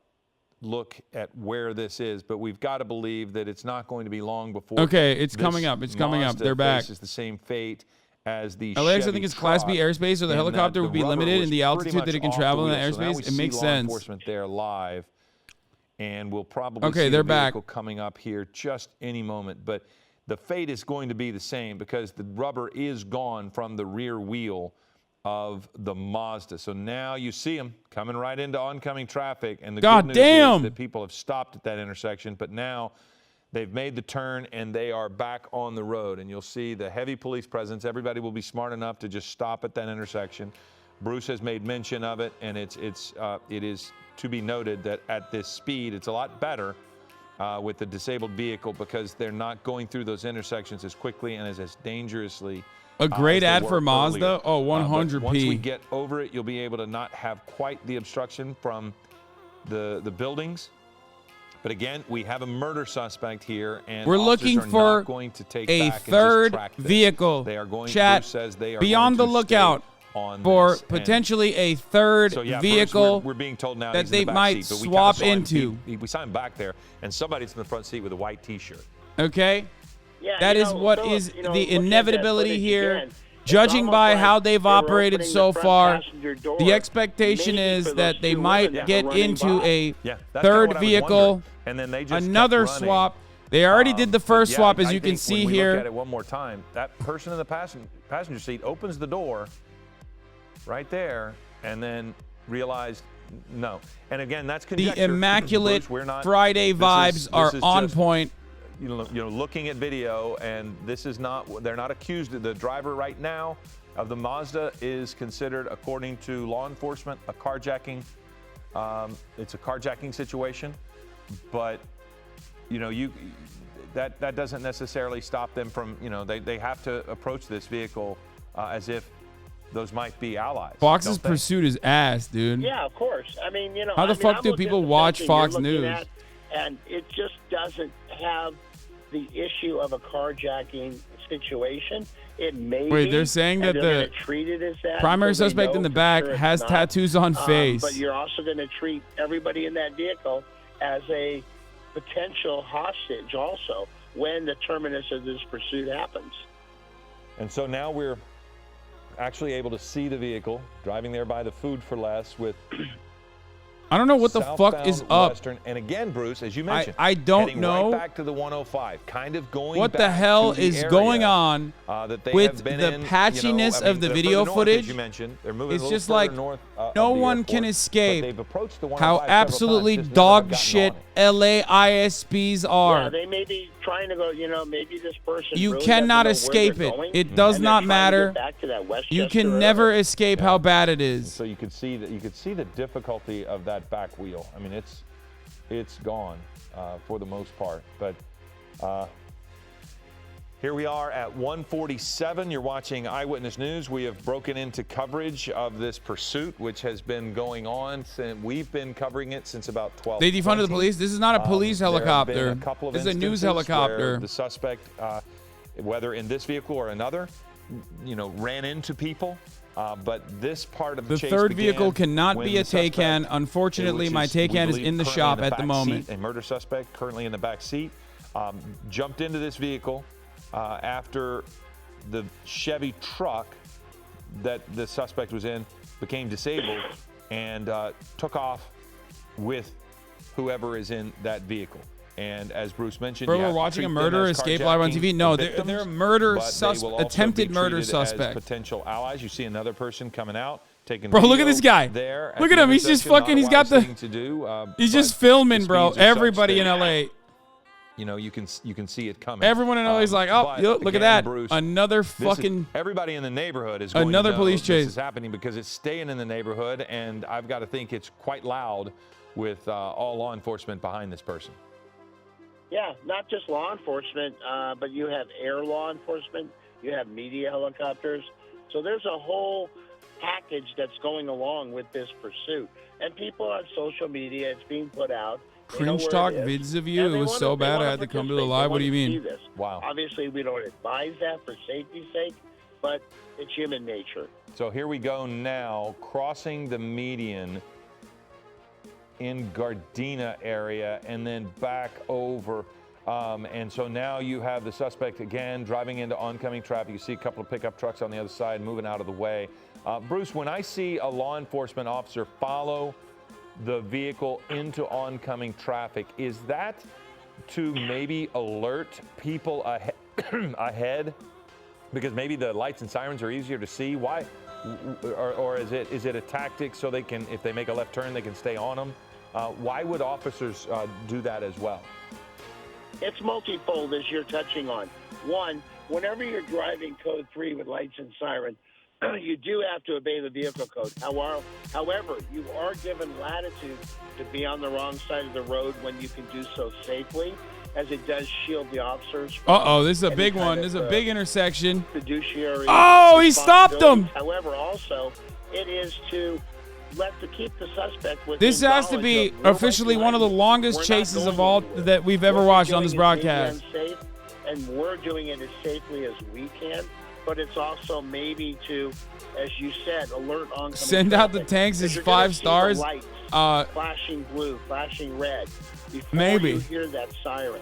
F: look at where this is. But we've got to believe that it's not going to be long before.
A: Okay, it's coming up. It's coming up. They're back.
F: It's the same fate as the
A: LAX, I think it's Class B airspace, so the helicopter would be limited in the altitude that it can travel in that airspace. It makes sense.
F: Enforcement there live, and we'll probably
A: see
F: the
A: they're back.
F: vehicle coming up here just any moment. But the fate is going to be the same because the rubber is gone from the rear wheel of the Mazda. So now you see them coming right into oncoming traffic, and the good news is that people have stopped at that intersection, but now they've made the turn and they are back on the road. And you'll see the heavy police presence. Everybody will be smart enough to just stop at that intersection. Bruce has made mention of it, and it is to be noted that at this speed, it's a lot better with the disabled vehicle because they're not going through those intersections as quickly and as dangerously.
A: A great ad for Mazda.
F: Earlier.
A: Oh, 100p.
F: Once we get over it, you'll be able to not have quite the obstruction from the buildings. But again, we have a murder suspect here, and
A: we're looking for
F: going to take
A: a
F: back
A: third vehicle.
F: They are going.
A: Chat,
F: Bruce says they are
A: be on the lookout for potentially a third vehicle
F: Bruce, we're being told now
A: that
F: he's
A: they
F: in the back
A: might
F: seat, but
A: swap
F: we
A: into.
F: We saw him back there, and somebody's in the front seat with a white T-shirt.
A: Okay,
G: Yeah,
A: that is what
G: Philip,
A: is the
G: looking at
A: inevitability
G: that footage
A: here.
G: again,
A: Judging
G: it's
A: by
G: almost
A: how
G: like
A: they've
G: they were
A: operated
G: opening
A: so
G: the front
A: far,
G: passenger door,
A: the expectation
G: maybe
A: is
G: for
A: that
G: those
A: they
G: 2
A: might
G: women that
A: get
G: were running
A: into
G: by.
A: a
F: Yeah, that's
A: third
F: what I was
A: vehicle,
F: wondering. And then they just
A: another
F: kept running.
A: swap. They already did the first
F: Yeah,
A: swap, as
F: I
A: you can
F: think
A: see
F: when we
A: here.
F: Look at it one more time. That person in the passenger seat opens the door right there, and then realized no. And again, that's conjecture.
A: The immaculate
F: Bruce,
A: Friday vibes are on point.
F: You know, looking at video, and this is not. They're not accused. The driver right now of the Mazda is considered, according to law enforcement, a carjacking. It's a carjacking situation, but you know, that doesn't necessarily stop them from, you know, they have to approach this vehicle as if those might be allies.
A: Fox's pursuit is ass, dude.
G: Yeah, of course. I mean, you know,
A: How the fuck do people watch Fox News?
G: And it just doesn't have the issue of a carjacking situation. It may
A: Wait,
G: be,
A: they're saying
G: and
A: that
G: they're
A: the
G: gonna treat it as that
A: primary
G: because they
A: suspect
G: know
A: in the
G: for
A: back
G: sure it's
A: has
G: not.
A: tattoos on face.
G: But you're also going to treat everybody in that vehicle as a potential hostage also when the terminus of this pursuit happens.
F: And so now we're actually able to see the vehicle driving there by the Food for Less with
A: I don't know what the fuck is up.
F: Western. And again, Bruce, as you mentioned,
A: I don't
F: heading
A: know
F: right back to the 105, kind of going
A: what
F: back
A: the hell
F: to the
A: is
F: area,
A: going on
F: that they
A: with
F: have been
A: the
F: in,
A: patchiness
F: you know,
A: of the
F: they're
A: video
F: moving north,
A: footage.
F: as you mentioned. They're moving
A: It's
F: a little
A: just
F: further
A: like
F: north,
A: no
F: of the
A: one
F: airport,
A: can
F: but
A: escape
F: they've approached the 105
A: how
F: several
A: absolutely
F: times, just never
A: dog
F: have gotten
A: shit
F: on it.
A: LAISPs are.
G: Yeah, they may be trying to go, you know, maybe this person
A: You
G: really
A: cannot
G: doesn't know where
A: escape
G: they're
A: it.
G: going,
A: It does
G: and
A: not
G: they're trying to
A: matter.
G: get back to that
A: You
G: Westchester
A: can
G: area.
A: never escape how bad it is.
F: So you could see that. You could see the difficulty of that back wheel. I mean, it's gone for the most part. But here we are at 1:47. You're watching Eyewitness News. We have broken into coverage of this pursuit, which has been going on since we've been covering it since about 12.
A: They defunded the police. This is not a police
F: There have been
A: helicopter.
F: a couple of
A: This is a news
F: instances where
A: helicopter.
F: the suspect whether in this vehicle or another, ran into people. But this part of the chase
A: third vehicle
F: began
A: cannot
F: when
A: be a
F: the suspect,
A: Taycan. Unfortunately, my
F: we
A: Taycan is
F: believe
A: in the
F: currently
A: shop
F: in
A: at the
F: back
A: moment.
F: seat, a murder suspect currently in the back seat jumped into this vehicle after the Chevy truck that the suspect was in became disabled and took off with whoever is in that vehicle. And as Bruce mentioned,
A: Bro, we're watching a murder escape live on TV. No, they're murder attempted murder suspect.
F: Potential allies. You see another person coming out, taking.
A: Bro, look at this guy.
F: There,
A: look at him. He's just fucking. He's got the. He's just filming, bro. Everybody in LA.
F: You can see it coming.
A: Everyone in LA is like, oh, look at that. Bruce, another fucking.
F: Everybody in the neighborhood is going
A: another
F: to know
A: police chase.
F: This is happening because it's staying in the neighborhood, and I've got to think it's quite loud with all law enforcement behind this person.
G: Yeah, not just law enforcement, but you have air law enforcement, you have media helicopters. So there's a whole package that's going along with this pursuit. And people on social media, it's being put out.
A: Cringe talk vids of you. It was so bad I had to come to the live. What do you mean?
F: Wow.
G: Obviously, we don't advise that for safety's sake, but it's human nature.
F: So here we go now, crossing the median in Gardena area and then back over. And so now you have the suspect again driving into oncoming traffic. You see a couple of pickup trucks on the other side moving out of the way. Bruce, when I see a law enforcement officer follow the vehicle into oncoming traffic, is that to maybe alert people ahead? Because maybe the lights and sirens are easier to see. Why? Or is it a tactic so they can, if they make a left turn, they can stay on them? Why would officers do that as well?
G: It's multifold, as you're touching on. One, whenever you're driving code 3 with lights and siren, you do have to obey the vehicle code. However, you are given latitude to be on the wrong side of the road when you can do so safely, as it does shield the officers.
A: This is a big one. This is a big intersection.
G: Fiduciary.
A: Oh, he stopped him.
G: However, also, it is to keep the suspect with.
A: This has to be officially one of the longest chases of all that we've ever watched on this broadcast.
G: Safe, and we're doing it as safely as we can, but it's also maybe to, as you said, alert on.
A: Send out the tanks as 5 stars.
G: Lights, flashing blue, flashing red.
A: Maybe
G: you hear that siren.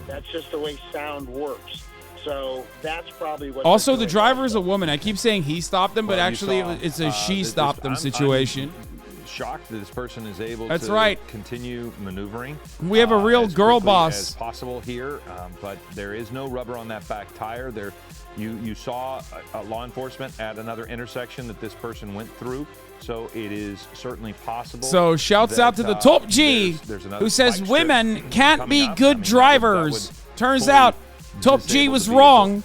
G: That's just the way sound works. So that's probably what.
A: Also, the driver is a woman. I keep saying he stopped him, but actually it's a she stopped him situation.
F: I'm shocked that this person is able
A: That's
F: to
A: right.
F: continue maneuvering.
A: We have a real girl boss
F: as possible here, but there is no rubber on that back tire. There, you saw law enforcement at another intersection that this person went through. So it is certainly possible.
A: So shouts out to the top G who says women can't be good drivers. Turns out Top G was wrong.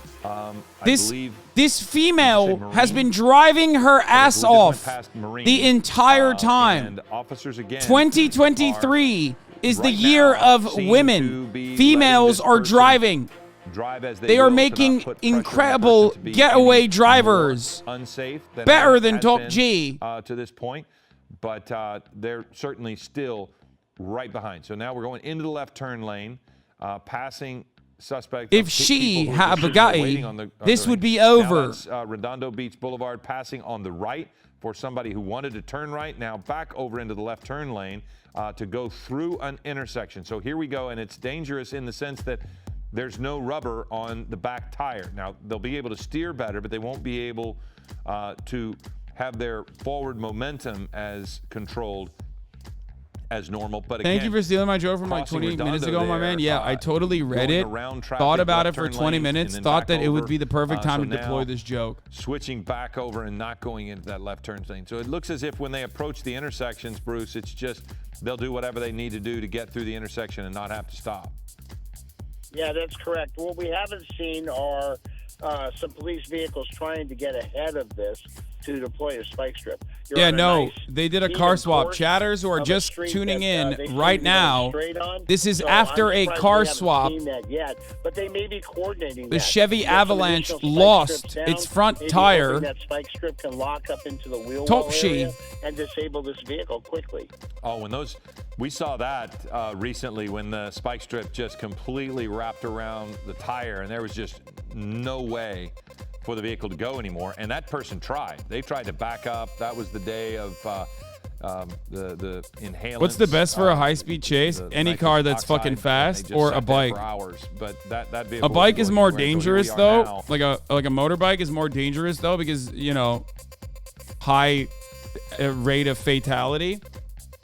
A: This female has been driving her ass off the entire time. 2023 is the year of women. Females are driving. They are making incredible getaway drivers. Better than Top G.
F: To this point, but they're certainly still right behind. So now we're going into the left turn lane, passing suspect.
A: If she had a Bugatti, this would be over.
F: Redondo Beach Boulevard, passing on the right for somebody who wanted to turn right. Now back over into the left turn lane to go through an intersection. So here we go, and it's dangerous in the sense that there's no rubber on the back tire. Now, they'll be able to steer better, but they won't be able to have their forward momentum as controlled as normal. But again,
A: thank you for stealing my joke from like 20 minutes ago, my man. Yeah, I totally read it, thought about it for 20 minutes, thought that it would be the perfect time to deploy this joke.
F: Switching back over and not going into that left turn lane. So it looks as if when they approach the intersections, Bruce, it's just they'll do whatever they need to do to get through the intersection and not have to stop.
G: Yeah, that's correct. What we haven't seen are some police vehicles trying to get ahead of this. to deploy a spike strip. You're
A: Yeah,
G: on a
A: no,
G: nice,
A: they did a
G: even
A: car swap.
G: course
A: Chatters who are
G: of a
A: just
G: street
A: tuning
G: that, they
A: in
G: seem
A: right
G: to be
A: now,
G: straight on.
A: this is
G: So
A: after
G: I'm
A: a
G: surprised
A: car
G: we haven't
A: swap.
G: seen that yet, but they may be coordinating
A: The
G: that.
A: Chevy
G: You get some
A: Avalanche
G: additional spike
A: lost
G: strips down,
A: its front
G: maybe
A: tire.
G: hoping that spike strip can lock up into the wheel
A: Top
G: well
A: sheet.
G: area and disable this vehicle quickly.
F: Oh, we saw that recently when the spike strip just completely wrapped around the tire, and there was just no way for the vehicle to go anymore. And that person tried. They tried to back up. That was the day of the inhalants.
A: What's the best for a high-speed chase?
F: the
A: Any
F: nitrous
A: car that's
F: oxide,
A: fucking
F: and they
A: fast,
F: just
A: or
F: sat
A: a
F: there
A: bike.
F: for hours. But that vehicle
A: A bike
F: was
A: is more
F: going anywhere.
A: dangerous
F: Here we are
A: though.
F: now.
A: Like a motorbike is more dangerous though, because high rate of fatality.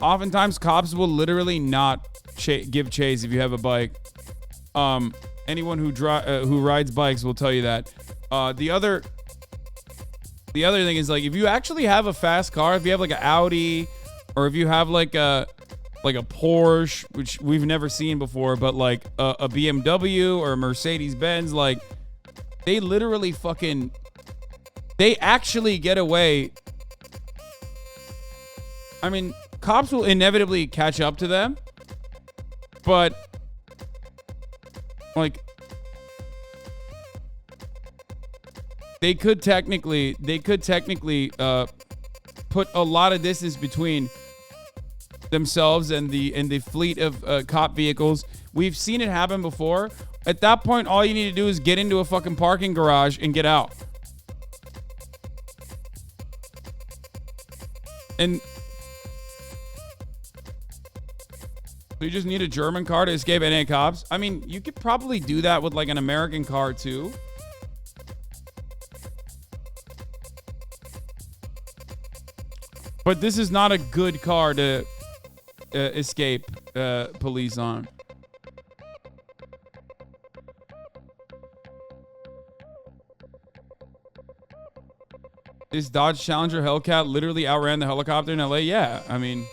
A: Oftentimes cops will literally not give chase if you have a bike. Anyone who rides bikes will tell you that. The other thing is, like, if you actually have a fast car, if you have like an Audi, or if you have like a Porsche, which we've never seen before, but like a BMW or a Mercedes-Benz, like they literally they actually get away. I mean, cops will inevitably catch up to them, but like they could technically put a lot of distance between themselves and the fleet of cop vehicles. We've seen it happen before. At that point, all you need to do is get into a fucking parking garage and get out. And so you just need a German car to escape any cops? I mean, you could probably do that with like an American car too. But this is not a good car to escape police on. This Dodge Challenger Hellcat literally outran the helicopter in LA. Yeah, I mean,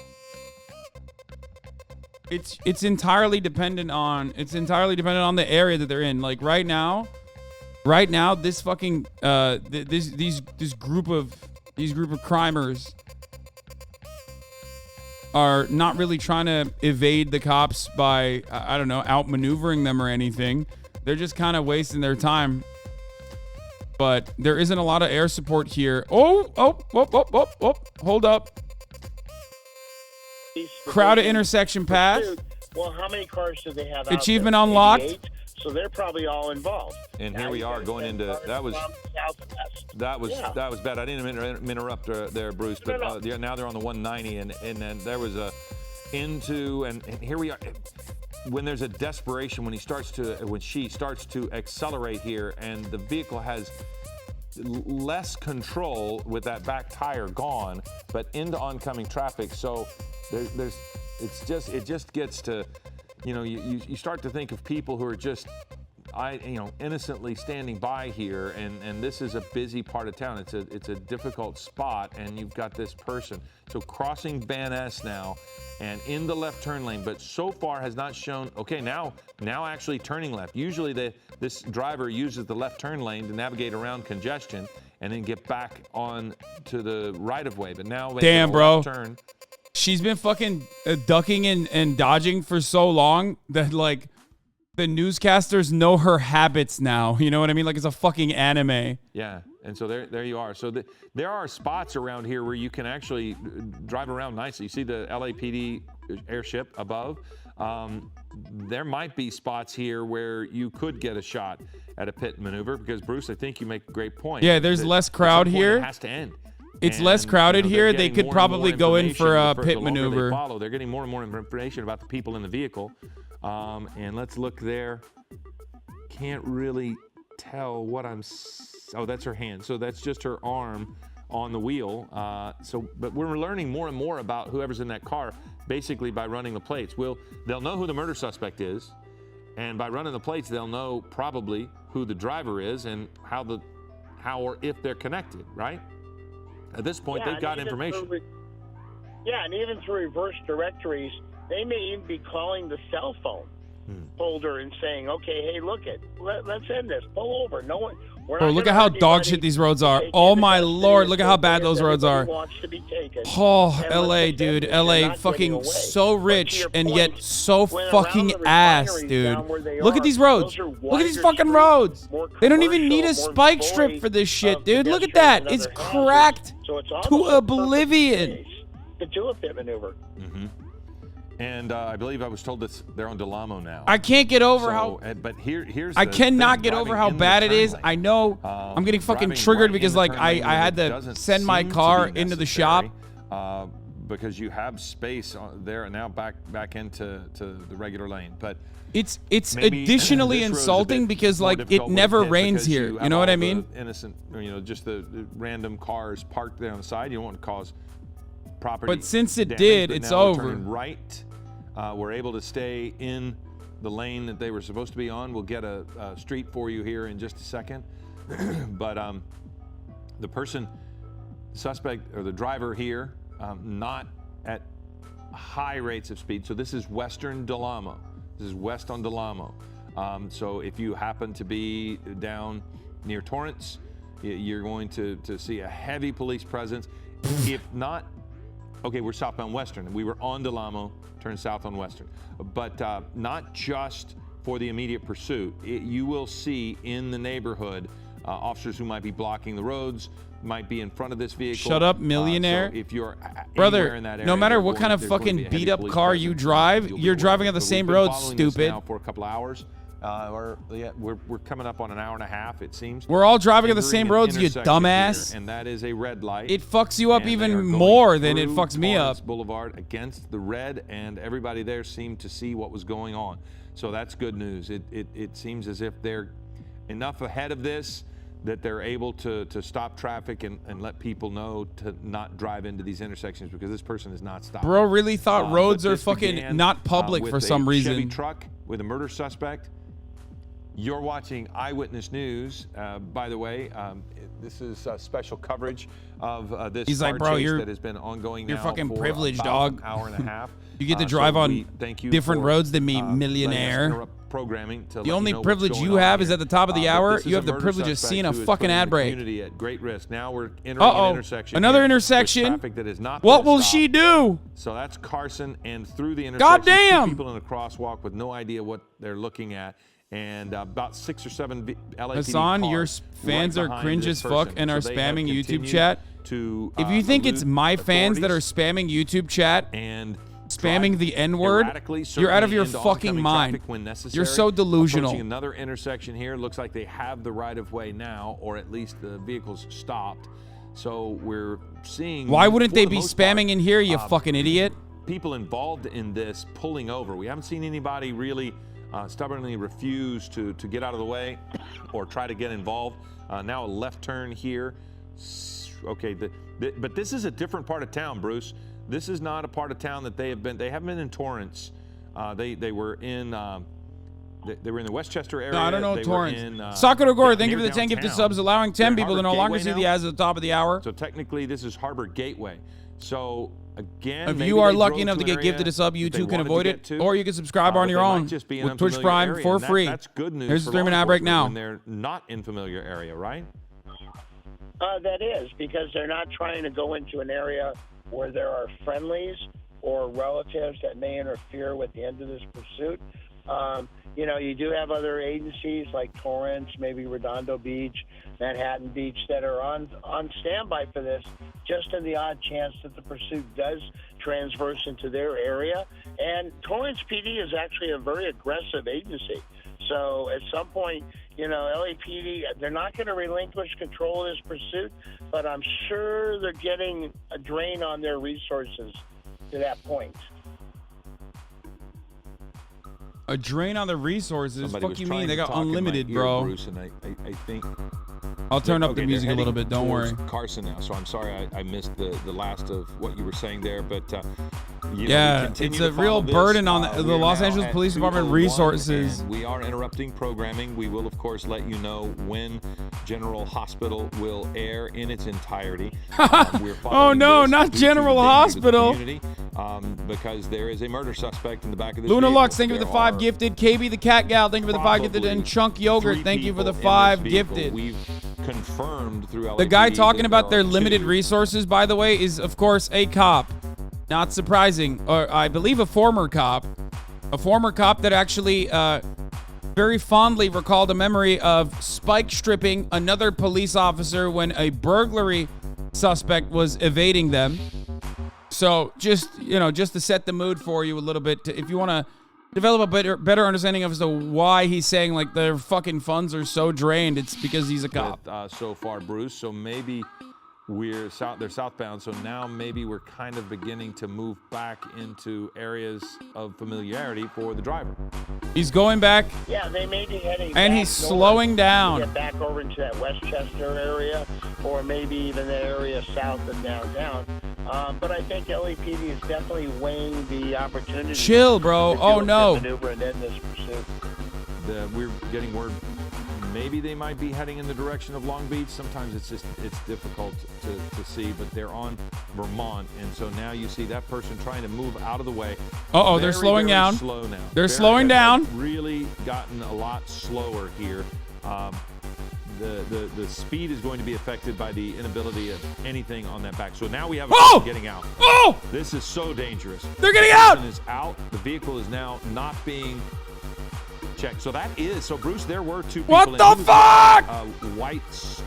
A: it's entirely dependent on the area that they're in. Like right now, this fucking this group of crimers are not really trying to evade the cops by I don't know, outmaneuvering them or anything. They're just kind of wasting their time. But there isn't a lot of air support here. Oh, hold up. Crowded intersection path.
G: Well, how many cars do they have?
A: Achievement
G: out there?
A: unlocked.
G: 88? So they're probably all involved.
F: And
G: Now
F: here we
G: you
F: are
G: gotta
F: going
G: send
F: into
G: cars
F: that was
G: from southwest.
F: that was
G: Yeah.
F: that was bad. I didn't interrupt there, Bruce. But now they're on the 190, and then there was a into and here we are. When there's a desperation, when she starts to accelerate here, and the vehicle has less control with that back tire gone, but into oncoming traffic. So it just gets to, you start to think of people who are just, innocently standing by here, and this is a busy part of town. It's a difficult spot, and you've got this person. So crossing Van Ness now, and in the left turn lane, but so far has not shown. Okay, now actually turning left. Usually this driver uses the left turn lane to navigate around congestion and then get back on to the right of way. But now,
A: damn, bro,
F: turn.
A: She's been fucking ducking and dodging for so long that like the newscasters know her habits now. You know what I mean? Like it's a fucking anime.
F: Yeah, and so there you are. So there are spots around here where you can actually drive around nicely. You see the LAPD airship above. There might be spots here where you could get a shot at a pit maneuver because, Bruce, I think you make a great point.
A: Yeah, there's less crowd here.
F: It has to end.
A: It's less crowded here. They could probably go in for a pit
F: the longer
A: maneuver.
F: They follow. They're getting more and more information about the people in the vehicle. And let's look there. Can't really tell what oh, that's her hand. So that's just her arm on the wheel. But we're learning more and more about whoever's in that car, basically by running the plates. They'll know who the murder suspect is, and by running the plates, they'll know probably who the driver is and how or if they're connected, right? At this point, they've got information.
G: And even through reverse directories, they may even be calling the cell phone. folder and saying, okay, hey, look it, let's end this. Pull over. No one.
A: Bro, look at how dog shit these roads are. Oh my lord, look at how bad those roads are. Oh, LA, dude. LA fucking so rich and yet so fucking ass, dude. Look at these roads. Look at these fucking roads. They don't even need a spike strip for this shit, dude. Look at that. It's cracked to oblivion.
G: To do a pit maneuver.
F: And I believe I was told that they're on Delamo now.
A: I can't get over how.
F: But here's.
A: I cannot get over how bad it is. I know I'm getting fucking triggered because like I had to send my car into the shop.
F: Because you have space there and now back into the regular lane, but
A: it's additionally insulting because like it never rains here. You know what I mean?
F: Innocent, just the random cars parked there on the side. You don't want to cause property.
A: But since it
F: damage,
A: did,
F: but
A: it's
F: now
A: over.
F: turning right. We're able to stay in the lane that they were supposed to be on. We'll get a street for you here in just a second. But the suspect or the driver here, not at high rates of speed. So this is Western Delamo. This is west on Delamo. So if you happen to be down near Torrance, you're going to see a heavy police presence. If not, okay, we're southbound Western. We were on Delamo, turned south on Western. But not just for the immediate pursuit. You will see in the neighborhood officers who might be blocking the roads, might be in front of this vehicle.
A: Shut up, millionaire.
F: So if you're
A: brother,
F: in that area,
A: no matter what kind of fucking beat up car you drive, you're driving on the same road, stupid.
F: Now for a couple hours. We're coming up on an hour and a half, it seems.
A: We're all driving on the same roads, you dumbass.
F: Here, and that is a red light.
A: It fucks you up even more than it fucks me up.
F: Boulevard against the red, and everybody there seemed to see what was going on. So that's good news. It seems as if they're enough ahead of this that they're able to stop traffic and let people know to not drive into these intersections because this person is not stopping.
A: Bro really thought roads are fucking not public for some reason.
F: Chevy truck with a murder suspect. You're watching Eyewitness News. By the way, this is special coverage of this
A: He's like,
F: car
A: bro,
F: chase
A: you're,
F: that has been ongoing
A: you're
F: now
A: fucking
F: for
A: privileged,
F: about
A: dog.
F: an hour and a half.
A: You get to drive on different roads than me, millionaire.
F: Programming to
A: the only privilege you have is at the top of the hour, you have the privilege of seeing a fucking ad break.
F: At great risk. Now we're entering an intersection.
A: Another intersection.
F: Traffic that is not
A: what will she do?
F: So that's Carson, and through the intersection,
A: goddamn,
F: people in a crosswalk with no idea what they're looking at. And about 6 or 7 LAPD
A: Hasan,
F: cars
A: your fans
F: right
A: are cringe as fuck and are spamming YouTube chat.
F: To,
A: if you think it's my fans that are spamming YouTube chat
F: and
A: spamming the N-word, you're out of your fucking mind. You're so delusional.
F: Approaching another intersection here. Looks like they have the right-of-way now, or at least the vehicle's stopped. So we're seeing...
A: Why wouldn't they be spamming in here, you fucking idiot?
F: People involved in this pulling over. We haven't seen anybody really... stubbornly refuse to get out of the way or try to get involved. Now a left turn here. Okay, but this is a different part of town, Bruce. This is not a part of town that they have been. They haven't been in Torrance. They were in. They were in the Westchester area.
A: No, I don't know Torrance.
F: Sakura
A: Gore, thank you for the 10 gifted subs, allowing 10 people to no longer see the ads at the top of the hour.
F: So technically, this is Harbor Gateway. So again,
A: if you are lucky enough to get gifted a sub, you too can avoid it, or you can subscribe on your own with Twitch Prime for free.
F: That's good news.
A: Here's the 3-minute ad break now.
F: When they're not in familiar area, right?
G: That is, because they're not trying to go into an area where there are friendlies or relatives that may interfere with the end of this pursuit. You do have other agencies like Torrance, maybe Redondo Beach, Manhattan Beach that are on standby for this, just in the odd chance that the pursuit does transverse into their area. And Torrance PD is actually a very aggressive agency. So at some point, LAPD, they're not going to relinquish control of this pursuit, but I'm sure they're getting a drain on their resources to that point.
A: A drain on the resources? Fuck you mean? They got unlimited, bro.
F: Bruce, and I think
A: I'll turn up the music a little bit. Don't worry.
F: Carson now, so I'm sorry I missed the last of what you were saying there, but
A: yeah, it's a real burden on the Los Angeles Police Department resources.
F: We are interrupting programming. We will, of course, let you know when General Hospital will air in its entirety.
A: Oh no, not General Hospital.
F: because there is a murder suspect in the back of this
A: Luna
F: vehicle.
A: Lux, thank you for the 5 gifted. KB the Cat Gal, thank you for the 5 gifted. And Chunk Yogurt, thank you for the 5 gifted.
F: We've confirmed through LAPD
A: The guy talking
F: that
A: about
F: there
A: their
F: are
A: limited
F: 2.
A: resources, by the way, is of course a cop. Not surprising, or I believe a former cop that actually very fondly recalled a memory of spike stripping another police officer when a burglary suspect was evading them. So just to set the mood for you a little bit, if you want to develop a better understanding of as to why he's saying like their fucking funds are so drained, it's because he's a cop.
F: So far, Bruce. So maybe they're southbound. So now maybe we're kind of beginning to move back into areas of familiarity for the driver.
A: He's going back.
G: Yeah, they may be heading
A: and
G: back
A: he's
G: north
A: slowing
G: to
A: down.
G: get back over into that Westchester area, or maybe even the area south of downtown. But I think LAPD is definitely weighing the opportunity.
A: Chill, bro. Oh no.
G: Maneuver and end this pursuit.
F: We're getting word. Maybe they might be heading in the direction of Long Beach. Sometimes it's difficult to see, but they're on Vermont, and so now you see that person trying to move out of the way.
A: They're slowing down.
F: Slow now.
A: They're slowing down.
F: Really gotten a lot slower here. The speed is going to be affected by the inability of anything on that back. So now we have a person getting out.
A: Oh!
F: This is so dangerous.
A: They're getting out!
F: The person is out. The vehicle is now not being checked. So Bruce, there were 2 people.
A: What the fuck?
F: White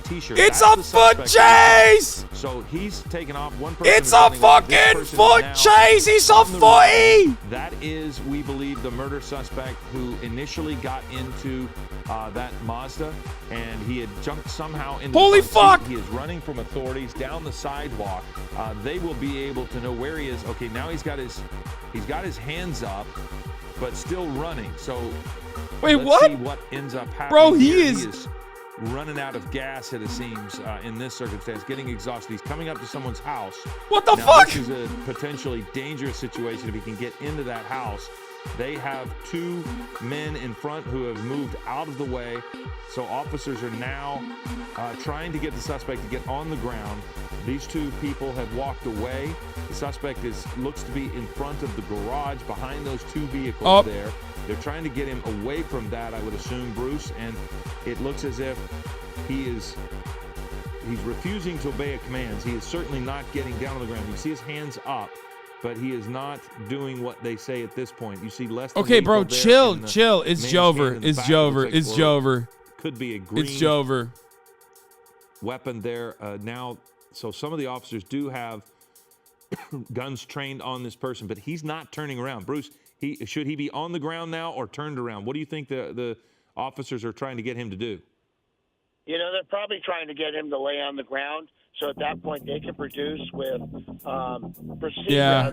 F: t-shirt.
A: It's a foot chase!
F: So he's taken off. One person.
A: It's a fucking foot chase! He's a footy!
F: That is, we believe, the murder suspect who initially got into that Mazda, and he had jumped somehow into
A: Holy
F: the front
A: fuck!
F: seat. He is running from authorities down the sidewalk. They will be able to know where he is. Okay, now he's got his hands up, but still running. So
A: wait,
F: let's see what ends up happening.
A: Bro,
F: he
A: is
F: running out of gas, it seems, in this circumstance, getting exhausted. He's coming up to someone's house.
A: What the
F: now,
A: fuck?
F: This is a potentially dangerous situation if he can get into that house. They have 2 men in front who have moved out of the way. So officers are now trying to get the suspect to get on the ground. These 2 people have walked away. The suspect looks to be in front of the garage behind those 2 vehicles there. They're trying to get him away from that, I would assume, Bruce. And it looks as if he's refusing to obey commands. He is certainly not getting down on the ground. You see his hands up, but he is not doing what they say at this point. You see less than
A: okay, bro, chill. It's Jover. It's Jover.
F: Could be a green weapon there now. So some of the officers do have guns trained on this person, but he's not turning around. Bruce, should he be on the ground now or turned around? What do you think the officers are trying to get him to do?
G: They're probably trying to get him to lay on the ground. So at that point, they can produce with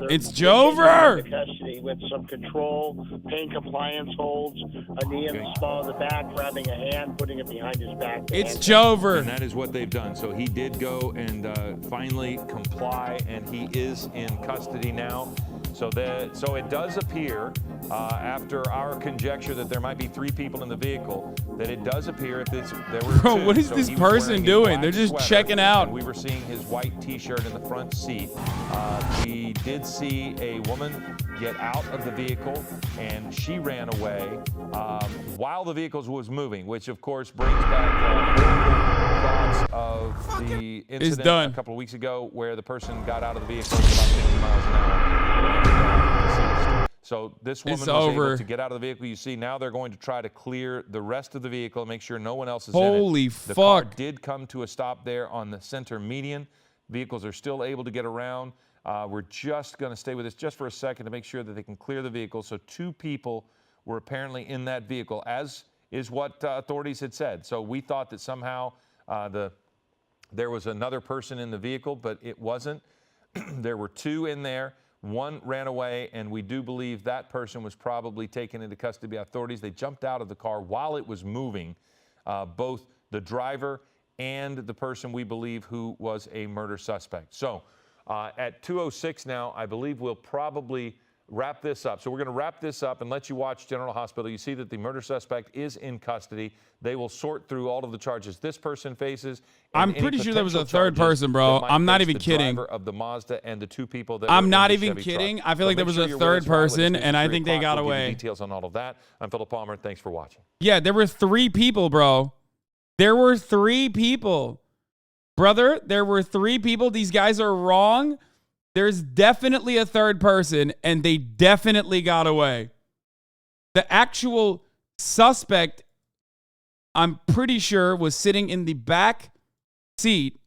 A: it's Jover.
G: Custody with some control, pain compliance holds, a knee in the small of the back, grabbing a hand, putting it behiund his back.
A: It's Jover.
F: And that is what they've done. So he did go and finally comply, and he is in custody now. So it does appear, after our conjecture that there might be 3 people in the vehicle, that it does appear there were 2.
A: Bro, what is this person doing? They're just checking out.
F: And we were seeing his white T-shirt in the front seat. We did see a woman get out of the vehicle, and she ran away while the vehicle was moving, which of course brings back thoughts of the incident a couple of weeks ago where the person got out of the vehicle at about 50 miles an hour. So this woman was able to get out of the vehicle. You see, now they're going to try to clear the rest of the vehicle and make sure no one else is in it.
A: Holy fuck.
F: The car did come to a stop there on the center median. Vehicles are still able to get around. We're just going to stay with this just for a second to make sure that they can clear the vehicle. So 2 people were apparently in that vehicle, as is what authorities had said. So we thought that somehow there was another person in the vehicle, but it wasn't. There were 2 in there. 1 ran away, and we do believe that person was probably taken into custody by authorities. They jumped out of the car while it was moving, both the driver and the person we believe who was a murder suspect. So at 2:06 now, I believe we'll probably wrap this up. So we're going to wrap this up and let you watch General Hospital. You see that the murder suspect is in custody. They will sort through all of the charges this person faces.
A: I'm pretty sure there was a third person, bro. I'm not even kidding.
F: Of the Mazda and the two people that
A: I'm not even kidding. I feel like there was a third person, and I think they got away.
F: Details on all of that. I'm Philip Palmer. Thanks for watching.
A: Yeah, there were 3 people, bro. There were 3 people. Brother, there were 3 people. These guys are wrong. There's definitely a third person, and they definitely got away. The actual suspect, I'm pretty sure, was sitting in the back seat.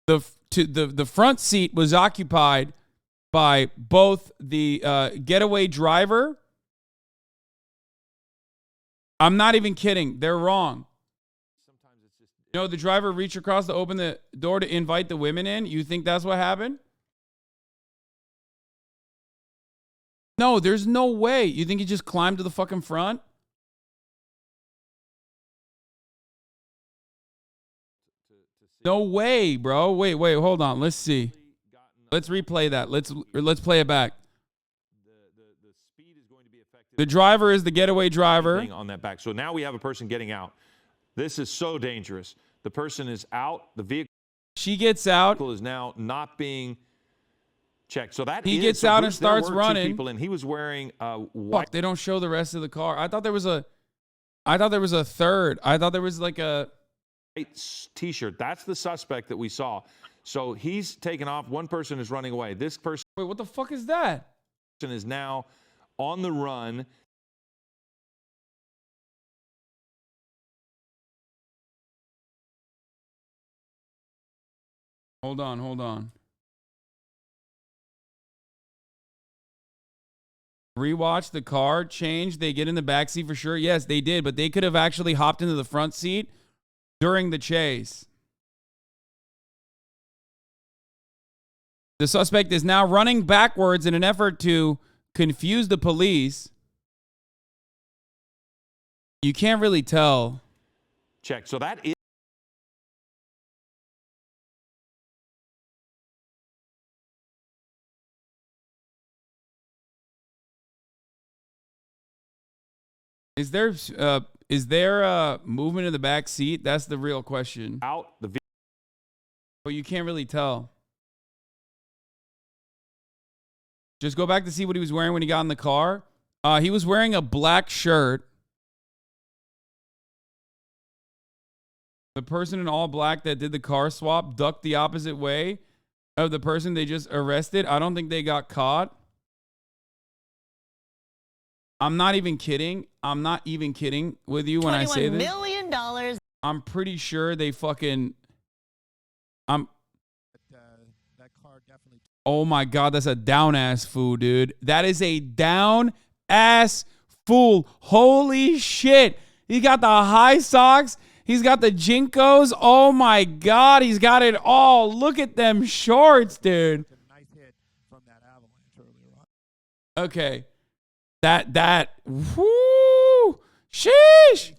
A: The front seat was occupied by both the getaway driver. I'm not even kidding. They're wrong. You know, the driver reached across to open the door to invite the women in. You think that's what happened? No, there's no way. You think he just climbed to the fucking front? No way, bro. Wait, hold on. Let's see. Let's replay that. Let's play it back. The driver is the getaway driver.
F: On that back. So now we have a person getting out. This is so dangerous. The person is out. The vehicle.
A: She gets out.
F: Is now not being checked. So that
A: he gets out and starts running.
F: People, and he was wearing
A: white. Fuck, they don't show the rest of the car. I thought there was a third. I thought there was like a
F: T-shirt. That's the suspect that we saw. So he's taken off. One person is running away. This person.
A: Wait, what the fuck is that?
F: Is now on the run.
A: Hold on. Rewatch the car change. They get in the back seat for sure. Yes, they did, but they could have actually hopped into the front seat during the chase. The suspect is now running backwards in an effort to confuse the police. You can't really tell.
F: Check. So that is.
A: Is there movement in the back seat? That's the real question.
F: Out the.
A: But you can't really tell. Just go back to see what he was wearing when he got in the car. He was wearing a black shirt. The person in all black that did the car swap ducked the opposite way of the person they just arrested. I don't think they got caught. I'm not even kidding. I'm not even kidding with you when I say this. $21 million. I'm pretty sure they fucking.
H: That car definitely.
A: Oh my God, that's a down ass fool, dude. That is a down ass fool. Holy shit. He got the high socks. He's got the Jinkos. Oh my God, he's got it all. Look at them shorts, dude.
H: Nice hit from that avalanche earlier on.
A: Okay. Whoo, sheesh.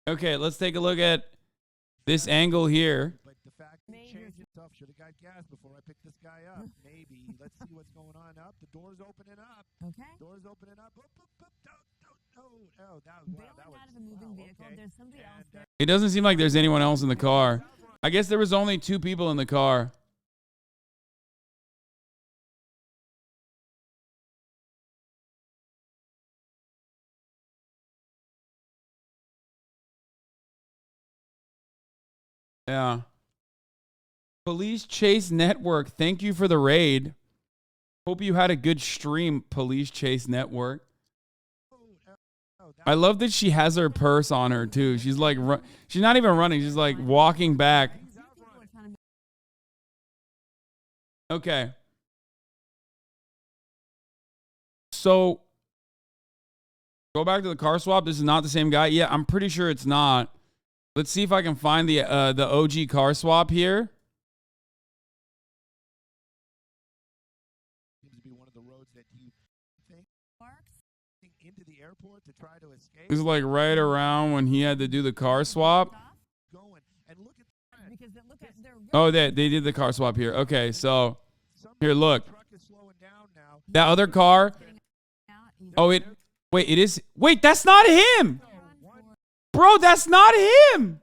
A: Okay, let's take a look at this angle here.
H: But the fact that he changed himself, should have got gas before I picked this guy up. Maybe. Let's see what's going on up. The door's opening up.
I: Okay.
H: Door's opening up. Boop, boop, boop. Oh, that was
I: out of a moving vehicle.
H: Okay.
I: There's somebody else there.
A: It doesn't seem like there's anyone else in the car. I guess there was only 2 people in the car. Yeah. Police Chase Network, thank you for the raid. Hope you had a good stream, Police Chase Network. I love that she has her purse on her too. She's like, she's not even running. She's like walking back. Okay. So go back to the car swap. This is not the same guy. Yeah, I'm pretty sure it's not. Let's see if I can find the OG car swap here.
H: Seems to be one of the roads that he thinks into the airport to try to escape.
A: This is like right around when he had to do the car swap.
H: Going and look at
A: Oh, they did the car swap here. Okay, so here, look. That other car. Oh, it. Wait, it is. Wait, that's not him. Bro, that's not him.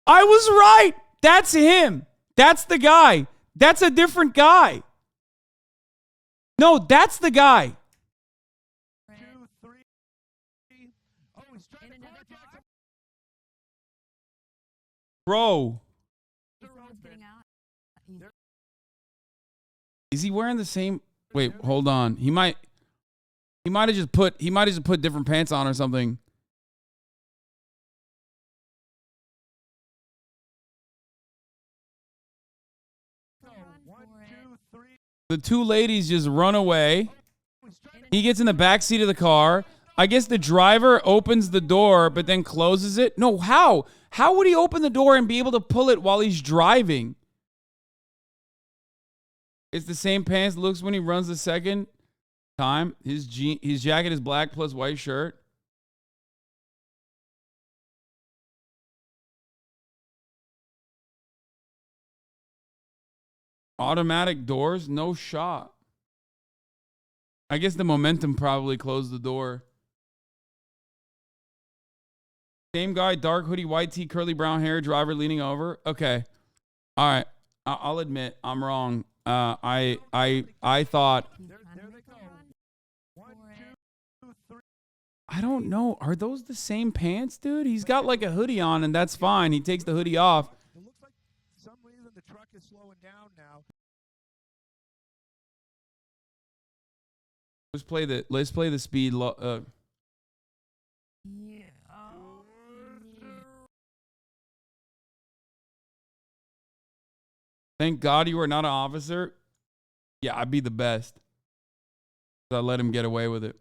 A: I was right. That's him. That's the guy. That's a different guy. No, that's the guy.
H: 2, 3. Oh, he's trying to contact.
A: Bro. Is he wearing the same? Wait, hold on. He might have just put different pants on or something. The two ladies just run away. He gets in the back seat of the car. I guess the driver opens the door, but then closes it. No, how? How would he open the door and be able to pull it while he's driving? It's the same pants looks when he runs the second time. His jacket is black plus white shirt. Automatic doors, no shot. I guess the momentum probably closed the door. Same guy, dark hoodie, white tee, curly brown hair, driver leaning over. Okay. All right. I'll admit I'm wrong. I thought. I don't know. Are those the same pants, dude? He's got like a hoodie on, and that's fine. He takes the hoodie off.
H: It looks like for some reason the truck is slowing down now.
A: Let's play the speed. Thank God you are not an officer. Yeah, I'd be the best. I let him get away with it.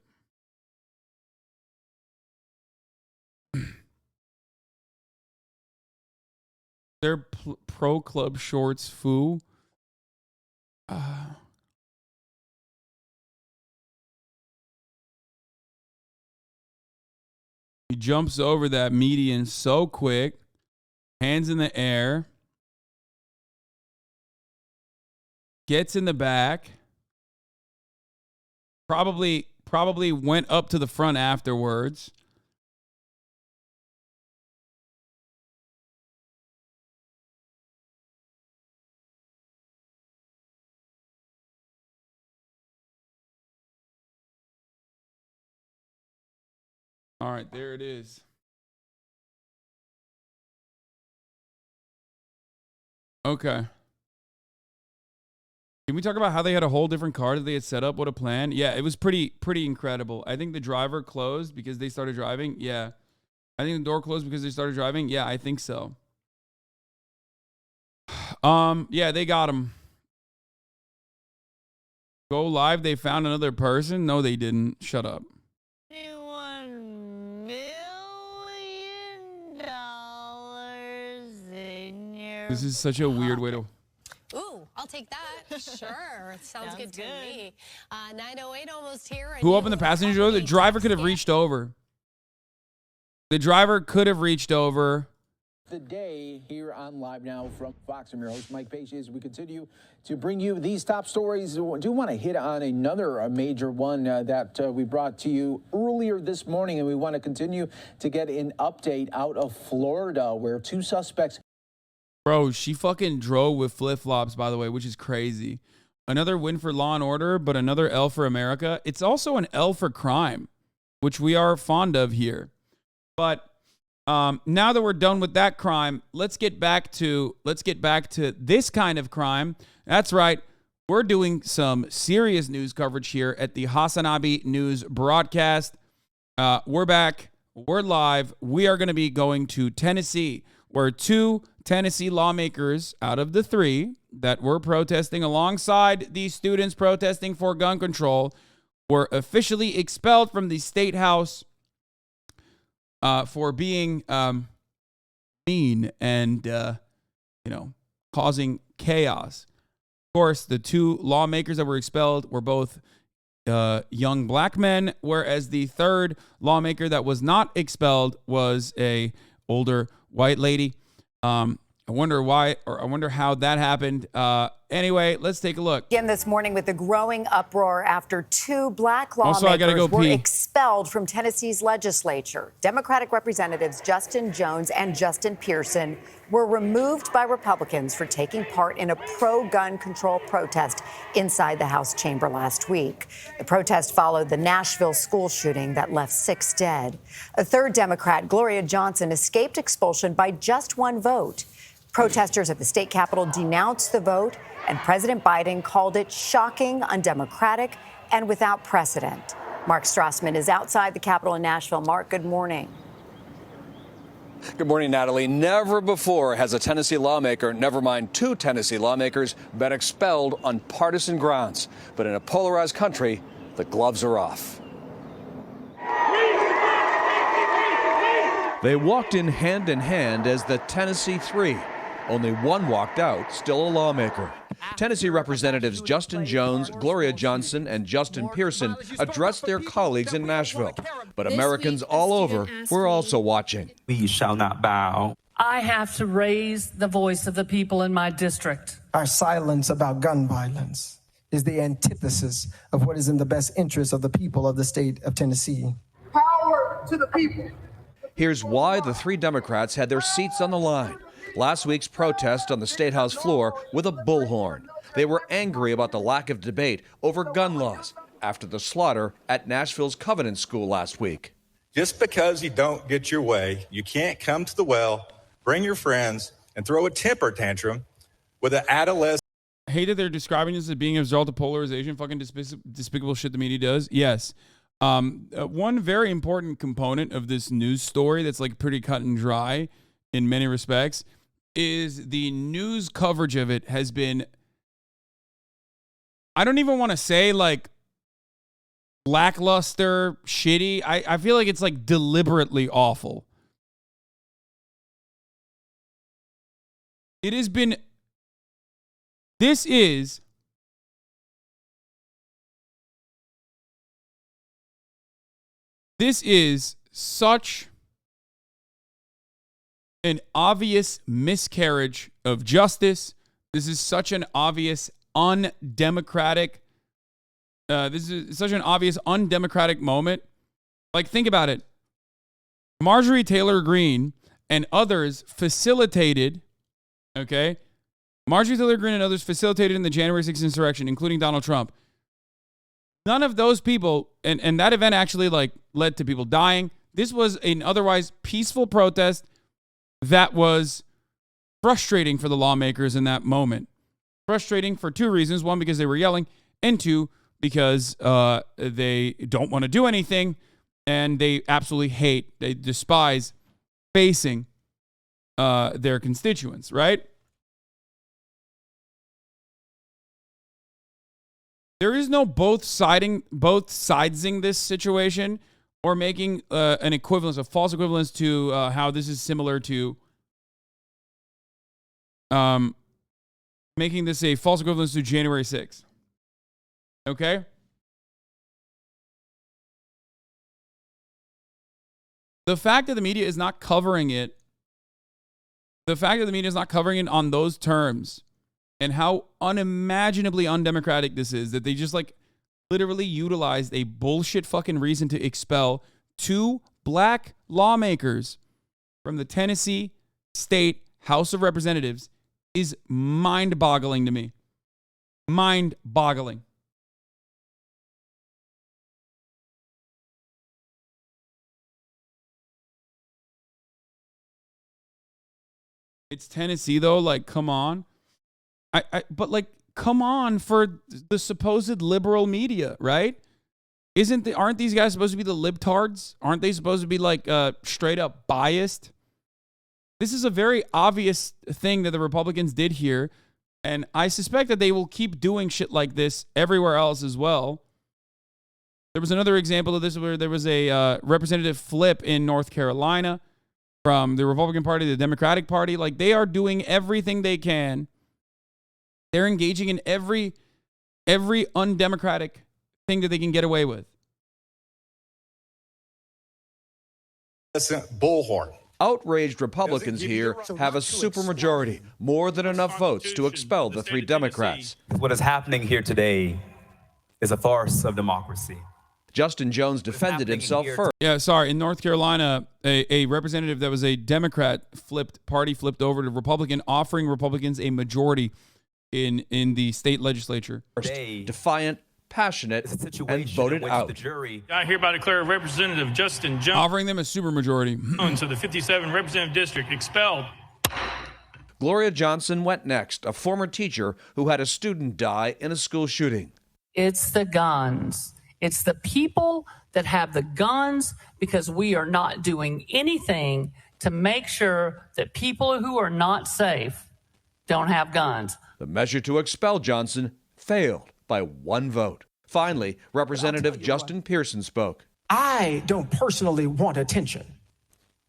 A: They're pro club shorts, foo. He jumps over that median so quick. Hands in the air. Gets in the back. Probably went up to the front afterwards. All right, there it is. Okay. Can we talk about how they had a whole different car that they had set up? What a plan. Yeah, it was pretty incredible. I think the driver closed because they started driving. Yeah. I think the door closed because they started driving. Yeah, I think so. Yeah, they got him. Go live, they found another person? No, they didn't. Shut up.
I: $1 million in your
A: This is such a weird way to...
J: Ooh, I'll take that. Sure. Sounds good to me. 9:08 almost here.
A: Who opened the passenger door? The driver could have reached over. The driver could have reached over.
K: The day here on Live Now from Fox. I'm your host, Mike Pacey, as we continue to bring you these top stories. I do want to hit on another major one that we brought to you earlier this morning, and we want to continue to get an update out of Florida, where two suspects...
A: Bro, she fucking drove with flip-flops, by the way, which is crazy. Another win for Law and Order, but another L for America. It's also an L for crime, which we are fond of here. But now that we're done with that crime, let's get back to this kind of crime. That's right. We're doing some serious news coverage here at the HasanAbi News broadcast. We're back. We're live. We are going to be going to Tennessee, where two Tennessee lawmakers out of the three that were protesting alongside the students protesting for gun control were officially expelled from the state house for being mean and, causing chaos. Of course, the two lawmakers that were expelled were both young black men, whereas the third lawmaker that was not expelled was a older white lady. I wonder why, or I wonder how that happened. Anyway, let's take a look.
I: Again this morning with the growing uproar after 2 black
A: Also, I gotta
I: lawmakers
A: go
I: were
A: pee.
I: expelled from Tennessee's legislature. Democratic Representatives Justin Jones and Justin Pearson were removed by Republicans for taking part in a pro-gun control protest inside the House chamber last week. The protest followed the Nashville school shooting that left 6 dead. A third Democrat, Gloria Johnson, escaped expulsion by just 1 vote. Protesters at the state capitol denounced the vote, and President Biden called it shocking, undemocratic, and without precedent. Mark Strassman is outside the Capitol in Nashville. Mark, good morning.
L: Good morning, Natalie. Never before has a Tennessee lawmaker, never mind 2 Tennessee lawmakers, been expelled on partisan grounds. But in a polarized country, the gloves are off. They walked in hand as the Tennessee Three. Only one walked out, still a lawmaker. Tennessee Representatives Justin Jones, Gloria Johnson, and Justin Pearson addressed their colleagues in Nashville. But Americans all over were also watching.
M: We shall not bow. I have to raise the voice of the people in my district.
N: Our silence about gun violence is the antithesis of what is in the best interest of the people of the state of Tennessee.
O: Power to the people.
L: Here's why the 3 Democrats had their seats on the line. Last week's protest on the State House floor with a bullhorn. They were angry about the lack of debate over gun laws after the slaughter at Nashville's Covenant School last week.
P: Just because you don't get your way, you can't come to the well, bring your friends, and throw a temper tantrum with an adolescent.
A: I hate that they're describing this as being a result of polarization, fucking despicable shit the media does. Yes. One very important component of this news story that's like pretty cut and dry in many respects is the news coverage of it has been, I don't even want to say like lackluster, shitty. I feel like it's like deliberately awful. It has been, this is such an obvious miscarriage of justice. This is such an obvious undemocratic. This is such an obvious undemocratic moment. Like, think about it. Marjorie Taylor Greene and others facilitated, okay? Marjorie Taylor Greene and others facilitated in the January 6th insurrection, including Donald Trump. None of those people, and that event actually like led to people dying. This was an otherwise peaceful protest that was frustrating for the lawmakers in that moment. Frustrating for 2 reasons. 1, because they were yelling, and 2, because they don't want to do anything, and they absolutely hate, they despise facing their constituents, right? There is no both sidesing this situation or making an equivalence, a false equivalence to how this is similar to making this a false equivalence to January 6th. Okay? The fact that the media is not covering it, on those terms, and how unimaginably undemocratic this is, that they just like literally utilized a bullshit fucking reason to expel 2 black lawmakers from the Tennessee State House of Representatives, is mind-boggling to me. Mind-boggling. It's Tennessee though, like, come on. But like, come on for the supposed liberal media, right? Aren't these guys supposed to be the libtards? Aren't they supposed to be like straight up biased? This is a very obvious thing that the Republicans did here, and I suspect that they will keep doing shit like this everywhere else as well. There was another example of this where there was a representative flip in North Carolina from the Republican Party to the Democratic Party. Like, they are doing everything they can. They're engaging in every undemocratic thing that they can get away with.
P: Bullhorn.
L: Outraged Republicans here have a supermajority, more than enough votes to expel the 3 Democrats.
Q: What is happening here today is a farce of democracy.
L: Justin Jones defended himself first.
A: Yeah, sorry. In North Carolina, a representative that was a Democrat flipped over to Republican, offering Republicans a majority in the state legislature.
L: Defiant, passionate, and voted out.
R: I hereby declare Representative Justin Jones
A: offering them a supermajority
R: of the 57 Representative District expelled.
L: Gloria Johnson went next, a former teacher who had a student die in a school shooting.
M: It's the guns. It's the people that have the guns, because we are not doing anything to make sure that people who are not safe don't have guns.
L: The measure to expel Johnson failed by 1 vote. Finally, Representative Justin Pearson spoke.
N: I don't personally want attention.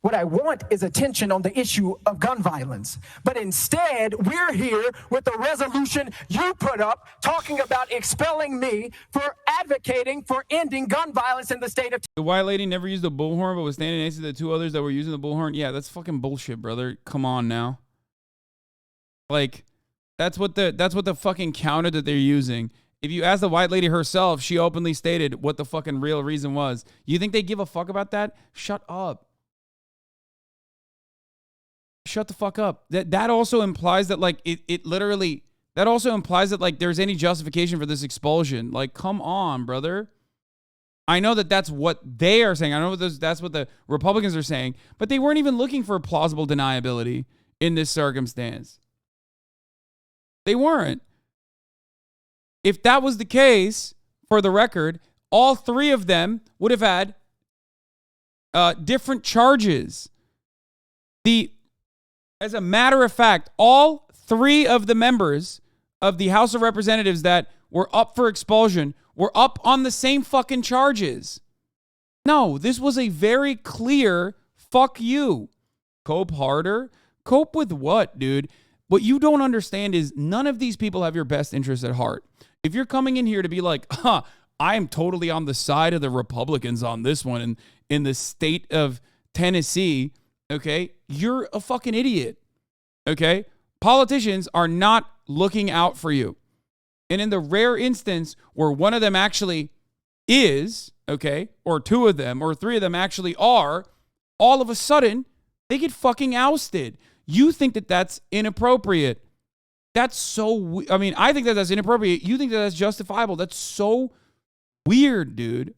N: What I want is attention on the issue of gun violence. But instead, we're here with the resolution you put up talking about expelling me for advocating for ending gun violence in the state of...
A: The white lady never used the bullhorn, but was standing next to the 2 others that were using the bullhorn. Yeah, that's fucking bullshit, brother. Come on now. Like, that's what the fucking counter that they're using. If you ask the white lady herself, she openly stated what the fucking real reason was. You think they give a fuck about that? Shut up. Shut the fuck up. That also implies that, like, it literally, that also implies that, like, there's any justification for this expulsion. Like, come on, brother. I know that that's what they are saying. I know that's what the Republicans are saying, but they weren't even looking for plausible deniability in this circumstance. They weren't. If that was the case, for the record, all 3 of them would have had different charges. As a matter of fact, all 3 of the members of the House of Representatives that were up for expulsion were up on the same fucking charges. No, this was a very clear fuck you. Cope harder? Cope with what, dude? What you don't understand is none of these people have your best interests at heart. If you're coming in here to be like, I am totally on the side of the Republicans on this one, and in the state of Tennessee, okay, you're a fucking idiot, okay? Politicians are not looking out for you. And in the rare instance where one of them actually is, okay, or 2 of them, or 3 of them actually are, all of a sudden, they get fucking ousted. You think that that's inappropriate. That's so, I mean, I think that that's inappropriate. You think that that's justifiable. That's so weird, dude.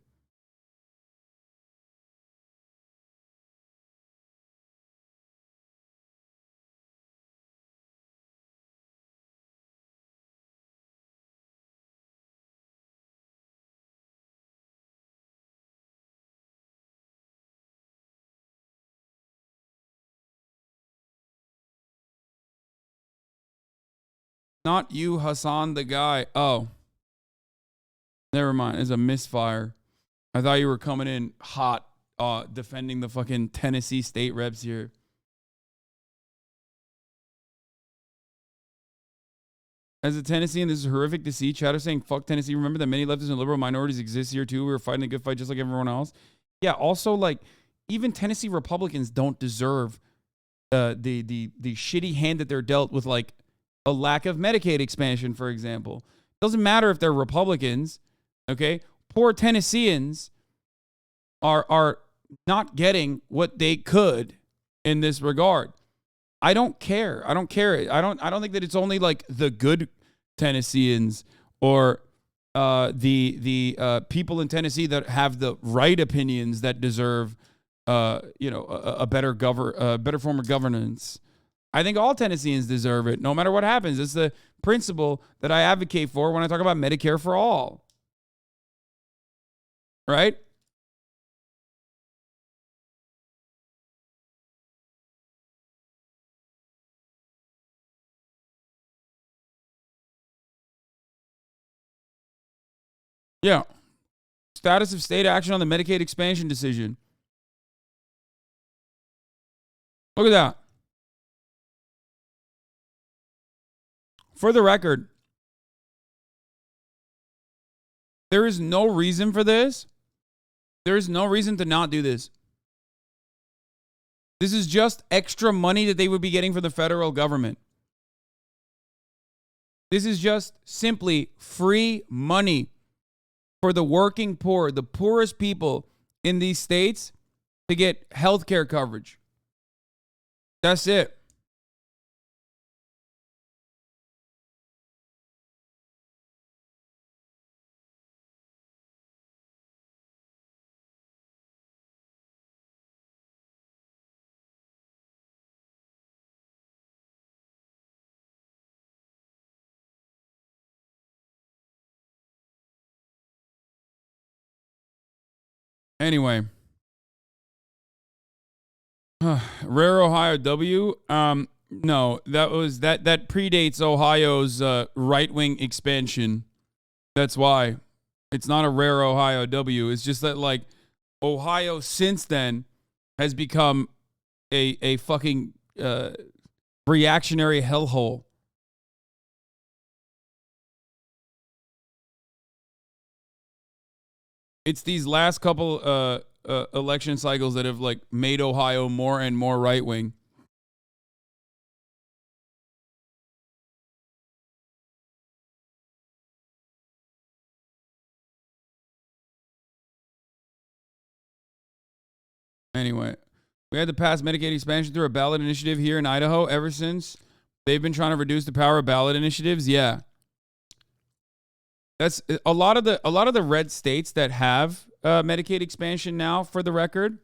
A: Not you, Hasan, the guy. Oh. Never mind. It's a misfire. I thought you were coming in hot, defending the fucking Tennessee state reps here. As a Tennessean, this is horrific to see. Chatter saying, fuck Tennessee. Remember that many leftists and liberal minorities exist here too. We were fighting a good fight just like everyone else. Yeah, also, like, even Tennessee Republicans don't deserve the shitty hand that they're dealt with, like, a lack of Medicaid expansion, for example. Doesn't matter if they're Republicans, okay? Poor Tennesseans are not getting what they could in this regard. I don't care. I don't care. I don't think that it's only like the good Tennesseans or the people in Tennessee that have the right opinions that deserve a better form of governance. I think all Tennesseans deserve it, no matter what happens. It's the principle that I advocate for when I talk about Medicare for all. Right? Yeah. Status of state action on the Medicaid expansion decision. Look at that. For the record, there is no reason for this. There is no reason to not do this. This is just extra money that they would be getting from the federal government. This is just simply free money for the working poor, the poorest people in these states, to get health care coverage. That's it. Anyway, Rare Ohio W. No, that predates Ohio's right-wing expansion. That's why it's not a Rare Ohio W. It's just that like Ohio since then has become a fucking reactionary hellhole. It's these last couple election cycles that have like made Ohio more and more right wing. Anyway, we had to pass Medicaid expansion through a ballot initiative here in Idaho ever since. They've been trying to reduce the power of ballot initiatives. Yeah. That's a lot of the red states that have Medicaid expansion now, for the record.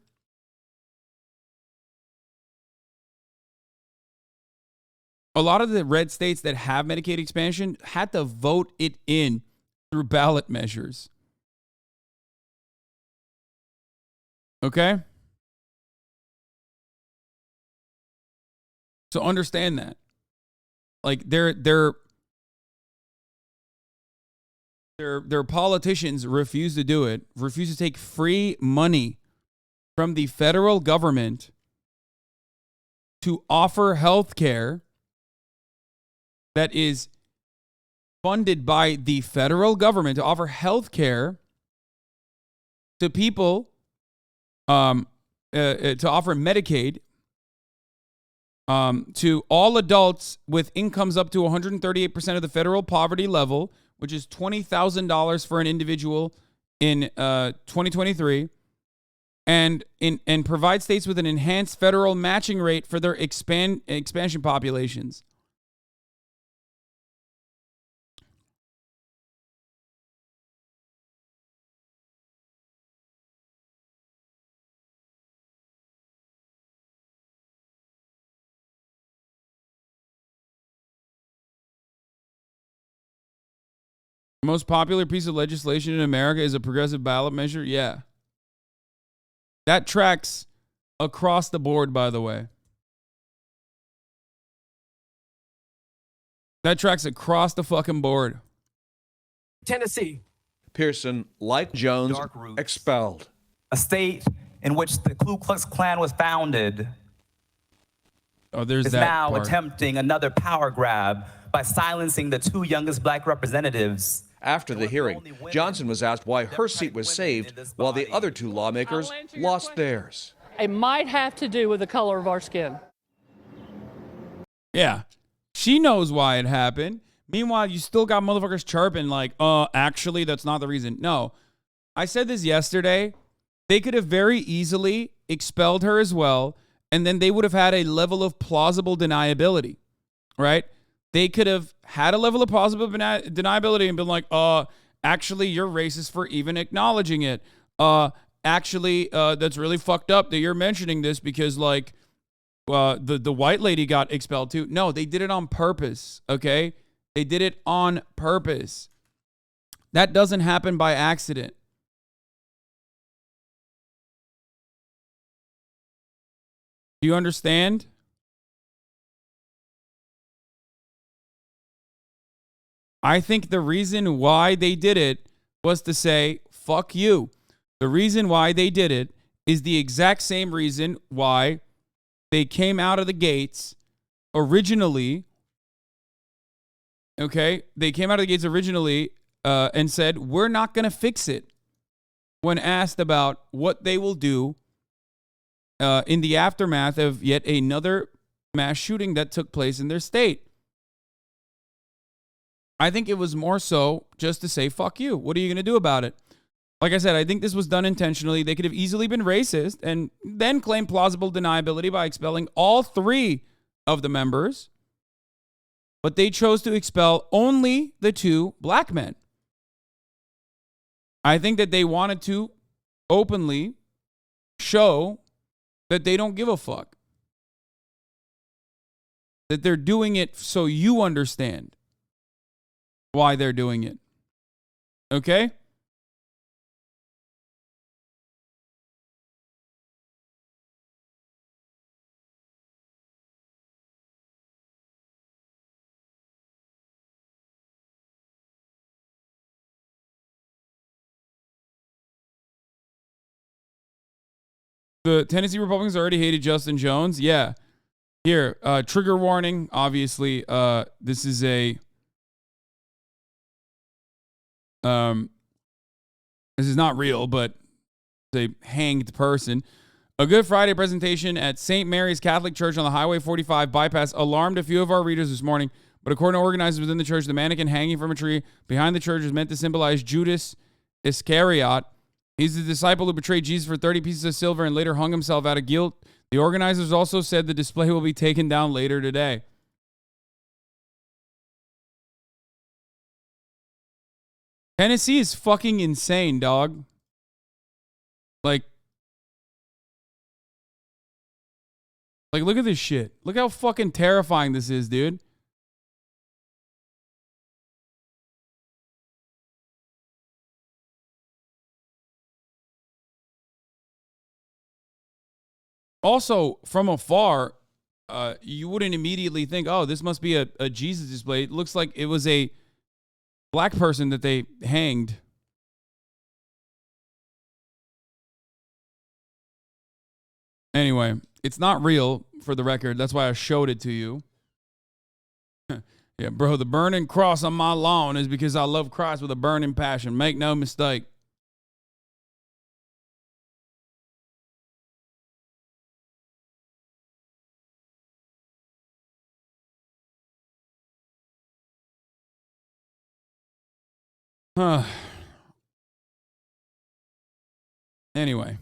A: A lot of the red states that have Medicaid expansion had to vote it in through ballot measures. Okay? So understand that. Like their politicians refuse to do it, refuse to take free money from the federal government to offer health care that is funded by the federal government, to offer health care to people, to offer Medicaid to all adults with incomes up to 138% of the federal poverty level, which is $20,000 for an individual in 2023, and provide states with an enhanced federal matching rate for their expansion populations. Most popular piece of legislation in America is a progressive ballot measure. Yeah. That tracks across the board, by the way. That tracks across the fucking board.
N: Tennessee.
L: Pearson, like Jones, expelled.
Q: A state in which the Ku Klux Klan was founded,
A: there's
Q: is
A: that
Q: now
A: part.
Q: attempting another power grab by silencing the two youngest black representatives.
L: After the hearing, Johnson was asked why her seat was saved while the other two lawmakers lost theirs.
M: It might have to do with the color of our skin.
A: Yeah. She knows why it happened. Meanwhile, you still got motherfuckers chirping like, actually, that's not the reason. No. I said this yesterday. They could have very easily expelled her as well, and then they would have had a level of plausible deniability, right? They could have had a level of plausible deniability and been like, actually, you're racist for even acknowledging it. Actually, that's really fucked up that you're mentioning this because, like, the white lady got expelled too. No, they did it on purpose, okay? They did it on purpose. That doesn't happen by accident. Do you understand? I think the reason why they did it was to say, fuck you. The reason why they did it is the exact same reason why they came out of the gates originally. Okay? They came out of the gates originally and said, we're not going to fix it when asked about what they will do in the aftermath of yet another mass shooting that took place in their state. I think it was more so just to say, fuck you. What are you going to do about it? Like I said, I think this was done intentionally. They could have easily been racist and then claim plausible deniability by expelling all 3 of the members. But they chose to expel only the 2 black men. I think that they wanted to openly show that they don't give a fuck. That they're doing it so you understand why they're doing it. Okay? The Tennessee Republicans already hated Justin Jones. Yeah. Here, trigger warning. Obviously, this is a this is not real, but it's a hanged person. A Good Friday presentation at St. Mary's Catholic Church on the Highway 45 bypass alarmed a few of our readers this morning, but according to organizers within the church, the mannequin hanging from a tree behind the church is meant to symbolize Judas Iscariot. He's the disciple who betrayed Jesus for 30 pieces of silver and later hung himself out of guilt. The organizers also said the display will be taken down later today. Tennessee is fucking insane, dog. Like, look at this shit. Look how fucking terrifying this is, dude. Also, from afar, you wouldn't immediately think, oh, this must be a Jesus display. It looks like it was a black person that they hanged. Anyway, it's not real, for the record. That's why I showed it to you. Yeah, bro, the burning cross on my lawn is because I love Christ with a burning passion. Make no mistake. Anyway,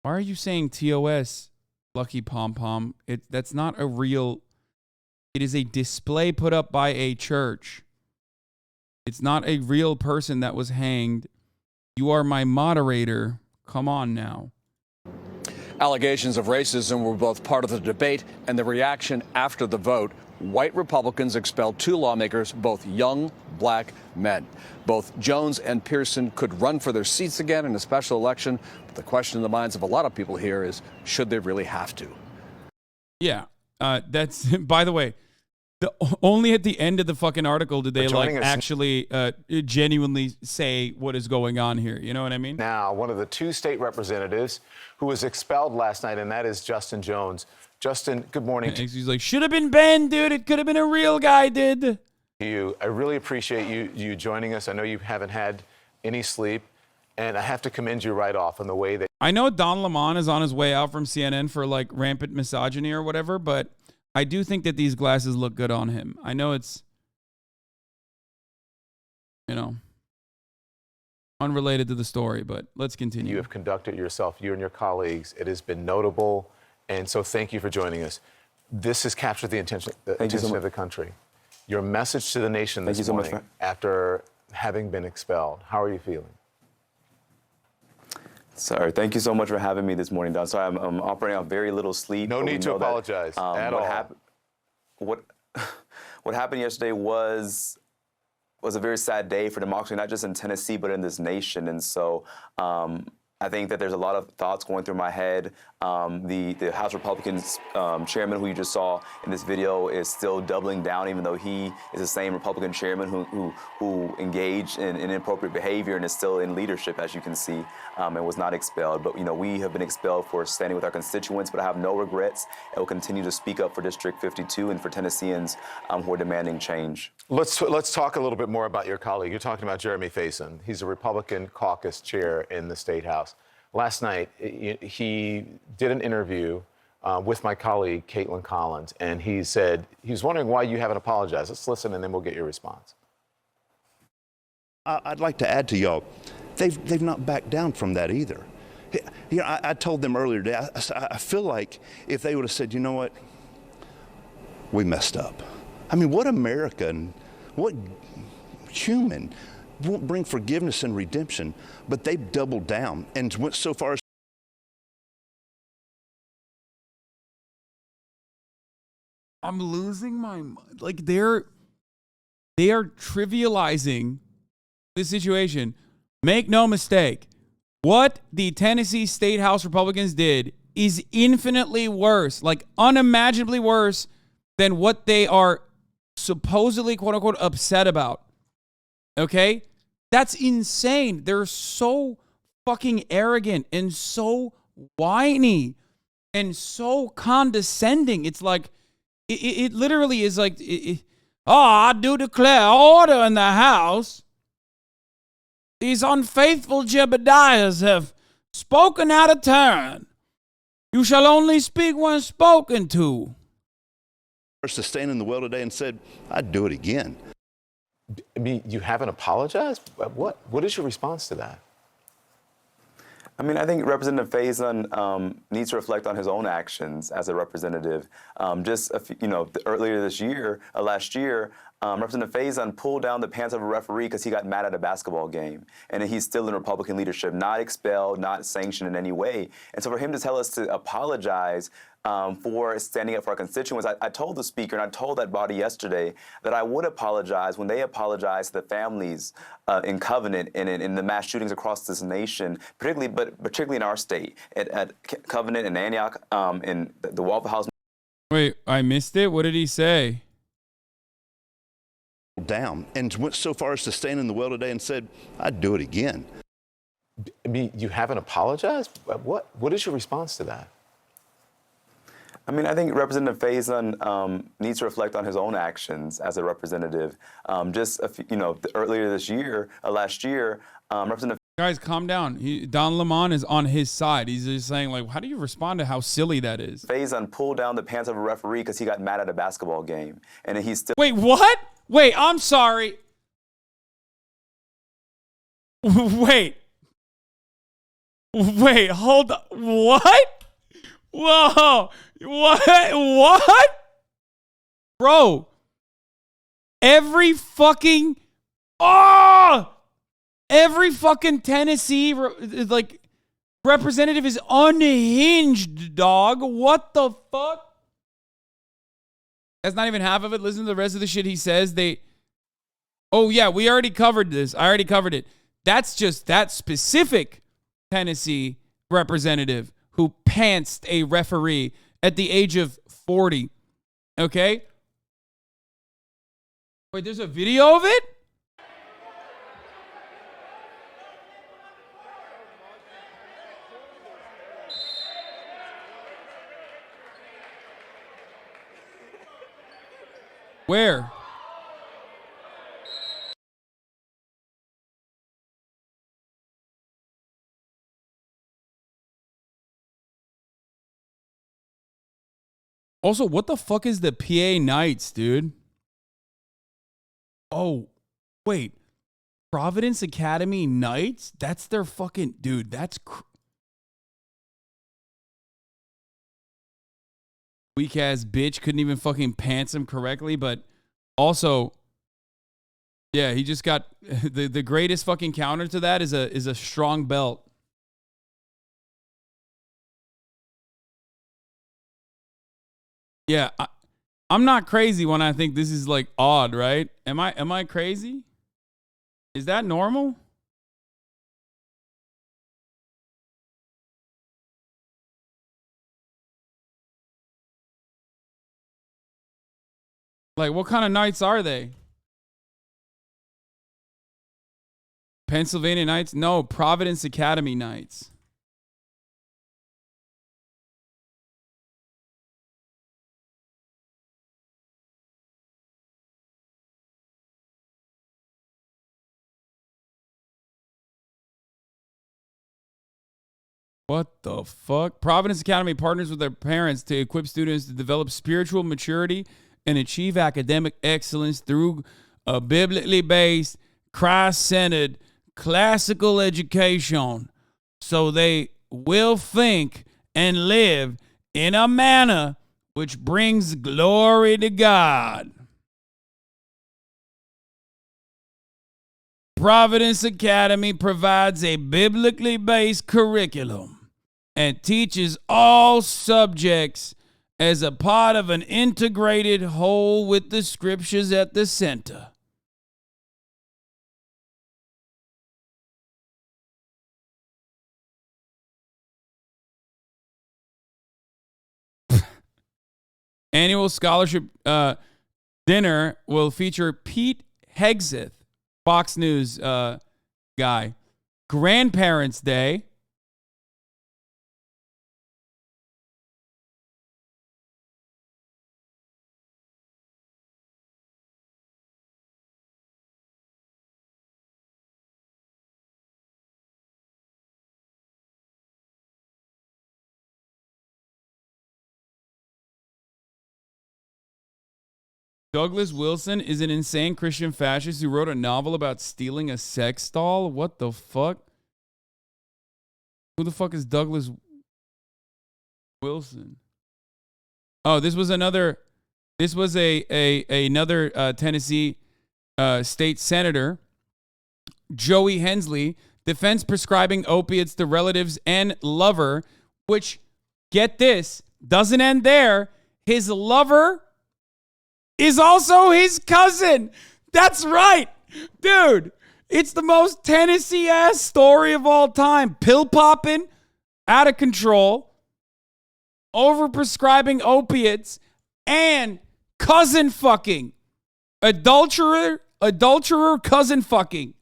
A: why are you saying TOS, Lucky Pom Pom? That's not a real. It is a display put up by a church. It's not a real person that was hanged. You are my moderator. Come on now.
L: Allegations of racism were both part of the debate and the reaction after the vote. White Republicans expelled 2 lawmakers, both young black men. Both Jones and Pearson could run for their seats again in a special election. But the question in the minds of a lot of people here is, should they really have to?
A: Yeah, that's, by the way, only at the end of the fucking article did they actually genuinely say what is going on here. You know what I mean?
S: Now, one of the 2 state representatives who was expelled last night, and that is Justin Jones. Justin, good morning.
A: He's like, should have been Ben, dude. It could have been a real guy, dude.
S: I really appreciate you joining us. I know you haven't had any sleep, and I have to commend you right off on the way that...
A: I know Don Lemon is on his way out from CNN for like rampant misogyny or whatever, but I do think that these glasses look good on him. I know it's, unrelated to the story, but let's continue.
S: You have conducted yourself, you and your colleagues. It has been notable, and so thank you for joining us. This has captured the attention of the country. Your message to the nation this morning after having been expelled. How are you feeling?
T: Sorry, thank you so much for having me this morning, Don. Sorry, I'm operating on very little sleep.
S: No need to apologize at all.
T: What happened yesterday was a very sad day for democracy, not just in Tennessee, but in this nation. And so I think that there's a lot of thoughts going through my head. The House Republicans chairman who you just saw in this video is still doubling down, even though he is the same Republican chairman who engaged in inappropriate behavior and is still in leadership, as you can see, and was not expelled. But we have been expelled for standing with our constituents, but I have no regrets and will continue to speak up for District 52 and for Tennesseans who are demanding change.
S: Let's talk a little bit more about your colleague. You're talking about Jeremy Faison. He's a Republican caucus chair in the State House. last night, he did an interview with my colleague, Caitlin Collins, and he said, he was wondering why you haven't apologized. Let's listen, and then we'll get your response.
U: I'd like to add to y'all, they've not backed down from that either. You know, I told them earlier today, I feel like if they would have said, you know what, we messed up. I mean, what American, what human won't bring forgiveness and redemption, but they've doubled down and went so far as
A: I'm losing my mind. Like they are trivializing this situation. Make no mistake, what the Tennessee State House Republicans did is infinitely worse, like unimaginably worse than what they are supposedly, quote unquote, upset about. Okay? That's insane. They're so fucking arrogant and so whiny and so condescending. It's like, it literally is like, I do declare order in the house. These unfaithful Jebediahs have spoken out of turn. You shall only speak when spoken to.
U: to stand in the well today and said, I'd do it again.
S: I mean, you haven't apologized? What is your response to that?
T: I mean, I think Representative Faison needs to reflect on his own actions as a representative. Earlier this year, last year, Representative Faison pulled down the pants of a referee because he got mad at a basketball game. And he's still in Republican leadership, not expelled, not sanctioned in any way. And so for him to tell us to apologize for standing up for our constituents, I told the speaker and I told that body yesterday that I would apologize when they apologize to the families in Covenant and in the mass shootings across this nation, particularly in our state, at Covenant and Antioch, in the Waffle House.
A: Wait, I missed it. What did he say?
U: Down and went so far as to stand in the well today and said, I'd do it again.
S: I mean, you haven't apologized? What is your response to that?
T: I mean, I think Representative Faison needs to reflect on his own actions as a representative. Earlier this year, last year, Representative.
A: Guys, calm down. Don Lemon is on his side. He's just saying, like, how do you respond to how silly that is?
T: Faison pulled down the pants of a referee because he got mad at a basketball game, and he's still.
A: Wait, what? Wait, I'm sorry. Wait, hold on. What? Whoa. What? Bro, every fucking Tennessee representative is unhinged, dog. What the fuck? That's not even half of it. Listen to the rest of the shit he says. Oh yeah, we already covered this. I already covered it. That's just that specific Tennessee representative who pantsed a referee at the age of 40. Okay? Wait, there's a video of it? Where? Also, what the fuck is the PA Knights, dude? Oh, wait. Providence Academy Knights? That's their fucking... Dude, that's... Weak-ass bitch couldn't even fucking pants him correctly, but also... Yeah, he just got... The greatest fucking counter to that is a strong belt. Yeah, I'm not crazy when I think this is like odd, right? Am I crazy? Is that normal? Like, what kind of Knights are they? Pennsylvania Knights? No, Providence Academy Knights. What the fuck? Providence Academy partners with their parents to equip students to develop spiritual maturity and achieve academic excellence through a biblically based, Christ-centered, classical education, so they will think and live in a manner which brings glory to God. Providence Academy provides a biblically based curriculum and teaches all subjects as a part of an integrated whole with the scriptures at the center. Annual scholarship dinner will feature Pete Hegseth, Fox News guy. Grandparents' Day. Douglas Wilson is an insane Christian fascist who wrote a novel about stealing a sex doll. What the fuck? Who the fuck is Douglas Wilson? Oh, this was another Tennessee state senator, Joey Hensley, defends prescribing opiates to relatives and lover, which, get this, doesn't end there. His lover is also his cousin. That's right. Dude, it's the most Tennessee-ass story of all time. Pill popping, out of control, overprescribing opiates, and cousin fucking. Adulterer, cousin fucking.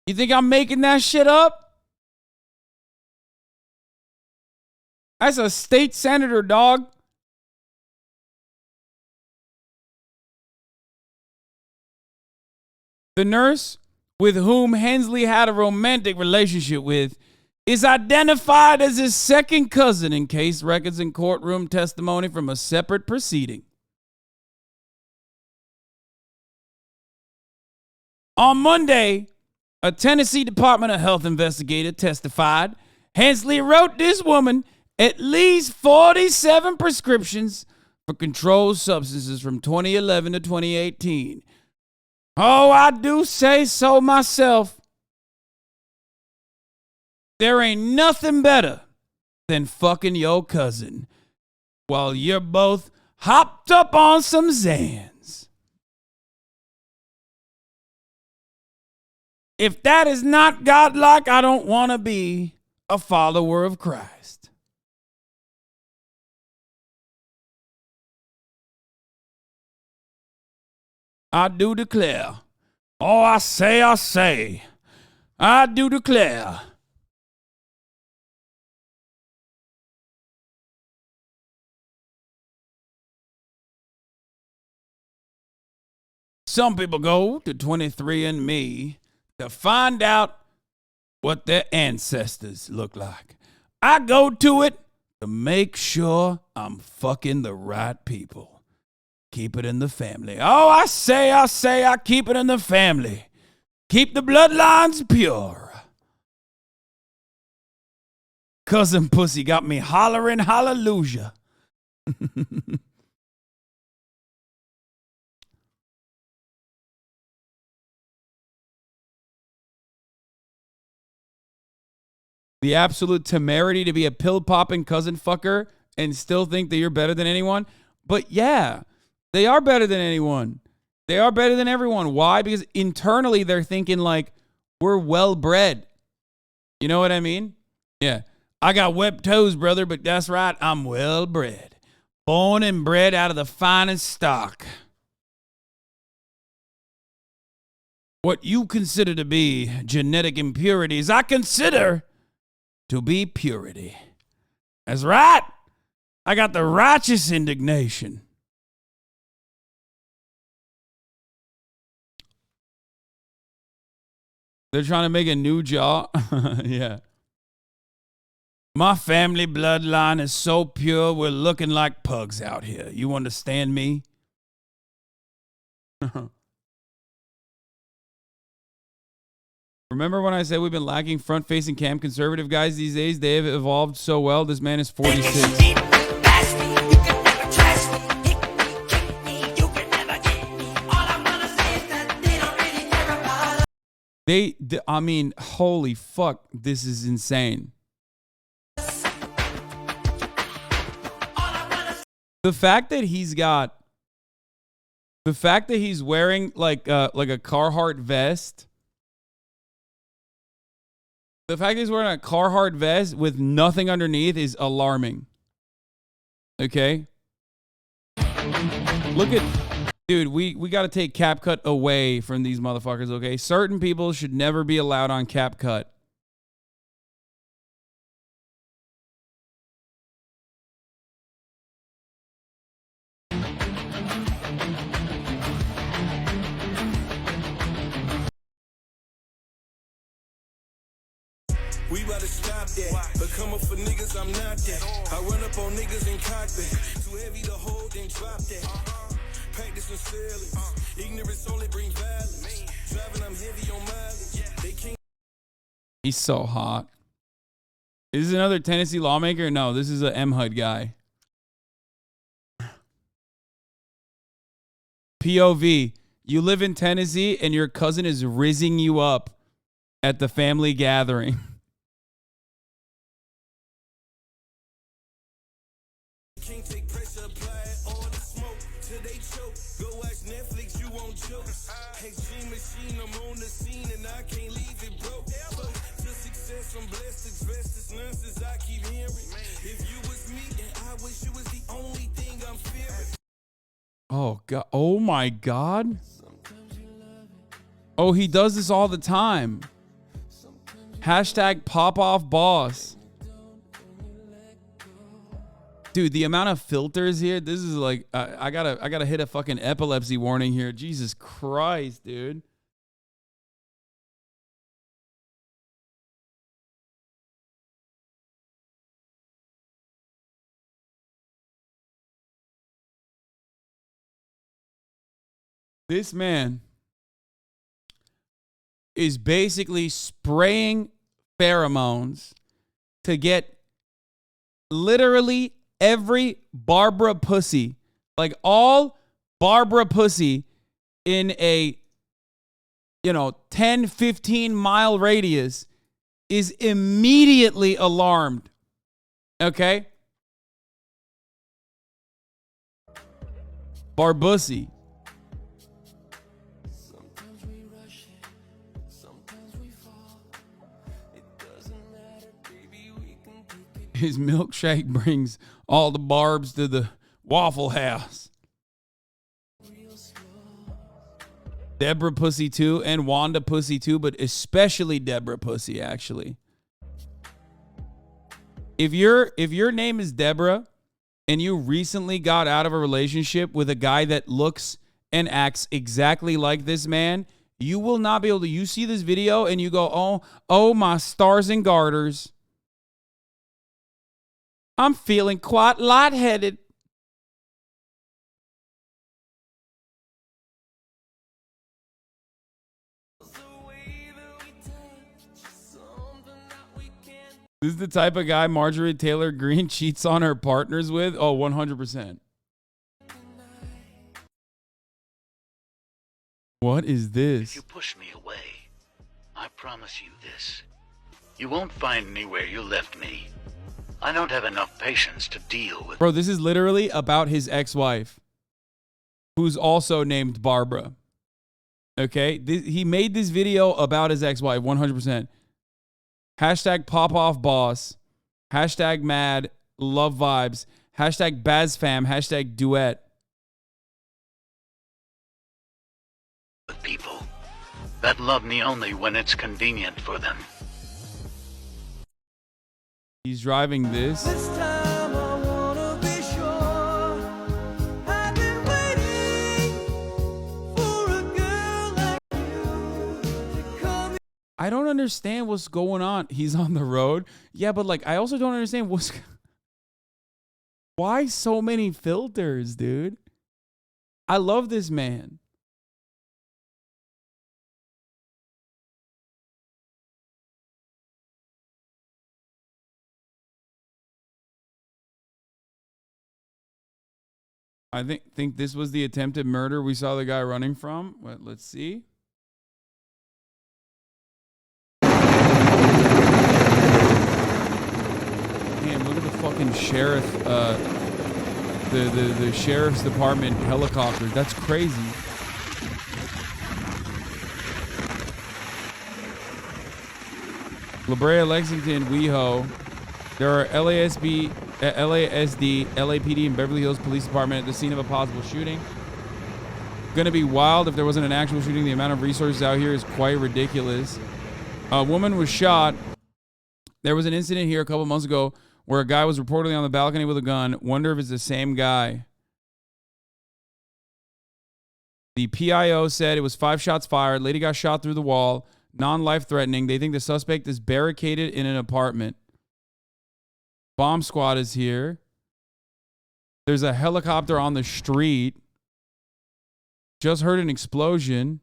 A: You think I'm making that shit up? That's a state senator, dog. The nurse with whom Hensley had a romantic relationship with is identified as his second cousin in case records and courtroom testimony from a separate proceeding. On Monday, a Tennessee Department of Health investigator testified Hensley wrote this woman at least 47 prescriptions for controlled substances from 2011 to 2018. Oh, I do say so myself. There ain't nothing better than fucking your cousin while you're both hopped up on some Xans. If that is not godlike, I don't want to be a follower of Christ. I do declare. Oh, I say. I do declare. Some people go to 23andMe to find out what their ancestors look like. I go to it to make sure I'm fucking the right people. Keep it in the family. Oh, I say, I keep it in the family. Keep the bloodlines pure. Cousin Pussy got me hollering hallelujah. The absolute temerity to be a pill-popping cousin fucker and still think that you're better than anyone. But yeah, they are better than anyone. They are better than everyone. Why? Because internally they're thinking like, we're well-bred. You know what I mean? Yeah. I got webbed toes, brother, but that's right. I'm well-bred. Born and bred out of the finest stock. What you consider to be genetic impurities, I consider to be purity. That's right. I got the righteous indignation. They're trying to make a new jaw. Yeah. My family bloodline is so pure, we're looking like pugs out here. You understand me? Remember when I said we've been lacking front-facing cam conservative guys these days? They have evolved so well. This man is 46. I mean, holy fuck, this is insane. The fact that he's wearing like a Carhartt vest. The fact that he's wearing a Carhartt vest with nothing underneath is alarming. Okay? Look at... Dude, we got to take CapCut away from these motherfuckers, okay? Certain people should never be allowed on CapCut.
B: We about to stop that. But come up for niggas, I'm not that. I run up on niggas in cockpit. Too heavy to hold, then drop that. Practice and feelings. Ignorance only bring violence. Driving, I'm heavy on mileage. They can't.
A: He's so hot. Is this another Tennessee lawmaker? No, this is a MHUD guy. POV. You live in Tennessee and your cousin is rizzing you up at the family gathering.
B: Can't take pressure, apply it, all the smoke till they choke. Go watch Netflix, you won't joke. XG machine, I'm on the scene and I can't leave it broke. To success, I'm blessed to dress this nonsense I keep hearing. If you was me and I wish you was the only thing I'm fearing.
A: Oh god. Oh my god. Oh, he does this all the time. Hashtag pop off boss. Dude, the amount of filters here, this is like, I gotta hit a fucking epilepsy warning here. Jesus Christ, dude. This man is basically spraying pheromones to get literally every Barbara pussy, like all Barbara pussy in a, 10, 15 mile radius is immediately alarmed. Okay? Barbussy. His milkshake brings all the barbs to the Waffle House. Deborah Pussy too, and Wanda Pussy too, but especially Deborah Pussy, actually. If your name is Deborah and you recently got out of a relationship with a guy that looks and acts exactly like this man, you will not be able to. You see this video and you go, oh my stars and garters. I'm feeling quite lightheaded. This is the type of guy Marjorie Taylor Greene cheats on her partners with? Oh, 100%. What is this?
V: If you push me away, I promise you this. You won't find me where you left me. I don't have enough patience to deal with...
A: Bro, this is literally about his ex-wife, who's also named Barbara. Okay? He made this video about his ex-wife, 100%. Hashtag pop off boss. Hashtag mad. Love vibes. Hashtag Bazfam. Hashtag duet.
V: With people that love me only when it's convenient for them.
A: He's driving this.
B: This time I wanna be sure. I've been waiting for a girl like you to come.
A: I don't understand what's going on. He's on the road. Yeah, but like, I also don't understand why so many filters, dude? I love this man. I think this was the attempted murder we saw the guy running from. Let's see. Damn, look at the fucking sheriff, the sheriff's department helicopter. That's crazy. La Brea, Lexington, WeHo. There are LASD, LAPD, and Beverly Hills Police Department at the scene of a possible shooting. Gonna be wild if there wasn't an actual shooting. The amount of resources out here is quite ridiculous. A woman was shot. There was an incident here a couple months ago where a guy was reportedly on the balcony with a gun. Wonder if it's the same guy. The PIO said it was 5 shots fired. Lady got shot through the wall. Non-life threatening. They think the suspect is barricaded in an apartment. Bomb squad is here. There's a helicopter on the street. Just heard an explosion.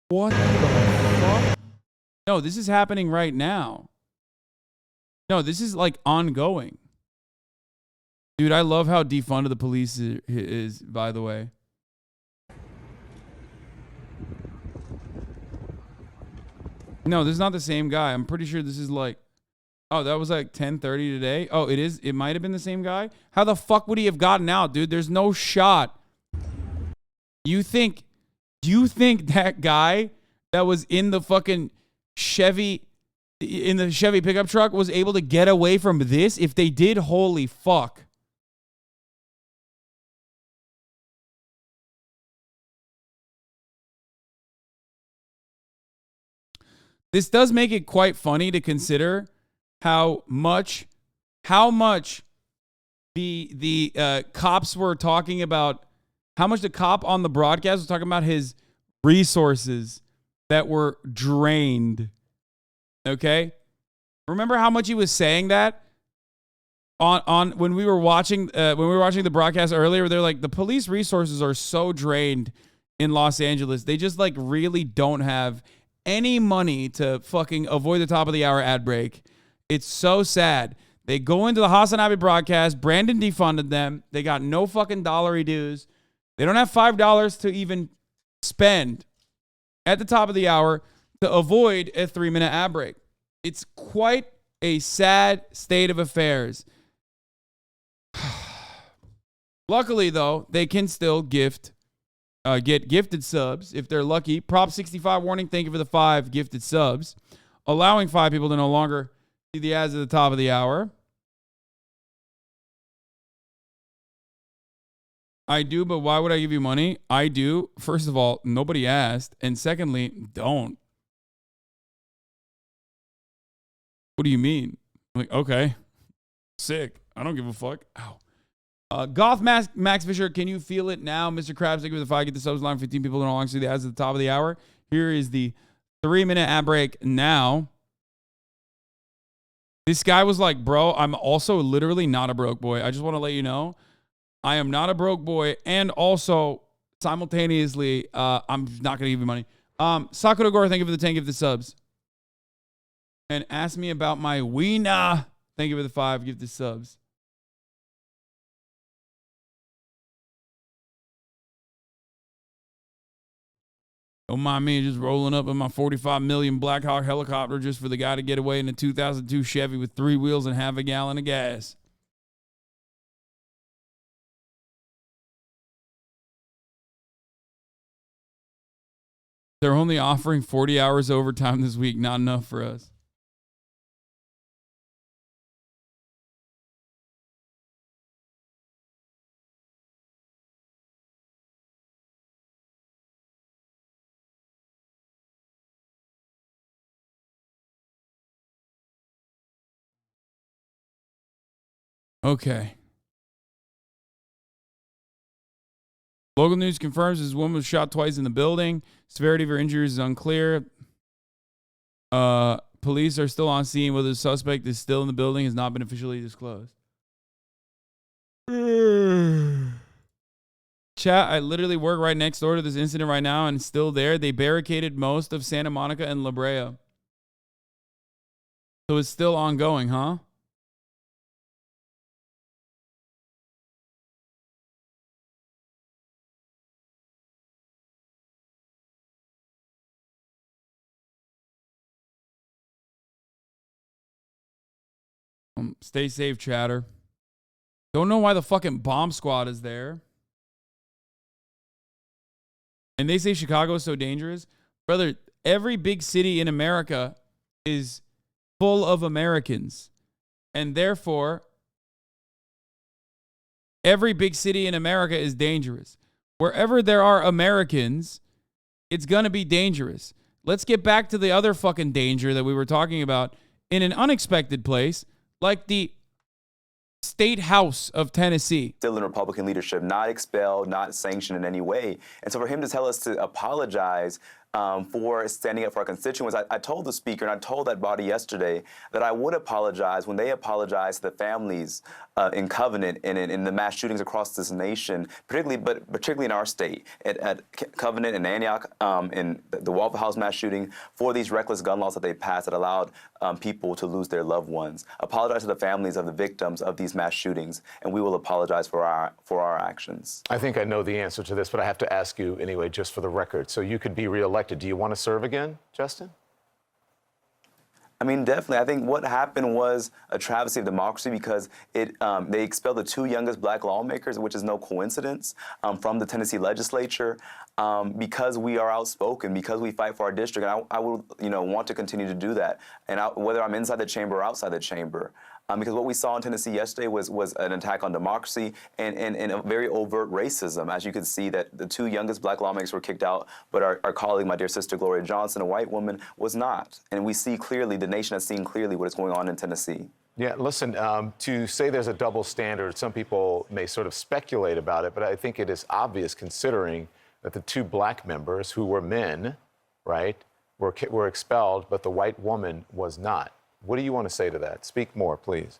A: What the fuck? No, this is happening right now. No, this is like ongoing. Dude, I love how defunded the police is, by the way. No, this is not the same guy. I'm pretty sure this is like... Oh, that was like 10:30 today? Oh, it is? It might have been the same guy? How the fuck would he have gotten out, dude? There's no shot. You think that guy that was in the fucking Chevy, in the Chevy pickup truck was able to get away from this? If they did, holy fuck. This does make it quite funny to consider how much the cops were talking about, how much the cop on the broadcast was talking about his resources that were drained. Okay? Remember how much he was saying that on when we were watching the broadcast earlier? They're like, the police resources are so drained in Los Angeles. They just like really don't have any money to fucking avoid the top of the hour ad break. It's so sad. They go into the HasanAbi broadcast. Brandon defunded them. They got no fucking dollary dues. They don't have $5 to even spend at the top of the hour to avoid a 3-minute ad break. It's quite a sad state of affairs. Luckily, though, they can still get gifted subs if they're lucky. Prop 65 warning. Thank you for the 5 gifted subs, allowing 5 people to no longer see the ads at the top of the hour. I do, but why would I give you money? I do. First of all, nobody asked. And secondly, don't. What do you mean? Like, okay. Sick. I don't give a fuck. Ow. Goth Max Fisher, can you feel it now? Mr. Krabs, thank you for the 5. Get the subs line. 15 people don't long see the ads at the top of the hour. Here is the 3-minute ad break now. This guy was like, bro, I'm also literally not a broke boy. I just want to let you know. I am not a broke boy. And also, simultaneously, I'm not going to give you money. Sakura Gore, thank you for the 10 gifted subs. And ask me about my wiener. Thank you for the 5 gifted subs. Don't mind me just rolling up in my 45 million Black Hawk helicopter just for the guy to get away in a 2002 Chevy with 3 wheels and half a gallon of gas. They're only offering 40 hours overtime this week. Not enough for us. Okay. Local news confirms this woman was shot twice in the building. Severity of her injuries is unclear. Police are still on scene. Whether the suspect is still in the building has not been officially disclosed. Chat, I literally work right next door to this incident right now and it's still there. They barricaded most of Santa Monica and La Brea. So it's still ongoing, huh? Stay safe, chatter. Don't know why the fucking bomb squad is there. And they say Chicago is so dangerous. Brother, every big city in America is full of Americans. And therefore, every big city in America is dangerous. Wherever there are Americans, it's going to be dangerous. Let's get back to the other fucking danger that we were talking about in an unexpected place, like the State House of Tennessee.
T: Still in Republican leadership, not expelled, not sanctioned in any way. And so for him to tell us to apologize for standing up for our constituents, I told the speaker and I told that body yesterday that I would apologize when they apologize to the families in Covenant and in the mass shootings across this nation, particularly in our state, at Covenant and Antioch, in the Waffle House mass shooting, for these reckless gun laws that they passed that allowed people to lose their loved ones. Apologize to the families of the victims of these mass shootings, and we will apologize for our actions.
S: I think I know the answer to this, but I have to ask you anyway, just for the record. So you could be reelected. Do you want to serve again, Justin?
T: I mean, definitely. I think what happened was a travesty of democracy because they expelled the two youngest black lawmakers, which is no coincidence, from the Tennessee legislature because we are outspoken, because we fight for our district. And I would, want to continue to do that, and whether I'm inside the chamber or outside the chamber. Because what we saw in Tennessee yesterday was an attack on democracy and a very overt racism. As you can see, that the two youngest black lawmakers were kicked out, but our colleague, my dear sister Gloria Johnson, a white woman, was not. And we see clearly, the nation has seen clearly what is going on in Tennessee.
S: Yeah, listen, to say there's a double standard, some people may sort of speculate about it, but I think it is obvious considering that the two black members who were men, right, were expelled, but the white woman was not. What do you want to say to that? Speak more, please.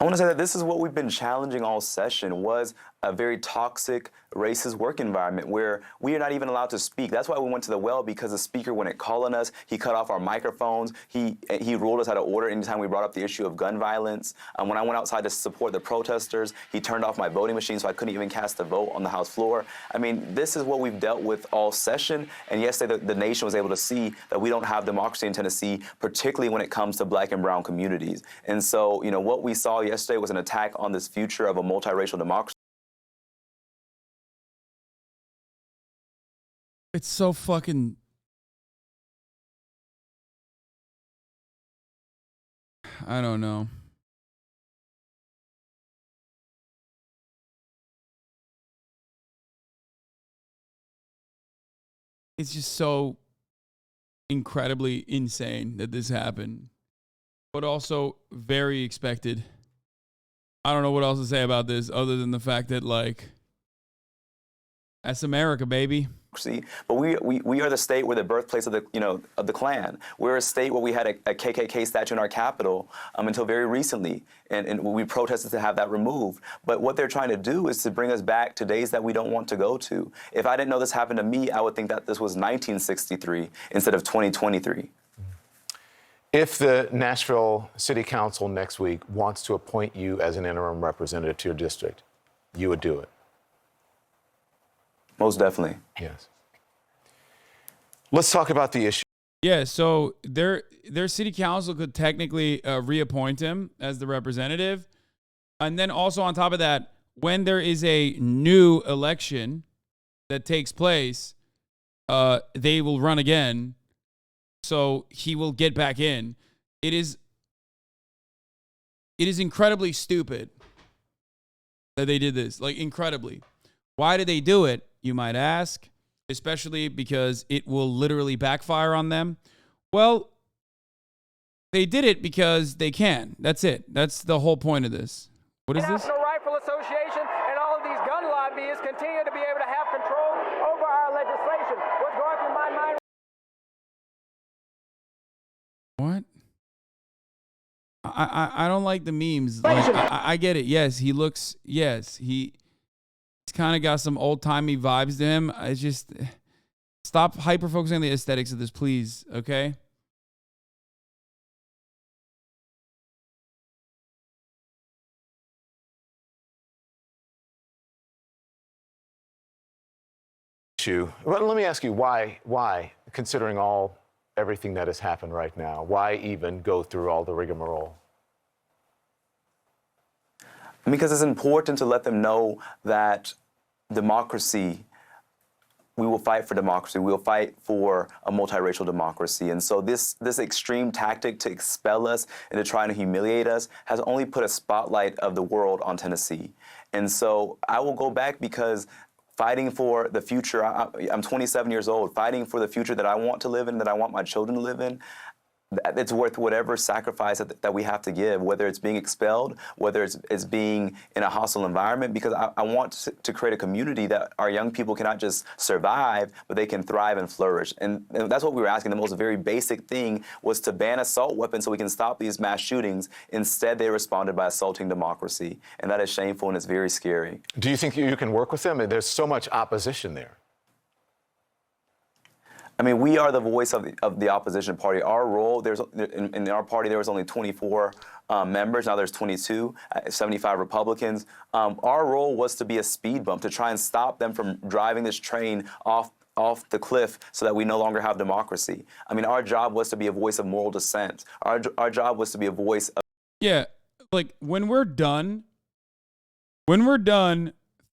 T: I want to say that this is what we've been challenging all session, was a very toxic, racist work environment where we are not even allowed to speak. That's why we went to the well, because the speaker wouldn't call on us. He cut off our microphones. He ruled us out of order anytime we brought up the issue of gun violence. When I went outside to support the protesters, he turned off my voting machine so I couldn't even cast a vote on the House floor. I mean, this is what we've dealt with all session. And yesterday, the nation was able to see that we don't have democracy in Tennessee, particularly when it comes to black and brown communities. And so, what we saw yesterday was an attack on this future of a multiracial democracy.
A: It's so fucking... I don't know. It's just so incredibly insane that this happened, but also very expected. I don't know what else to say about this other than the fact that, like, that's America, baby.
T: But we are the state where the birthplace of the Klan. We're a state where we had a KKK statue in our capital until very recently, and we protested to have that removed. But what they're trying to do is to bring us back to days that we don't want to go to. If I didn't know this happened to me, I would think that this was 1963 instead of 2023.
S: If the Nashville City Council next week wants to appoint you as an interim representative to your district, you would do it?
T: Most definitely.
S: Yes. Let's talk about the issue.
A: Yeah, so their city council could technically reappoint him as the representative. And then also on top of that, when there is a new election that takes place, they will run again. So he will get back in. It is incredibly stupid that they did this. Like, incredibly. Why did they do it, you might ask? Especially because it will literally backfire on them. Well, they did it because they can. That's it. That's the whole point of this. What is this?
N: National Rifle Association and all of these gun lobbyists continue to be able to have control over our legislation. What's going through my mind?
A: What? I don't like the memes. Like, I get it. Yes, he looks. Yes, he's kind of got some old timey vibes to him. I just stop hyper focusing on the aesthetics of this, please. Okay.
S: Well, let me ask you why, considering everything that has happened right now, why even go through all the rigmarole?
T: Because it's important to let them know that democracy, we will fight for democracy. We will fight for a multiracial democracy. And so this extreme tactic to expel us and to try and humiliate us has only put a spotlight of the world on Tennessee. And so I will go back because fighting for the future, I'm 27 years old, fighting for the future that I want to live in, that I want my children to live in, it's worth whatever sacrifice that we have to give, whether it's being expelled, whether it's being in a hostile environment, because I want to create a community that our young people cannot just survive, but they can thrive and flourish. And that's what we were asking. The most very basic thing was to ban assault weapons so we can stop these mass shootings. Instead, they responded by assaulting democracy. And that is shameful and it's very scary.
S: Do you think you can work with them? There's so much opposition there.
T: I mean, we are the voice of the opposition party. Our role, in our party, there was only 24 members. Now there's 22, 75 Republicans. Our role was to be a speed bump, to try and stop them from driving this train off the cliff so that we no longer have democracy. I mean, our job was to be a voice of moral dissent. Our job was to be a voice of...
A: Yeah, like when we're done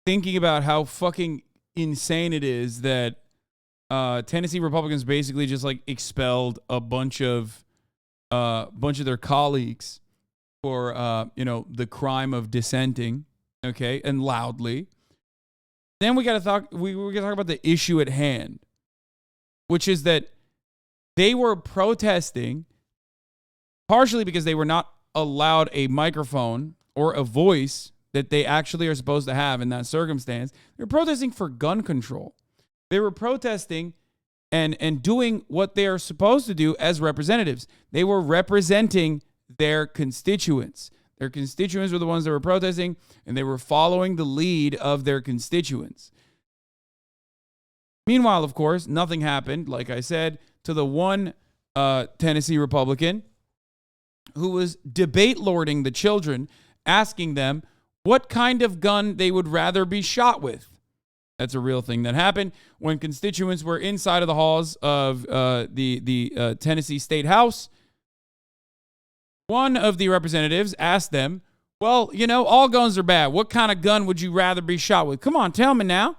A: thinking about how fucking insane it is that Tennessee Republicans basically just like expelled a bunch of their colleagues for the crime of dissenting, okay, and loudly. Then we got to talk. We got to talk about the issue at hand, which is that they were protesting partially because they were not allowed a microphone or a voice that they actually are supposed to have in that circumstance. They were protesting for gun control. They were protesting and doing what they are supposed to do as representatives. They were representing their constituents. Their constituents were the ones that were protesting, and they were following the lead of their constituents. Meanwhile, of course, nothing happened, like I said, to the one Tennessee Republican who was debate lording the children, asking them what kind of gun they would rather be shot with. That's a real thing that happened when constituents were inside of the halls of the Tennessee State House. One of the representatives asked them, well, all guns are bad. What kind of gun would you rather be shot with? Come on, tell me now.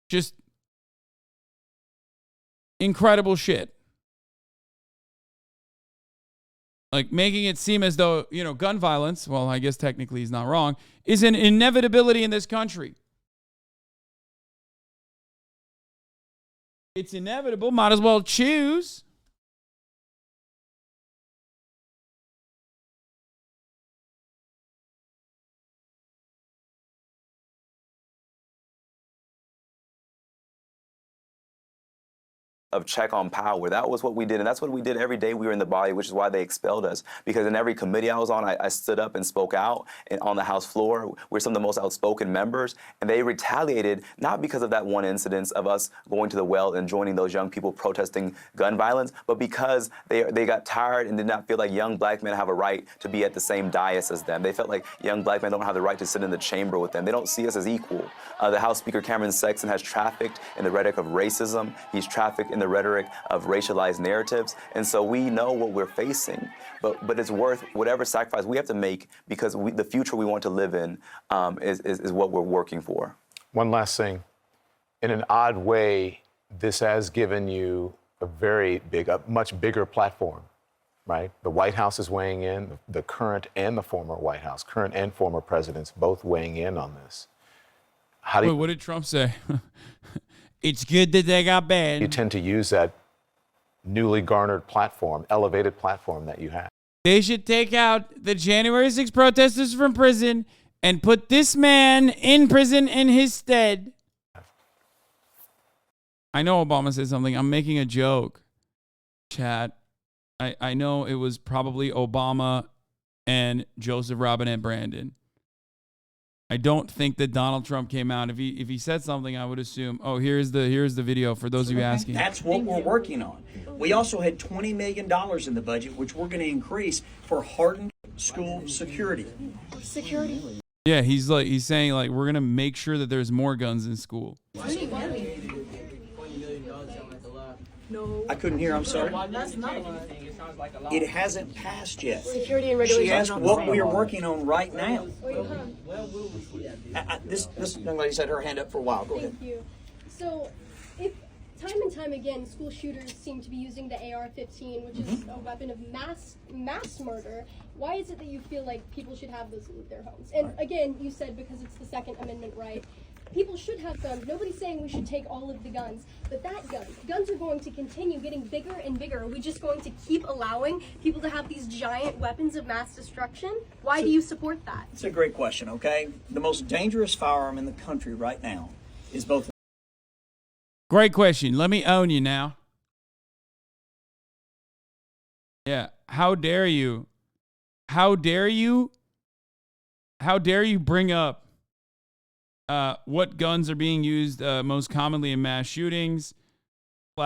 A: Just incredible shit. Like making it seem as though, gun violence, well, I guess technically he's not wrong, is an inevitability in this country. It's inevitable. Might as well choose.
T: Of check on power. That was what we did, and that's what we did every day we were in the body, which is why they expelled us. Because in every committee I was on, I stood up and spoke out on the House floor. We're some of the most outspoken members, and they retaliated not because of that one incident of us going to the well and joining those young people protesting gun violence, but because they got tired and did not feel like young black men have a right to be at the same dais as them. They felt like young black men don't have the right to sit in the chamber with them. They don't see us as equal. The House Speaker Cameron Sexton has trafficked in the rhetoric of racism. He's trafficked in the rhetoric of racialized narratives. And so we know what we're facing, but it's worth whatever sacrifice we have to make because the future we want to live in is what we're working for.
S: One last thing. In an odd way, this has given you a much bigger platform, right? The White House is weighing in, the current and the former White House, current and former presidents both weighing in on this.
A: Wait, what did Trump say? It's good that they got banned.
S: You tend to use that newly garnered platform, elevated platform that you have.
A: They should take out the January 6th protesters from prison and put this man in prison in his stead. I know Obama said something. I'm making a joke, chat. I know it was probably Obama and Joseph Robinette Brandon. I don't think that Donald Trump came out. If he said something, I would assume, oh, here's the video for those of you asking.
C: That's what we're working on. We also had $20 million in the budget, which we're going to increase for hardened school security.
E: Security?
A: Yeah, he's saying like we're gonna make sure that there's more guns in school.
C: No. I couldn't hear. I'm sorry. It hasn't passed yet.
E: Security and regulation.
C: She asked what we are working on right now. This young lady had her hand up for a while. Go ahead.
E: Thank you. So, if time and time again, school shooters seem to be using the AR-15, which is a weapon of mass murder, why is it that you feel like people should have those in their homes? And again, you said because it's the Second Amendment right. People should have guns. Nobody's saying we should take all of the guns, but guns are going to continue getting bigger and bigger. Are we just going to keep allowing people to have these giant weapons of mass destruction? Why do you support that?
C: It's a great question, okay? The most dangerous firearm in the country right now is both.
A: Great question. Let me own you now. Yeah. How dare you? How dare you? How dare you bring up what guns are being used most commonly in mass shootings, /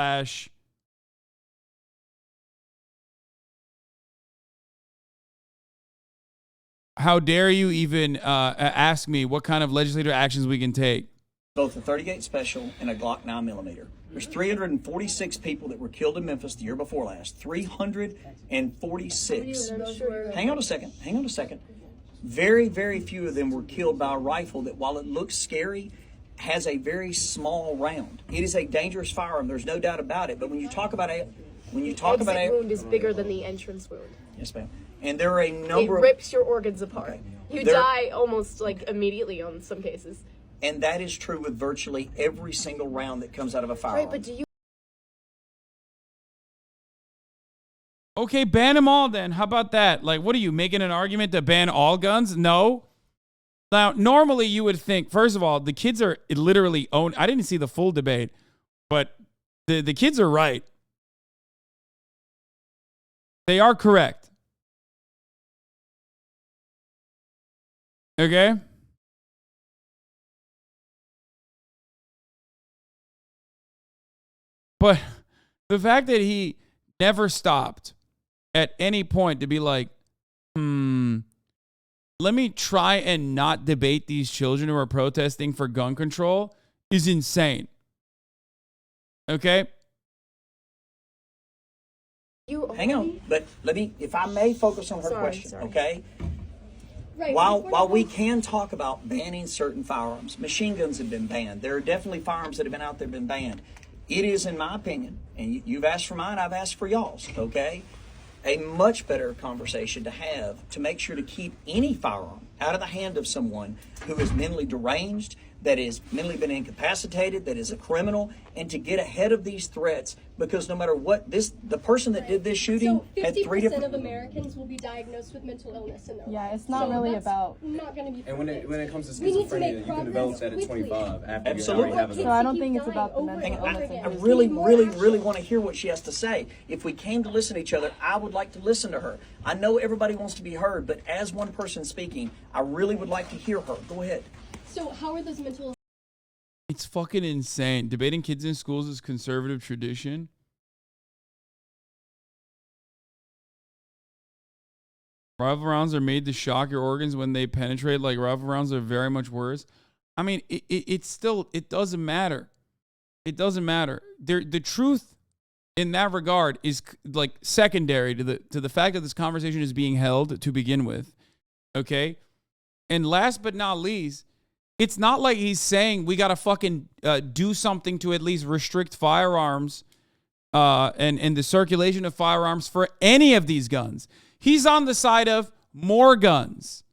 A: how dare you even ask me what kind of legislative actions we can take?
C: Both a 30-gauge special and a Glock 9mm. There's 346 people that were killed in Memphis the year before last. 346. Hang on a second. Very, very few of them were killed by a rifle that, while it looks scary, has a very small round. It is a dangerous firearm. There's no doubt about it. But when you talk about the exit
E: wound is bigger than the entrance wound.
C: Yes, ma'am. And there are a number.
E: It rips your organs apart.
C: Okay.
E: You die almost like immediately on some cases.
C: And that is true with virtually every single round that comes out of a firearm.
E: Right, but do you?
A: Okay, ban them all then. How about that? Like, what are you, making an argument to ban all guns? No. Now, normally you would think, first of all, the kids are literally owned. I didn't see the full debate, but the kids are right. They are correct. Okay? But the fact that he never stopped at any point to be like, let me try and not debate these children who are protesting for gun control is insane. Okay?
C: Hang on, but let me, if I may, focus on her question, okay?
E: Right.
C: While we can talk about banning certain firearms, machine guns have been banned. There are definitely firearms that have been out there been banned. It is, in my opinion, and you've asked for mine, I've asked for y'all's, okay? A much better conversation to have to make sure to keep any firearm out of the hand of someone who is mentally deranged, that is mentally been incapacitated, that is a criminal, and to get ahead of these threats, because no matter what, the person that did this shooting had 3 different...
E: 50% of Americans will be diagnosed with mental illness in their life.
W: Yeah, it's not really about...
E: Not going to be.
W: And
E: when
W: it
E: comes to schizophrenia, you can develop that at 25
W: after
C: Absolutely.
W: you already have it. So I don't think it's about the mental illness.
C: I really want to hear what she has to say. If we came to listen to each other, I would like to listen to her. I know everybody wants to be heard, but as one person speaking, I really would like to hear her. Go ahead.
E: So how are those mental...
A: It's fucking insane. Debating kids in schools is conservative tradition. Rifle rounds are made to shock your organs when they penetrate. Like, rifle rounds are very much worse. I mean, it doesn't matter. It doesn't matter. The truth in that regard is like secondary to the fact that this conversation is being held to begin with. Okay? And last but not least, it's not like he's saying we got to fucking do something to at least restrict firearms and the circulation of firearms for any of these guns. He's on the side of more guns.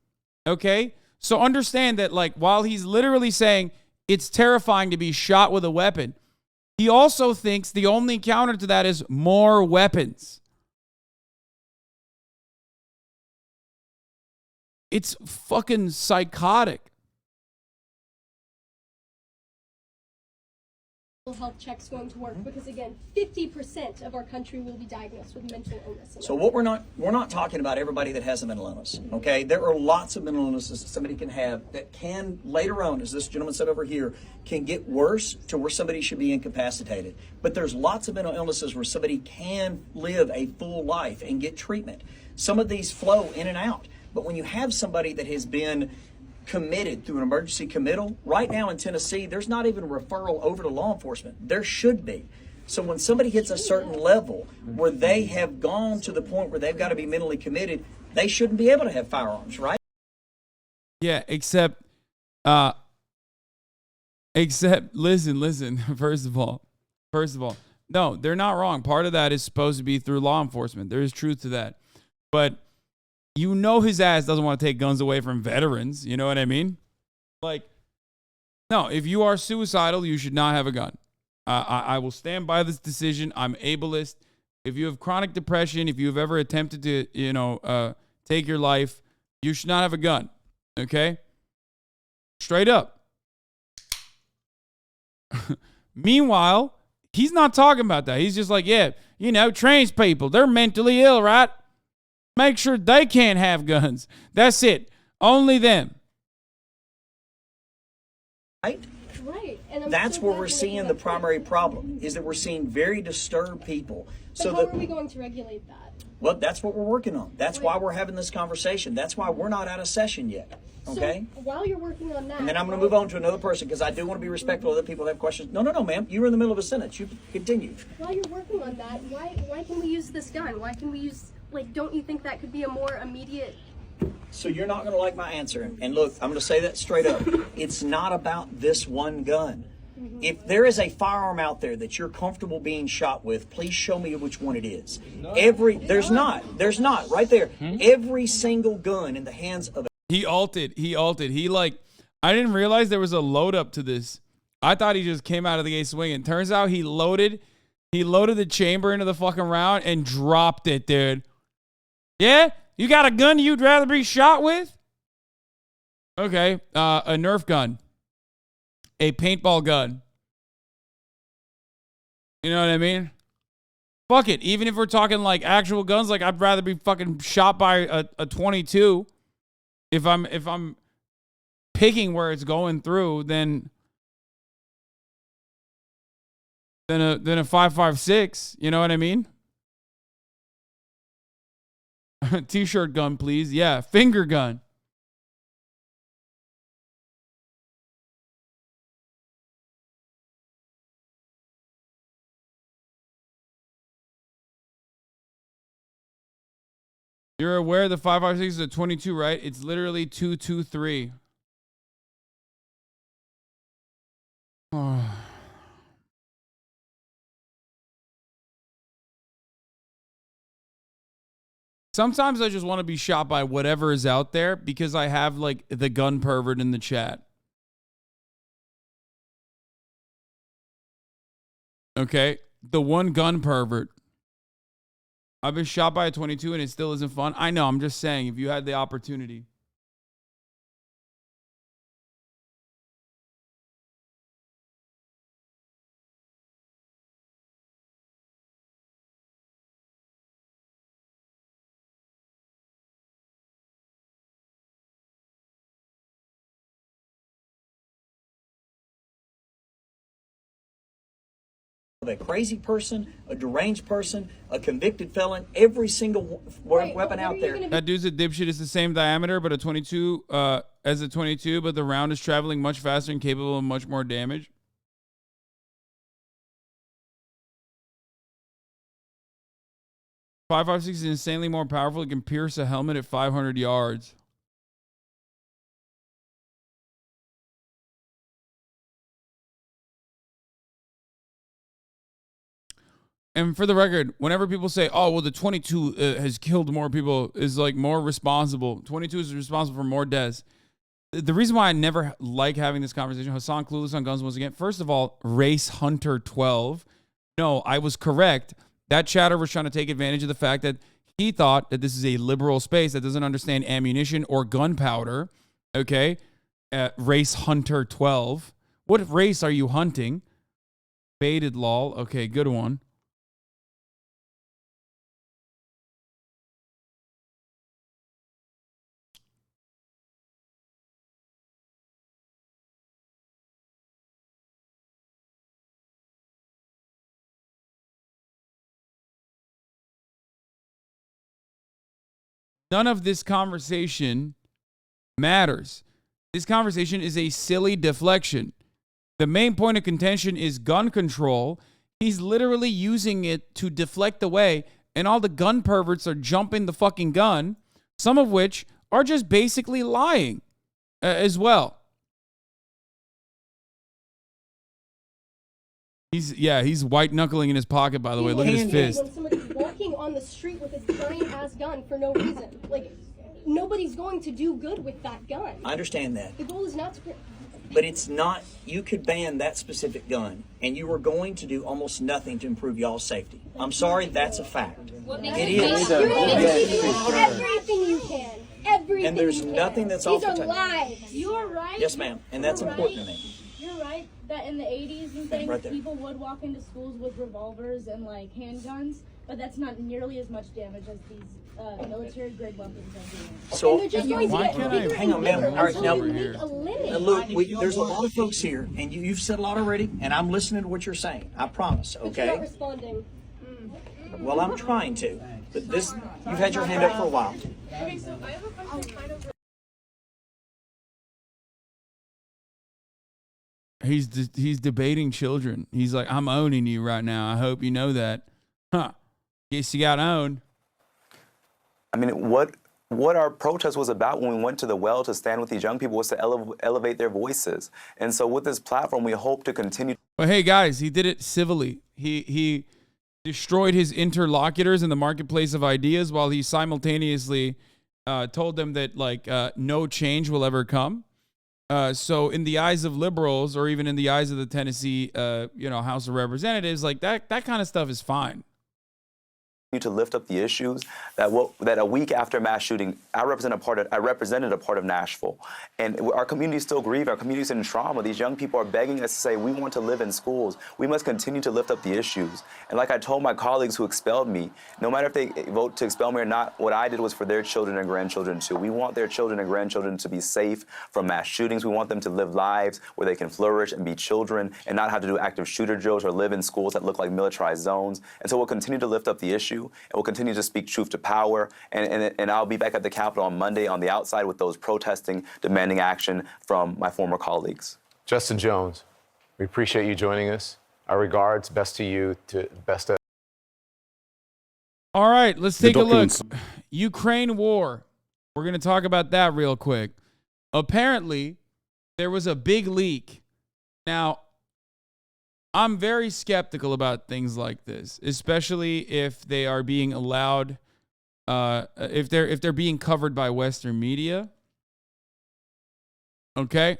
A: Okay? So understand that, like, while he's literally saying it's terrifying to be shot with a weapon, he also thinks the only counter to that is more weapons. It's fucking psychotic.
E: Health checks going to work because again 50% of our country will be diagnosed with mental illness.
C: So what we're not talking about everybody that has a mental illness, okay? There are lots of mental illnesses that somebody can have that can later on, as this gentleman said over here, can get worse to where somebody should be incapacitated. But there's lots of mental illnesses where somebody can live a full life and get treatment. Some of these flow in and out. But when you have somebody that has been committed through an emergency committal, right now in Tennessee, there's not even a referral over to law enforcement. There should be. So when somebody hits a certain level where they have gone to the point where they've got to be mentally committed, they shouldn't be able to have firearms, right?
A: Yeah, except listen, first of all, no, they're not wrong. Part of that is supposed to be through law enforcement. There is truth to that. But you know his ass doesn't want to take guns away from veterans. You know what I mean? Like, no, if you are suicidal, you should not have a gun. I will stand by this decision. I'm ableist. If you have chronic depression, if you've ever attempted to, take your life, you should not have a gun. Okay? Straight up. Meanwhile, he's not talking about that. He's just like, yeah, trans people, they're mentally ill, right? Make sure they can't have guns. That's it. Only them.
C: Right?
E: Right. And
C: that's where we're seeing the primary problem, is that we're seeing very disturbed people.
E: But how are we going to regulate that?
C: Well, that's what we're working on. That's why we're having this conversation. That's why we're not out of session yet. Okay?
E: So while you're working on that...
C: And then I'm going to move on to another person because I do want to be respectful of other people that have questions. No, ma'am. You were in the middle of a sentence. You continue.
E: While you're working on that, why can we use this gun? Why can we use... don't you think that could be a more immediate...
C: So you're not going to like my answer. And look, I'm going to say that straight up. It's not about this one gun. Mm-hmm. If there is a firearm out there that you're comfortable being shot with, please show me which one it is. There's not. Right there. Every single gun in the hands of...
A: He ulted. I didn't realize there was a load up to this. I thought he just came out of the gate swinging. Turns out he loaded the chamber into the fucking round and dropped it, dude. Yeah? You got a gun you'd rather be shot with? Okay. A Nerf gun. A paintball gun. You know what I mean? Fuck it. Even if we're talking like actual guns, like I'd rather be fucking shot by a 22 if I'm picking where it's going through than a 5.56. You know what I mean? T-shirt gun, please. Yeah, finger gun. You're aware the 5.56 is a 22, right? It's literally 223. Oh. Sometimes I just want to be shot by whatever is out there because I have like the gun pervert in the chat. Okay? The one gun pervert. I've been shot by a 22 and it still isn't fun. I know, I'm just saying, if you had the opportunity.
C: A crazy person, a deranged person, a convicted felon, every single weapon out there.
A: That dude's a dipshit. It's the same diameter, but a 22 as a 22, but the round is traveling much faster and capable of much more damage. .556 is insanely more powerful. It can pierce a helmet at 500 yards. And for the record, whenever people say, oh, well, the 22 has killed more people, is like more responsible. 22 is responsible for more deaths. The reason why I never like having this conversation, Hasan clueless on guns once again. First of all, Race Hunter 12. No, I was correct. That chatter was trying to take advantage of the fact that He thought that this is a liberal space that doesn't understand ammunition or gunpowder. Okay. Race Hunter 12. What race are you hunting? Baited lol. Okay, good one. None of this conversation matters. This conversation is a silly deflection. The main point of contention is gun control. He's literally using it to deflect away, and all the gun perverts are jumping the fucking gun, some of which are just basically lying as well. He's white knuckling in his pocket, by the way. Look at his fist.
E: When somebody's walking on the street with his giant ass gun for no reason, like nobody's going to do good with that gun.
C: I understand that.
E: The goal is not to.
C: But it's not, you could ban that specific gun, and you are going to do almost nothing to improve y'all's safety. I'm sorry, that's a fact. It is.
E: You're going to do everything you can. Everything.
C: And there's
E: you can.
C: nothing that's off the
E: These are
C: table.
E: lies.
W: You're right.
C: Yes, ma'am, and that's important to me.
W: You're right that in the 80s and things,
C: Right there.
W: people would walk into schools with revolvers and like handguns, but that's not nearly as much damage as these military-grade weapons are doing.
C: So,
E: and they're just going to get bigger
C: hang on, ma'am. All right, now,
E: a limit.
C: now look, there's a lot of folks here, and you've said a lot already, and I'm listening to what you're saying. I promise,
E: But you're not
C: okay?
E: responding.
C: Well, I'm trying to, but this, you've had your hand up for a while.
W: Okay, so I have a question kind of.
A: He's debating children. He's like, I'm owning you right now. I hope you know that. Huh. Guess you got owned.
T: I mean, what our protest was about when we went to the well to stand with these young people was to elevate their voices. And so with this platform, we hope to continue.
A: But hey, guys, he did it civilly. He destroyed his interlocutors in the marketplace of ideas while he simultaneously told them that like no change will ever come. So in the eyes of liberals, or even in the eyes of the Tennessee, House of Representatives, like that kind of stuff is fine.
T: To lift up the issues that a week after mass shooting, I represented a part of Nashville, and our community is still grieving. Our community is in trauma. These young people are begging us to say we want to live in schools. We must continue to lift up the issues. And like I told my colleagues who expelled me, no matter if they vote to expel me or not, what I did was for their children and grandchildren too. We want their children and grandchildren to be safe from mass shootings. We want them to live lives where they can flourish and be children and not have to do active shooter drills or live in schools that look like militarized zones. And so we'll continue to lift up the issue. And we'll continue to speak truth to power. And I'll be back at the Capitol on Monday on the outside with those protesting, demanding action from my former colleagues.
S: Justin Jones, we appreciate you joining us. Our regards, best to you, best to...
A: All right, let's take a look. Ukraine war. We're going to talk about that real quick. Apparently, there was a big leak. Now, I'm very skeptical about things like this, especially if they are being allowed, if they're being covered by Western media. Okay,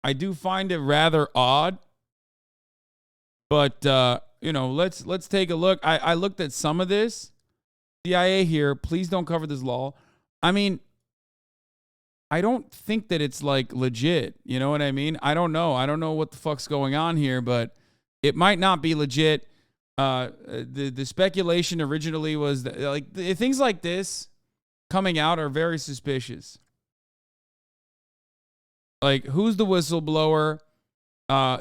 A: I do find it rather odd, but let's take a look. I looked at some of this. CIA here, please don't cover this law. I mean, I don't think that it's like legit. You know what I mean? I don't know. I don't know what the fuck's going on here, but it might not be legit. The speculation originally was that, like, things like this coming out are very suspicious. Like, who's the whistleblower?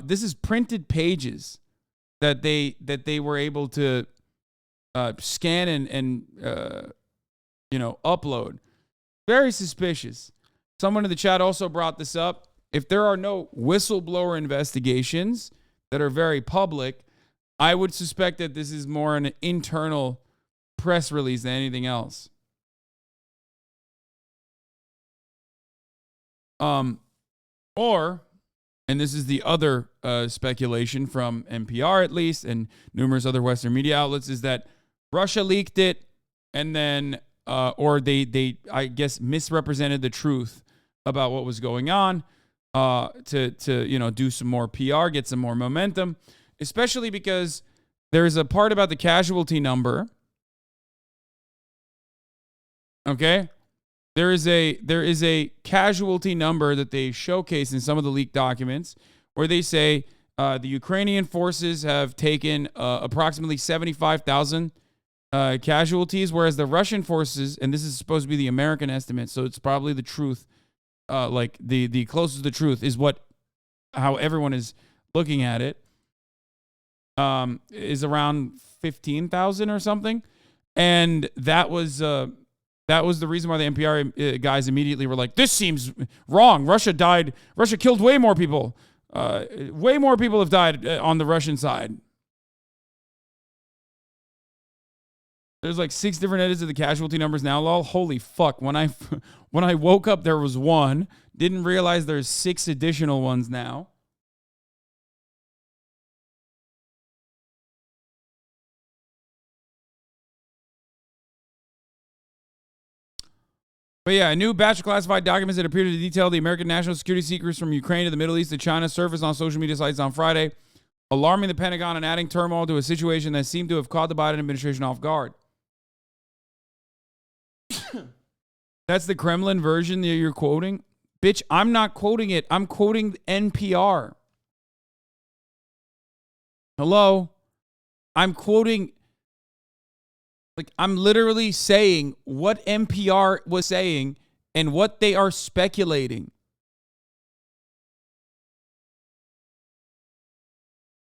A: This is printed pages that they were able to scan and upload. Very suspicious. Someone in the chat also brought this up. If there are no whistleblower investigations that are very public, I would suspect that this is more an internal press release than anything else. Or, and this is the other speculation from NPR at least, and numerous other Western media outlets, is that Russia leaked it, and then, or they I guess misrepresented the truth about what was going on to do some more PR, get some more momentum, especially because there's a part about the casualty number Okay? There is a casualty number that they showcase in some of the leaked documents where they say the Ukrainian forces have taken approximately 75,000 casualties, whereas the Russian forces, and this is supposed to be the American estimate, so it's probably the truth, like the closest to the truth is how everyone is looking at it, is around 15,000 or something. And that was the reason why the NPR guys immediately were like, this seems wrong. Russia killed way more people. Way more people have died on the Russian side. There's like 6 different edits of the casualty numbers now, lol. Holy fuck. When I woke up, there was 1. Didn't realize there's 6 additional ones now. But yeah, a new batch of classified documents that appear to detail the American national security secrets from Ukraine to the Middle East to China surfaced on social media sites on Friday, alarming the Pentagon and adding turmoil to a situation that seemed to have caught the Biden administration off guard. That's the Kremlin version that you're quoting? Bitch, I'm not quoting it. I'm quoting NPR. Hello? I'm quoting... Like, I'm literally saying what NPR was saying and what they are speculating.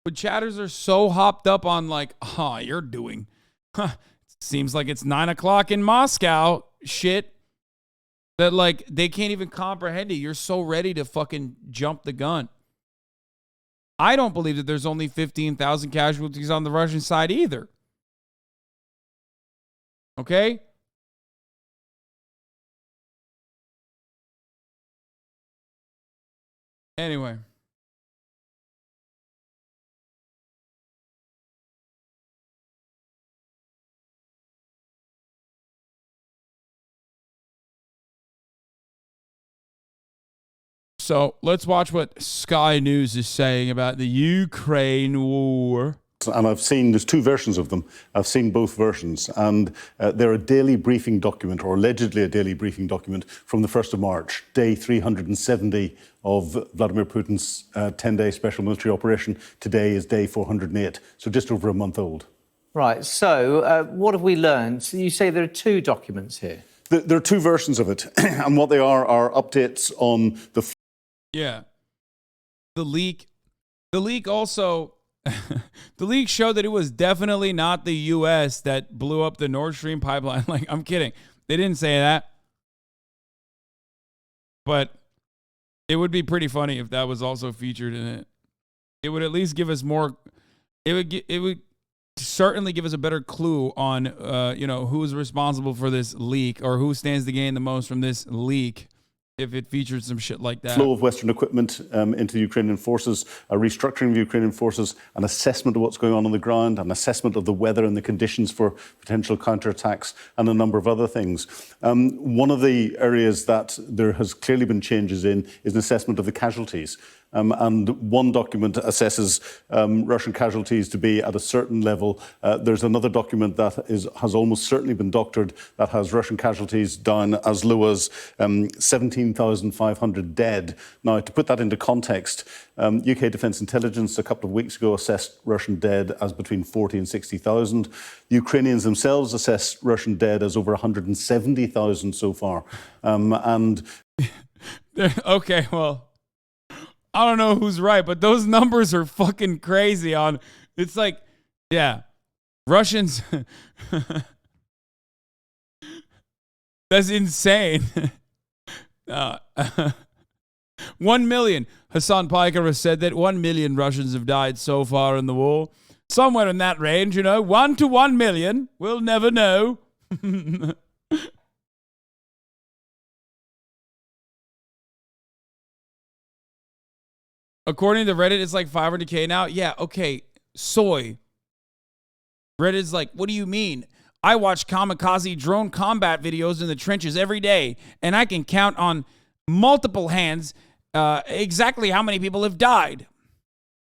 A: But chatters are so hopped up on like, you're doing, seems like it's 9 o'clock in Moscow shit, that like they can't even comprehend it. You're so ready to fucking jump the gun. I don't believe that there's only 15,000 casualties on the Russian side either. Okay? Anyway. So let's watch what Sky News is saying about the Ukraine war.
D: And there's 2 versions of them. I've seen both versions. And they're a daily briefing document, or allegedly a daily briefing document, from the 1st of March, day 370 of Vladimir Putin's 10-day special military operation. Today is day 408, so just over a month old.
F: Right, so what have we learned? So you say there are 2 documents here.
D: There are 2 versions of it, and what they are updates on the...
A: Yeah. The leak also... the leak showed that it was definitely not the U.S. that blew up the Nord Stream pipeline. Like, I'm kidding. They didn't say that. But it would be pretty funny if that was also featured in it. It would at least give us more... It would certainly give us a better clue on, who's responsible for this leak or who stands to gain the most from this leak. If it featured some shit like that.
D: Flow of Western equipment into the Ukrainian forces, a restructuring of the Ukrainian forces, an assessment of what's going on the ground, an assessment of the weather and the conditions for potential counterattacks, and a number of other things. One of the areas that there has clearly been changes in is an assessment of the casualties. And one document assesses Russian casualties to be at a certain level. There's another document that has almost certainly been doctored that has Russian casualties down as low as 17,500 dead. Now, to put that into context, UK Defence Intelligence a couple of weeks ago assessed Russian dead as between 40 and 60,000. The Ukrainians themselves assessed Russian dead as over 170,000 so far.
A: Okay, well... I don't know who's right, but those numbers are fucking crazy. It's like, yeah, Russians. That's insane. 1 million. Hasan Piker said that 1 million Russians have died so far in the war. Somewhere in that range, 1 to 1 million. We'll never know. According to Reddit, it's like 500K now. Yeah, okay. Soy. Reddit's like, what do you mean? I watch kamikaze drone combat videos in the trenches every day, and I can count on multiple hands exactly how many people have died.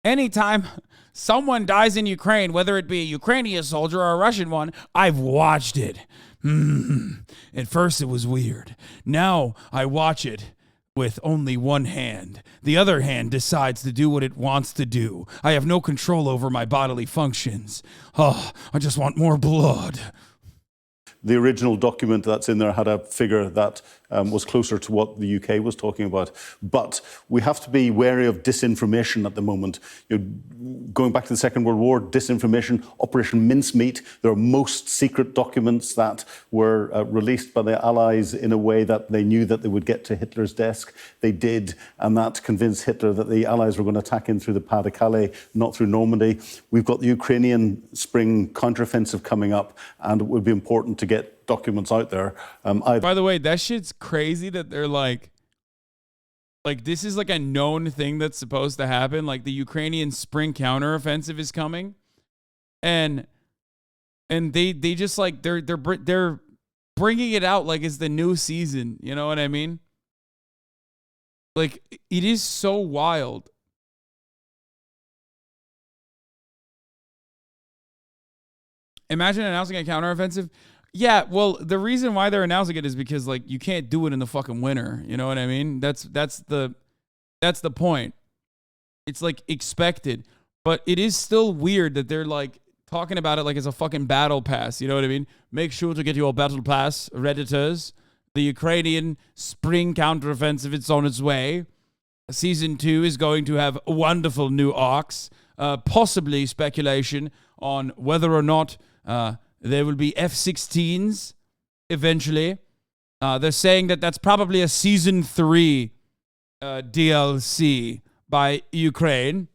A: Anytime someone dies in Ukraine, whether it be a Ukrainian soldier or a Russian one, I've watched it. At first it was weird. Now I watch it with only one hand. The other hand decides to do what it wants to do. I have no control over my bodily functions. Oh, I just want more blood.
D: The original document that's in there had a figure that was closer to what the UK was talking about. But we have to be wary of disinformation at the moment. Going back to the Second World War, disinformation, Operation Mincemeat, there are most secret documents that were released by the Allies in a way that they knew that they would get to Hitler's desk. They did, and that convinced Hitler that the Allies were going to attack in through the Pas de Calais, not through Normandy. We've got the Ukrainian spring counteroffensive coming up, and it would be important to get documents out there.
A: By the way, that shit's crazy that they're like this is like a known thing that's supposed to happen. Like the Ukrainian spring counteroffensive is coming, and they just like they're bringing it out like it's the new season. You know what I mean? Like it is so wild. Imagine announcing a counteroffensive. Yeah, well, the reason why they're announcing it is because like you can't do it in the fucking winter. You know what I mean? That's the point. It's like expected, but it is still weird that they're like talking about it like it's a fucking battle pass. You know what I mean? Make sure to get your battle pass, Redditors. The Ukrainian spring counteroffensive, it's on its way. Season 2 is going to have wonderful new arcs. Possibly speculation on whether or not there will be F-16s eventually. They're saying that that's probably a Season 3 DLC by Ukraine.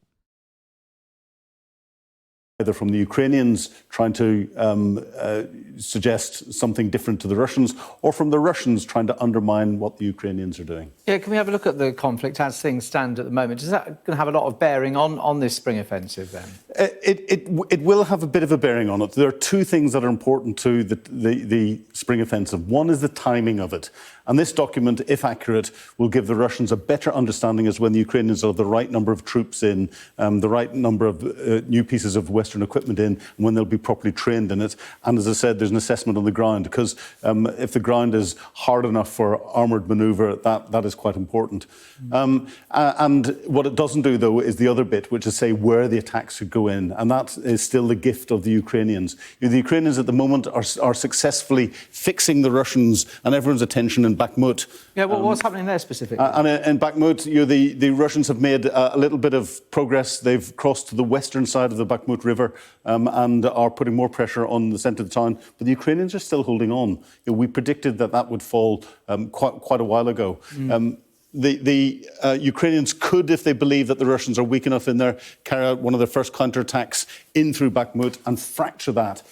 D: Either from the Ukrainians trying to suggest something different to the Russians, or from the Russians trying to undermine what the Ukrainians are doing.
F: Yeah, can we have a look at the conflict as things stand at the moment? Is that going to have a lot of bearing on this spring offensive then?
D: It will have a bit of a bearing on it. There are two things that are important to the spring offensive. One is the timing of it. And this document, if accurate, will give the Russians a better understanding as when the Ukrainians have the right number of troops in, the right number of new pieces of Western equipment in, and when they'll be properly trained in it. And as I said, there's an assessment on the ground, because if the ground is hard enough for armoured manoeuvre, that is quite important. And what it doesn't do, though, is the other bit, which is say where the attacks should go in. And that is still the gift of the Ukrainians. The Ukrainians at the moment are successfully fixing the Russians and everyone's attention in Bakhmut.
F: Yeah, well, what's happening there specifically?
D: And in Bakhmut, the Russians have made a little bit of progress. They've crossed to the western side of the Bakhmut River and are putting more pressure on the centre of the town. But the Ukrainians are still holding on. We predicted that would fall quite a while ago. The Ukrainians could, if they believe that the Russians are weak enough in there, carry out one of their first counterattacks in through Bakhmut and fracture that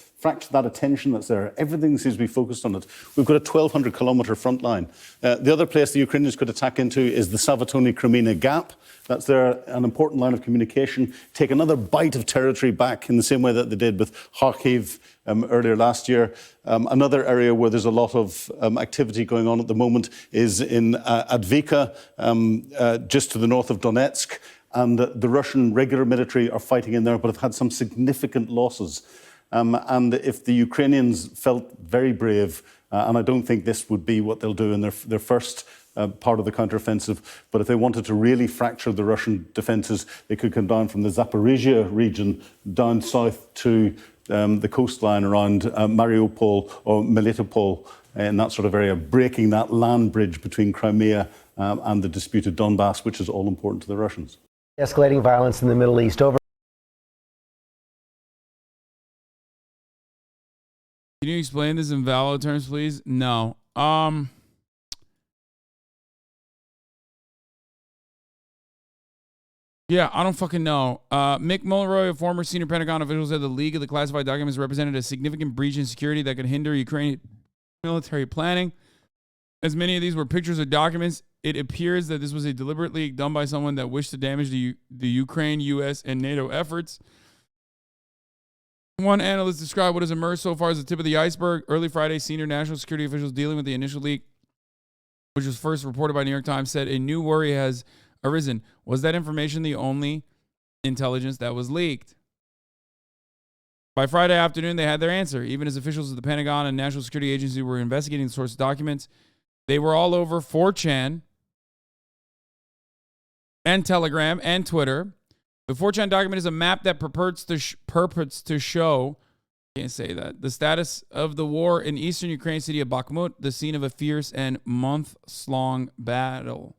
D: attention that's there. Everything seems to be focused on it. We've got a 1,200-kilometre front line. The other place the Ukrainians could attack into is the Savatoni-Crimea gap. That's an important line of communication. Take another bite of territory back in the same way that they did with Kharkiv earlier last year. Another area where there's a lot of activity going on at the moment is in Advika, just to the north of Donetsk. And the Russian regular military are fighting in there, but have had some significant losses. And if the Ukrainians felt very brave, and I don't think this would be what they'll do in their first part of the counteroffensive, but if they wanted to really fracture the Russian defences, they could come down from the Zaporizhia region down south to the coastline around Mariupol or Melitopol in that sort of area, breaking that land bridge between Crimea and the disputed Donbass, which is all important to the Russians.
G: Escalating violence in the Middle East over.
A: Can you explain this in valid terms, please? No. Yeah, I don't fucking know. Mick Mulroy, a former senior Pentagon official, said the leak of the classified documents represented a significant breach in security that could hinder Ukrainian military planning. As many of these were pictures of documents, it appears that this was a deliberate leak done by someone that wished to damage the Ukraine, U.S., and NATO efforts. One analyst described what has emerged so far as the tip of the iceberg. Early Friday, senior national security officials dealing with the initial leak, which was first reported by New York Times, said a new worry has arisen. Was that information the only intelligence that was leaked? By Friday afternoon, they had their answer. Even as officials of the Pentagon and National Security Agency were investigating the source documents, they were all over 4chan and Telegram and Twitter. The 4chan document is a map that purports to show, can't say that, the status of the war in eastern Ukraine city of Bakhmut, the scene of a fierce and months-long battle.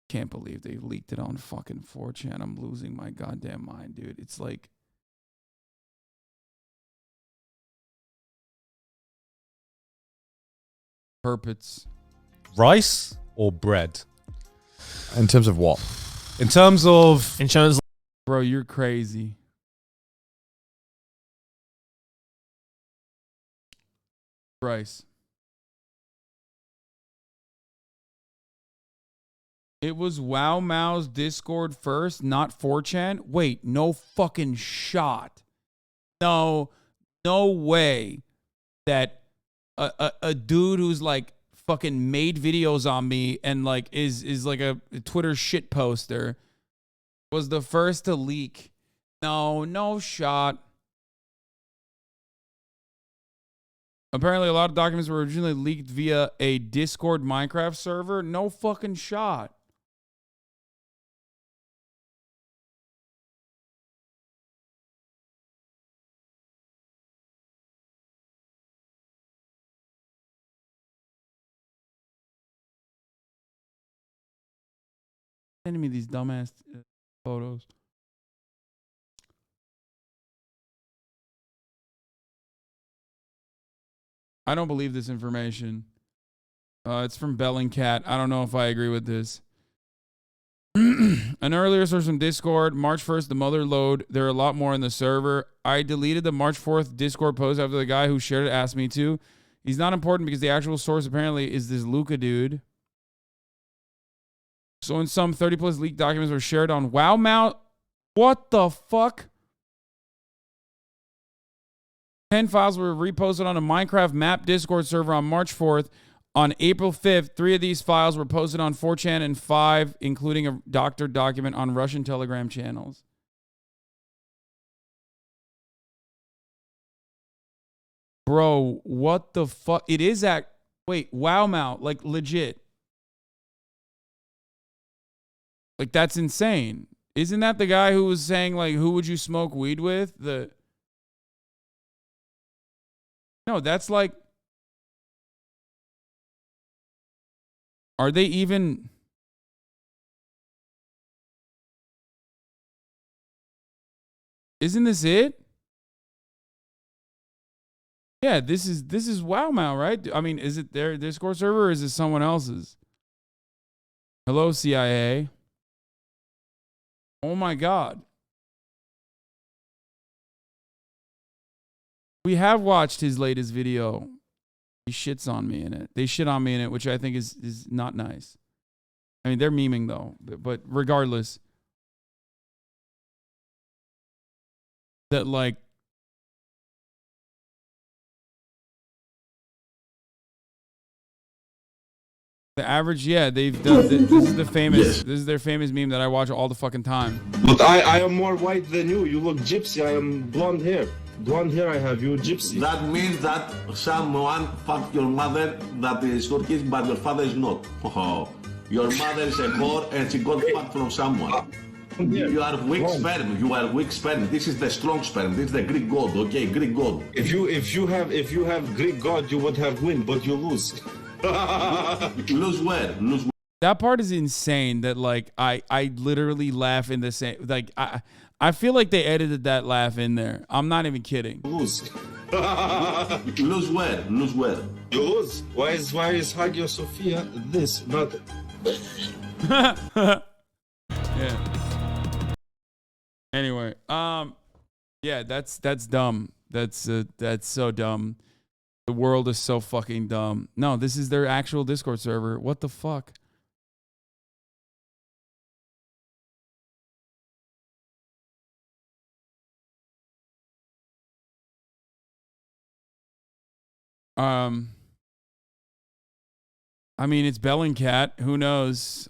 A: Can't believe they leaked it on fucking 4chan. I'm losing my goddamn mind, dude. It's like, Perpets.
H: Rice or bread? In terms of what? In terms of...
A: Bro, you're crazy. Rice. It was Wow Mao's Discord first, not 4chan? Wait, no fucking shot. No way that a dude who's like fucking made videos on me and like is like a Twitter shit poster was the first to leak. No shot. Apparently a lot of documents were originally leaked via a Discord Minecraft server. No fucking shot. Sending me these dumbass photos. I don't believe this information. It's from Bellingcat. I don't know if I agree with this. An earlier source from Discord, March 1st, the mother load. There are a lot more in the server. I deleted the March 4th Discord post after the guy who shared it asked me to. He's not important because the actual source apparently is this Luca dude. So in some 30 plus leaked documents were shared on Wow Mount. What the fuck? 10 files were reposted on a Minecraft map Discord server on March 4th. On April 5th, 3 of these files were posted on 4chan and 5, including a doctored document on Russian Telegram channels. Bro, what the fuck? It is wait, Wow Mount, like legit. Like, that's insane. Isn't that the guy who was saying, like, who would you smoke weed with? No, that's like... Are they even... Isn't this it? Yeah, this is Wow Mao, right? I mean, is it their Discord server or is it someone else's? Hello, CIA. Oh my God. We have watched his latest video. He shits on me in it. They shit on me in it, which I think is not nice. I mean, they're memeing though, but regardless, that like the average, yeah, they've done. This is the famous. Yes. This is their famous meme that I watch all the fucking time.
J: But I am more white than you. You look gypsy. I am blonde hair. Blonde hair I have. You gypsy.
K: That means that someone fucked your mother that is Turkish, but your father is not. Oh. Your mother is a whore and she got fucked from someone. You are weak sperm. You are weak sperm. This is the strong sperm. This is the Greek god. Okay, Greek god.
J: If you have Greek god, you would have win, but you lose.
K: Lose where? Lose where?
A: That part is insane. That like I literally laugh in the same. Like I feel like they edited that laugh in there. I'm not even kidding.
J: Lose.
K: Lose where? Lose where?
J: You lose. Why is Hagia Sophia this? Not.
A: Yeah. Anyway, yeah, that's dumb. That's so dumb. The world is so fucking dumb. No, this is their actual Discord server. What the fuck? I mean, it's Bellingcat. Who knows?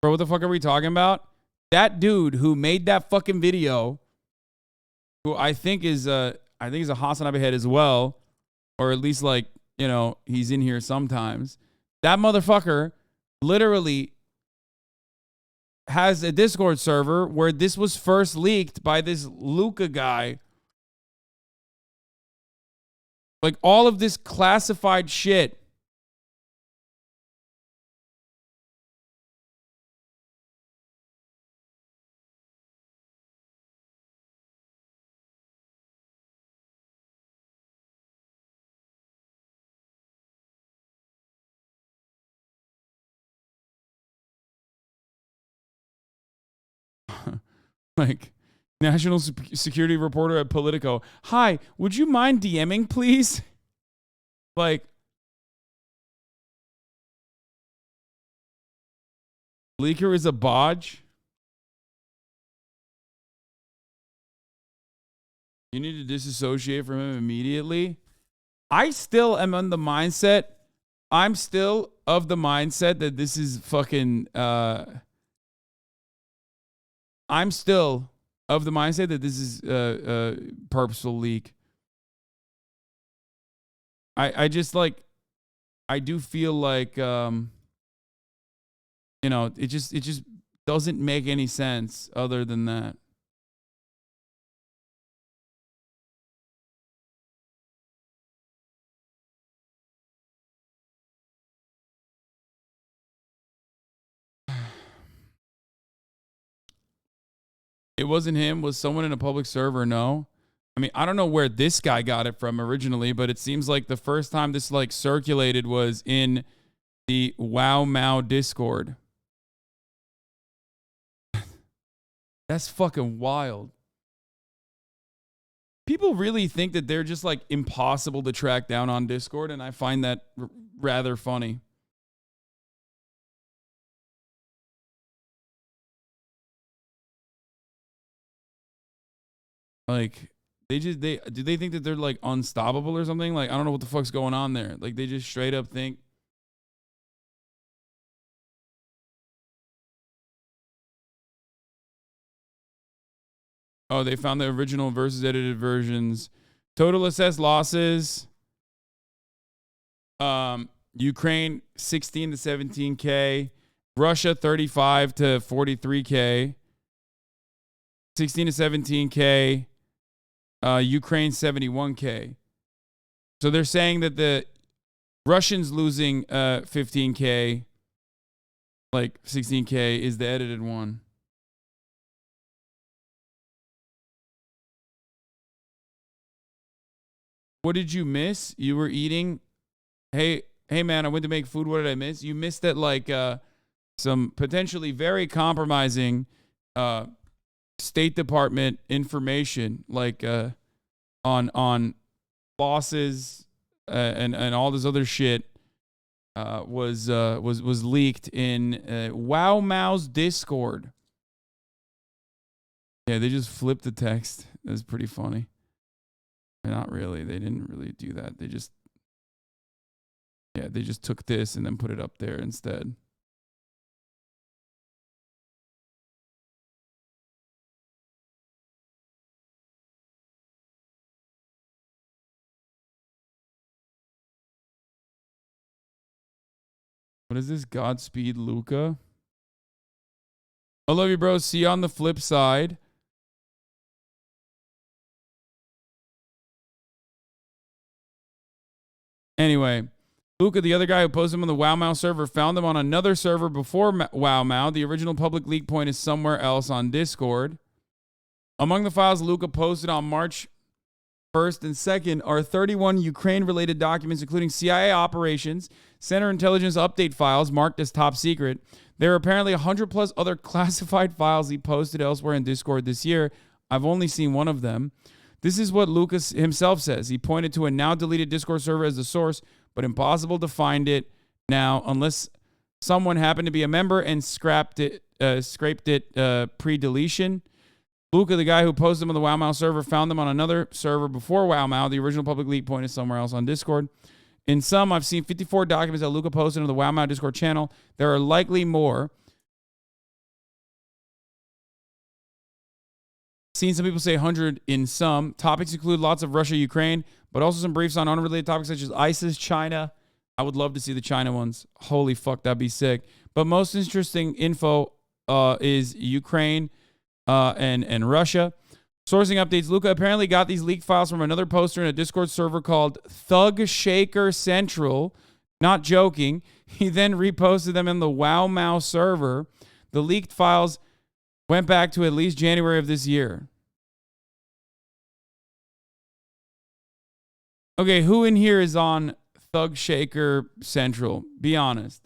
A: Bro, what the fuck are we talking about? That dude who made that fucking video, who I think is a HasanAbi head as well, or at least like, you know, he's in here sometimes. That motherfucker literally has a Discord server where this was first leaked by this Luca guy. Like all of this classified shit. Like, national security reporter at Politico. Hi, would you mind DMing, please? Like, leaker is a bodge. You need to disassociate from him immediately. I still am on the mindset. I'm still of the mindset that this is fucking... I'm still of the mindset that this is a purposeful leak. I just like, I do feel like, you know, it just doesn't make any sense other than that. It wasn't him. Was someone in a public server? No. I mean, I don't know where this guy got it from originally, but it seems like the first time this like circulated was in the Wow Mao Discord. That's fucking wild. People really think that they're just like impossible to track down on Discord, and I find that rather funny. Like, do they think that they're like unstoppable or something? Like, I don't know what the fuck's going on there. Like, they just straight up think. Oh, they found the original versus edited versions. Total assessed losses. Ukraine 16 to 17K. Russia 35 to 43K. 16 to 17K. Ukraine 71K. So they're saying that the Russians losing 15K, like 16K, is the edited one. What did you miss? You were eating. Hey man, I went to make food. What did I miss? You missed that like some potentially very compromising State Department information, like on bosses and all this other shit was leaked in Wow Mao's Discord. Yeah, they just flipped the text. It was pretty funny. Not really. They didn't really do that. They just took this and then put it up there instead. What is this? Godspeed, Luca. I love you, bro. See you on the flip side. Anyway, Luca, the other guy who posted him on the Wow Mao server, found them on another server before Wow Mao. The original public leak point is somewhere else on Discord. Among the files Luca posted on March 1st and 2nd are 31 Ukraine-related documents, including CIA operations, Center Intelligence update files marked as top secret. There are apparently 100 plus other classified files he posted elsewhere in Discord this year. I've only seen one of them. This is what Lucas himself says. He pointed to a now deleted Discord server as the source, but impossible to find it now unless someone happened to be a member and scraped it pre-deletion. Luca, the guy who posted them on the Wow Mao server, found them on another server before Wow Mao. The original public leak point is somewhere else on Discord. In sum, I've seen 54 documents that Luca posted on the Wow Mao Discord channel. There are likely more. Seen some people say 100 in some. Topics include lots of Russia, Ukraine, but also some briefs on unrelated topics such as ISIS, China. I would love to see the China ones. Holy fuck, that'd be sick. But most interesting info is Ukraine and Russia. Sourcing updates. Luca apparently got these leaked files from another poster in a Discord server called Thug Shaker Central. Not joking. He then reposted them in the Wow Mao server. The leaked files went back to at least January of this year. Okay, who in here is on Thug Shaker Central? Be honest.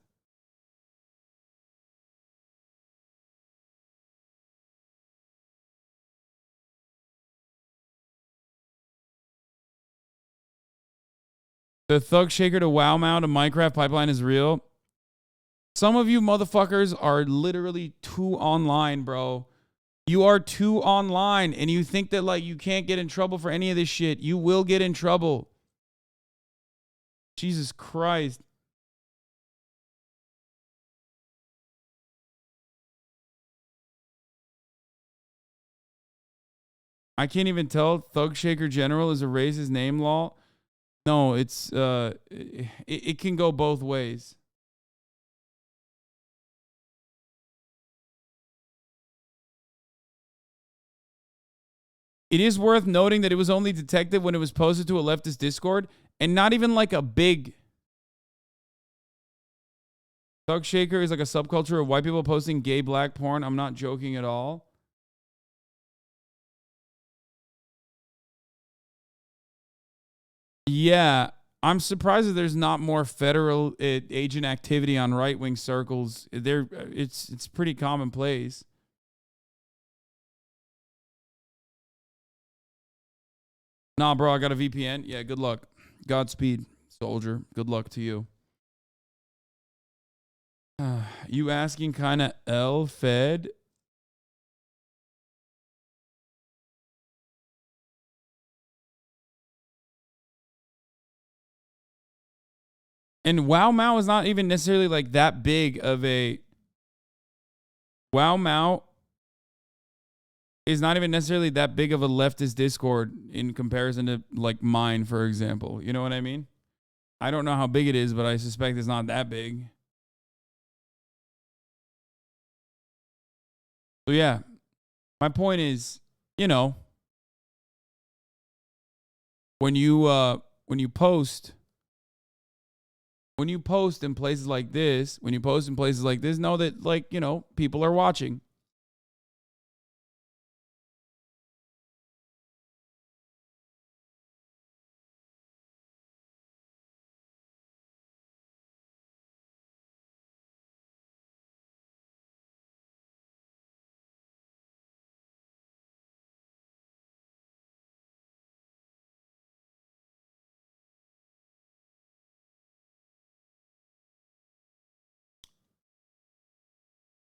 A: The Thug Shaker to Wow Mao to Minecraft pipeline is real. Some of you motherfuckers are literally too online, bro. You are too online, and you think that like you can't get in trouble for any of this shit. You will get in trouble. Jesus Christ. I can't even tell. Thug Shaker General is a raise his name law. No, it's it can go both ways. It is worth noting that it was only detected when it was posted to a leftist Discord, and not even like a big. Thug Shaker is like a subculture of white people posting gay black porn. I'm not joking at all. Yeah, I'm surprised that there's not more federal agent activity on right-wing circles. It's pretty commonplace. Nah, bro, I got a VPN. Yeah, good luck. Godspeed, soldier. Good luck to you. You asking kind of L-fed? And Wow Mao is not even necessarily like that big of a... Wow Mao is not even necessarily that big of a leftist Discord in comparison to like mine, for example. You know what I mean? I don't know how big it is, but I suspect it's not that big. So yeah, my point is, you know, when you post in places like this, know that like, you know, people are watching.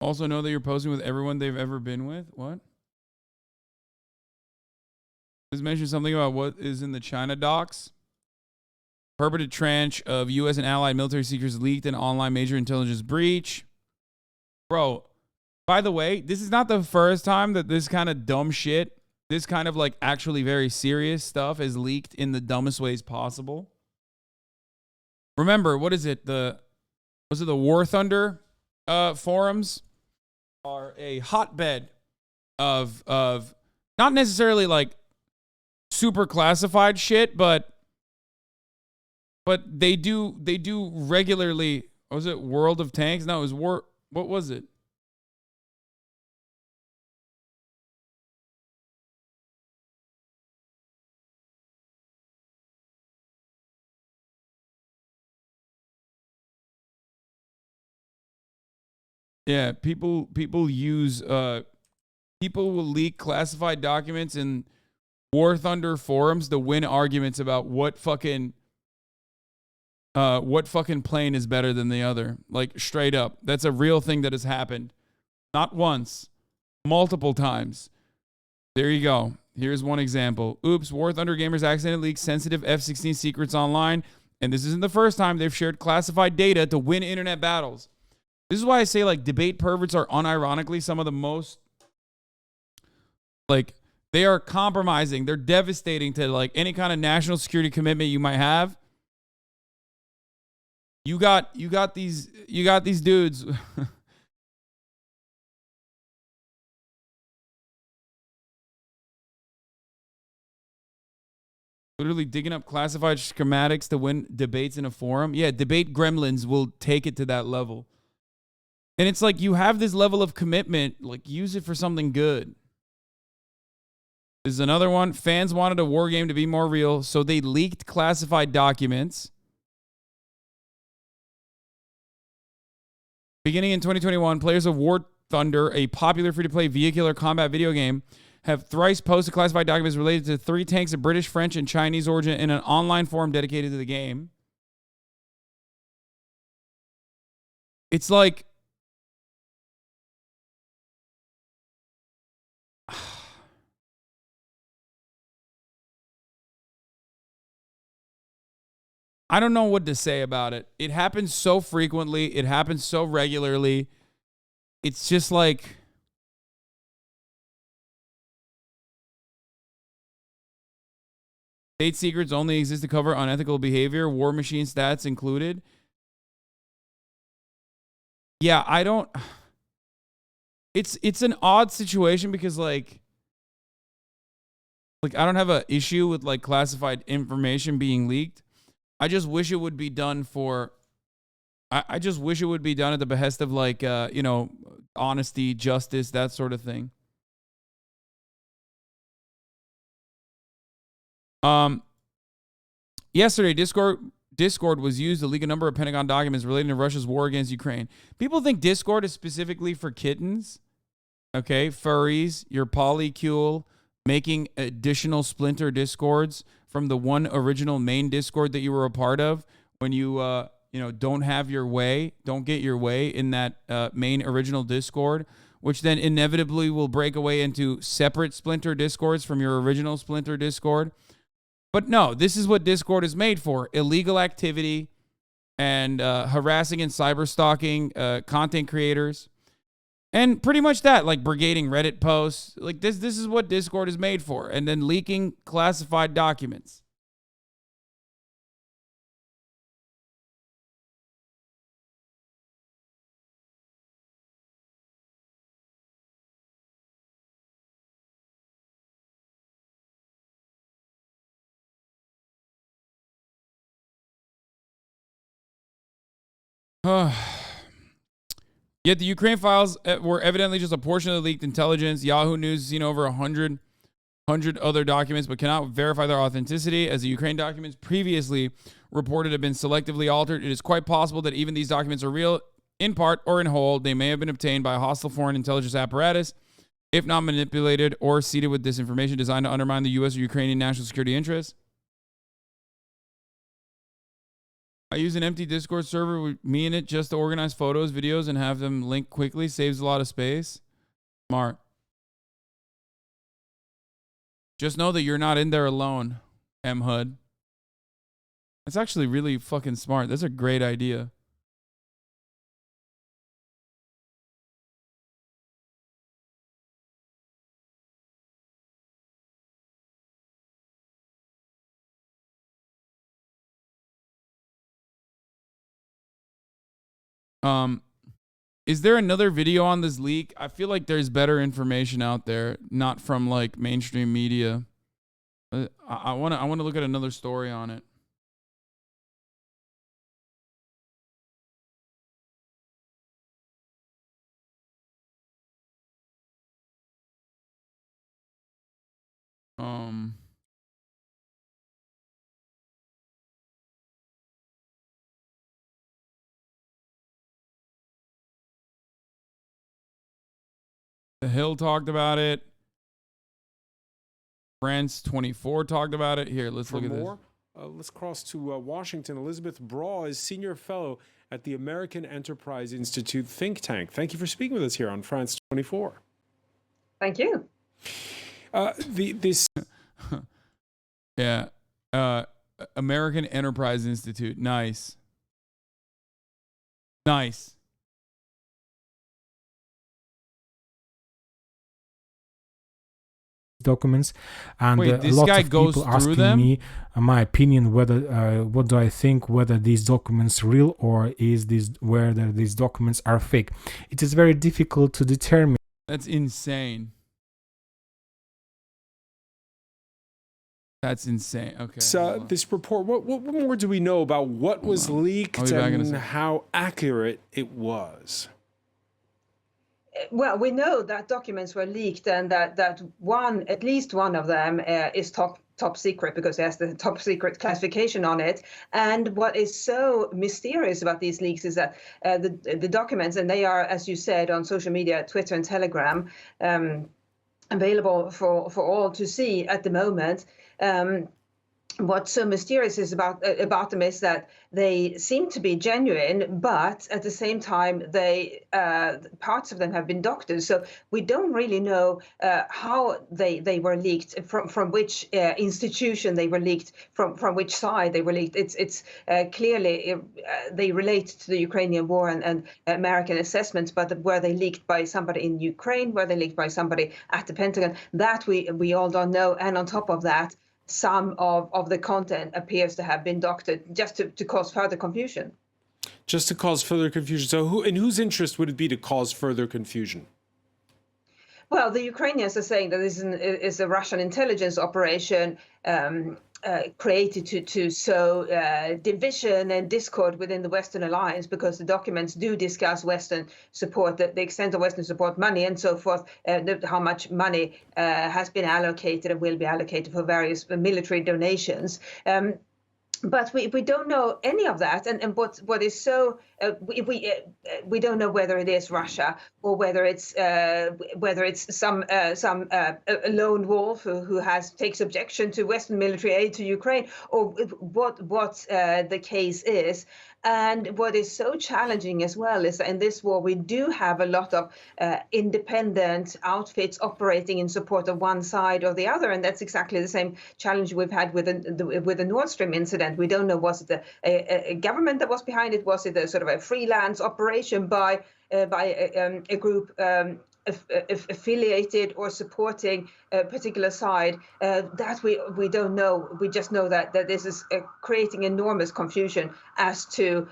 A: Also know that you're posting with everyone they've ever been with. What? This mentioned something about what is in the China docs. Purported tranche of U.S. and allied military secrets leaked in online major intelligence breach. Bro, by the way, this is not the first time that this kind of dumb shit, this kind of like actually very serious stuff is leaked in the dumbest ways possible. Remember, was it the War Thunder forums are a hotbed of not necessarily like super classified shit, but they do regularly. Was it World of Tanks? No, it was War. What was it? Yeah, people use people will leak classified documents in War Thunder forums to win arguments about what fucking plane is better than the other. Like straight up. That's a real thing that has happened. Not once, multiple times. There you go. Here's one example. Oops, War Thunder gamers accidentally leaked sensitive F-16 secrets online, and this isn't the first time they've shared classified data to win internet battles. This is why I say like debate perverts are unironically some of the most like They are compromising. They're devastating to like any kind of national security commitment you might have. You got these dudes. Literally digging up classified schematics to win debates in a forum. Yeah, debate gremlins will take it to that level. And it's like you have this level of commitment, like use it for something good. This is another one. Fans wanted a war game to be more real, so they leaked classified documents. Beginning in 2021, players of War Thunder, a popular free-to-play vehicular combat video game, have thrice posted classified documents related to 3 tanks of British, French, and Chinese origin in an online forum dedicated to the game. It's like... I don't know what to say about it. It happens so frequently. It happens so regularly. It's just like... State secrets only exist to cover unethical behavior, war machine stats included. Yeah, I don't... It's an odd situation because like I don't have an issue with like classified information being leaked. I just wish it would be done for... I just wish it would be done at the behest of like, you know, honesty, justice, that sort of thing. Yesterday, Discord was used to leak a number of Pentagon documents relating to Russia's war against Ukraine. People think Discord is specifically for kittens. Okay, furries, your polycule, making additional splinter Discords from the one original main Discord that you were a part of when you, you know, don't have your way, don't get your way in that main original Discord, which then inevitably will break away into separate splinter Discords from your original splinter Discord. But no, this is what Discord is made for. Illegal activity and harassing and cyber stalking content creators. And pretty much that, like brigading Reddit posts. Like this is what Discord is made for. And then leaking classified documents. Yet the Ukraine files were evidently just a portion of the leaked intelligence. Yahoo News has seen over 100 other documents, but cannot verify their authenticity. As the Ukraine documents previously reported have been selectively altered, it is quite possible that even these documents are real, in part or in whole. They may have been obtained by a hostile foreign intelligence apparatus, if not manipulated or seeded with disinformation designed to undermine the U.S. or Ukrainian national security interests. I use an empty Discord server with me in it just to organize photos, videos, and have them link quickly. Saves a lot of space. Smart. Just know that you're not in there alone, M-HUD. That's actually really fucking smart. That's a great idea. Is there another video on this leak? I feel like there's better information out there, not from like mainstream media. I want to look at another story on it. The Hill talked about it. France 24 talked about it. Here, let's look at this.
I: Let's cross to Washington. Elizabeth Braw is senior fellow at the American Enterprise Institute think tank. Thank you for speaking with us here on France 24.
O: Thank you.
A: Yeah. American Enterprise Institute. Nice. Nice.
P: documents, and
A: Wait, this
P: lots
A: guy
P: of
A: goes
P: people
A: through
P: asking
A: them?
P: me my opinion, whether what do I think, whether these documents real or whether these documents are fake. It is very difficult to determine.
A: That's insane. That's insane. Okay.
I: So this report, what more do we know about what was leaked
A: I'll be back in a
I: and
A: second.
I: how accurate it was?
O: Well, we know that documents were leaked and that at least one of them is top secret because it has the top secret classification on it. And what is so mysterious about these leaks is that the documents, and they are, as you said, on social media, Twitter and Telegram, available for all to see at the moment. What's so mysterious is about them is that they seem to be genuine, but at the same time, parts of them have been doctored. So we don't really know how they were leaked, from which institution they were leaked, from which side they were leaked. It's clearly they relate to the Ukrainian war and American assessments, but were they leaked by somebody in Ukraine? Were they leaked by somebody at the Pentagon? That we all don't know. And on top of that, some of the content appears to have been doctored just to cause further confusion.
I: Just to cause further confusion. So in whose interest would it be to cause further confusion?
O: Well, the Ukrainians are saying that this is a Russian intelligence operation created to sow division and discord within the Western alliance, because the documents do discuss Western support, the extent of Western support, money and so forth, how much money has been allocated and will be allocated for various military donations. But we don't know any of that, and what is so we don't know whether it is Russia or whether it's some lone wolf who takes objection to Western military aid to Ukraine, or what the case is. And what is so challenging as well is that in this war we do have a lot of independent outfits operating in support of one side or the other, and that's exactly the same challenge we've had with the Nord Stream incident. We don't know, was it a government that was behind it? Was it a sort of a freelance operation by a group affiliated or supporting a particular side? That we don't know. We just know that this is creating enormous confusion as to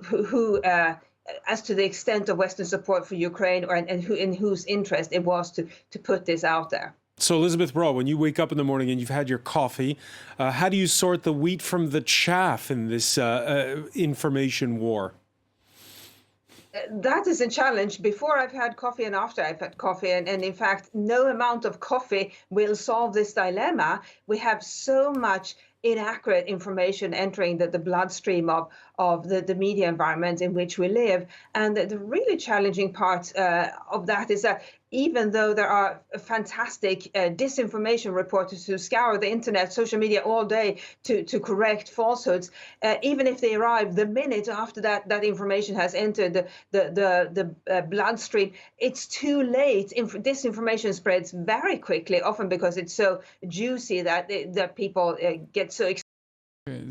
O: who as to the extent of Western support for Ukraine, and who in whose interest it was to put this out there.
I: So Elizabeth Blau, when you wake up in the morning and you've had your coffee, how do you sort the wheat from the chaff in this information war?
O: That is a challenge. Before I've had coffee and after I've had coffee, and in fact, no amount of coffee will solve this dilemma. We have so much inaccurate information entering the bloodstream of the media environment in which we live. And the really challenging part of that is that even though there are fantastic disinformation reporters who scour the internet, social media all day to correct falsehoods, even if they arrive the minute after that information has entered the bloodstream, it's too late. Disinformation spreads very quickly, often because it's so juicy that people get so excited.
A: Okay,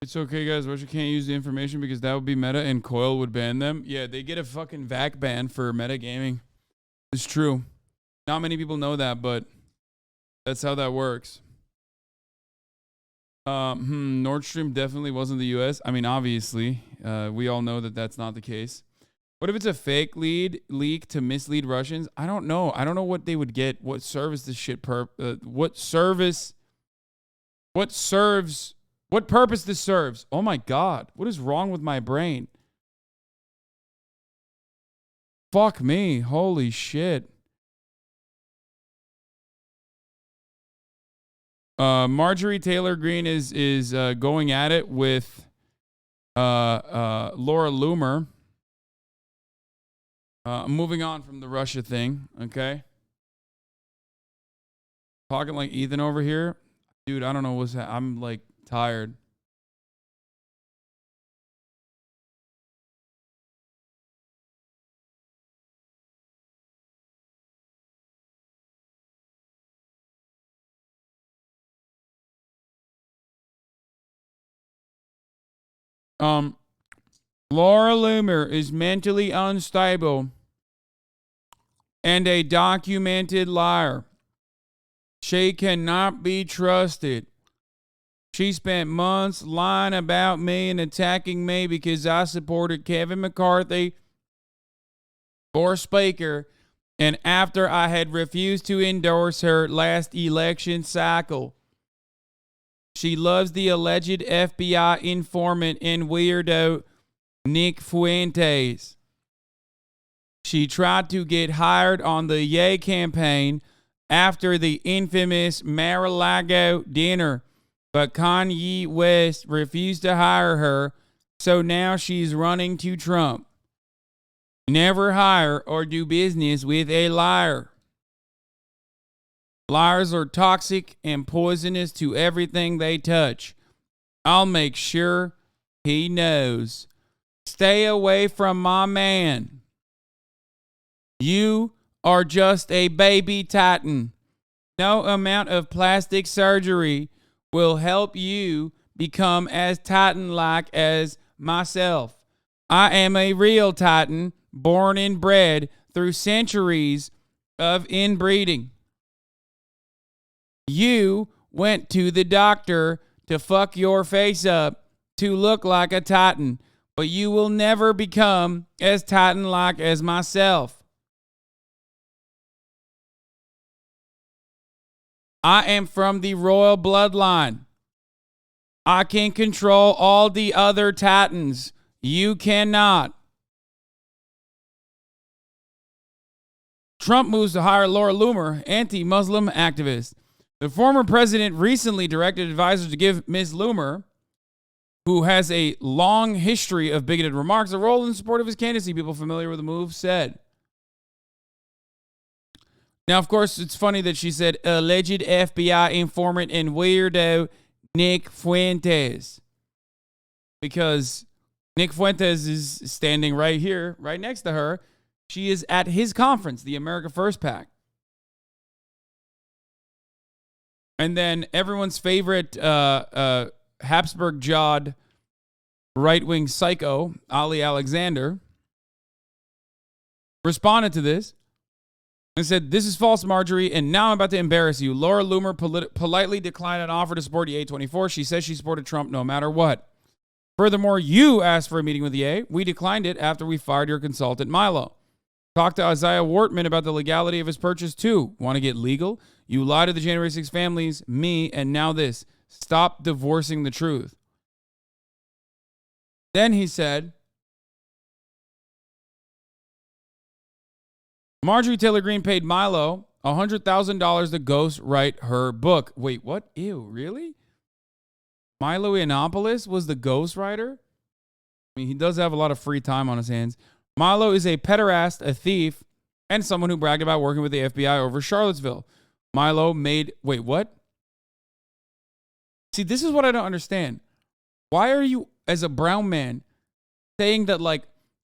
A: it's okay, guys. Russia can't use the information because that would be meta, and Coil would ban them. Yeah, they get a fucking VAC ban for metagaming. It's true. Not many people know that, but that's how that works. Nord Stream definitely wasn't the U.S. I mean, obviously, we all know that that's not the case. What if it's a fake leak to mislead Russians? I don't know. I don't know what they would get. What service this shit what purpose this serves? Oh my God. What is wrong with my brain? Fuck me. Holy shit. Marjorie Taylor Greene is going at it with Laura Loomer. Moving on from the Russia thing, okay? Talking like Ethan over here. Dude, I don't know what's that. I'm like tired. Laura Loomer is mentally unstable and a documented liar. She cannot be trusted. She spent months lying about me and attacking me because I supported Kevin McCarthy for Speaker, and after I had refused to endorse her last election cycle. She loves the alleged FBI informant and weirdo Nick Fuentes. She tried to get hired on the Yay campaign after the infamous Mar-a-Lago dinner, but Kanye West refused to hire her, so now she's running to Trump. Never hire or do business with a liar. Liars are toxic and poisonous to everything they touch. I'll make sure he knows. Stay away from my man. You are just a baby titan. No amount of plastic surgery will help you become as titan-like as myself. I am a real titan, born and bred through centuries of inbreeding. You went to the doctor to fuck your face up to look like a titan, but you will never become as titan-like as myself. I am from the royal bloodline. I can control all the other titans. You cannot. Trump moves to hire Laura Loomer, anti-Muslim activist. The former president recently directed advisors to give Ms. Loomer, who has a long history of bigoted remarks, a role in support of his candidacy. People familiar with the move said. Now, of course, it's funny that she said alleged FBI informant and weirdo Nick Fuentes, because Nick Fuentes is standing right here, right next to her. She is at his conference, the America First PAC. And then everyone's favorite Habsburg-jawed right-wing psycho, Ali Alexander, responded to this and said, "This is false, Marjorie, and now I'm about to embarrass you." Laura Loomer politely declined an offer to support EA24. She says she supported Trump no matter what. Furthermore, you asked for a meeting with EA. We declined it after we fired your consultant, Milo. Talk to Isaiah Wortman about the legality of his purchase, too. Want to get legal? You lied to the January 6 families, me, and now this. Stop divorcing the truth. Then he said, Marjorie Taylor Greene paid Milo $100,000 to ghostwrite her book. Wait, what? Ew, really? Milo Yiannopoulos was the ghostwriter? I mean, he does have a lot of free time on his hands. Milo is a pederast, a thief, and someone who bragged about working with the FBI over Charlottesville. Milo made... Wait, what? See, this is what I don't understand. Why are you, as a brown man, saying that, like,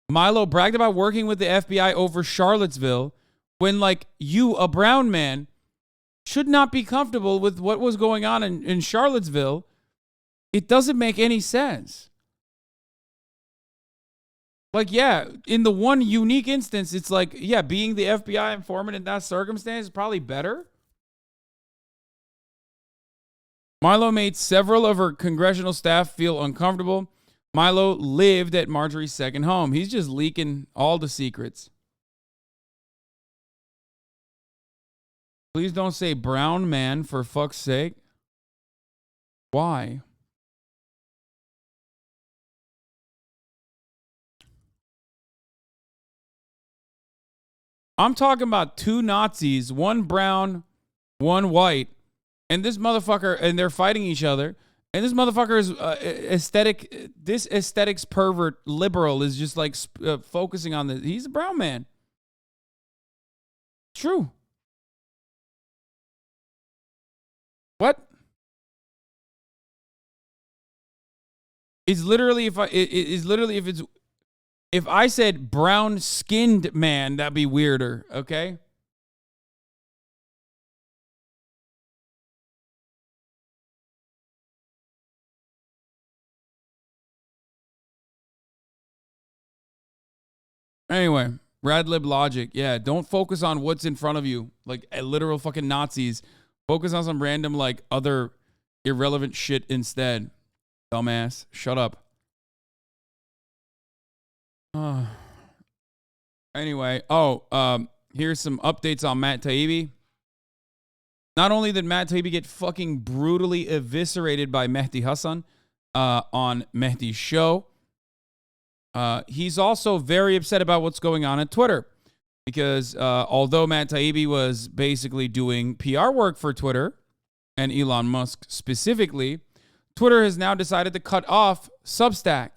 A: Milo bragged about working with the FBI over Charlottesville when, like, you, a brown man, should not be comfortable with what was going on in Charlottesville? It doesn't make any sense. Like, yeah, in the one unique instance, it's like, yeah, being the FBI informant in that circumstance is probably better. Milo made several of her congressional staff feel uncomfortable. Milo lived at Marjorie's second home. He's just leaking all the secrets. Please don't say brown man, for fuck's sake. Why? I'm talking about two Nazis, one brown, one white, and this motherfucker, and they're fighting each other. And this motherfucker is this aesthetics pervert liberal is just like focusing on this. He's a brown man. True. What? It's literally if I said brown skinned man, that'd be weirder. Okay. Anyway, Radlib logic. Yeah, don't focus on what's in front of you, like literal fucking Nazis. Focus on some random, like, other irrelevant shit instead. Dumbass. Shut up. Anyway, here's some updates on Matt Taibbi. Not only did Matt Taibbi get fucking brutally eviscerated by Mehdi Hasan on Mehdi's show, he's also very upset about what's going on at Twitter. Because although Matt Taibbi was basically doing PR work for Twitter and Elon Musk specifically, Twitter has now decided to cut off Substack.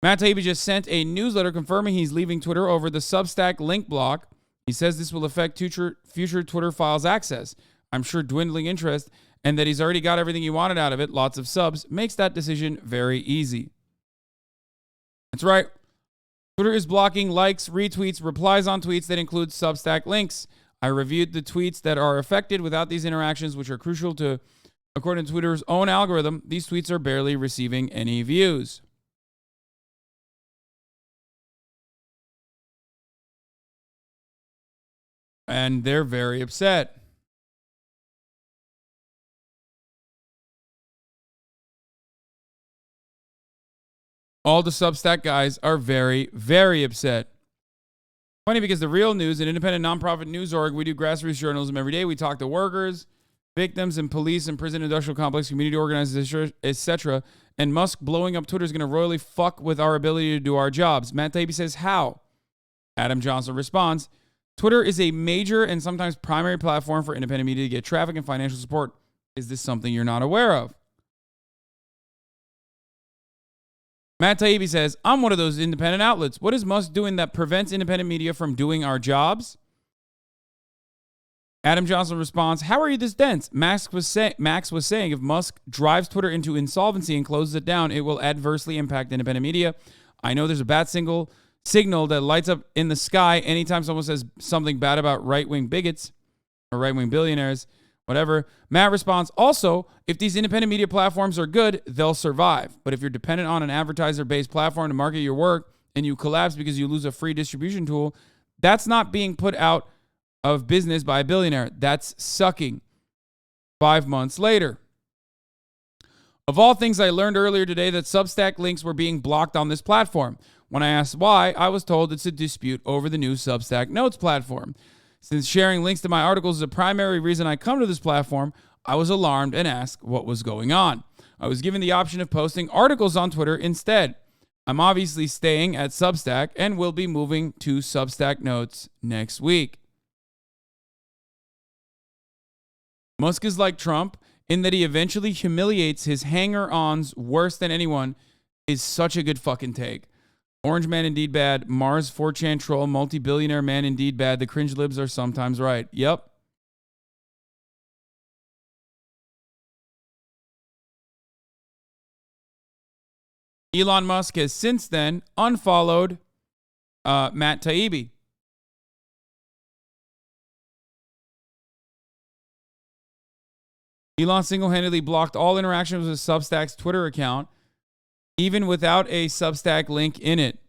A: Matt Taibbi just sent a newsletter confirming he's leaving Twitter over the Substack link block. He says this will affect future Twitter files access. I'm sure dwindling interest and that he's already got everything he wanted out of it, lots of subs, makes that decision very easy. That's right. Twitter is blocking likes, retweets, replies on tweets that include Substack links. I reviewed the tweets that are affected without these interactions, which are crucial to, according to Twitter's own algorithm, these tweets are barely receiving any views. And they're very upset. All the Substack guys are very, very upset. Funny because the real news, an independent nonprofit news org, we do grassroots journalism every day. We talk to workers, victims, and police and prison industrial complex, community organizers, etc. And Musk blowing up Twitter is going to royally fuck with our ability to do our jobs. Matt Taibbi says, how? Adam Johnson responds, Twitter is a major and sometimes primary platform for independent media to get traffic and financial support. Is this something you're not aware of? Matt Taibbi says, I'm one of those independent outlets. What is Musk doing that prevents independent media from doing our jobs? Adam Johnson responds, how are you this dense? Max was saying if Musk drives Twitter into insolvency and closes it down, it will adversely impact independent media. I know there's a bad signal that lights up in the sky anytime someone says something bad about right-wing bigots or right-wing billionaires, whatever. Matt responds, also, if these independent media platforms are good, they'll survive. But if you're dependent on an advertiser-based platform to market your work and you collapse because you lose a free distribution tool, that's not being put out of business by a billionaire. That's sucking. 5 months later. Of all things, I learned earlier today that Substack links were being blocked on this platform. When I asked why, I was told it's a dispute over the new Substack Notes platform. Since sharing links to my articles is a primary reason I come to this platform, I was alarmed and asked what was going on. I was given the option of posting articles on Twitter instead. I'm obviously staying at Substack and will be moving to Substack Notes next week. Musk is like Trump in that he eventually humiliates his hanger-ons worse than anyone is such a good fucking take. Orange man indeed bad. Mars 4chan troll. Multi-billionaire man indeed bad. The cringe libs are sometimes right. Yep. Elon Musk has since then unfollowed Matt Taibbi. Elon single-handedly blocked all interactions with Substack's Twitter account, even without a Substack link in it.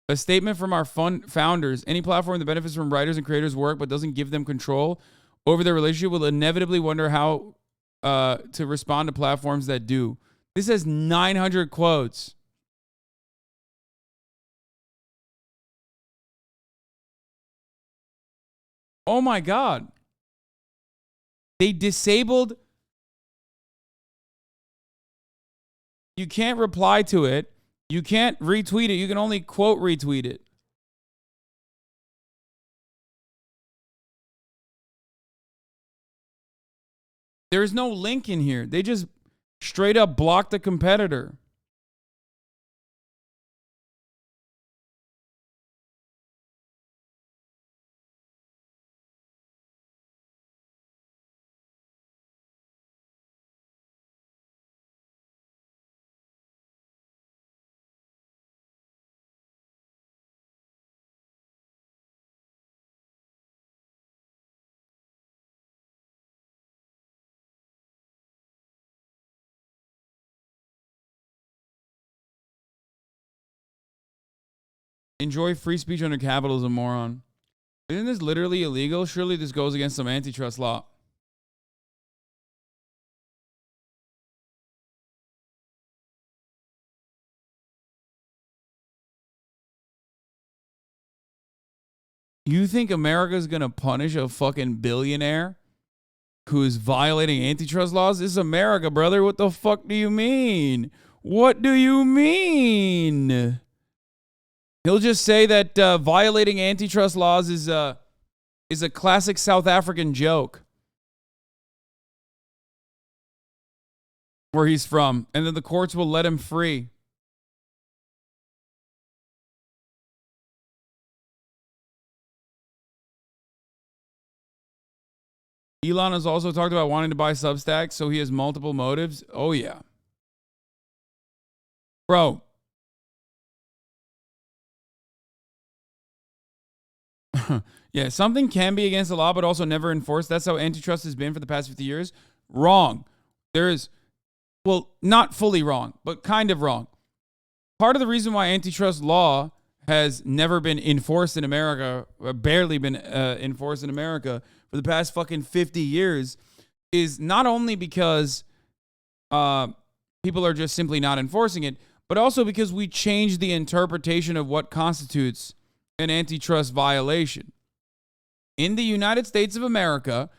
A: A statement from our founders, any platform that benefits from writers and creators' work but doesn't give them control over their relationship will inevitably wonder how to respond to platforms that do. This has 900 quotes. Oh my God. They disabled. You can't reply to it. You can't retweet it. You can only quote retweet it. There's no link in here. They just straight up blocked the competitor. enjoy free speech under capitalism, moron. Isn't this literally illegal? Surely this goes against some antitrust law. You think America's going to punish a fucking billionaire who is violating antitrust laws? This is America, brother. What the fuck do you mean? What do you mean? He'll just say that violating antitrust laws is a classic South African joke where he's from, and then the courts will let him free. Elon has also talked about wanting to buy Substack, so he has multiple motives. Oh, yeah. Bro. Yeah, something can be against the law, but also never enforced. That's how antitrust has been for the past 50 years. Wrong. There is, well, not fully wrong, but kind of wrong. Part of the reason why antitrust law has never been enforced in America, or barely been enforced in America for the past fucking 50 years, is not only because people are just simply not enforcing it, but also because we changed the interpretation of what constitutes an antitrust violation. In the United States of America,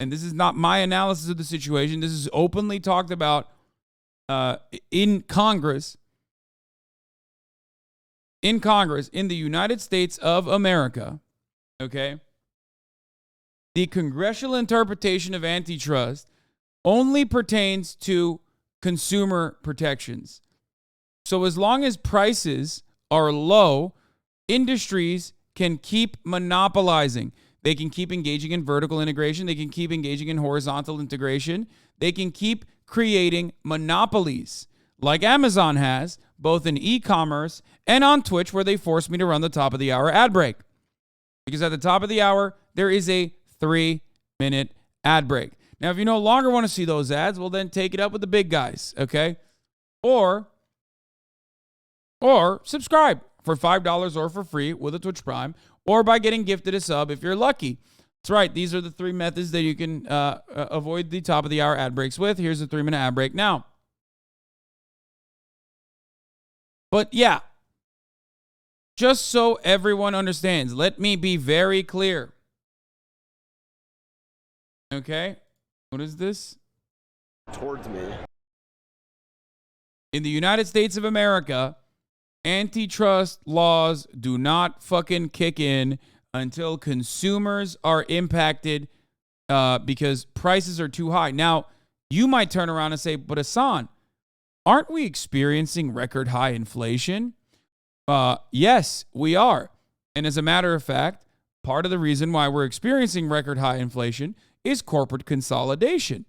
A: and this is not my analysis of the situation, this is openly talked about in Congress. In Congress, in the United States of America, okay, the congressional interpretation of antitrust only pertains to consumer protections. So as long as prices are low, industries can keep monopolizing. They can keep engaging in vertical integration. They can keep engaging in horizontal integration. They can keep creating monopolies like Amazon has, both in e-commerce and on Twitch, where they forced me to run the top of the hour ad break. Because at the top of the hour, there is a 3-minute ad break. Now, if you no longer want to see those ads, well, then take it up with the big guys, okay? Or subscribe for $5 or for free with a Twitch Prime, or by getting gifted a sub if you're lucky. That's right. These are the 3 methods that you can avoid the top of the hour ad breaks with. Here's a 3-minute ad break now. But yeah, just so everyone understands, let me be very clear. Okay? What is this?
M: Towards me.
A: In the United States of America, antitrust laws do not fucking kick in until consumers are impacted because prices are too high. Now, you might turn around and say, but Hasan, aren't we experiencing record high inflation? Yes, we are. And as a matter of fact, part of the reason why we're experiencing record high inflation is corporate consolidation.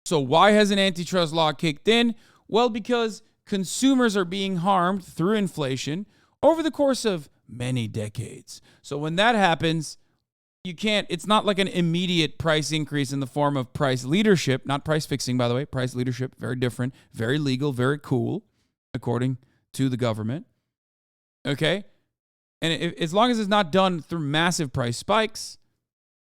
A: So why has an antitrust law kicked in? Well, because consumers are being harmed through inflation over the course of many decades. So when that happens, it's not like an immediate price increase in the form of price leadership, not price fixing, by the way. Price leadership, very different, very legal, very cool, according to the government. Okay? And as long as it's not done through massive price spikes,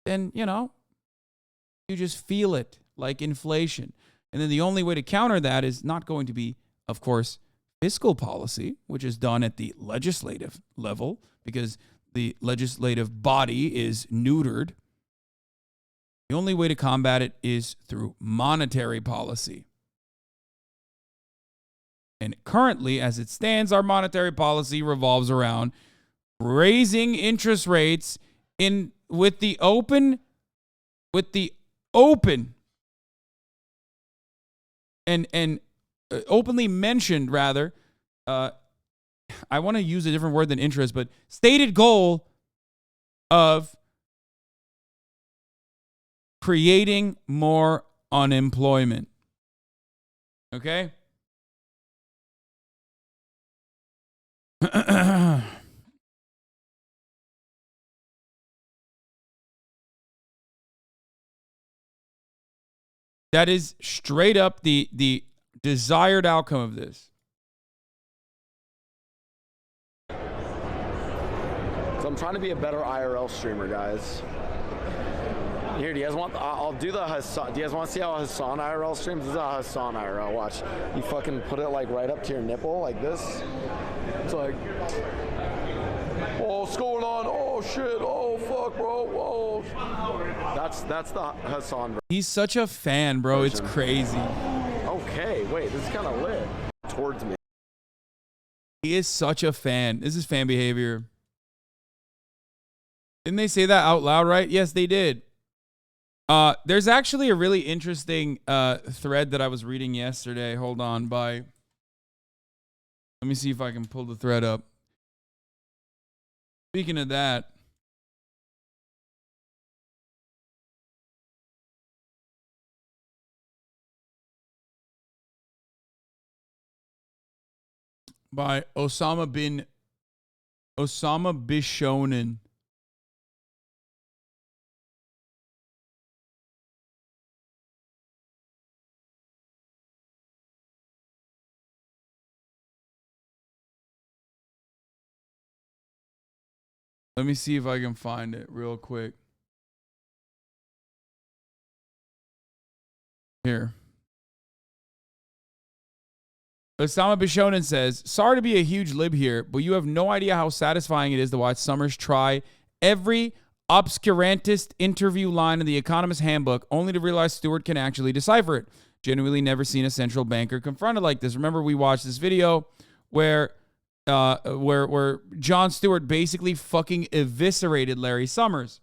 A: then, you just feel it like inflation. And then the only way to counter that is not going to be, of course, fiscal policy, which is done at the legislative level, because the legislative body is neutered. The only way to combat it is through monetary policy. And currently, as it stands, our monetary policy revolves around raising interest rates with the open and openly mentioned, rather, I want to use a different word than interest, but stated goal of creating more unemployment. Okay? That is straight up the desired outcome of this.
M: So I'm trying to be a better IRL streamer, guys. Here, do you guys want? I'll do the Hasan. Do you guys want to see how Hasan IRL streams? This is how Hasan IRL. Watch. You fucking put it like right up to your nipple, like this. It's like, oh, what's going on? Oh shit! Oh fuck, bro! Oh, that's the Hasan version.
A: He's such a fan, bro. It's crazy.
M: Okay, wait, this is kind of lit. Towards me.
A: He is such a fan. This is fan behavior. Didn't they say that out loud, right? Yes, they did. There's actually a really interesting thread that I was reading yesterday. Hold on, let me see if I can pull the thread up. Speaking of that, by Osama Bishonen. Let me see if I can find it real quick. Here. Osama Bishonen says, sorry to be a huge lib here, but you have no idea how satisfying it is to watch Summers try every obscurantist interview line in the Economist Handbook only to realize Stewart can actually decipher it. Genuinely never seen a central banker confronted like this. Remember, we watched this video where Jon Stewart basically fucking eviscerated Larry Summers,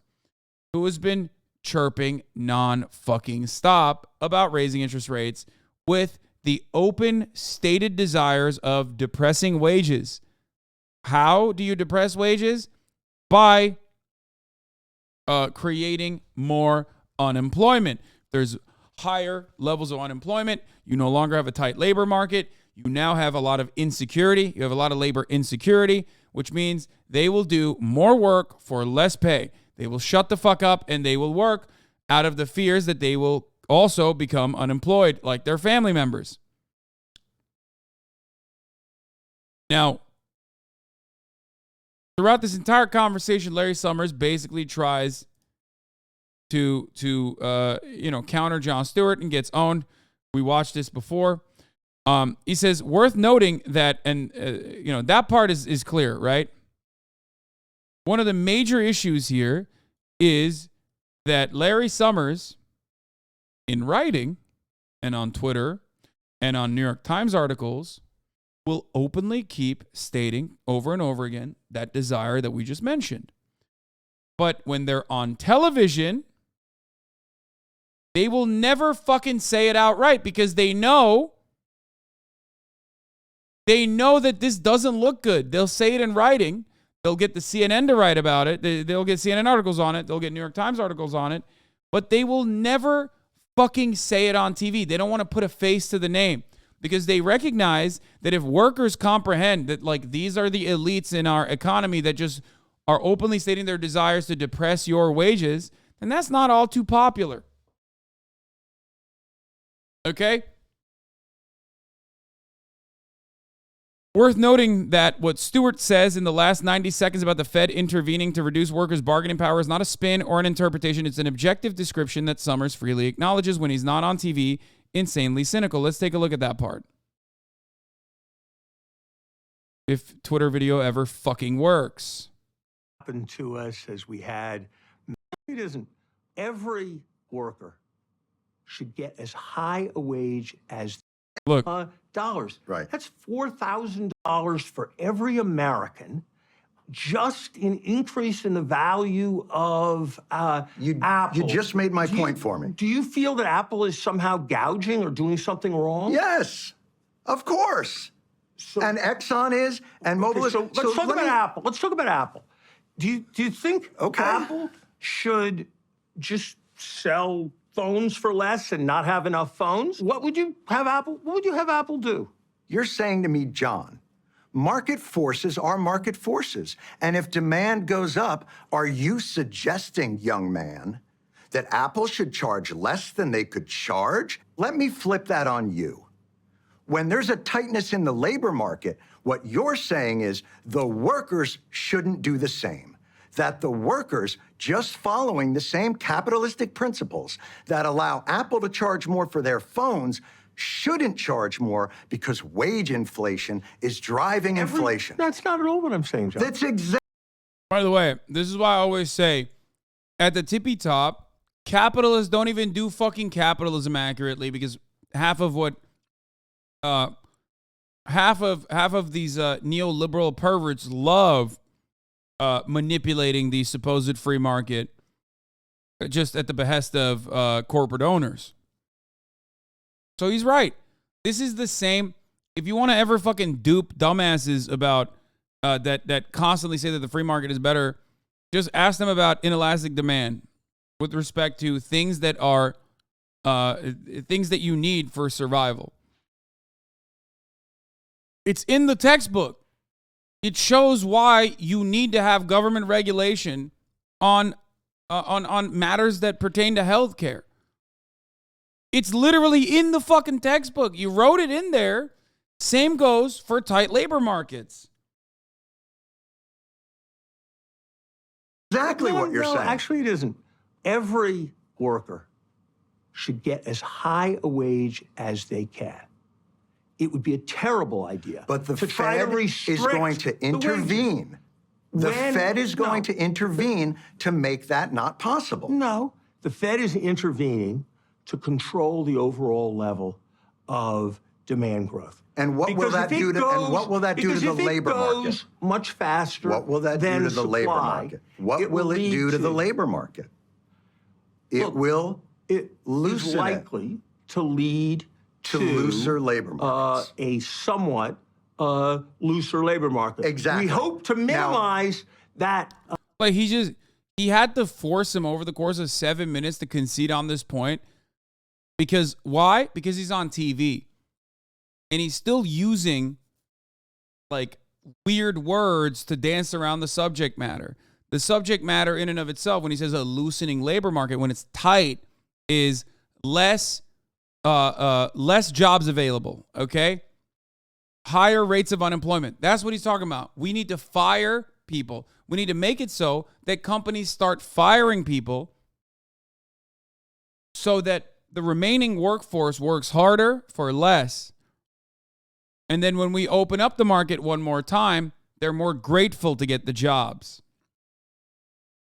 A: who has been chirping non-fucking stop about raising interest rates with the open stated desires of depressing wages. How do you depress wages? By creating more unemployment. There's higher levels of unemployment. You no longer have a tight labor market. You now have a lot of insecurity. You have a lot of labor insecurity, which means they will do more work for less pay. They will shut the fuck up and they will work out of the fears that they will also become unemployed like their family members. Now, throughout this entire conversation, Larry Summers basically tries to counter Jon Stewart and gets owned. We watched this before. He says, worth noting that, and that part is clear, right? One of the major issues here is that Larry Summers, in writing and on Twitter and on New York Times articles, will openly keep stating over and over again that desire that we just mentioned. But when they're on television, they will never fucking say it outright because they know that this doesn't look good. They'll say it in writing. They'll get the CNN to write about it. They'll get CNN articles on it. They'll get New York Times articles on it. But they will never fucking say it on TV. They don't want to put a face to the name because they recognize that if workers comprehend that, like, these are the elites in our economy that just are openly stating their desires to depress your wages, then that's not all too popular. Okay? Worth noting that what Stewart says in the last 90 seconds about the Fed intervening to reduce workers' bargaining power is not a spin or an interpretation. It's an objective description that Summers freely acknowledges when he's not on TV, insanely cynical. Let's take a look at that part. If Twitter video ever fucking works.
L: Happened to us as we had, it isn't. Every worker should get as high a wage as
A: look
L: dollars.
U: Right.
L: That's $4,000 for every American, just in increase in the value of Apple.
U: You just made my point for me.
L: Do you feel that Apple is somehow gouging or doing something wrong?
U: Yes, of course. And Exxon is, and Mobil is.
L: So let's talk about Apple. Let's talk about Apple. Do you think Apple should just sell phones for less and not have enough phones? What would you have Apple do?
U: You're saying to me, John, market forces are market forces. And if demand goes up, are you suggesting, young man, that Apple should charge less than they could charge? Let me flip that on you. When there's a tightness in the labor market, what you're saying is the workers shouldn't do the same.
Q: that the workers, just following the same capitalistic principles that allow Apple to charge more for their phones, shouldn't charge more because wage inflation is driving inflation.
L: That's not at all what I'm saying, John.
Q: That's exactly.
A: By the way, this is why I always say, at the tippy top, capitalists don't even do fucking capitalism accurately, because half of these neoliberal perverts love manipulating the supposed free market just at the behest of corporate owners. So he's right. This is the same. If you want to ever fucking dupe dumbasses about that constantly say that the free market is better, just ask them about inelastic demand with respect to things that are things that you need for survival. It's in the textbook. It shows why you need to have government regulation on matters that pertain to healthcare. It's literally in the fucking textbook. You wrote it in there. Same goes for tight labor markets.
Q: Exactly what you're saying.
L: Actually, it isn't. Every worker should get as high a wage as they can. It would be a terrible idea.
Q: But the
L: to try
Q: Fed
L: to
Q: is going to intervene. The Fed is going to intervene to make that not possible.
L: No, the Fed is intervening to control the overall level of demand growth.
Q: And what will that do to? And what will that do to the labor market?
L: Much faster.
Q: What will that do to the labor market? What will it do to the labor market? It will loosen
L: is likely to lead to
Q: looser labor markets.
L: A somewhat looser labor market.
Q: Exactly.
L: We hope to minimize that.
A: Like he had to force him over the course of 7 minutes to concede on this point. Because why? Because he's on TV. And he's still using like weird words to dance around the subject matter. The subject matter in and of itself, when he says a loosening labor market, when it's tight, is less jobs available, okay? Higher rates of unemployment. That's what he's talking about. We need to fire people. We need to make it so that companies start firing people so that the remaining workforce works harder for less. And then when we open up the market one more time, they're more grateful to get the jobs.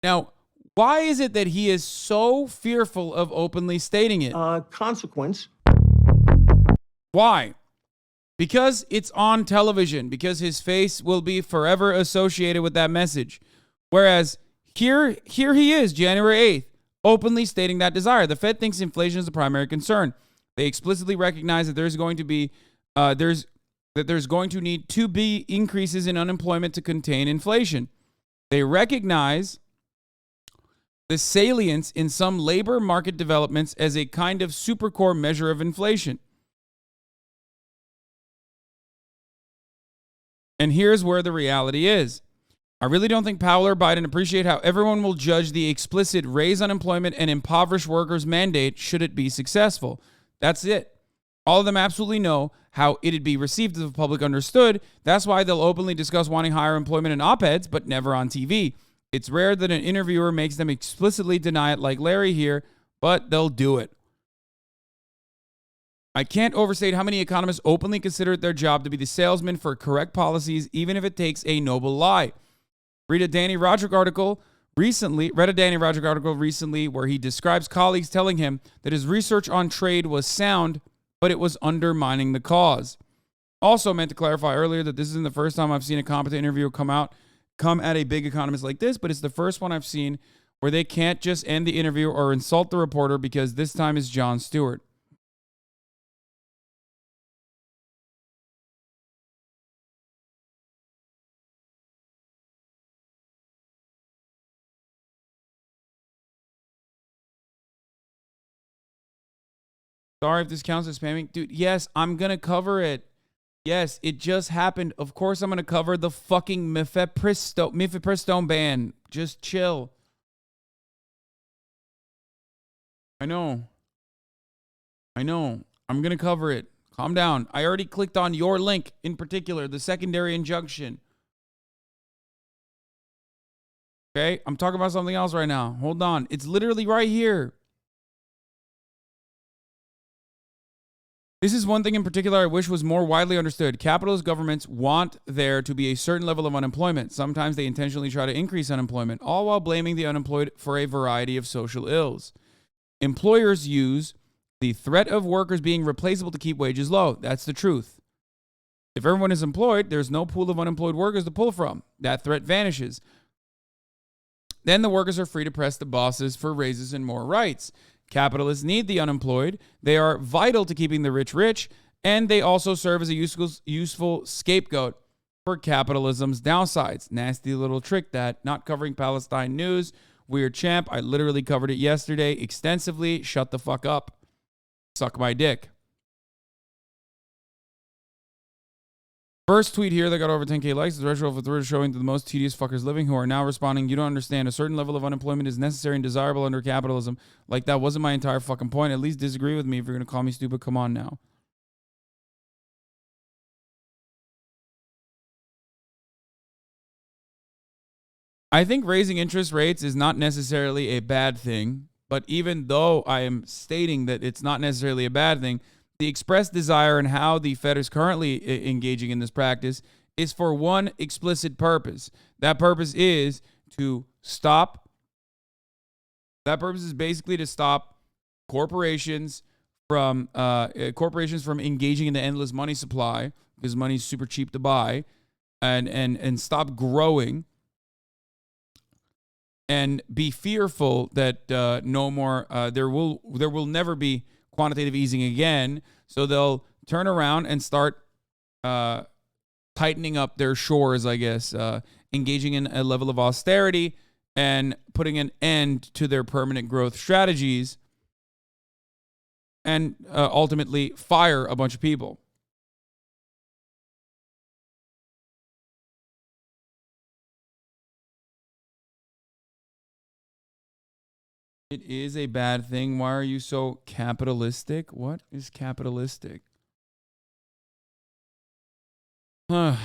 A: Now, why is it that he is so fearful of openly stating it?
L: Consequence.
A: Why? Because it's on television, because his face will be forever associated with that message. Whereas here he is, January 8th, openly stating that desire. The Fed thinks inflation is the primary concern. They explicitly recognize that there's going to need to be increases in unemployment to contain inflation. They recognize the salience in some labor market developments as a kind of supercore measure of inflation. And here's where the reality is. I really don't think Powell or Biden appreciate how everyone will judge the explicit raise unemployment and impoverish workers mandate should it be successful. That's it. All of them absolutely know how it'd be received if the public understood. That's why they'll openly discuss wanting higher employment in op-eds, but never on TV. It's rare that an interviewer makes them explicitly deny it like Larry here, but they'll do it. I can't overstate how many economists openly consider it their job to be the salesman for correct policies, even if it takes a noble lie. Read a Danny Roderick article recently where he describes colleagues telling him that his research on trade was sound, but it was undermining the cause. Also meant to clarify earlier that this isn't the first time I've seen a competent interviewer come at a big economist like this, but it's the first one I've seen where they can't just end the interview or insult the reporter because this time is Jon Stewart. Sorry if this counts as spamming. Dude, yes, I'm going to cover it. Yes, it just happened. Of course I'm going to cover the fucking mifepristone ban. Just chill. I know. I'm going to cover it. Calm down. I already clicked on your link in particular, the secondary injunction. Okay? I'm talking about something else right now. Hold on. It's literally right here. This is one thing in particular I wish was more widely understood. Capitalist governments want there to be a certain level of unemployment. Sometimes they intentionally try to increase unemployment, all while blaming the unemployed for a variety of social ills. Employers use the threat of workers being replaceable to keep wages low. That's the truth. If everyone is employed, there's no pool of unemployed workers to pull from. That threat vanishes. Then the workers are free to press the bosses for raises and more rights. Capitalists need the unemployed. They are vital to keeping the rich rich, and they also serve as a useful scapegoat for capitalism's downsides. Nasty little trick that. Not covering Palestine news. Weird champ. I literally covered it yesterday extensively. Shut the fuck up. Suck my dick. First tweet here that got over 10K likes is retro for Twitter showing the most tedious fuckers living who are now responding, you don't understand. A certain level of unemployment is necessary and desirable under capitalism. Like, that wasn't my entire fucking point. At least disagree with me if you're going to call me stupid. Come on now. I think raising interest rates is not necessarily a bad thing, but even though I am stating that it's not necessarily a bad thing, the expressed desire and how the Fed is currently engaging in this practice is for one explicit purpose. That purpose is to stop. That purpose is basically to stop corporations from engaging in the endless money supply, because money is super cheap to buy, and stop growing, and be fearful that no more there will never be quantitative easing again, so they'll turn around and start tightening up their shores, I guess, engaging in a level of austerity and putting an end to their permanent growth strategies, and ultimately fire a bunch of people. It is a bad thing. Why are you so capitalistic? What is capitalistic? If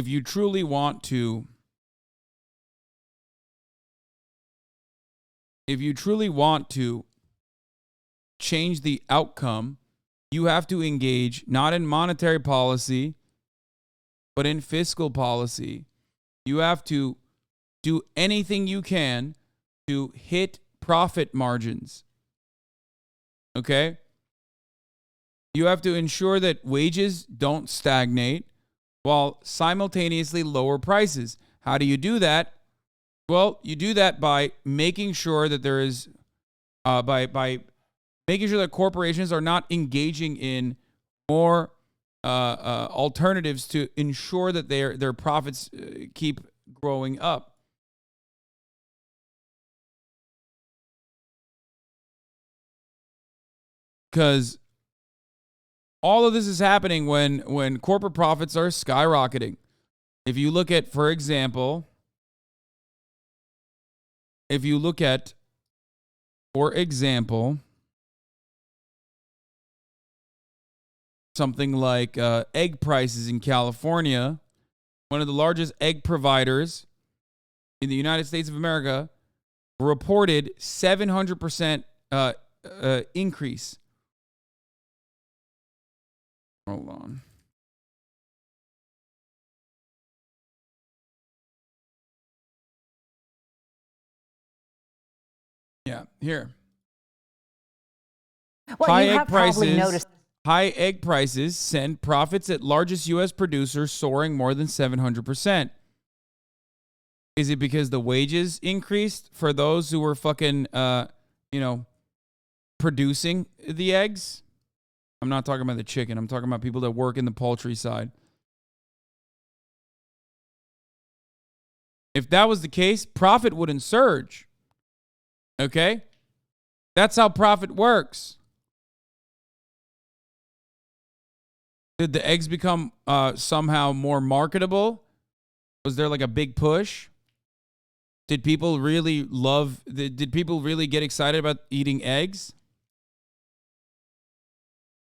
A: you truly want to change the outcome, you have to engage not in monetary policy, but in fiscal policy. You have to do anything you can to hit profit margins. Okay? You have to ensure that wages don't stagnate while simultaneously lower prices. How do you do that? Well, you do that by making sure that there is, by making sure that corporations are not engaging in more alternatives to ensure that their profits keep growing up. Because all of this is happening when corporate profits are skyrocketing. If you look at, for example, something like egg prices in California, one of the largest egg providers in the United States of America, reported 700% increase. Hold on. Yeah, here.
B: Well,
A: high
B: you have probably noticed.
A: High egg prices send profits at largest U.S. producers soaring more than 700%. Is it because the wages increased for those who were fucking, producing the eggs? I'm not talking about the chicken. I'm talking about people that work in the poultry side. If that was the case, profit wouldn't surge. Okay? That's how profit works. Did the eggs become somehow more marketable? Was there like a big push? Did people really get excited about eating eggs?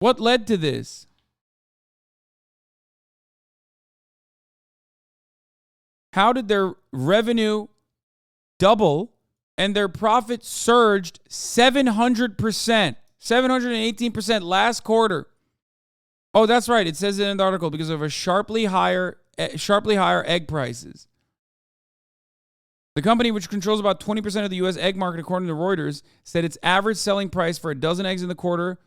A: What led to this? How did their revenue double and their profit surged 700%, 718% last quarter? Oh, that's right. It says it in the article because of a sharply higher egg prices. The company, which controls about 20% of the U.S. egg market, according to Reuters, said its average selling price for a dozen eggs in the quarter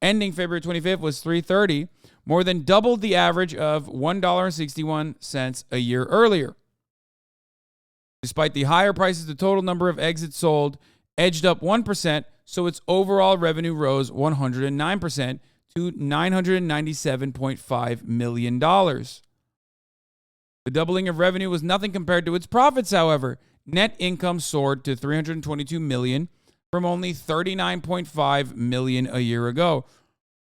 A: ending February 25th was $3.30, more than doubled the average of $1.61 a year earlier. Despite the higher prices, the total number of eggs it sold edged up 1%, so its overall revenue rose 109% to $997.5 million. The doubling of revenue was nothing compared to its profits, however. Net income soared to $322 million from only $39.5 million a year ago.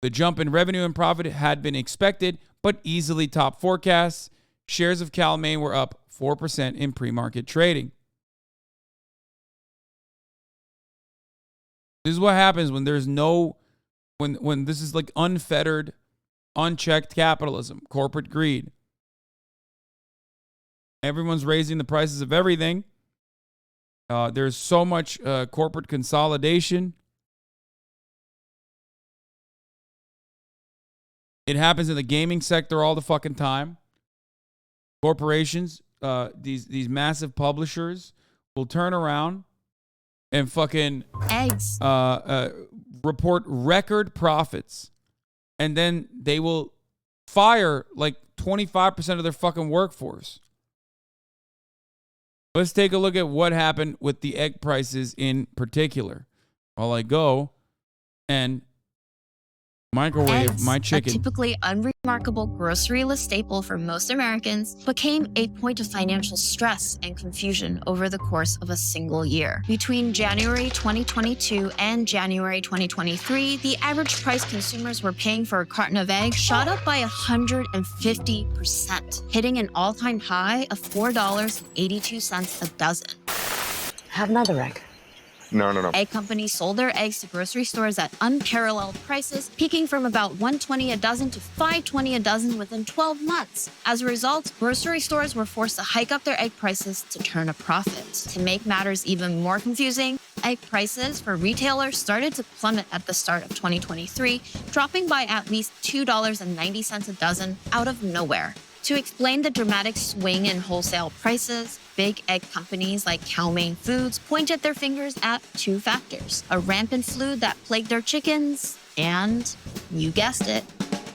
A: The jump in revenue and profit had been expected, but easily topped forecasts. Shares of Cal-Maine were up 4% in pre-market trading. This is what happens when there's no, when this is like unfettered, unchecked capitalism, corporate greed. Everyone's raising the prices of everything. There's so much corporate consolidation. It happens in the gaming sector all the fucking time. Corporations, these massive publishers will turn around and fucking
B: eggs
A: report record profits, and then they will fire like 25% of their fucking workforce. Let's take a look at what happened with the egg prices in particular. While I go and microwave
B: eggs,
A: my chicken.
B: A typically unremarkable grocery list staple for most Americans, became a point of financial stress and confusion over the course of a single year. Between January 2022 and January 2023, the average price consumers were paying for a carton of eggs shot up by 150%, hitting an all-time high of $4.82 a dozen.
R: Have another egg.
B: No. Egg companies sold their eggs to grocery stores at unparalleled prices, peaking from about $1.20 a dozen to $5.20 a dozen within 12 months. As a result, grocery stores were forced to hike up their egg prices to turn a profit. To make matters even more confusing, egg prices for retailers started to plummet at the start of 2023, dropping by at least $2.90 a dozen out of nowhere. To explain the dramatic swing in wholesale prices, big egg companies like Cal-Maine Foods pointed their fingers at two factors: a rampant flu that plagued their chickens, and, you guessed it,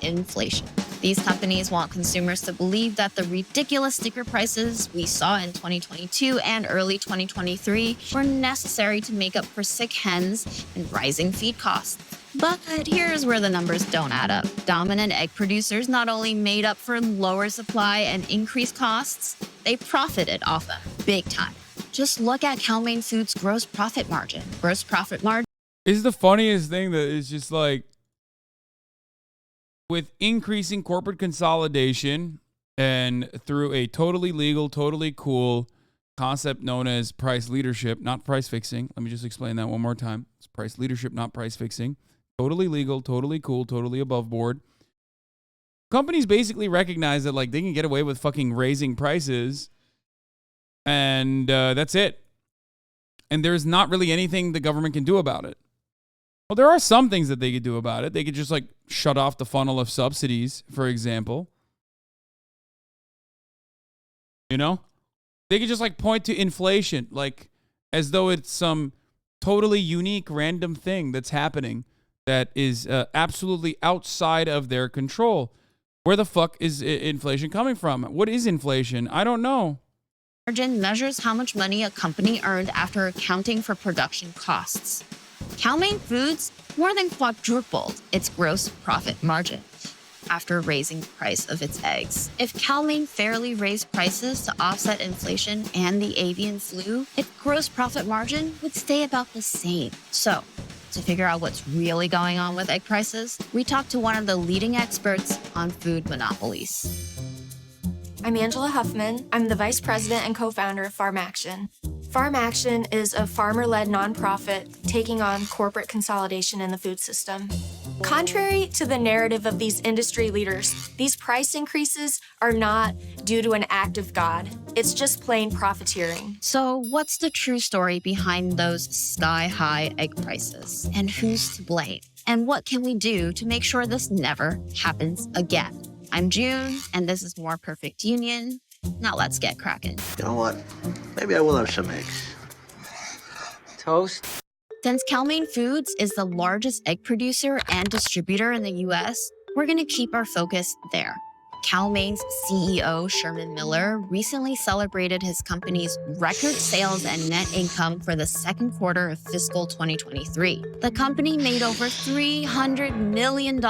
B: inflation. These companies want consumers to believe that the ridiculous sticker prices we saw in 2022 and early 2023 were necessary to make up for sick hens and rising feed costs. But here's where the numbers don't add up. Dominant egg producers not only made up for lower supply and increased costs, they profited off them big time. Just look at Cal-Maine Foods' gross profit margin. Gross profit margin
A: is the funniest thing that is just like, with increasing corporate consolidation and through a totally legal, totally cool concept known as price leadership, not price fixing. Let me just explain that one more time. It's price leadership, not price fixing. Totally legal, totally cool, totally above board. Companies basically recognize that like they can get away with fucking raising prices, and that's it. And there's not really anything the government can do about it. Well, there are some things that they could do about it. They could just like shut off the funnel of subsidies, for example. You know? They could just like point to inflation, like as though it's some totally unique random thing that's happening that is absolutely outside of their control. Where the fuck is inflation coming from? What is inflation? I don't know.
B: Margin measures how much money a company earned after accounting for production costs. Cal-Maine Foods more than quadrupled its gross profit margin after raising the price of its eggs. If Cal-Maine fairly raised prices to offset inflation and the avian flu, its gross profit margin would stay about the same. So, to figure out what's really going on with egg prices, we talked to one of the leading experts on food monopolies.
V: I'm Angela Huffman. I'm the vice president and co-founder of Farm Action. Farm Action is a farmer-led nonprofit taking on corporate consolidation in the food system. Contrary to the narrative of these industry leaders, these price increases are not due to an act of God. It's just plain profiteering.
B: So what's the true story behind those sky-high egg prices? And who's to blame? And what can we do to make sure this never happens again? I'm June, and this is More Perfect Union. Now let's get cracking.
C: You know what? Maybe I will have some eggs. Toast?
B: Since Cal-Maine Foods is the largest egg producer and distributor in the US, we're going to keep our focus there. Cal-Maine's CEO, Sherman Miller, recently celebrated his company's record sales and net income for the second quarter of fiscal 2023. The company made over $300 million in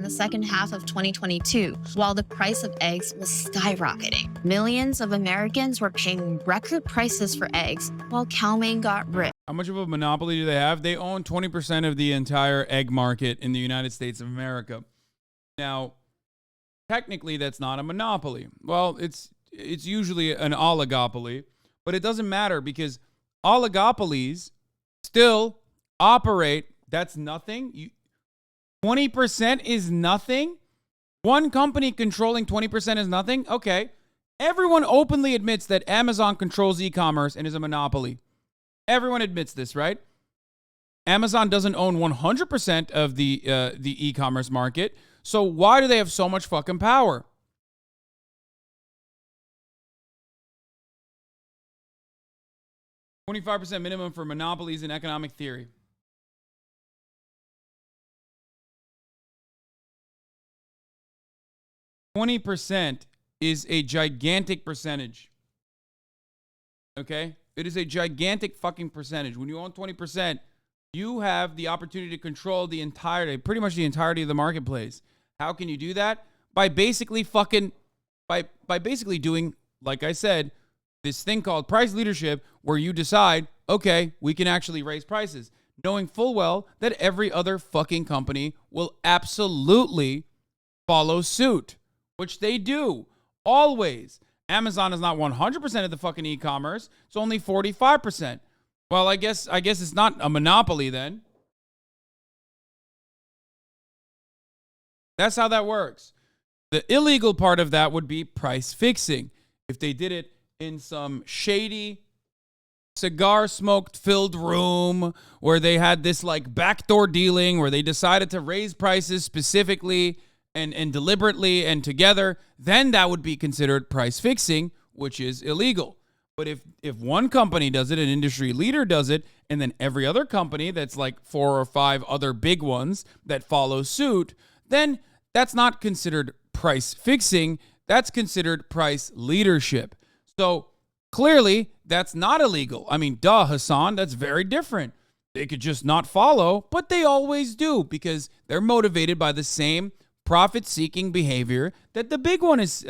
B: the second half of 2022, while the price of eggs was skyrocketing. Millions of Americans were paying record prices for eggs, while Cal-Maine got rich.
A: How much of a monopoly do they have? They own 20% of the entire egg market in the United States of America. Now, technically, that's not a monopoly. Well, it's usually an oligopoly, but it doesn't matter because oligopolies still operate. That's nothing. 20% is nothing? One company controlling 20% is nothing? Okay. Everyone openly admits that Amazon controls e-commerce and is a monopoly. Everyone admits this, right? Amazon doesn't own 100% of the e-commerce market. So why do they have so much fucking power? $25% minimum for monopolies in economic theory. $20% is a gigantic percentage. Okay? It is a gigantic fucking percentage. When you own 20%, you have the opportunity to control the entirety, pretty much the entirety of the marketplace. How can you do that? By basically by basically doing, like I said, this thing called price leadership, where you decide, okay, we can actually raise prices, knowing full well that every other fucking company will absolutely follow suit, which they do always. Amazon is not 100% of the fucking e-commerce. It's only 45%. Well, I guess it's not a monopoly then. That's how that works. The illegal part of that would be price fixing. If they did it in some shady, cigar smoked filled room where they had this like backdoor dealing where they decided to raise prices specifically and deliberately and together, then that would be considered price fixing, which is illegal. But if one company does it, an industry leader does it, and then every other company that's like 4 or 5 other big ones that follow suit, then that's not considered price fixing. That's considered price leadership. So clearly, that's not illegal. I mean, duh, Hasan, that's very different. They could just not follow, but they always do because they're motivated by the same profit-seeking behavior that the big one is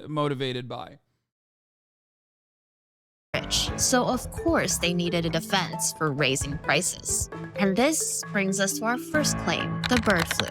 A: motivated by.
B: So of course they needed a defense for raising prices. And this brings us to our first claim, the bird flu.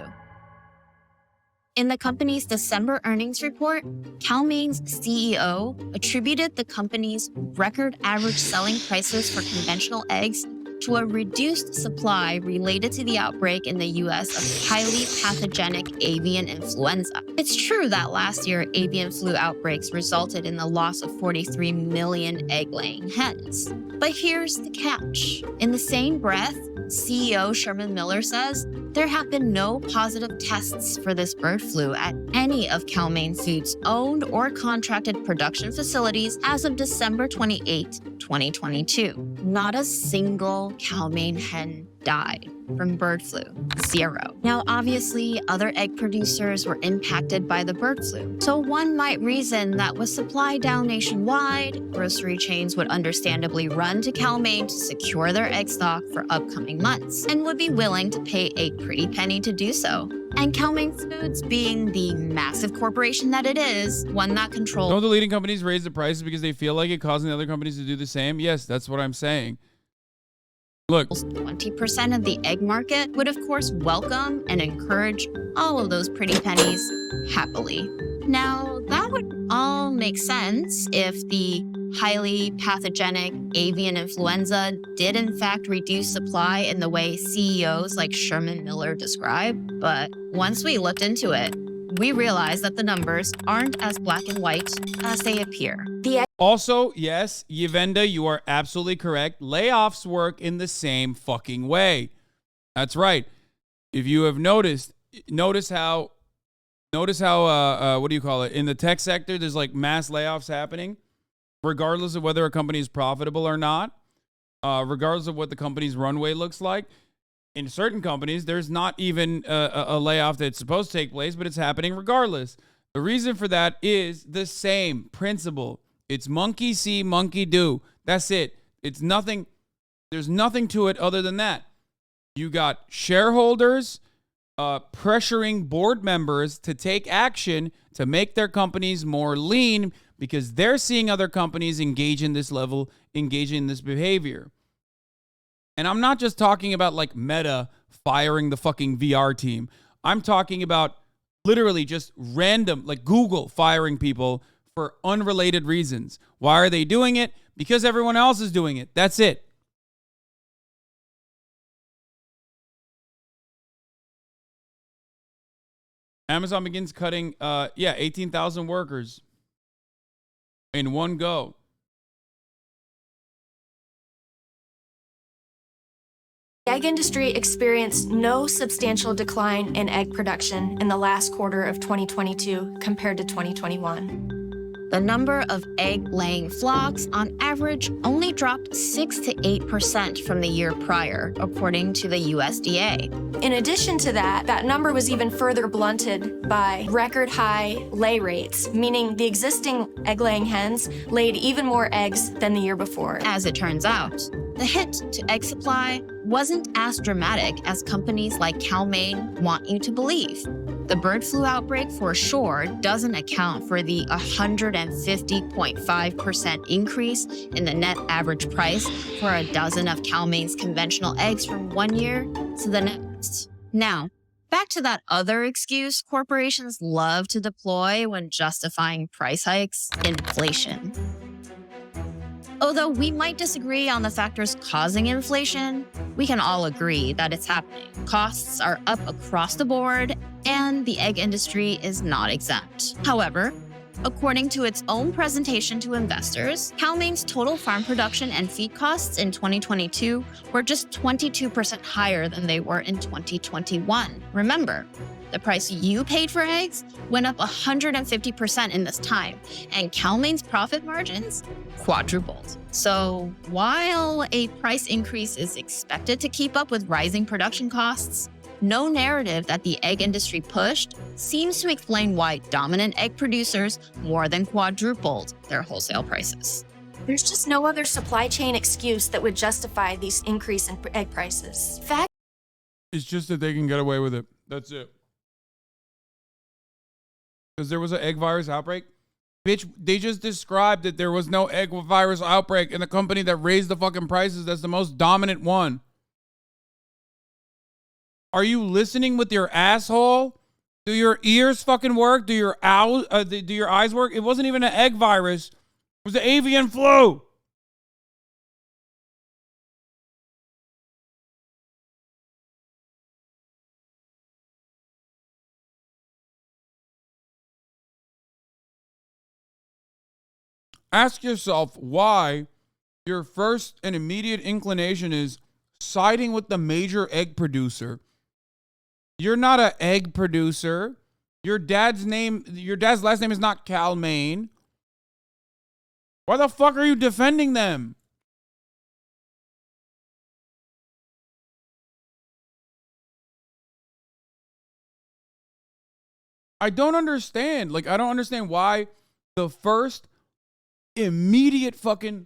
B: In the company's December earnings report, Cal-Maine's CEO attributed the company's record average selling prices for conventional eggs to a reduced supply related to the outbreak in the US of highly pathogenic avian influenza. It's true that last year, avian flu outbreaks resulted in the loss of 43 million egg-laying hens. But here's the catch. In the same breath, CEO Sherman Miller says there have been no positive tests for this bird flu at any of Cal-Maine Foods' owned or contracted production facilities as of December 28, 2022. Not a single Cal-Maine hen died from bird flu. 0. Now, obviously, other egg producers were impacted by the bird flu. So one might reason that with supply down nationwide, grocery chains would understandably run to Cal-Maine to secure their egg stock for upcoming months and would be willing to pay a pretty penny to do so. And Cal-Maine Foods, being the massive corporation that it is, one that controls...
A: Don't the leading companies raise the prices because they feel like it, causing the other companies to do the same? Yes, that's what I'm saying. Look,
B: 20% of the egg market would of course welcome and encourage all of those pretty pennies happily. Now, that would all make sense if the highly pathogenic avian influenza did in fact reduce supply in the way CEOs like Sherman Miller describe. But once we looked into it, we realized that the numbers aren't as black and white as they appear.
A: Also, yes, Yvenda, you are absolutely correct. Layoffs work in the same fucking way. That's right. If you have noticed how what do you call it? In the tech sector, there's like mass layoffs happening, regardless of whether a company is profitable or not, regardless of what the company's runway looks like. In certain companies, there's not even a layoff that's supposed to take place, but it's happening regardless. The reason for that is the same principle. It's monkey see, monkey do. That's it. It's nothing. There's nothing to it other than that. You got shareholders pressuring board members to take action to make their companies more lean because they're seeing other companies engage in this behavior. And I'm not just talking about like Meta firing the fucking VR team. I'm talking about literally just random, like Google firing people for unrelated reasons. Why are they doing it? Because everyone else is doing it. That's it. Amazon begins cutting, 18,000 workers in one go.
V: The egg industry experienced no substantial decline in egg production in the last quarter of 2022 compared to 2021.
B: The number of egg-laying flocks on average only dropped 6 to 8% from the year prior, according to the USDA.
V: In addition to that, that number was even further blunted by record high lay rates, meaning the existing egg-laying hens laid even more eggs than the year before.
B: As it turns out, the hit to egg supply wasn't as dramatic as companies like Cal-Maine want you to believe. The bird flu outbreak for sure doesn't account for the 150.5% increase in the net average price for a dozen of Cal-Maine's conventional eggs from one year to the next. Now, back to that other excuse corporations love to deploy when justifying price hikes: inflation. Although we might disagree on the factors causing inflation, we can all agree that it's happening. Costs are up across the board, and the egg industry is not exempt. However, according to its own presentation to investors, Cal-Maine's total farm production and feed costs in 2022 were just 22% higher than they were in 2021. Remember, the price you paid for eggs went up 150% in this time, and Cal-Maine's profit margins quadrupled. So while a price increase is expected to keep up with rising production costs, no narrative that the egg industry pushed seems to explain why dominant egg producers more than quadrupled their wholesale prices.
V: There's just no other supply chain excuse that would justify these increase in egg prices. Fact.
A: It's just that they can get away with it. That's it. Because there was an egg virus outbreak. Bitch, they just described that there was no egg virus outbreak in the company that raised the fucking prices. That's the most dominant one. Are you listening with your asshole? Do your ears fucking work? Do your eyes work? It wasn't even an egg virus. It was the avian flu. Ask yourself why your first and immediate inclination is siding with the major egg producer. You're not an egg producer. Your dad's last name is not Cal-Maine. Why the fuck are you defending them? I don't understand. Like, I don't understand why the first immediate fucking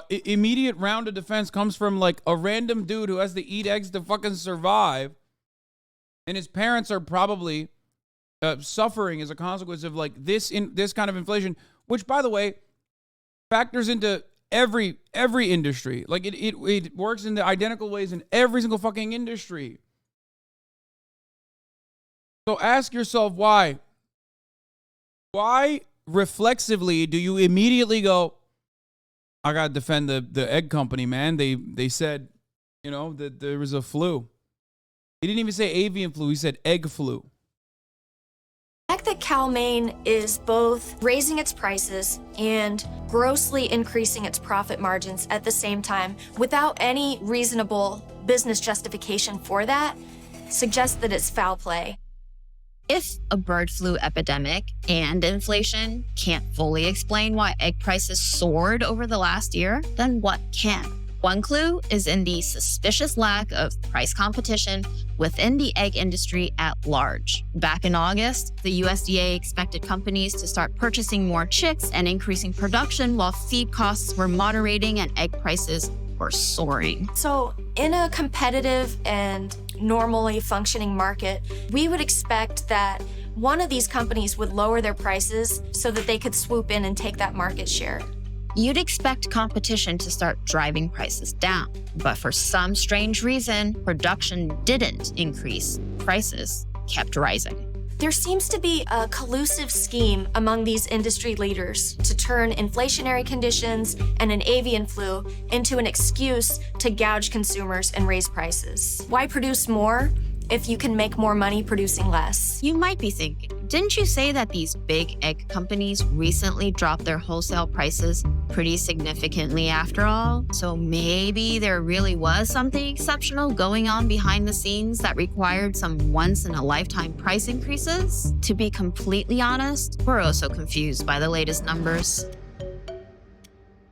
A: immediate round of defense comes from like a random dude who has to eat eggs to fucking survive, and his parents are probably suffering as a consequence of like this kind of inflation, which, by the way, factors into every industry. Like it works in the identical ways in every single fucking industry. So ask yourself why reflexively do you immediately go, I gotta defend the egg company, man. They said, you know, that there was a flu. He didn't even say avian flu. He said egg flu.
V: The fact that Cal-Maine is both raising its prices and grossly increasing its profit margins at the same time without any reasonable business justification for that suggests that it's foul play.
B: If a bird flu epidemic and inflation can't fully explain why egg prices soared over the last year, then what can? One clue is in the suspicious lack of price competition within the egg industry at large. Back in August, the USDA expected companies to start purchasing more chicks and increasing production while feed costs were moderating and egg prices were soaring.
V: So in a competitive and normally functioning market, we would expect that one of these companies would lower their prices so that they could swoop in and take that market share.
B: You'd expect competition to start driving prices down, but for some strange reason, production didn't increase. Prices kept rising.
V: There seems to be a collusive scheme among these industry leaders to turn inflationary conditions and an avian flu into an excuse to gouge consumers and raise prices. Why produce more if you can make more money producing less?
B: You might be thinking, didn't you say that these big egg companies recently dropped their wholesale prices pretty significantly after all? So maybe there really was something exceptional going on behind the scenes that required some once-in-a-lifetime price increases? To be completely honest, we're also confused by the latest numbers.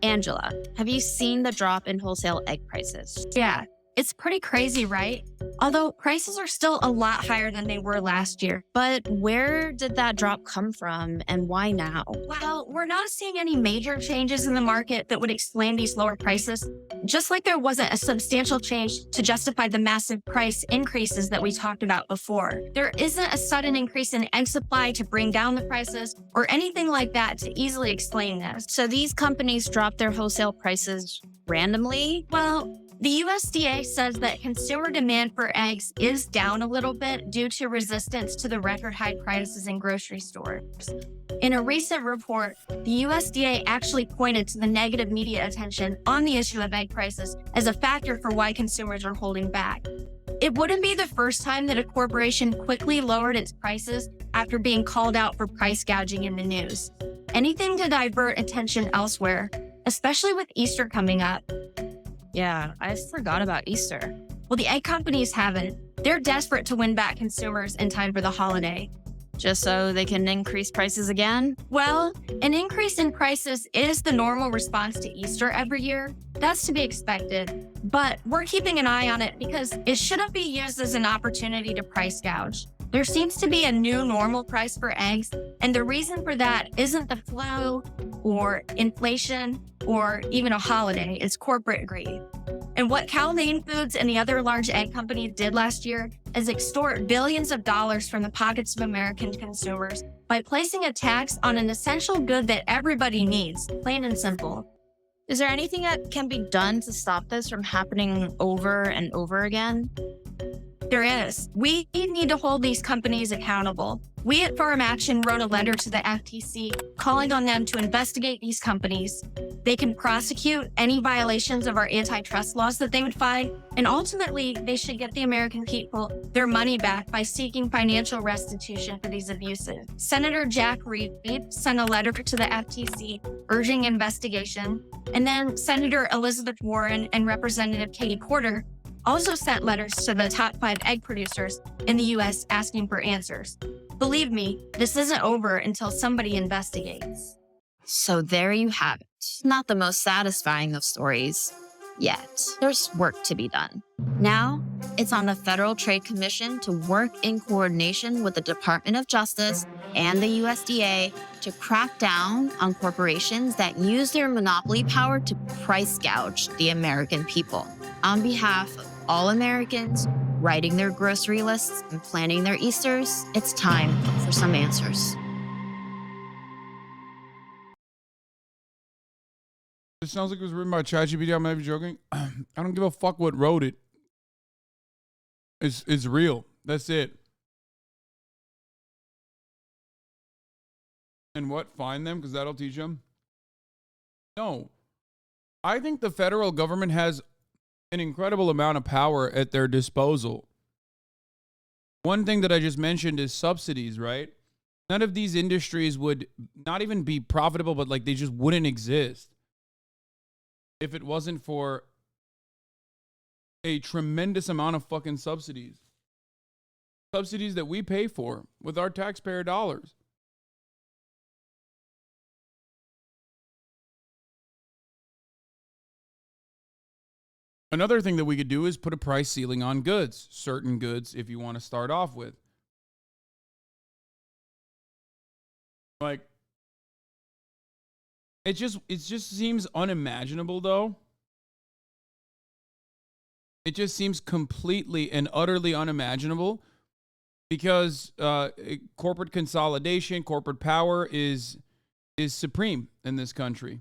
B: Angela, have you seen the drop in wholesale egg prices?
V: Yeah, it's pretty crazy, right? Although prices are still a lot higher than they were last year.
B: But where did that drop come from and why now?
V: Well, we're not seeing any major changes in the market that would explain these lower prices, just like there wasn't a substantial change to justify the massive price increases that we talked about before. There isn't a sudden increase in egg supply to bring down the prices or anything like that to easily explain this.
B: So these companies dropped their wholesale prices randomly?
V: Well, the USDA says that consumer demand for eggs is down a little bit due to resistance to the record high prices in grocery stores. In a recent report, the USDA actually pointed to the negative media attention on the issue of egg prices as a factor for why consumers are holding back. It wouldn't be the first time that a corporation quickly lowered its prices after being called out for price gouging in the news. Anything to divert attention elsewhere, especially with Easter coming up.
B: Yeah, I forgot about Easter.
V: Well, the egg companies haven't. They're desperate to win back consumers in time for the holiday.
B: Just so they can increase prices again?
V: Well, an increase in prices is the normal response to Easter every year. That's to be expected. But we're keeping an eye on it because it shouldn't be used as an opportunity to price gouge. There seems to be a new normal price for eggs, and the reason for that isn't the flu or inflation or even a holiday, it's corporate greed. And what Cal-Maine Foods and the other large egg companies did last year is extort billions of dollars from the pockets of American consumers by placing a tax on an essential good that everybody needs, plain and simple.
B: Is there anything that can be done to stop this from happening over and over again?
V: There is. We need to hold these companies accountable. We at Farm Action wrote a letter to the FTC calling on them to investigate these companies. They can prosecute any violations of our antitrust laws that they would find, and ultimately, they should get the American people their money back by seeking financial restitution for these abuses. Senator Jack Reed sent a letter to the FTC urging investigation, and then Senator Elizabeth Warren and Representative Katie Porter also sent letters to the top 5 egg producers in the U.S. asking for answers. Believe me, this isn't over until somebody investigates.
B: So there you have it. Not the most satisfying of stories yet. There's work to be done. Now, it's on the Federal Trade Commission to work in coordination with the Department of Justice and the USDA to crack down on corporations that use their monopoly power to price gouge the American people. On behalf of all Americans writing their grocery lists and planning their Easters, it's time for some answers.
A: It sounds like it was written by ChatGPT. I'm not even joking. I don't give a fuck what wrote it. It's real. That's it. And what? Find them because that'll teach them? No. I think the federal government has an incredible amount of power at their disposal. One thing that I just mentioned is subsidies, right? None of these industries would not even be profitable, but like they just wouldn't exist if it wasn't for a tremendous amount of fucking subsidies. Subsidies that we pay for with our taxpayer dollars. Another thing that we could do is put a price ceiling on goods, certain goods, if you want to start off with. Like, it just seems unimaginable, though. It just seems completely and utterly unimaginable because corporate consolidation, corporate power is supreme in this country.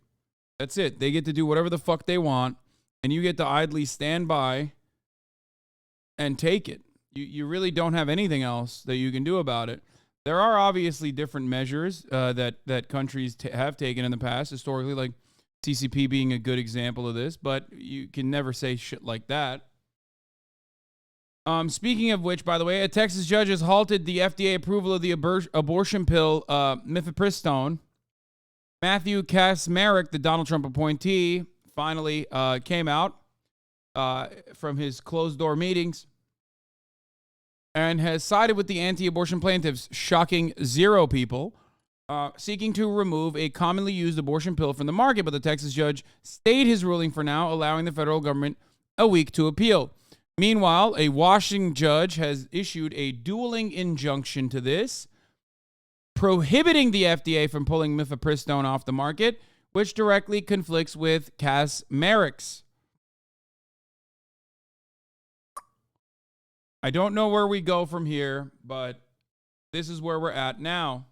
A: That's it. They get to do whatever the fuck they want. And you get to idly stand by and take it. You really don't have anything else that you can do about it. There are obviously different measures that countries have taken in the past, historically, like CCP being a good example of this, but you can never say shit like that. Speaking of which, by the way, a Texas judge has halted the FDA approval of the abortion pill mifepristone. Matthew Kacsmaryk, the Donald Trump appointee, finally came out from his closed-door meetings and has sided with the anti-abortion plaintiffs, shocking 0 people, seeking to remove a commonly used abortion pill from the market. But the Texas judge stayed his ruling for now, allowing the federal government a week to appeal. Meanwhile, a Washington judge has issued a dueling injunction to this, prohibiting the FDA from pulling mifepristone off the market, which directly conflicts with Kacsmaryk's. I don't know where we go from here, but this is where we're at now.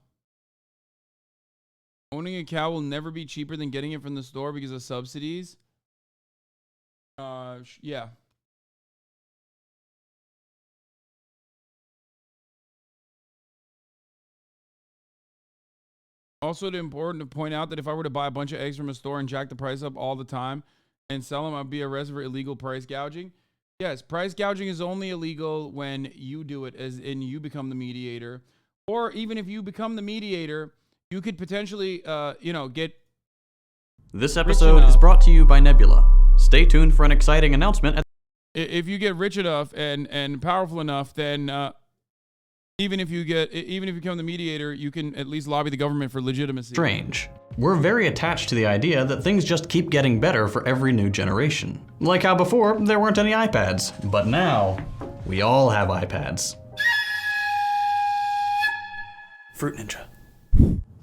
A: Owning a cow will never be cheaper than getting it from the store because of subsidies. Yeah. Also, it's important to point out that if I were to buy a bunch of eggs from a store and jack the price up all the time and sell them, I'd be arrested for illegal price gouging. Yes, price gouging is only illegal when you do it, as in you become the mediator. Or even if you become the mediator, you could potentially, get...
E: This episode is brought to you by Nebula. Stay tuned for an exciting announcement.
A: If you get rich enough and powerful enough, then... Even if you become the mediator, you can at least lobby the government for legitimacy.
E: Strange. We're very attached to the idea that things just keep getting better for every new generation. Like how before, there weren't any iPads, but now, we all have iPads. Fruit Ninja.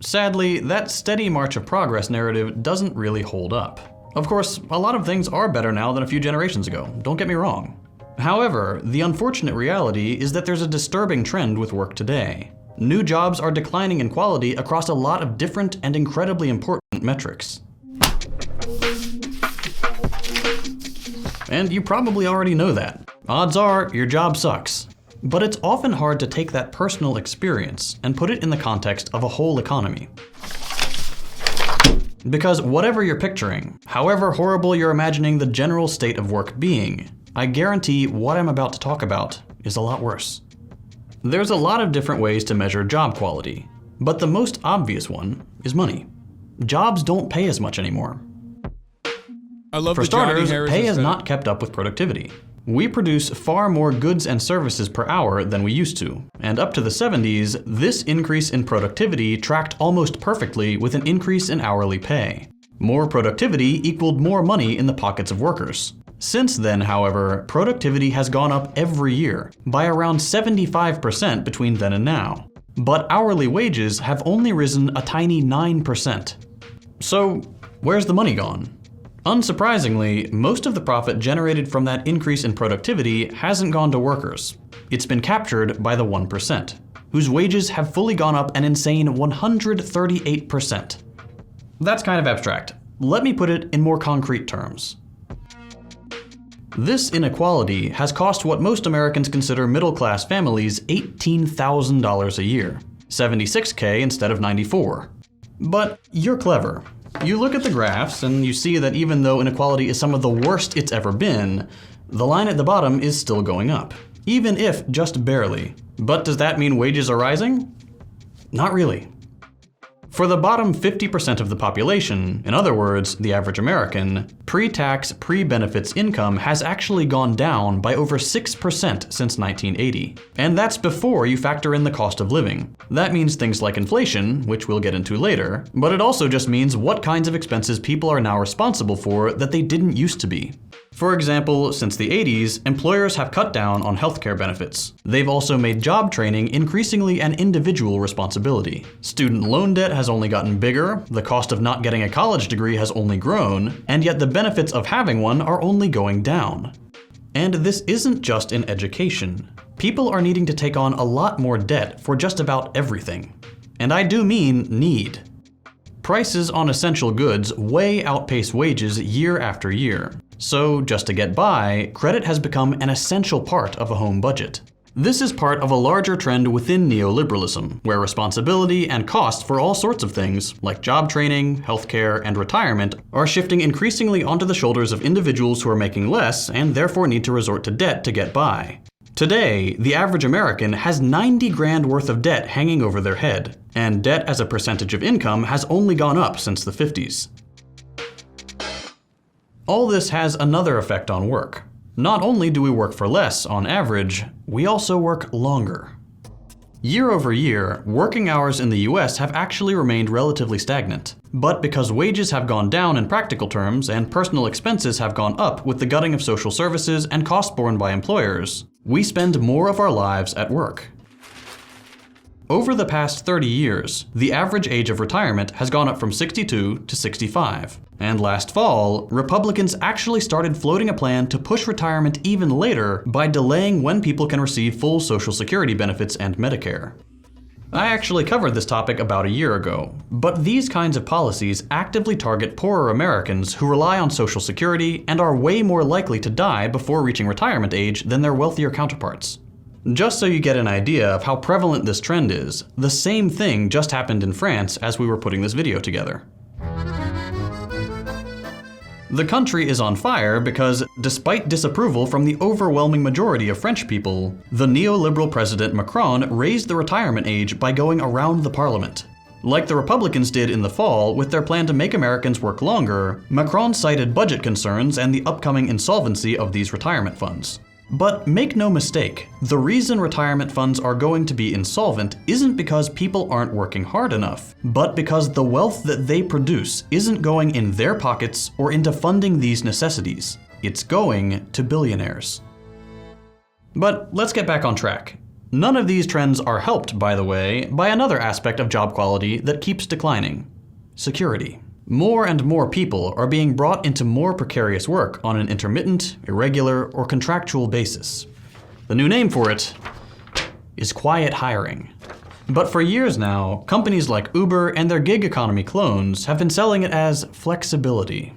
E: Sadly, that steady march of progress narrative doesn't really hold up. Of course, a lot of things are better now than a few generations ago, don't get me wrong. However, the unfortunate reality is that there's a disturbing trend with work today. New jobs are declining in quality across a lot of different and incredibly important metrics. And you probably already know that. Odds are, your job sucks. But it's often hard to take that personal experience and put it in the context of a whole economy. Because whatever you're picturing, however horrible you're imagining the general state of work being, I guarantee what I'm about to talk about is a lot worse. There's a lot of different ways to measure job quality, but the most obvious one is money. Jobs don't pay as much anymore. For starters, pay has not kept up with productivity. We produce far more goods and services per hour than we used to, and up to the 70s, this increase in productivity tracked almost perfectly with an increase in hourly pay. More productivity equaled more money in the pockets of workers. Since then, however, productivity has gone up every year, by around 75% between then and now. But hourly wages have only risen a tiny 9%. So, where's the money gone? Unsurprisingly, most of the profit generated from that increase in productivity hasn't gone to workers. It's been captured by the 1%, whose wages have fully gone up an insane 138%. That's kind of abstract. Let me put it in more concrete terms. This inequality has cost what most Americans consider middle-class families $18,000 a year, $76K instead of $94. But you're clever. You look at the graphs and you see that even though inequality is some of the worst it's ever been, the line at the bottom is still going up, even if just barely. But does that mean wages are rising? Not really. For the bottom 50% of the population, in other words, the average American, pre-tax, pre-benefits income has actually gone down by over 6% since 1980. And that's before you factor in the cost of living. That means things like inflation, which we'll get into later, but it also just means what kinds of expenses people are now responsible for that they didn't used to be. For example, since the 80s, employers have cut down on healthcare benefits. They've also made job training increasingly an individual responsibility. Student loan debt has only gotten bigger, the cost of not getting a college degree has only grown, and yet the benefits of having one are only going down. And this isn't just in education. People are needing to take on a lot more debt for just about everything. And I do mean need. Prices on essential goods way outpace wages year after year. So just to get by, credit has become an essential part of a home budget. This is part of a larger trend within neoliberalism, where responsibility and cost for all sorts of things, like job training, healthcare, and retirement, are shifting increasingly onto the shoulders of individuals who are making less and therefore need to resort to debt to get by. Today, the average American has 90 grand worth of debt hanging over their head, and debt as a percentage of income has only gone up since the 50s. All this has another effect on work. Not only do we work for less on average, we also work longer. Year over year, working hours in the US have actually remained relatively stagnant. But because wages have gone down in practical terms and personal expenses have gone up with the gutting of social services and costs borne by employers, we spend more of our lives at work. Over the past 30 years, the average age of retirement has gone up from 62 to 65. And last fall, Republicans actually started floating a plan to push retirement even later by delaying when people can receive full Social Security benefits and Medicare. I actually covered this topic about a year ago, but these kinds of policies actively target poorer Americans who rely on Social Security and are way more likely to die before reaching retirement age than their wealthier counterparts. Just so you get an idea of how prevalent this trend is, the same thing just happened in France as we were putting this video together. The country is on fire because, despite disapproval from the overwhelming majority of French people, the neoliberal President Macron raised the retirement age by going around the parliament. Like the Republicans did in the fall with their plan to make Americans work longer, Macron cited budget concerns and the upcoming insolvency of these retirement funds. But make no mistake, the reason retirement funds are going to be insolvent isn't because people aren't working hard enough, but because the wealth that they produce isn't going in their pockets or into funding these necessities. It's going to billionaires. But let's get back on track. None of these trends are helped, by the way, by another aspect of job quality that keeps declining: security. More and more people are being brought into more precarious work on an intermittent, irregular, or contractual basis. The new name for it is quiet hiring. But for years now, companies like Uber and their gig economy clones have been selling it as flexibility.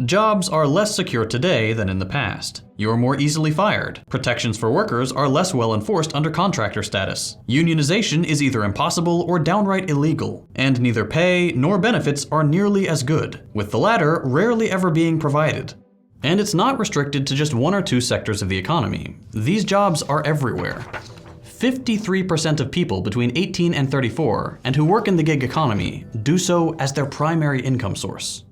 E: Jobs are less secure today than in the past. You're more easily fired. Protections for workers are less well enforced under contractor status. Unionization is either impossible or downright illegal. And neither pay nor benefits are nearly as good, with the latter rarely ever being provided. And it's not restricted to just one or two sectors of the economy. These jobs are everywhere. 53% of people between 18 and 34 and who work in the gig economy do so as their primary income source.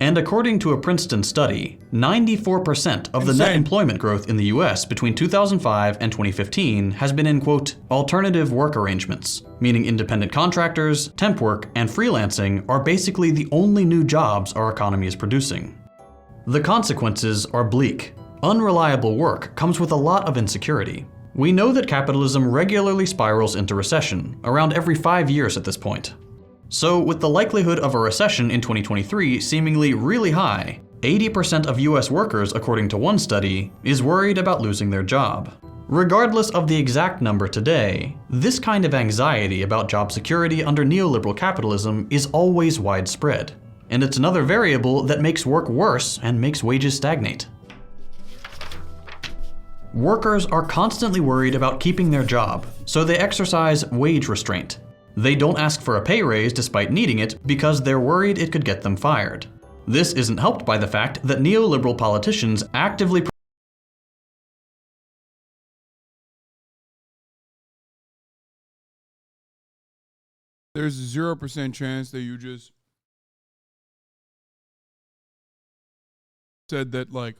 E: And according to a Princeton study, 94% of the net employment growth in the US between 2005 and 2015 has been in, quote, alternative work arrangements, meaning independent contractors, temp work, and freelancing are basically the only new jobs our economy is producing. The consequences are bleak. Unreliable work comes with a lot of insecurity. We know that capitalism regularly spirals into recession, around every 5 years at this point. So with the likelihood of a recession in 2023 seemingly really high, 80% of US workers, according to one study, is worried about losing their job. Regardless of the exact number today, this kind of anxiety about job security under neoliberal capitalism is always widespread. And it's another variable that makes work worse and makes wages stagnate. Workers are constantly worried about keeping their job, so they exercise wage restraint. They don't ask for a pay raise despite needing it because they're worried it could get them fired. This isn't helped by the fact that neoliberal politicians actively
A: There's a 0% chance that you just said that like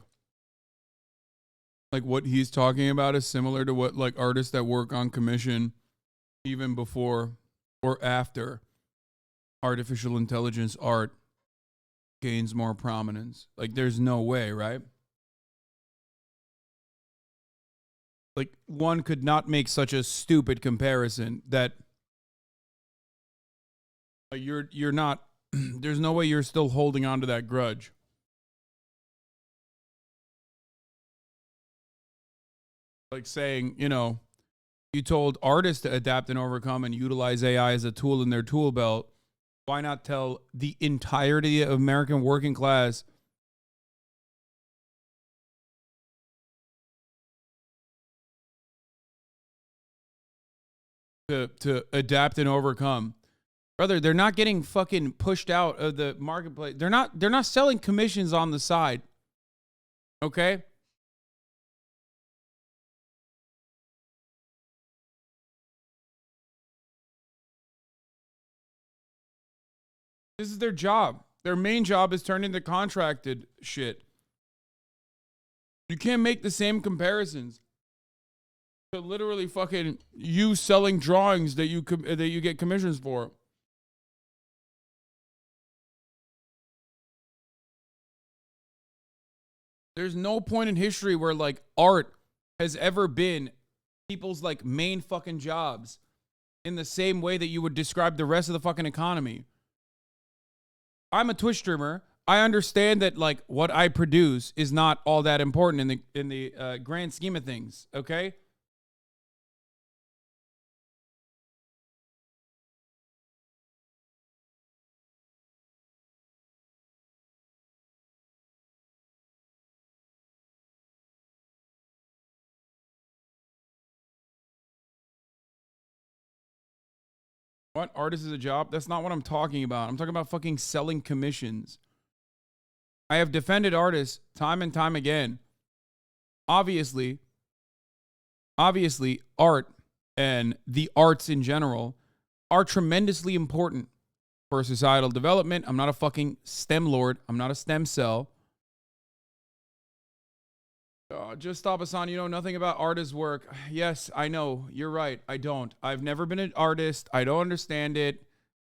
A: what he's talking about is similar to what like artists that work on commission even before or after artificial intelligence art gains more prominence. Like there's no way, right? Like one could not make such a stupid comparison that you're not there's no way you're still holding on to that grudge. Like saying, you know, you told artists to adapt and overcome and utilize AI as a tool in their tool belt. Why not tell the entirety of American working class to adapt and overcome? Brother, they're not getting fucking pushed out of the marketplace. They're not selling commissions on the side. Okay? This is their job. Their main job is turning the contracted shit. You can't make the same comparisons to literally fucking you selling drawings that you get commissions for. There's no point in history where like art has ever been people's like main fucking jobs in the same way that you would describe the rest of the fucking economy. I'm a Twitch streamer. I understand that like what I produce is not all that important in the grand scheme of things, okay? What? Artist is a job? That's not what I'm talking about. I'm talking about fucking selling commissions. I have defended artists time and time again. Obviously, art and the arts in general are tremendously important for societal development. I'm not a fucking STEM lord. I'm not a stem cell. Just stop, Hasan. You know nothing about artist work. Yes, I know. You're right. I don't. I've never been an artist. I don't understand it.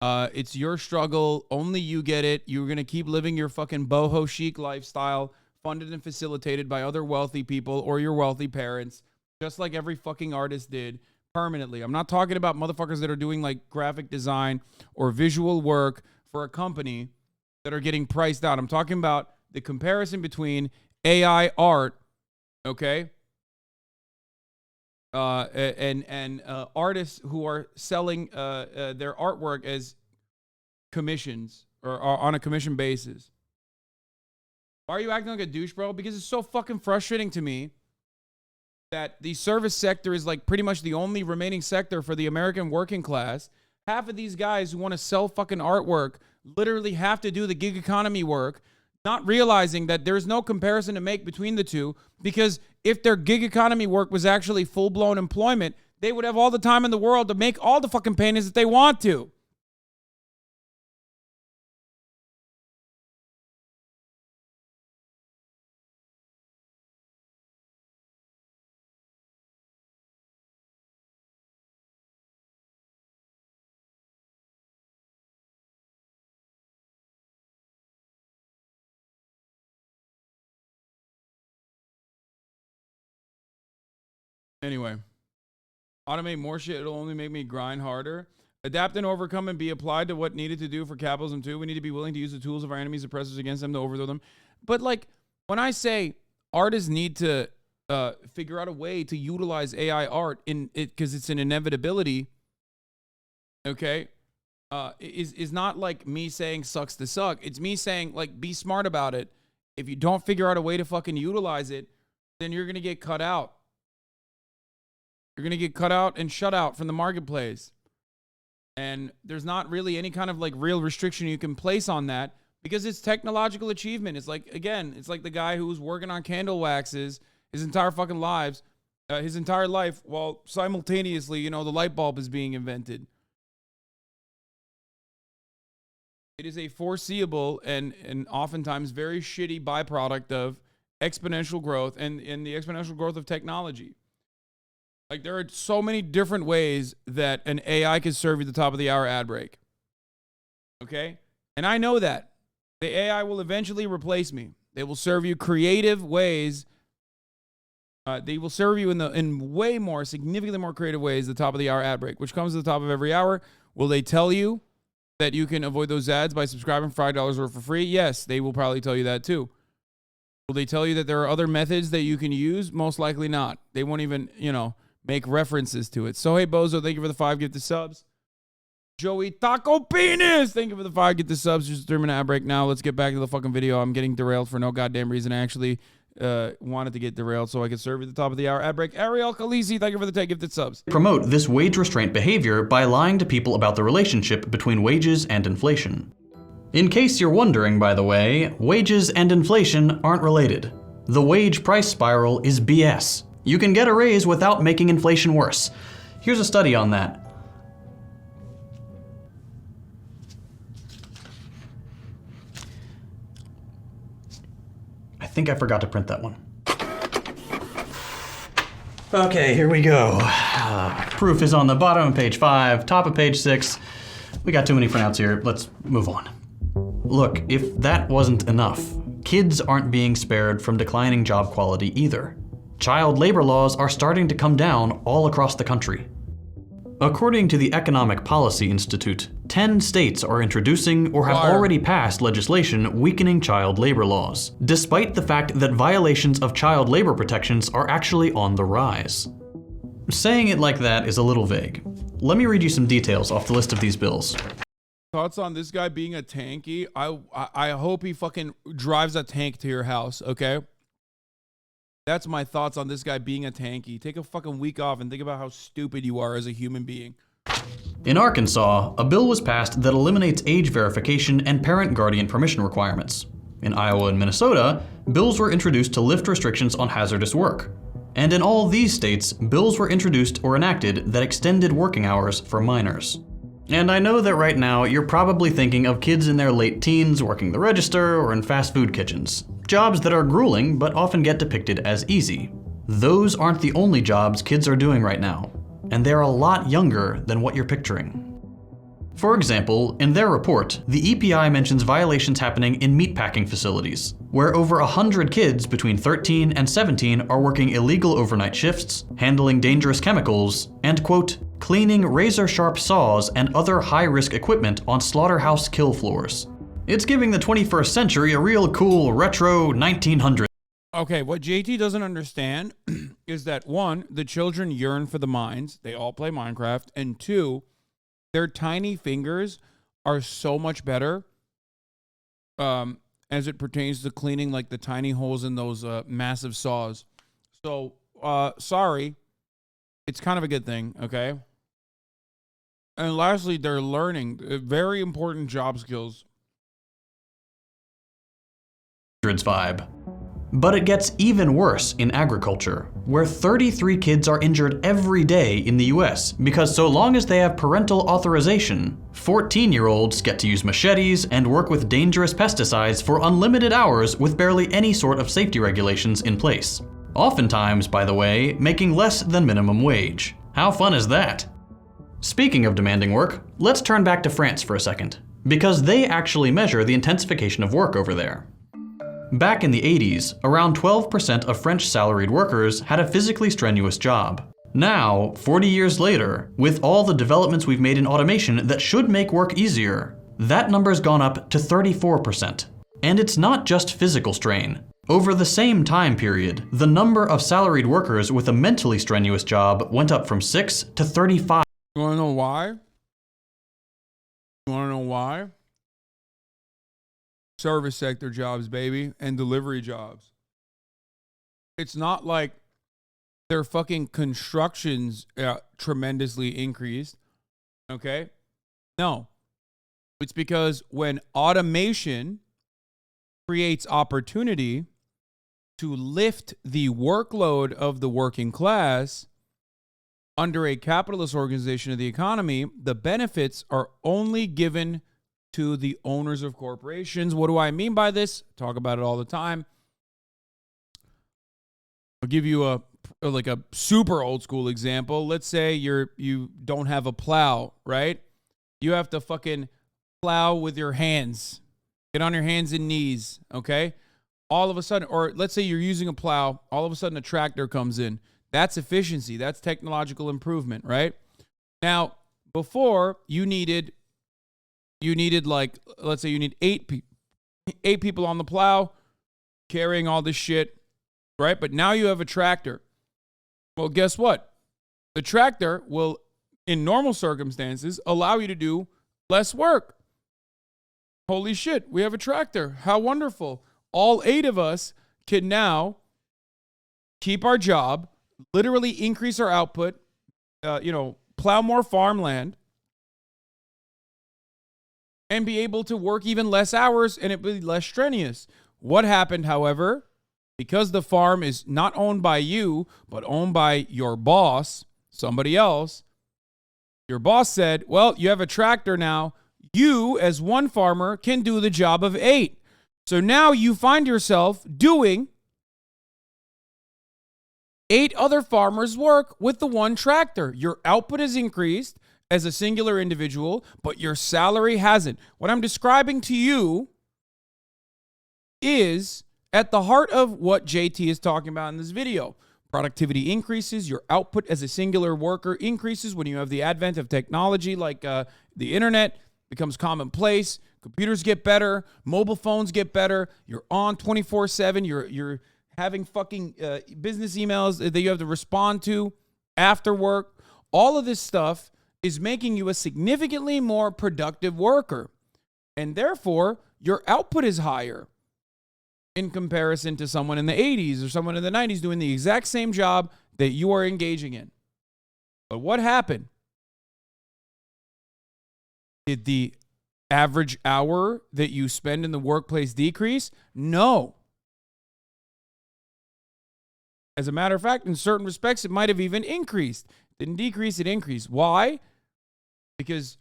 A: It's your struggle. Only you get it. You're going to keep living your fucking boho chic lifestyle, funded and facilitated by other wealthy people or your wealthy parents, just like every fucking artist did permanently. I'm not talking about motherfuckers that are doing like graphic design or visual work for a company that are getting priced out. I'm talking about the comparison between AI art, okay, and artists who are selling their artwork as commissions or on a commission basis. Why are you acting like a douche, bro? Because it's so fucking frustrating to me that the service sector is like pretty much the only remaining sector for the American working class. Half of these guys who want to sell fucking artwork literally have to do the gig economy work, not realizing that there's no comparison to make between the two, because if their gig economy work was actually full-blown employment, they would have all the time in the world to make all the fucking paintings that they want to. Anyway, automate more shit. It'll only make me grind harder. Adapt and overcome and be applied to what needed to do for capitalism too. We need to be willing to use the tools of our enemies, oppressors against them to overthrow them. But like when I say artists need to figure out a way to utilize AI art in it because it's an inevitability, okay, is not like me saying sucks to suck. It's me saying like be smart about it. If you don't figure out a way to fucking utilize it, then you're gonna get cut out. You're going to get cut out and shut out from the marketplace. And there's not really any kind of like real restriction you can place on that because it's technological achievement. It's like, again, it's like the guy who was working on candle waxes his entire fucking his entire life, while simultaneously, you know, the light bulb is being invented. It is a foreseeable and oftentimes very shitty byproduct of exponential growth and the exponential growth of technology. Like, there are so many different ways that an AI can serve you at the top of the hour ad break. Okay? And I know that. The AI will eventually replace me. They will serve you creative ways. They will serve you in way more, significantly more creative ways at the top of the hour ad break, which comes at the top of every hour. Will they tell you that you can avoid those ads by subscribing for $5 or for free? Yes, they will probably tell you that too. Will they tell you that there are other methods that you can use? Most likely not. They won't even, you know, make references to it. So, hey, Bozo, thank you for the 5 gifted subs. Joey Taco Penis, thank you for the 5 gifted subs. Just 3-minute ad break now. Let's get back to the fucking video. I'm getting derailed for no goddamn reason. I actually wanted to get derailed so I could serve at the top of the hour ad break. Ariel Khaleesi, thank you for the 10 gifted subs.
E: Promote this wage restraint behavior by lying to people about the relationship between wages and inflation. In case you're wondering, by the way, wages and inflation aren't related. The wage price spiral is BS. You can get a raise without making inflation worse. Here's a study on that. I think I forgot to print that one. Okay, here we go. Proof is on the bottom of page 5, top of page 6. We got too many printouts here. Let's move on. Look, if that wasn't enough, kids aren't being spared from declining job quality either. Child labor laws are starting to come down all across the country. According to the Economic Policy Institute, 10 states are introducing or have already passed legislation weakening child labor laws, despite the fact that violations of child labor protections are actually on the rise. Saying it like that is a little vague. Let me read you some details off the list of these bills.
A: Thoughts on this guy being a tanky? I hope he fucking drives a tank to your house, okay? That's my thoughts on this guy being a tanky. Take a fucking week off and think about how stupid you are as a human being.
E: In Arkansas, a bill was passed that eliminates age verification and parent-guardian permission requirements. In Iowa and Minnesota, bills were introduced to lift restrictions on hazardous work. And in all these states, bills were introduced or enacted that extended working hours for minors. And I know that right now you're probably thinking of kids in their late teens working the register or in fast food kitchens. Jobs that are grueling but often get depicted as easy. Those aren't the only jobs kids are doing right now, and they're a lot younger than what you're picturing. For example, in their report, the EPI mentions violations happening in meatpacking facilities, where over 100 kids between 13 and 17 are working illegal overnight shifts, handling dangerous chemicals, and, quote, cleaning razor-sharp saws and other high-risk equipment on slaughterhouse kill floors. It's giving the 21st century a real cool retro 1900s.
A: Okay, what JT doesn't understand is that, one, the children yearn for the mines. They all play Minecraft. And two, their tiny fingers are so much better as it pertains to cleaning like the tiny holes in those massive saws. So, sorry. It's kind of a good thing, okay? And lastly, they're learning very important job skills.
E: Vibe. But it gets even worse in agriculture, where 33 kids are injured every day in the US because so long as they have parental authorization, 14-year-olds get to use machetes and work with dangerous pesticides for unlimited hours with barely any sort of safety regulations in place. Oftentimes, by the way, making less than minimum wage. How fun is that? Speaking of demanding work, let's turn back to France for a second, because they actually measure the intensification of work over there. Back in the 80s, around 12% of French salaried workers had a physically strenuous job. Now, 40 years later, with all the developments we've made in automation that should make work easier, that number's gone up to 34%. And it's not just physical strain. Over the same time period, the number of salaried workers with a mentally strenuous job went up from 6 to 35.
A: You wanna know why? You wanna know why? Service sector jobs, baby, and delivery jobs. It's not like their fucking constructions tremendously increased, okay? No. It's because when automation creates opportunity to lift the workload of the working class under a capitalist organization of the economy, the benefits are only given to the owners of corporations. What do I mean by this? Talk about it all the time. I'll give you a super old school example. Let's say you don't have a plow, right? You have to fucking plow with your hands. Get on your hands and knees, okay? All of a sudden, or let's say you're using a plow, all of a sudden a tractor comes in. That's efficiency. That's technological improvement, right? Now, before you needed like, let's say you need eight people on the plow carrying all this shit, right? But now you have a tractor. Well, guess what? The tractor will, in normal circumstances, allow you to do less work. Holy shit, we have a tractor. How wonderful. All 8 of us can now keep our job, literally increase our output, plow more farmland, and be able to work even less hours and it be less strenuous. What happened, however, because the farm is not owned by you, but owned by your boss, somebody else, your boss said, well, you have a tractor now. You, as one farmer, can do the job of 8. So now you find yourself doing 8 other farmers' work with the one tractor. Your output has increased as a singular individual, but your salary hasn't. What I'm describing to you is at the heart of what JT is talking about in this video. Productivity increases, your output as a singular worker increases when you have the advent of technology like the internet becomes commonplace. Computers get better, mobile phones get better, you're on 24/7, you're having fucking business emails that you have to respond to after work. All of this stuff is making you a significantly more productive worker. And therefore, your output is higher in comparison to someone in the 80s or someone in the 90s doing the exact same job that you are engaging in. But what happened? Did the average hour that you spend in the workplace decrease? No. As a matter of fact, in certain respects, it might have even increased. Didn't decrease, it increased. Why? Because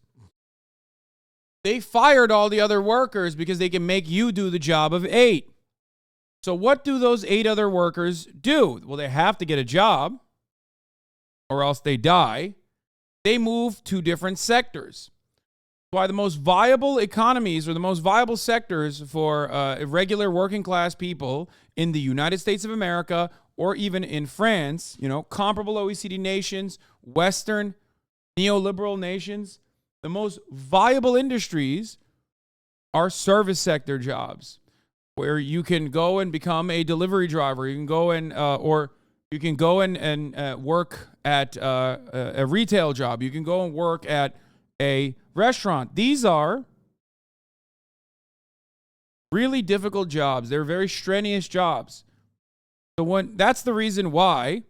A: they fired all the other workers because they can make you do the job of 8. So what do those 8 other workers do? Well, they have to get a job or else they die. They move to different sectors. Why the most viable economies or the most viable sectors for regular working class people in the United States of America or even in France, comparable OECD nations, Western neoliberal nations, the most viable industries are service sector jobs where you can go and become a delivery driver. You can go and work at a retail job. You can go and work at a restaurant. These are really difficult jobs. They're very strenuous jobs. So that's the reason why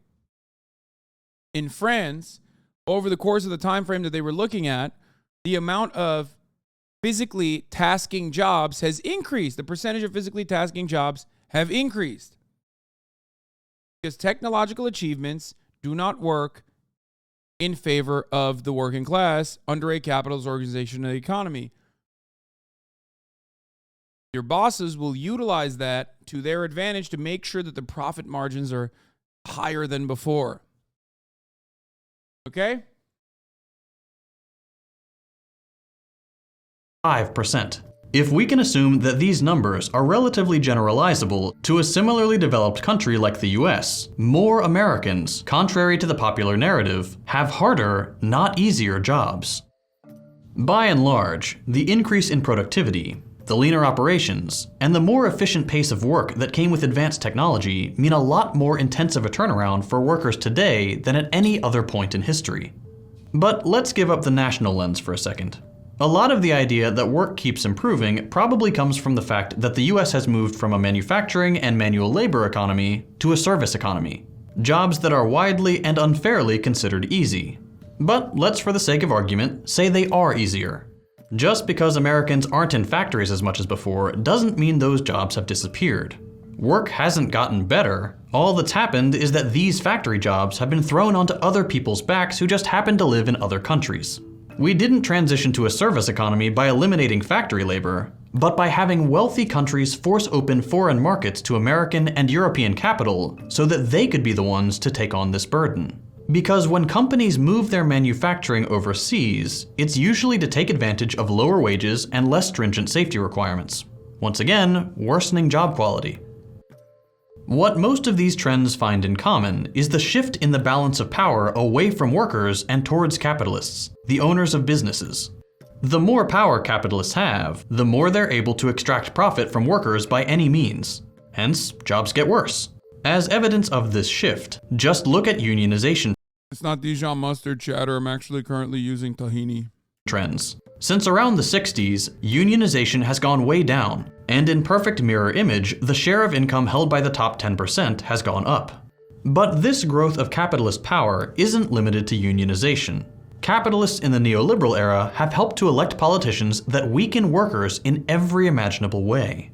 A: in France, over the course of the time frame that they were looking at, the amount of physically tasking jobs has increased. The percentage of physically tasking jobs have increased. Because technological achievements do not work in favor of the working class under a capitalist organization of the economy. Your bosses will utilize that to their advantage to make sure that the profit margins are higher than before. Okay?
E: 5%. If we can assume that these numbers are relatively generalizable to a similarly developed country like the US, more Americans, contrary to the popular narrative, have harder, not easier jobs. By and large, the increase in productivity, the leaner operations, and the more efficient pace of work that came with advanced technology mean a lot more intensive a turnaround for workers today than at any other point in history. But let's give up the national lens for a second. A lot of the idea that work keeps improving probably comes from the fact that the US has moved from a manufacturing and manual labor economy to a service economy, jobs that are widely and unfairly considered easy. But let's, for the sake of argument, say they are easier. Just because Americans aren't in factories as much as before doesn't mean those jobs have disappeared. Work hasn't gotten better. All that's happened is that these factory jobs have been thrown onto other people's backs who just happen to live in other countries. We didn't transition to a service economy by eliminating factory labor, but by having wealthy countries force open foreign markets to American and European capital so that they could be the ones to take on this burden. Because when companies move their manufacturing overseas, it's usually to take advantage of lower wages and less stringent safety requirements. Once again, worsening job quality. What most of these trends find in common is the shift in the balance of power away from workers and towards capitalists, the owners of businesses. The more power capitalists have, the more they're able to extract profit from workers by any means. Hence, jobs get worse. As evidence of this shift, just look at unionization.
A: It's not Dijon mustard chatter. I'm actually currently using tahini.
E: Trends. Since around the 60s, unionization has gone way down, and in perfect mirror image, the share of income held by the top 10% has gone up. But this growth of capitalist power isn't limited to unionization. Capitalists in the neoliberal era have helped to elect politicians that weaken workers in every imaginable way.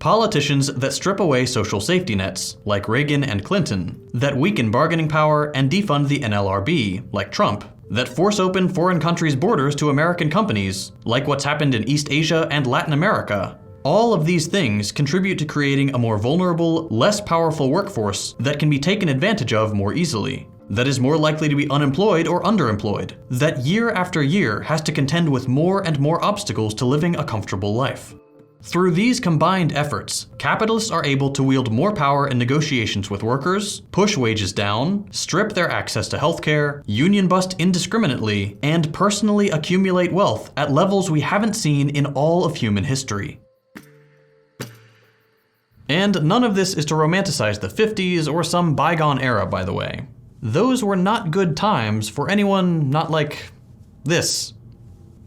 E: Politicians that strip away social safety nets, like Reagan and Clinton, that weaken bargaining power and defund the NLRB, like Trump, that force open foreign countries' borders to American companies, like what's happened in East Asia and Latin America. All of these things contribute to creating a more vulnerable, less powerful workforce that can be taken advantage of more easily, that is more likely to be unemployed or underemployed, that year after year has to contend with more and more obstacles to living a comfortable life. Through these combined efforts, capitalists are able to wield more power in negotiations with workers, push wages down, strip their access to healthcare, union bust indiscriminately, and personally accumulate wealth at levels we haven't seen in all of human history. And none of this is to romanticize the 50s or some bygone era, by the way. Those were not good times for anyone not like this.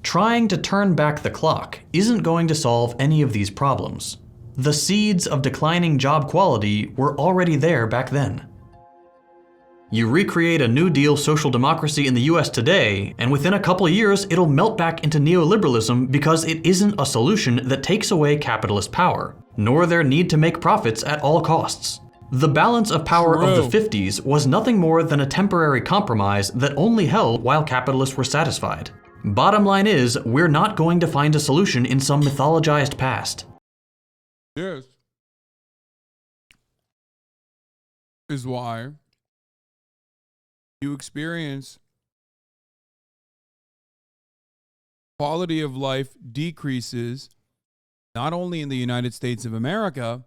E: Trying to turn back the clock isn't going to solve any of these problems. The seeds of declining job quality were already there back then. You recreate a New Deal social democracy in the US today, and within a couple years it'll melt back into neoliberalism because it isn't a solution that takes away capitalist power, nor their need to make profits at all costs. The balance of power of the 50s was nothing more than a temporary compromise that only held while capitalists were satisfied. Bottom line is, we're not going to find a solution in some mythologized past.
A: This is why you experience quality of life decreases not only in the United States of America,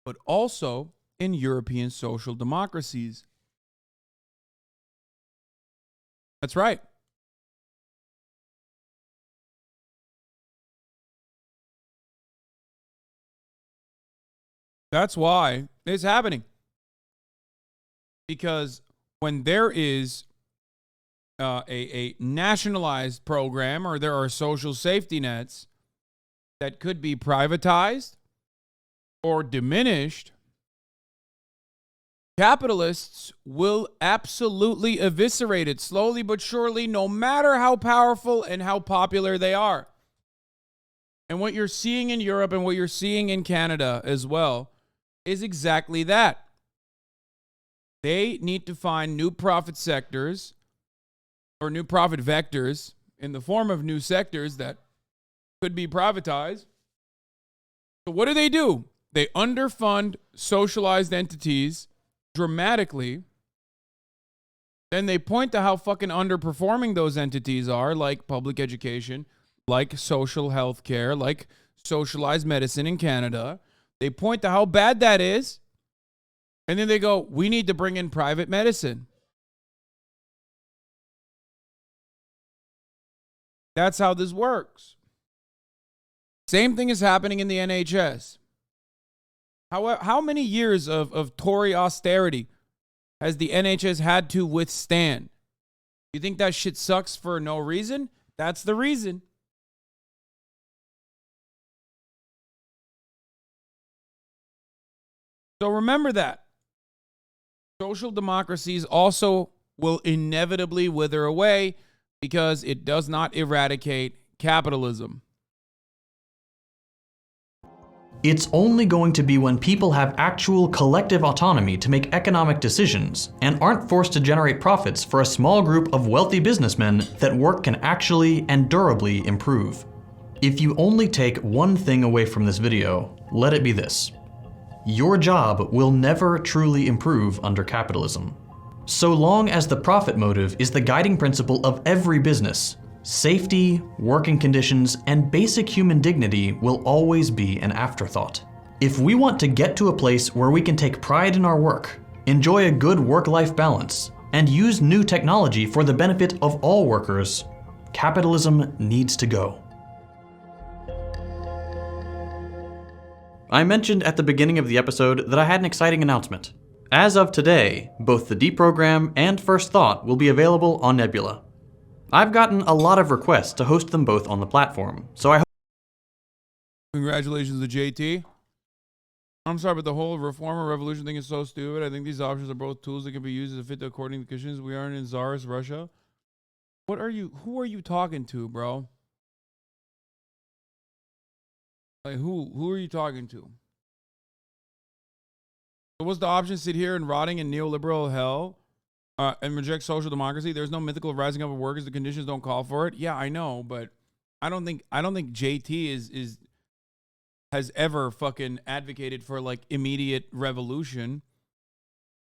A: but also in European social democracies. That's right. That's why it's happening. Because when there is a nationalized program or there are social safety nets that could be privatized or diminished, capitalists will absolutely eviscerate it slowly but surely, no matter how powerful and how popular they are. And what you're seeing in Europe and what you're seeing in Canada as well is exactly that. They need to find new profit sectors or new profit vectors in the form of new sectors that could be privatized. So what do? They underfund socialized entities dramatically. Then they point to how fucking underperforming those entities are, like public education, like social health care, like socialized medicine in Canada. They point to how bad that is. And then they go, we need to bring in private medicine. That's how this works. Same thing is happening in the NHS. How many years of Tory austerity has the NHS had to withstand? You think that shit sucks for no reason? That's the reason. So remember that. Social democracies also will inevitably wither away because it does not eradicate capitalism.
E: It's only going to be when people have actual collective autonomy to make economic decisions and aren't forced to generate profits for a small group of wealthy businessmen that work can actually and durably improve. If you only take one thing away from this video, let it be this. Your job will never truly improve under capitalism. So long as the profit motive is the guiding principle of every business, safety, working conditions, and basic human dignity will always be an afterthought. If we want to get to a place where we can take pride in our work, enjoy a good work-life balance, and use new technology for the benefit of all workers, capitalism needs to go. I mentioned at the beginning of the episode that I had an exciting announcement. As of today, both the deprogram and First Thought will be available on Nebula. I've gotten a lot of requests to host them both on the platform, so I hope.
A: Congratulations to JT. I'm sorry, but the whole reform or revolution thing is so stupid. I think these options are both tools that can be used to fit according to the conditions. We aren't in Tsarist Russia. Who are you talking to, bro? Like, who are you talking to? So what's the option? Sit here and rotting in neoliberal hell? And reject social democracy. There's no mythical rising up of workers. The conditions don't call for it. Yeah, I know, but I don't think JT has ever fucking advocated for like immediate revolution.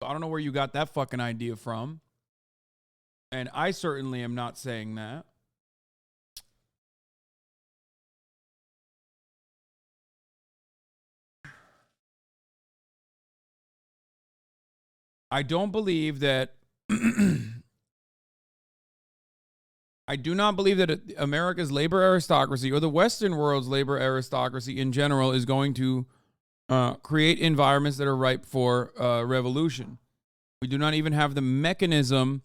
A: I don't know where you got that fucking idea from. And I certainly am not saying that. I don't believe that I do not believe that America's labor aristocracy or the Western world's labor aristocracy in general is going to create environments that are ripe for revolution. We do not even have the mechanism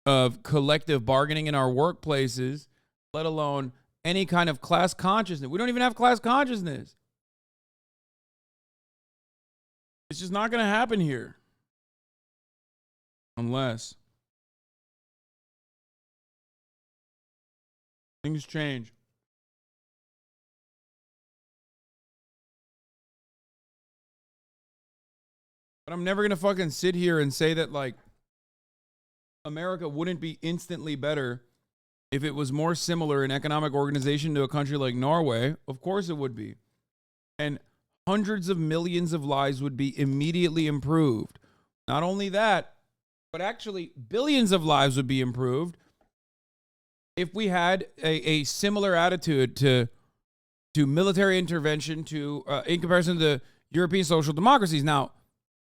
A: of collective bargaining in our workplaces, let alone any kind of class consciousness. We don't even have class consciousness. It's just not going to happen here. Unless things change. But I'm never going to fucking sit here and say that, like, America wouldn't be instantly better if it was more similar in economic organization to a country like Norway. Of course it would be. And hundreds of millions of lives would be immediately improved. Not only that, but actually billions of lives would be improved if we had a similar attitude to military intervention in comparison to European social democracies. Now,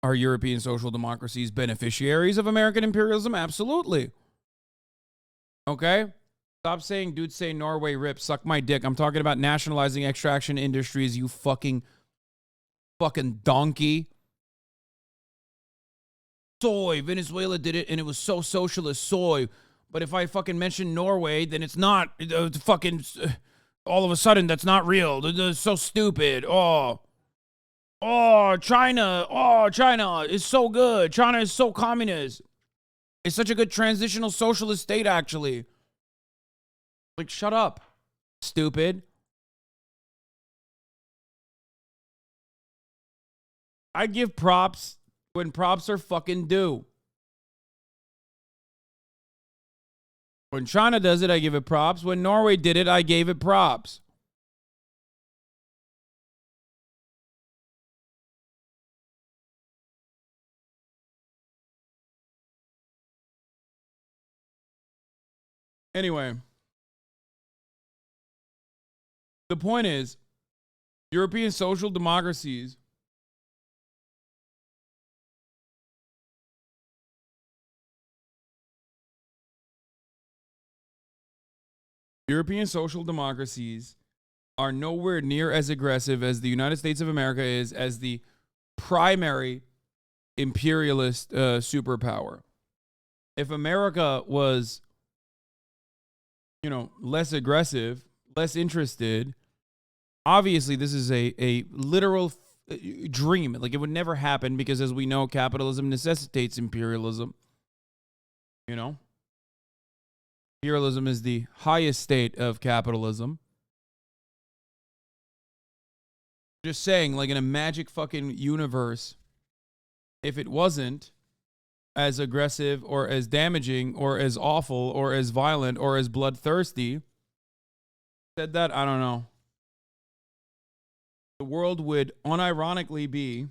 A: are European social democracies beneficiaries of American imperialism? Absolutely. Okay? Stop saying, dude, say Norway rip, suck my dick. I'm talking about nationalizing extraction industries, you fucking donkey. Soy, Venezuela did it and it was so socialist, soy. But if I fucking mention Norway, then it's not all of a sudden that's not real. It's so stupid. Oh, China is so good. China is so communist. It's such a good transitional socialist state, actually. Like, shut up, stupid. I give props when props are fucking due. When China does it, I give it props. When Norway did it, I gave it props. Anyway, the point is, European social democracies are nowhere near as aggressive as the United States of America is as the primary imperialist superpower. If America was, less aggressive, less interested, obviously this is a literal dream. Like, it would never happen because, as we know, capitalism necessitates imperialism. Imperialism is the highest state of capitalism. Just saying, like in a magic fucking universe, if it wasn't as aggressive or as damaging or as awful or as violent or as bloodthirsty, said that, I don't know. The world would unironically be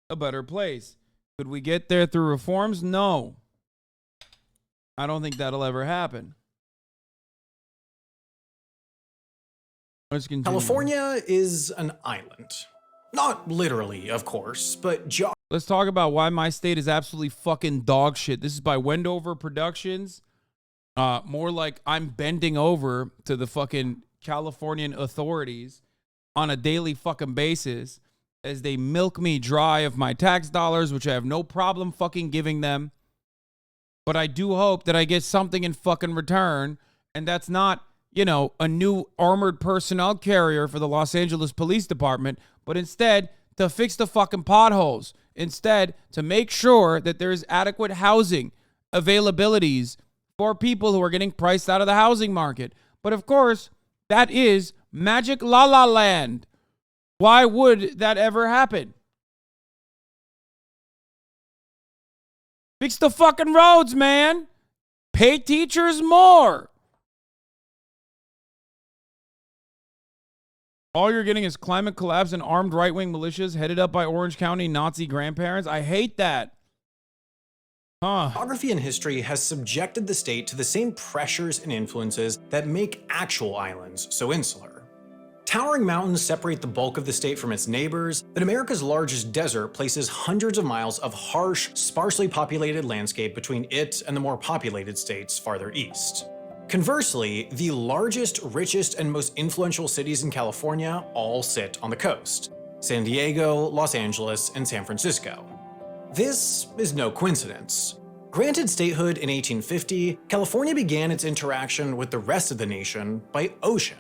A: a better place. Could we get there through reforms? No. I don't think that'll ever happen. Let's continue.
N: California is an island. Not literally, of course, but
A: let's talk about why my state is absolutely fucking dog shit. This is by Wendover Productions. More like I'm bending over to the fucking Californian authorities on a daily fucking basis as they milk me dry of my tax dollars, which I have no problem fucking giving them. But I do hope that I get something in fucking return, and that's not, you know, a new armored personnel carrier for the Los Angeles Police Department, but instead to fix the fucking potholes. Instead, to make sure that there is adequate housing availabilities for people who are getting priced out of the housing market. But of course, that is magic la la land. Why would that ever happen? Fix the fucking roads, man. Pay teachers more. All you're getting is climate collapse and armed right-wing militias headed up by Orange County Nazi grandparents. I hate that.
N: Geography and history has subjected the state to the same pressures and influences that make actual islands so insular. Towering mountains separate the bulk of the state from its neighbors, but America's largest desert places hundreds of miles of harsh, sparsely populated landscape between it and the more populated states farther east. Conversely, the largest, richest, and most influential cities in California all sit on the coast: San Diego, Los Angeles, and San Francisco. This is no coincidence. Granted statehood in 1850, California began its interaction with the rest of the nation by ocean.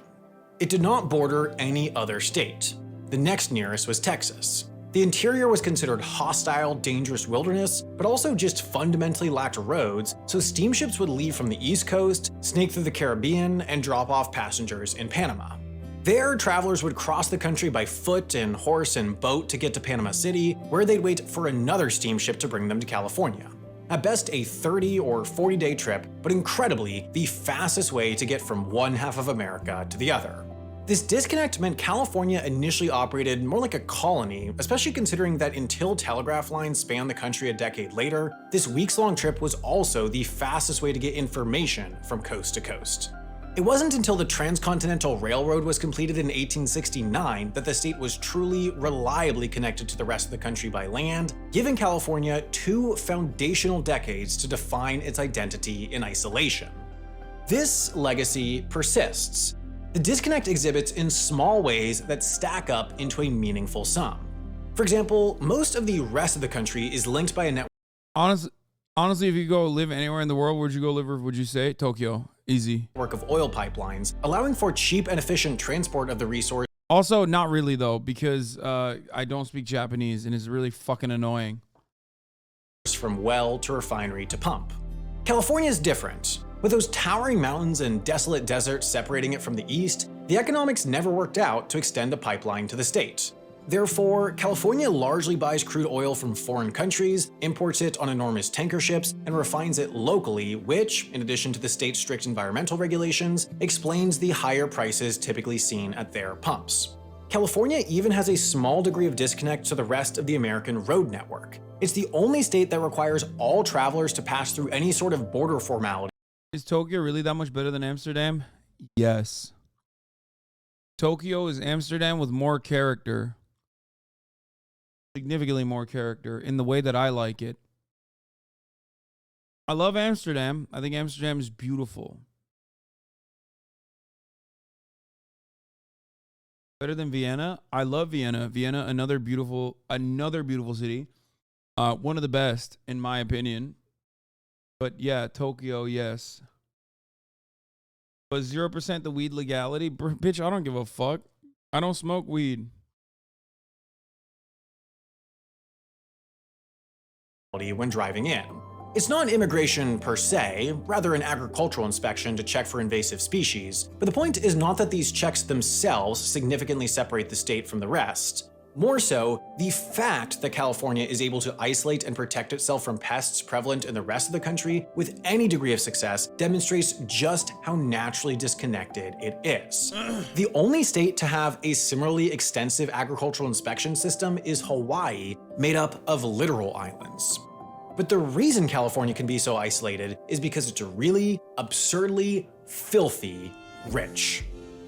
N: It did not border any other state. The next nearest was Texas. The interior was considered hostile, dangerous wilderness, but also just fundamentally lacked roads, so steamships would leave from the East Coast, snake through the Caribbean, and drop off passengers in Panama. There, travelers would cross the country by foot and horse and boat to get to Panama City, where they'd wait for another steamship to bring them to California. At best a 30 or 40-day trip, but incredibly, the fastest way to get from one half of America to the other. This disconnect meant California initially operated more like a colony, especially considering that until telegraph lines spanned the country a decade later, this weeks-long trip was also the fastest way to get information from coast to coast. It wasn't until the Transcontinental Railroad was completed in 1869 that the state was truly, reliably connected to the rest of the country by land, giving California 2 foundational decades to define its identity in isolation. This legacy persists. The disconnect exhibits in small ways that stack up into a meaningful sum. For example, most of the rest of the country is linked by a network.
A: Honestly, if you go live anywhere in the world, where'd you go live? Would you say Tokyo? Easy.
N: Of oil pipelines, allowing for cheap and efficient transport of the resource.
A: Also, not really though, because I don't speak Japanese and it's really fucking annoying.
N: From well to refinery to pump. California is different. With those towering mountains and desolate deserts separating it from the east, the economics never worked out to extend a pipeline to the state. Therefore, California largely buys crude oil from foreign countries, imports it on enormous tanker ships, and refines it locally, which, in addition to the state's strict environmental regulations, explains the higher prices typically seen at their pumps. California even has a small degree of disconnect to the rest of the American road network. It's the only state that requires all travelers to pass through any sort of border formality.
A: Is Tokyo really that much better than Amsterdam? Yes. Tokyo is Amsterdam with more character. Significantly more character in the way that I like it. I love Amsterdam. I think Amsterdam is beautiful. Better than Vienna? I love Vienna. Vienna, another beautiful city. One of the best, in my opinion. But yeah, Tokyo, yes. But 0% the weed legality? Bitch, I don't give a fuck. I don't smoke weed.
N: When driving in. It's not an immigration per se, rather an agricultural inspection to check for invasive species, but the point is not that these checks themselves significantly separate the state from the rest. More so, the fact that California is able to isolate and protect itself from pests prevalent in the rest of the country with any degree of success demonstrates just how naturally disconnected it is. The only state to have a similarly extensive agricultural inspection system is Hawaii, made up of literal islands. But the reason California can be so isolated is because it's really, absurdly, filthy rich.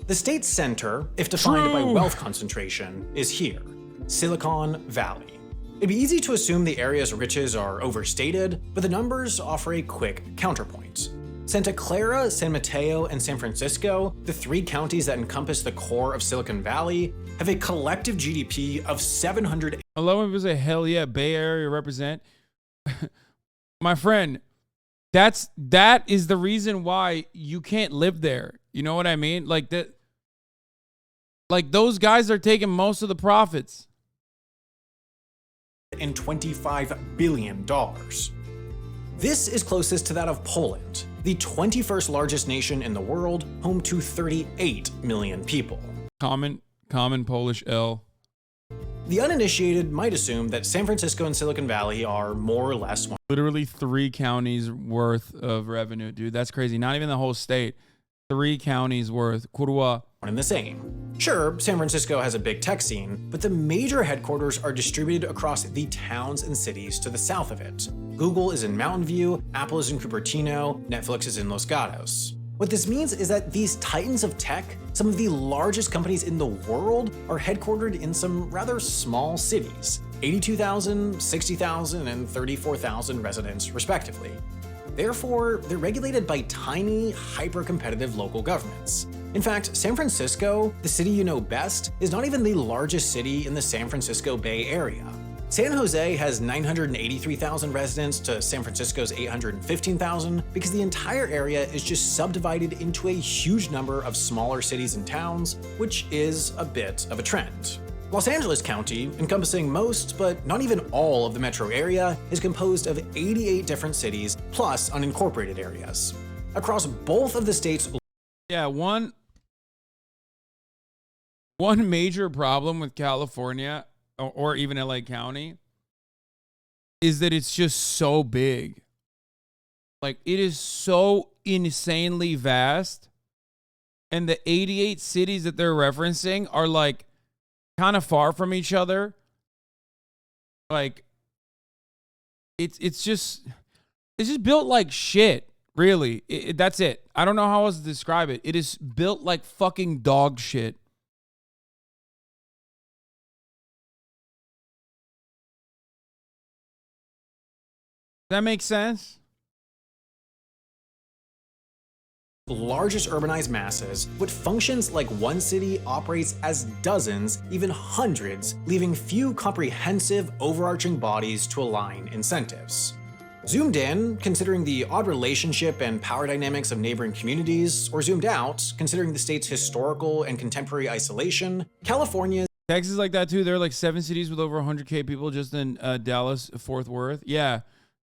N: The state's center, if defined by wealth concentration, is here, Silicon Valley. It'd be easy to assume the area's riches are overstated, but the numbers offer a quick counterpoint. Santa Clara, San Mateo, and San Francisco, the three counties that encompass the core of Silicon Valley, have a collective GDP of 700.
A: Hello, it was a hell yeah, Bay Area represent. My friend, that is the reason why you can't live there. You know what I mean? Like that. Like those guys are taking most of the profits.
N: And $25 billion. This is closest to that of Poland, the 21st largest nation in the world, home to 38 million people.
A: Common Polish L.
N: The uninitiated might assume that San Francisco and Silicon Valley are more or less one.
A: Literally 3 counties worth of revenue, dude. That's crazy. Not even the whole state. 3 counties worth. Kurwa.
N: One and the same. Sure, San Francisco has a big tech scene, but the major headquarters are distributed across the towns and cities to the south of it. Google is in Mountain View, Apple is in Cupertino, Netflix is in Los Gatos. What this means is that these titans of tech, some of the largest companies in the world, are headquartered in some rather small cities, 82,000, 60,000, and 34,000 residents respectively. Therefore, they're regulated by tiny, hyper-competitive local governments. In fact, San Francisco, the city you know best, is not even the largest city in the San Francisco Bay Area. San Jose has 983,000 residents to San Francisco's 815,000 because the entire area is just subdivided into a huge number of smaller cities and towns, which is a bit of a trend. Los Angeles County, encompassing most, but not even all of the metro area, is composed of 88 different cities plus unincorporated areas. Across both of the states.
A: Yeah, one major problem with California or even LA County is that it's just so big. Like, it is so insanely vast. And the 88 cities that they're referencing are like kind of far from each other. Like, it's just built like shit, really. That's it. I don't know how else to describe it. It is built like fucking dog shit. Does that make sense?
N: Largest urbanized masses, what functions like one city operates as dozens, even hundreds, leaving few comprehensive, overarching bodies to align incentives. Zoomed in, considering the odd relationship and power dynamics of neighboring communities, or zoomed out, considering the state's historical and contemporary isolation, California.
A: Texas is like that too. There are like 7 cities with over 100K people just in Dallas, Fort Worth. Yeah.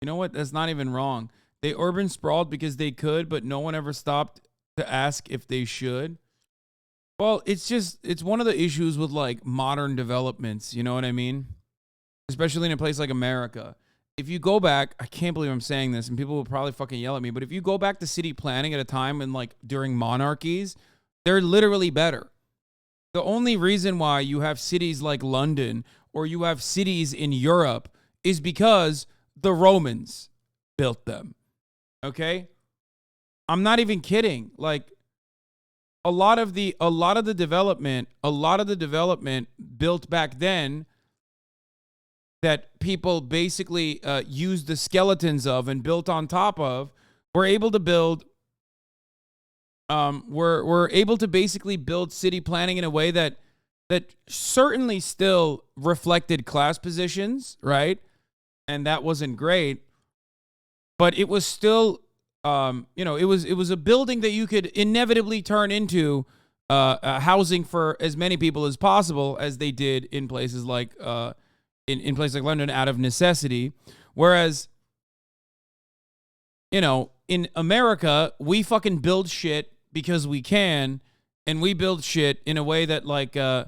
A: You know what? That's not even wrong. They urban sprawled because they could, but no one ever stopped to ask if they should. Well, it's one of the issues with like modern developments. You know what I mean? Especially in a place like America. If you go back, I can't believe I'm saying this and people will probably fucking yell at me, but if you go back to city planning at a time and like during monarchies, they're literally better. The only reason why you have cities like London or you have cities in Europe is because the Romans built them. Okay? I'm not even kidding. Like a lot of the development built back then that people basically used the skeletons of and built on top of, were able to build we're able to basically build city planning in a way that certainly still reflected class positions, right? And that wasn't great, but it was still, it was a building that you could inevitably turn into housing for as many people as possible, as they did in places like in places like London out of necessity. Whereas you know, in America, we fucking build shit because we can, and we build shit in a way that like, you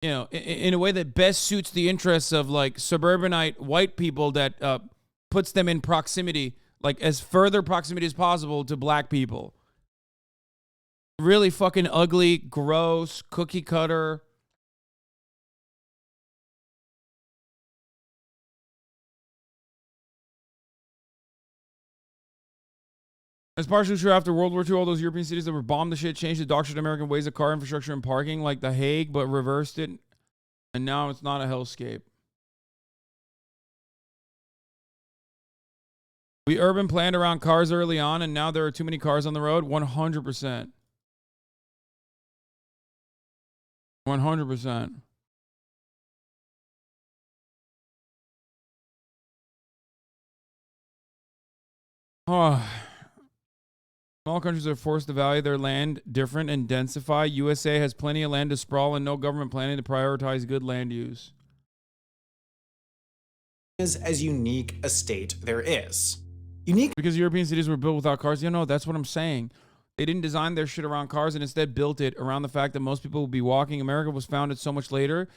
A: know, in a way that best suits the interests of like suburbanite white people that puts them in proximity, like as further proximity as possible to black people. Really fucking ugly, gross, cookie cutter. It's partially true after World War II, all those European cities that were bombed the shit changed the doctrine of American ways of car infrastructure and parking, like The Hague, but reversed it. And now it's not a hellscape. We urban planned around cars early on, and now there are too many cars on the road. 100%. 100%. Oh. Small countries are forced to value their land different and densify. USA has plenty of land to sprawl and no government planning to prioritize good land use.
N: As unique a state there is. Unique
A: because European cities were built without cars. You know, that's what I'm saying. They didn't design their shit around cars and instead built it around the fact that most people will be walking. America was founded so much later,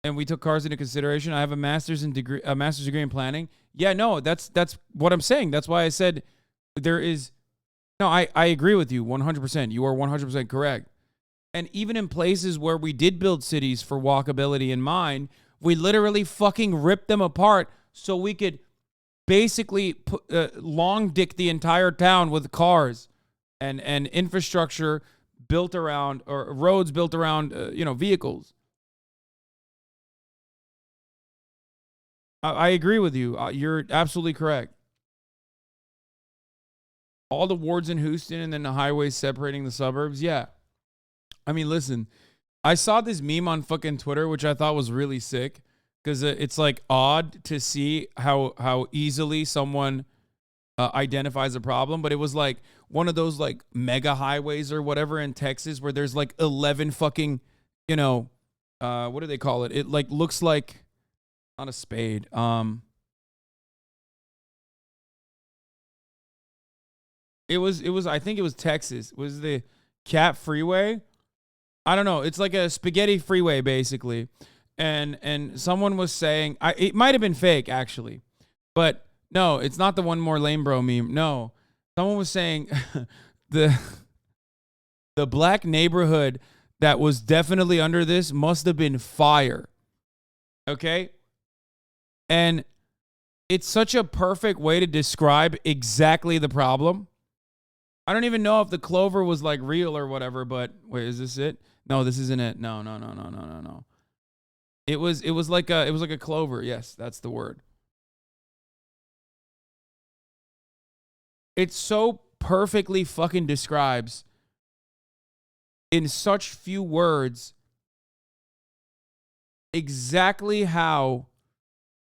A: and we took cars into consideration. I have a master's degree in planning. Yeah, no, that's what I'm saying. That's why I said there is. No, I agree with you 100%. You are 100% correct. And even in places where we did build cities for walkability in mind, we literally fucking ripped them apart so we could basically long dick the entire town with cars and infrastructure built around, or roads built around, you know, vehicles. I agree with you. You're absolutely correct. All the wards in Houston and then the highways separating the suburbs. Yeah. I mean, listen, I saw this meme on fucking Twitter, which I thought was really sick because it's like odd to see how easily someone identifies a problem. But it was like one of those like mega highways or whatever in Texas where there's like 11 fucking, you know, what do they call it? It like looks like not a spade. It was I think it was Texas. It was the Cat Freeway? I don't know. It's like a spaghetti freeway basically. And someone was saying it might have been fake actually. But no, it's not the one more lame bro meme. No. Someone was saying the black neighborhood that was definitely under this must have been fire. Okay? And it's such a perfect way to describe exactly the problem. I don't even know if the clover was like real or whatever, but wait, is this it? No, this isn't it. No. It was like a clover. Yes, that's the word. It so perfectly fucking describes in such few words exactly how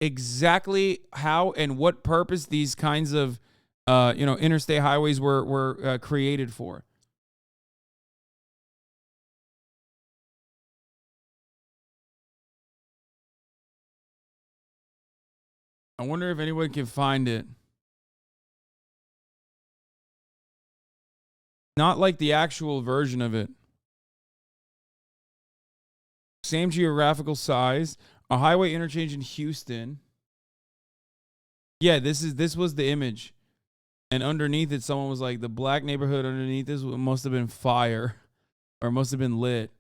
A: and what purpose these kinds of you know, interstate highways were created for. I wonder if anyone can find it. Not like the actual version of it. Same geographical size. A highway interchange in Houston. Yeah, this was the image. And underneath it, someone was like, the black neighborhood underneath this must have been fire. Or must have been lit.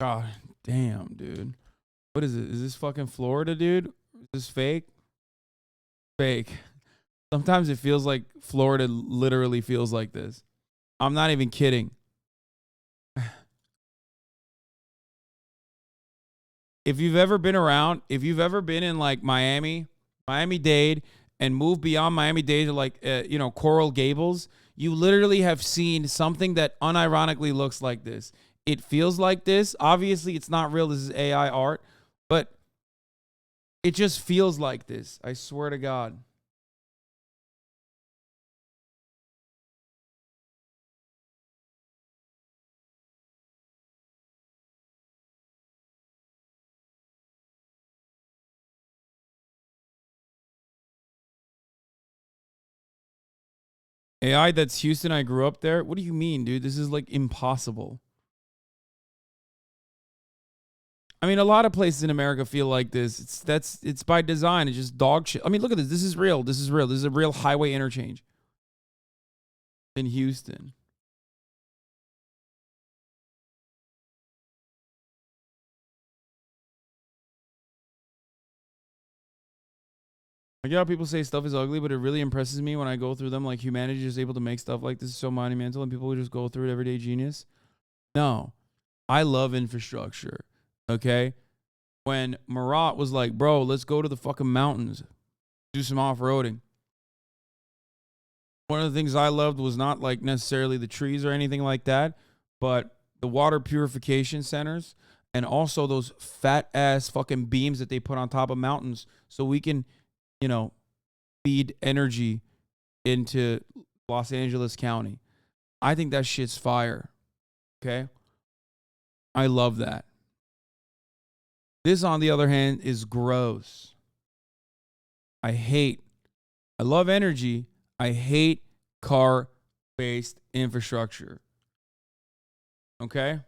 A: God damn, dude. What is it? Is this fucking Florida, dude? Is this fake? Fake. Sometimes it feels like Florida literally feels like this. I'm not even kidding. If you've ever been around, if you've ever been in like Miami-Dade, and moved beyond Miami-Dade to like, you know, Coral Gables, you literally have seen something that unironically looks like this. It feels like this. Obviously, it's not real. This is AI art, but it just feels like this. I swear to God. AI, that's Houston. I grew up there. What do you mean, dude? This is like impossible. I mean, a lot of places in America feel like this. It's by design. It's just dog shit. I mean, look at this. This is real. This is real. This is a real highway interchange in Houston. I get how people say stuff is ugly, but it really impresses me when I go through them. Like, humanity is able to make stuff like this so monumental, and people just go through it, everyday genius. No, I love infrastructure. Okay, when Marat was like, "Bro, let's go to the fucking mountains, do some off-roading." One of the things I loved was not like necessarily the trees or anything like that, but the water purification centers, and also those fat ass fucking beams that they put on top of mountains so we can, you know, feed energy into Los Angeles County. I think that shit's fire. Okay? I love that. This, on the other hand, is gross. I love energy. I hate car-based infrastructure. Okay?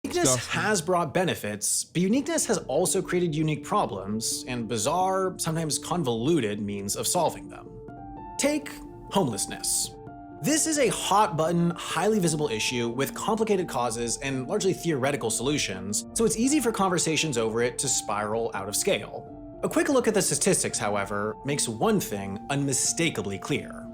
N: Uniqueness has brought benefits, but uniqueness has also created unique problems and bizarre, sometimes convoluted means of solving them. Take homelessness. This is a hot-button, highly visible issue with complicated causes and largely theoretical solutions, so it's easy for conversations over it to spiral out of scale. A quick look at the statistics, however, makes one thing unmistakably clear.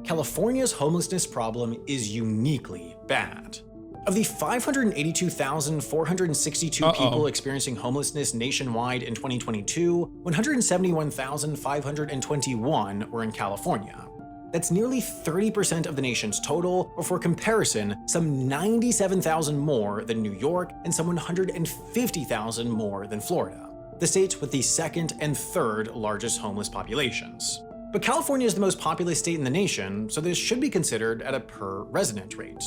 N: California's homelessness problem is uniquely bad. Of the 582,462 people experiencing homelessness nationwide in 2022, 171,521 were in California. That's nearly 30% of the nation's total, or for comparison, some 97,000 more than New York and some 150,000 more than Florida, the states with the second and third largest homeless populations. But California is the most populous state in the nation, so this should be considered at a per resident rate.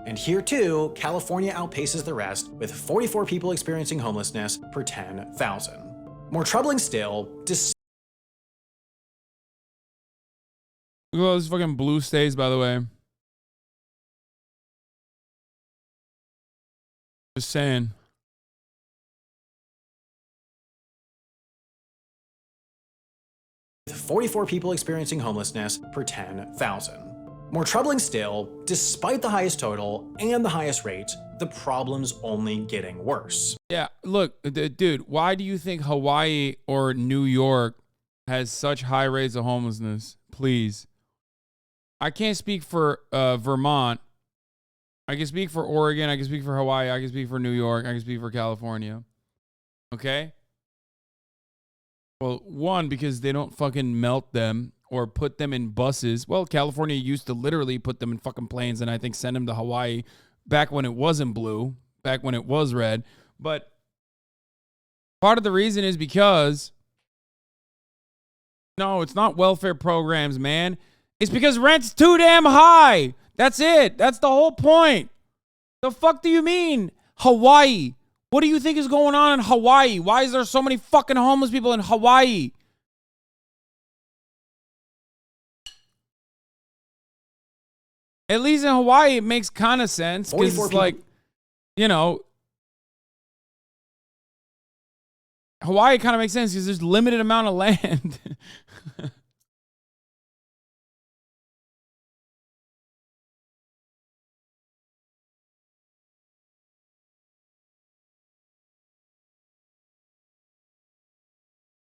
N: And here too, California outpaces the rest with 44 people experiencing homelessness per 10,000. More troubling still,
A: Look at all those fucking blue stays, by the way. Just saying.
N: with 44 people experiencing homelessness per 10,000. More troubling still, despite the highest total and the highest rate, the problem's only getting worse.
A: Yeah, look, dude, why do you think Hawaii or New York has such high rates of homelessness? Please. I can't speak for Vermont. I can speak for Oregon. I can speak for Hawaii. I can speak for New York. I can speak for California. Okay? Well, one, because they don't fucking melt them or put them in buses. Well, California used to literally put them in fucking planes and I think send them to Hawaii back when it wasn't blue, back when it was red. But part of the reason is because, no, it's not welfare programs, man. It's because rent's too damn high. That's it. That's the whole point. The fuck do you mean? Hawaii. What do you think is going on in Hawaii? Why is there so many fucking homeless people in Hawaii? At least in Hawaii, it makes kind of sense. Because it's like, you know, Hawaii kind of makes sense because there's limited amount of land.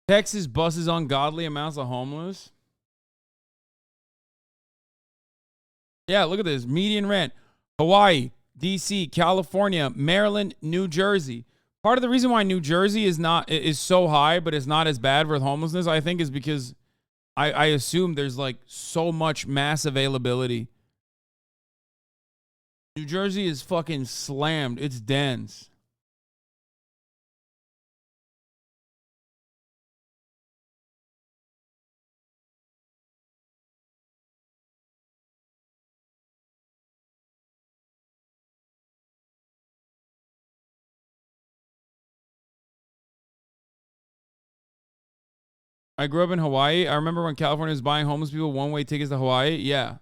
A: Texas buses ungodly amounts of homeless. Yeah, look at this. Median rent. Hawaii, DC, California, Maryland, New Jersey. Part of the reason why New Jersey is so high, but it's not as bad with homelessness, I think, is because I assume there's like so much mass availability. New Jersey is fucking slammed. It's dense. I grew up in Hawaii. I remember when California was buying homeless people one-way tickets to Hawaii. Yeah.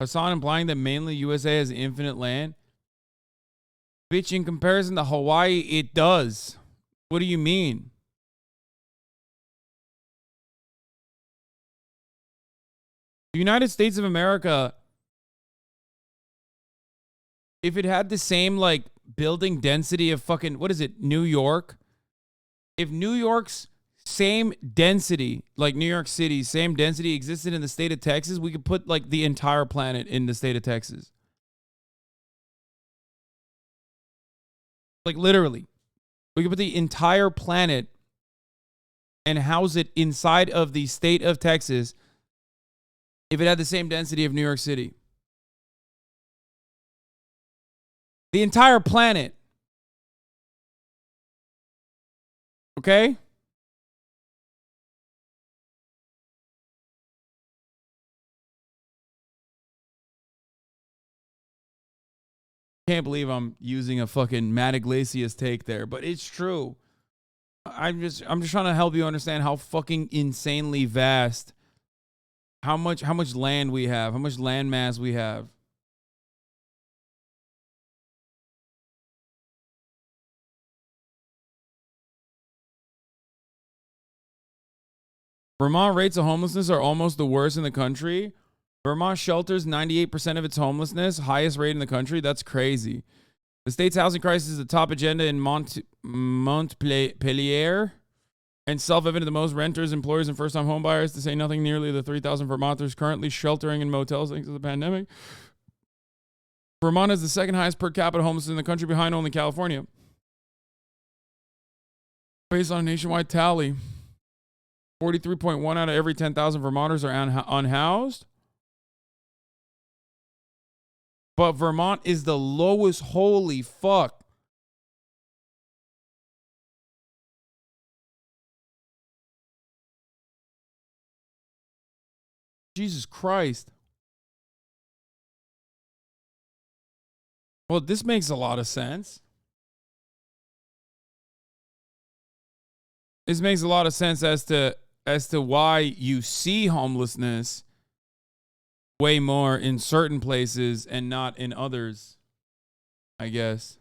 A: Hasan implying that mainly USA has infinite land. Bitch, in comparison to Hawaii, it does. What do you mean? The United States of America, if it had the same like building density of fucking, what is it, New York? If New York's same density, like New York City, same density existed in the state of Texas, we could put like the entire planet in the state of Texas. Like literally. We could put the entire planet and house it inside of the state of Texas if it had the same density of New York City. The entire planet. Okay? Can't believe I'm using a fucking Matt Iglesias take there, but it's true. I'm just trying to help you understand how fucking insanely vast, how much land we have, how much land mass we have. Vermont rates of homelessness are almost the worst in the country. Vermont shelters 98% of its homelessness, highest rate in the country. That's crazy. The state's housing crisis is the top agenda in Montpelier, and self-evident to most renters, employers, and first-time homebuyers, to say nothing nearly the 3,000 Vermonters currently sheltering in motels thanks to the pandemic. Vermont is the second highest per capita homelessness in the country, behind only California. Based on a nationwide tally, 43.1 out of every 10,000 Vermonters are unhoused. But Vermont is the lowest. Holy fuck. Jesus Christ. Well, this makes a lot of sense. This makes a lot of sense as to why you see homelessness way more in certain places and not in others, I guess.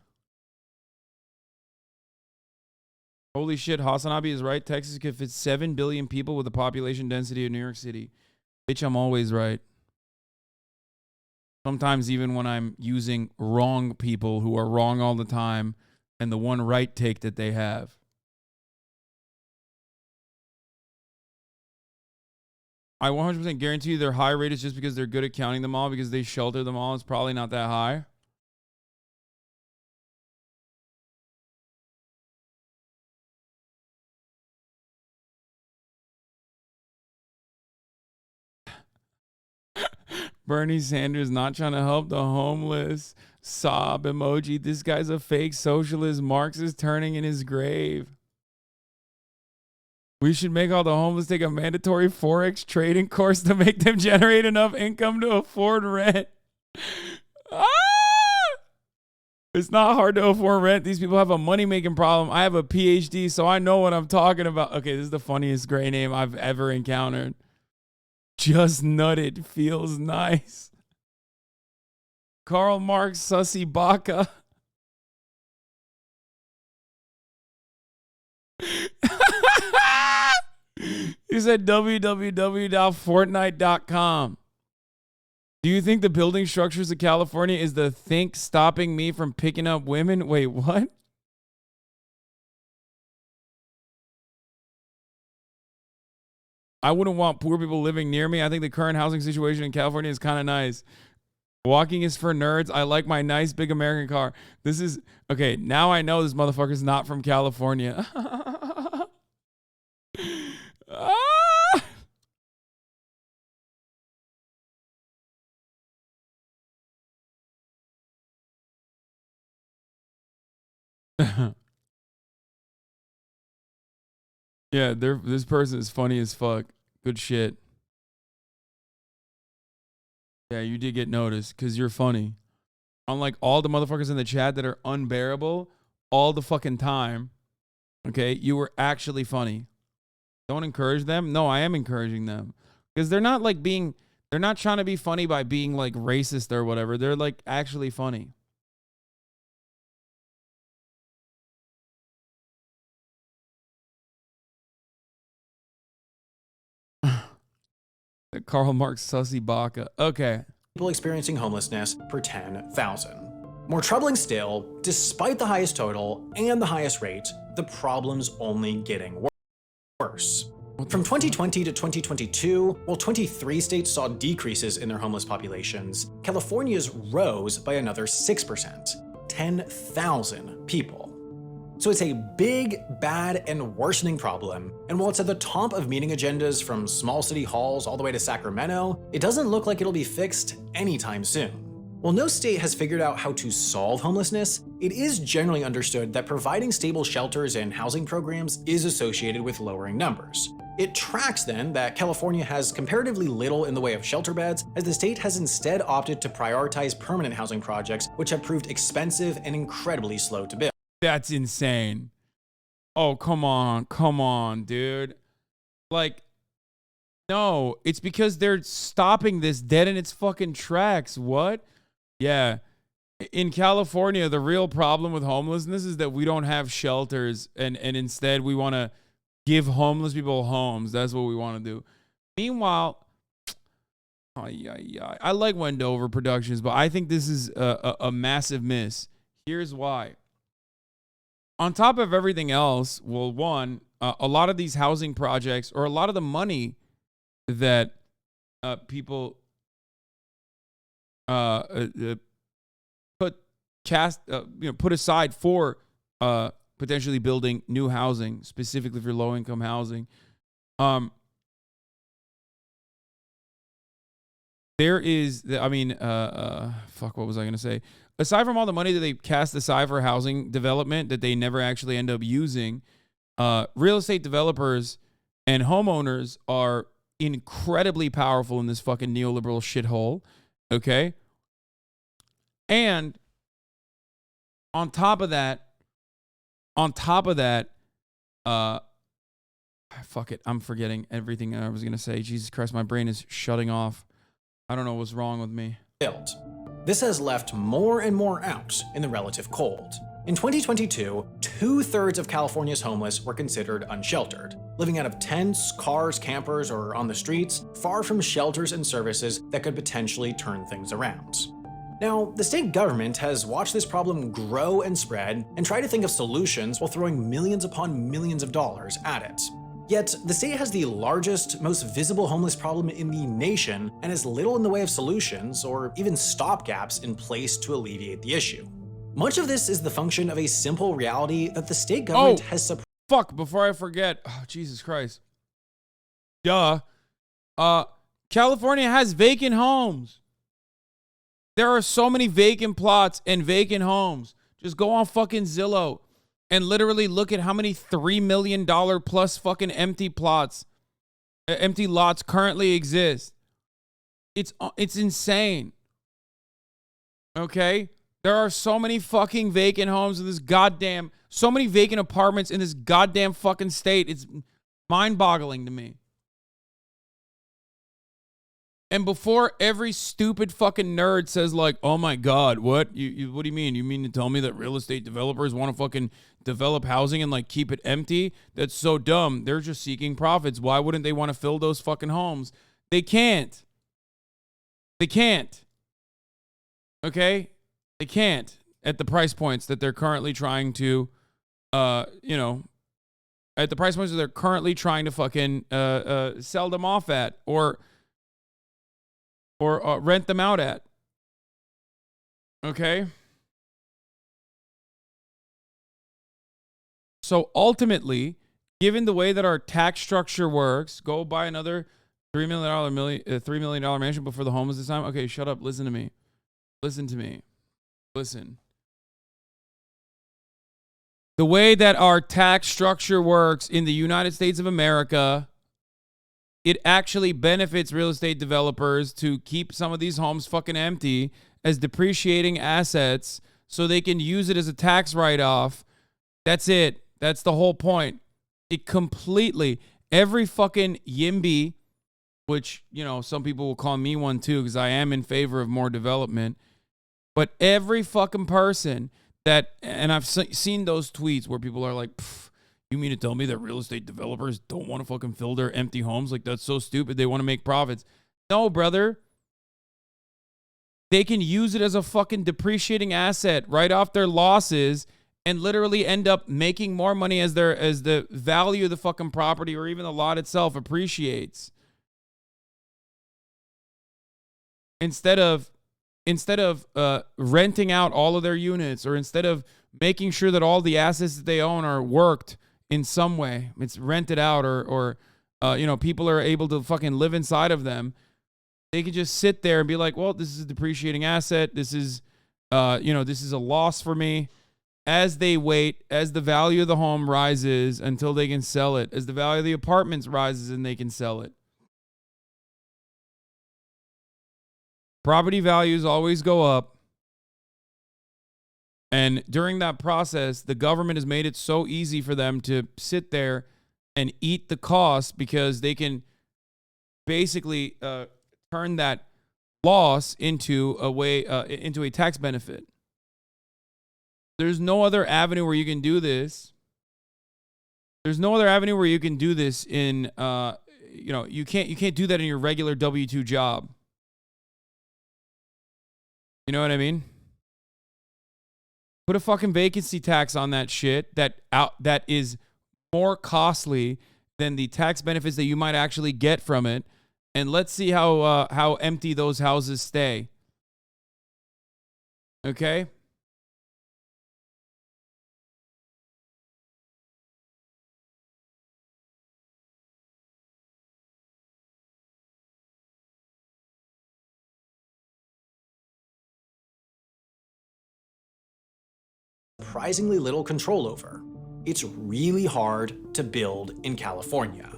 A: Holy shit, HasanAbi is right. Texas could fit 7 billion people with the population density of New York City. Bitch, I'm always right. Sometimes even when I'm using wrong people who are wrong all the time and the one right take that they have. I 100% guarantee you their high rate is just because they're good at counting them all, because they shelter them all. It's probably not that high. Bernie Sanders not trying to help the homeless. Sob emoji. This guy's a fake socialist. Marxist turning in his grave. We should make all the homeless take a mandatory Forex trading course to make them generate enough income to afford rent. It's not hard to afford rent. These people have a money-making problem. I have a PhD, so I know what I'm talking about. Okay, this is the funniest gray name I've ever encountered. Just nutted. Feels nice. Karl Marx Sussy Baka. You said www.fortnite.com. Do you think the building structures of California is the think stopping me from picking up women? Wait, what? I wouldn't want poor people living near me. I think the current housing situation in California is kind of nice. Walking is for nerds. I like my nice big American car. This is, okay, now I know this motherfucker's not from California. Yeah, this person is funny as fuck. Good shit. Yeah, you did get noticed because you're funny. unlike all the motherfuckers in the chat that are unbearable all the fucking time, okay, you were actually funny. Don't encourage them. No, I am encouraging them because they're not like being, they're not trying to be funny by being like racist or whatever. They're like actually funny. Karl Marx sussy baka. Okay.
N: People experiencing homelessness per 10,000. More troubling still, despite the highest total and the highest rate, the problem's only getting worse. From 2020 to 2022, while 23 states saw decreases in their homeless populations, California's rose by another 6%, 10,000 people. So it's a big, bad, and worsening problem, and while it's at the top of meeting agendas from small city halls all the way to Sacramento, it doesn't look like it'll be fixed anytime soon. While no state has figured out how to solve homelessness, it is generally understood that providing stable shelters and housing programs is associated with lowering numbers. It tracks then that California has comparatively little in the way of shelter beds, as the state has instead opted to prioritize permanent housing projects, which have proved expensive and incredibly slow to build.
A: That's insane. Oh, come on, dude. Like, no, it's because they're stopping this dead in its fucking tracks. What? Yeah. In California, the real problem with homelessness is that we don't have shelters, and instead we want to give homeless people homes. That's what we want to do. Meanwhile, I like Wendover Productions, but I think this is a massive miss. Here's why. On top of everything else, well, one, a lot of these housing projects, or a lot of the money that people put aside for potentially building new housing, specifically for low-income housing, there is, fuck, what was I going to say? Aside from all the money that they cast aside for housing development that they never actually end up using, real estate developers and homeowners are incredibly powerful in this fucking neoliberal shithole, okay? And on top of that, fuck it, I'm forgetting everything I was going to say. Jesus Christ, my brain is shutting off. I don't know what's wrong with me.
N: This has left more and more out in the relative cold. In 2022, 2/3 of California's homeless were considered unsheltered, living out of tents, cars, campers, or on the streets, far from shelters and services that could potentially turn things around. Now, the state government has watched this problem grow and spread and tried to think of solutions while throwing millions upon millions of dollars at it. Yet, the state has the largest, most visible homeless problem in the nation and has little in the way of solutions or even stopgaps in place to alleviate the issue. Much of this is the function of a simple reality that the state government has
A: Fuck, before I forget. Oh, Jesus Christ. Duh. California has vacant homes. There are so many vacant plots and vacant homes. Just go on fucking Zillow and literally look at how many $3 million plus fucking empty lots currently exist. It's insane. Okay? There are so many fucking vacant homes in this goddamn, so many vacant apartments in this goddamn fucking state. It's mind-boggling to me. And before every stupid fucking nerd says like, oh my God, what? What do you mean? You mean to tell me that real estate developers want to fucking develop housing and like keep it empty? That's so dumb. They're just seeking profits. Why wouldn't they want to fill those fucking homes? They can't. They can't. Okay? They can't at the price points that they're currently trying to, at the price points that they're currently trying to fucking sell them off at or rent them out at. Okay? So ultimately, given the way that our tax structure works, go buy another $3 million mansion before the homeless this time. Okay, shut up. Listen to me. Listen. The way that our tax structure works in the United States of America, it actually benefits real estate developers to keep some of these homes fucking empty as depreciating assets so they can use it as a tax write-off. That's it. That's the whole point. It completely, every fucking YIMBY, which, you know, some people will call me one too because I am in favor of more development, but every fucking person that, and I've seen those tweets where people are like, you mean to tell me that real estate developers don't want to fucking fill their empty homes? Like, that's so stupid. They want to make profits. No, brother. They can use it as a fucking depreciating asset, write off their losses, and literally end up making more money as the value of the fucking property or even the lot itself appreciates. Instead of renting out all of their units, or instead of making sure that all the assets that they own are worked in some way, it's rented out, or you know, people are able to fucking live inside of them. They can just sit there and be like, well, this is a depreciating asset. This is, you know, this is a loss for me. As they wait, as the value of the home rises until they can sell it, as the value of the apartments rises and they can sell it. Property values always go up. And during that process, the government has made it so easy for them to sit there and eat the cost because they can basically turn that loss into a tax benefit. There's no other avenue where you can do this. There's no other avenue where you can do this in, you know, you can't do that in your regular W-2 job. You know what I mean? Put a fucking vacancy tax on that shit that is more costly than the tax benefits that you might actually get from it, and let's see how empty those houses stay. Okay?
N: Surprisingly little control over. It's really hard to build in California.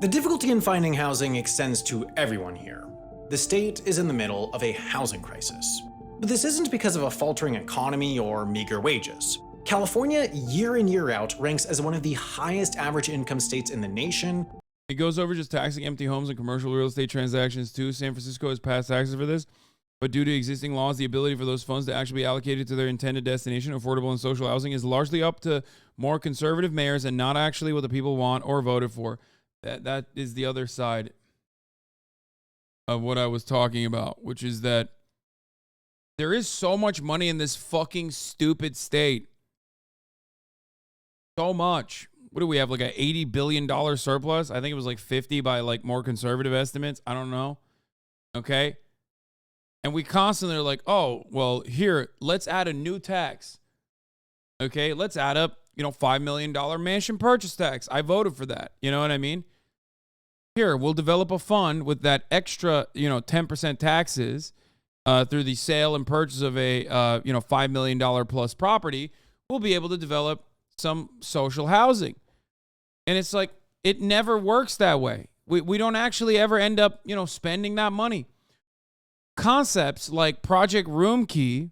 N: The difficulty in finding housing extends to everyone here. The state is in the middle of a housing crisis. But this isn't because of a faltering economy or meager wages. California, year in, year out, ranks as one of the highest average income states in the nation.
A: It goes over just taxing empty homes and commercial real estate transactions too. San Francisco has passed taxes for this, but due to existing laws, the ability for those funds to actually be allocated to their intended destination, affordable and social housing, is largely up to more conservative mayors and not actually what the people want or voted for. That is the other side of what I was talking about, which is that there is so much money in this fucking stupid state. So much. What do we have, like an $80 billion surplus? I think it was like 50 by like more conservative estimates. I don't know. Okay. And we constantly are like, oh, well, here, let's add a new tax. Okay, let's add up, you know, $5 million mansion purchase tax. I voted for that. You know what I mean? Here, we'll develop a fund with that extra, you know, 10% taxes through the sale and purchase of a, you know, $5 million plus property. We'll be able to develop some social housing. And it's like, it never works that way. We don't actually ever end up, you know, spending that money. Concepts like Project Room Key,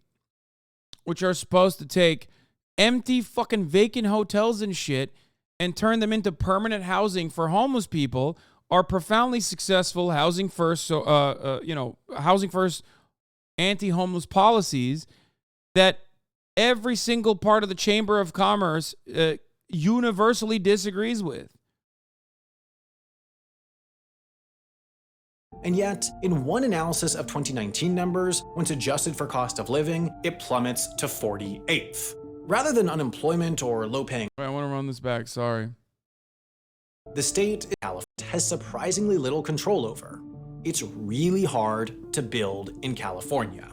A: which are supposed to take empty fucking vacant hotels and shit and turn them into permanent housing for homeless people, are profoundly successful housing first, you know, housing first anti-homeless policies that every single part of the Chamber of Commerce universally disagrees with.
N: And yet, in one analysis of 2019 numbers, once adjusted for cost of living, it plummets to 48th. Rather than unemployment or low-paying...
A: I want to run this back, sorry.
N: The state has surprisingly little control over. It's really hard to build in California.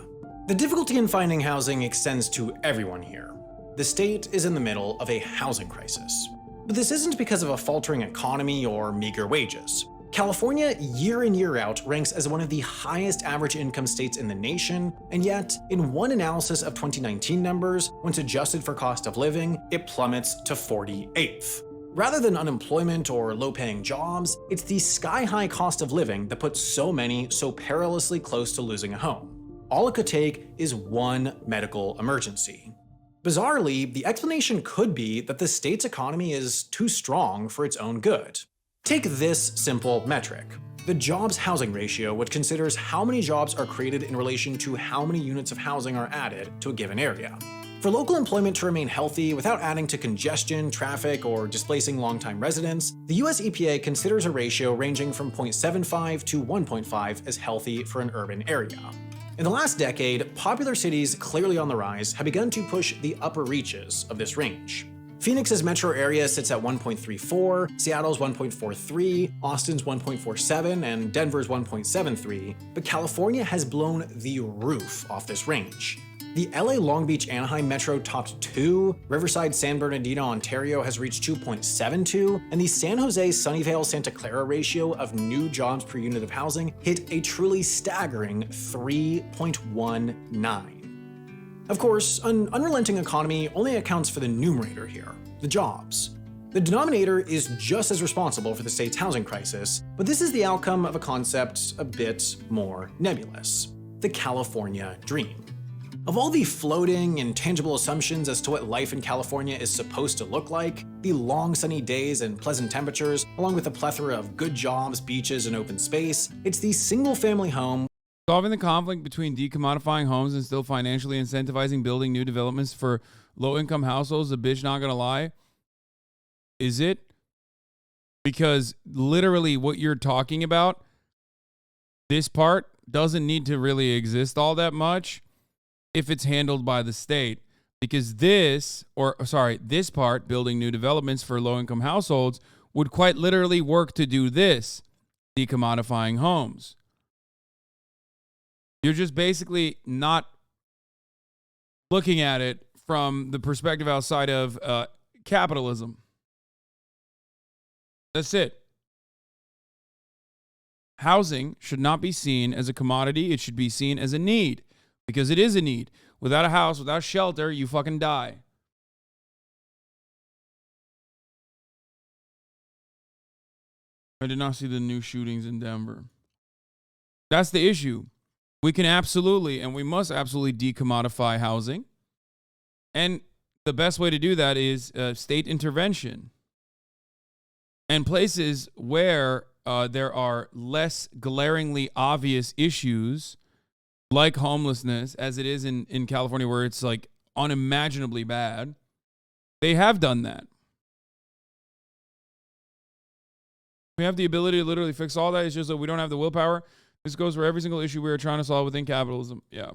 N: The difficulty in finding housing extends to everyone here. The state is in the middle of a housing crisis. But this isn't because of a faltering economy or meager wages. California, year in, year out, ranks as one of the highest average income states in the nation, and yet, in one analysis of 2019 numbers, once adjusted for cost of living, it plummets to 48th. Rather than unemployment or low-paying jobs, it's the sky-high cost of living that puts so many so perilously close to losing a home. all it could take is one medical emergency. Bizarrely, the explanation could be that the state's economy is too strong for its own good. Take this simple metric: the jobs housing ratio, which considers how many jobs are created in relation to how many units of housing are added to a given area. For local employment to remain healthy without adding to congestion, traffic, or displacing longtime residents, the US EPA considers a ratio ranging from 0.75 to 1.5 as healthy for an urban area. In the last decade, popular cities clearly on the rise have begun to push the upper reaches of this range. Phoenix's metro area sits at 1.34, Seattle's 1.43, Austin's 1.47, and Denver's 1.73, but California has blown the roof off this range. The LA Long Beach Anaheim Metro topped 2, Riverside San Bernardino Ontario has reached 2.72, and the San Jose Sunnyvale Santa Clara ratio of new jobs per unit of housing hit a truly staggering 3.19. Of course, an unrelenting economy only accounts for the numerator here, the jobs. The denominator is just as responsible for the state's housing crisis, but this is the outcome of a concept a bit more nebulous: the California dream. Of all the floating, intangible assumptions as to what life in California is supposed to look like, the long sunny days and pleasant temperatures, along with a plethora of good jobs, beaches, and open space, it's the single-family home.
A: Solving the conflict between decommodifying homes and still financially incentivizing building new developments for low-income households, a bitch not gonna lie. Is it? Because literally what you're talking about, this part doesn't need to really exist all that much if it's handled by the state, because this part, building new developments for low-income households, would quite literally work to do this, decommodifying homes. You're just basically not looking at it from the perspective outside of capitalism. That's it. Housing should not be seen as a commodity. It should be seen as a need. Because it is a need. Without a house, without shelter, you fucking die. I did not see the new shootings in Denver. That's the issue. We can absolutely, and we must absolutely decommodify housing. And the best way to do that is state intervention. And places where there are less glaringly obvious issues, like homelessness, as it is in California, where it's like unimaginably bad, they have done that. We have the ability to literally fix all that. It's just that we don't have the willpower. This goes for every single issue we are trying to solve within capitalism. Yeah.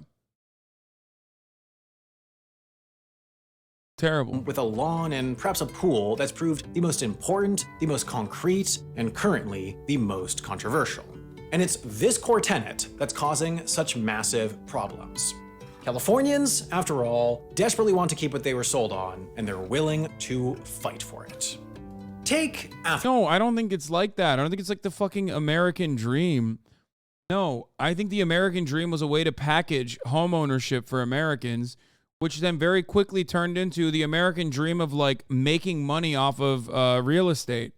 A: Terrible.
N: With a lawn and perhaps a pool that's proved the most important, the most concrete, and currently the most controversial. And it's this core tenet that's causing such massive problems. Californians, after all, desperately want to keep what they were sold on, and they're willing to fight for it.
A: No, I don't think it's like that. I don't think it's like the fucking American dream. No, I think the American dream was a way to package home ownership for Americans, which then very quickly turned into the American dream of like making money off of real estate.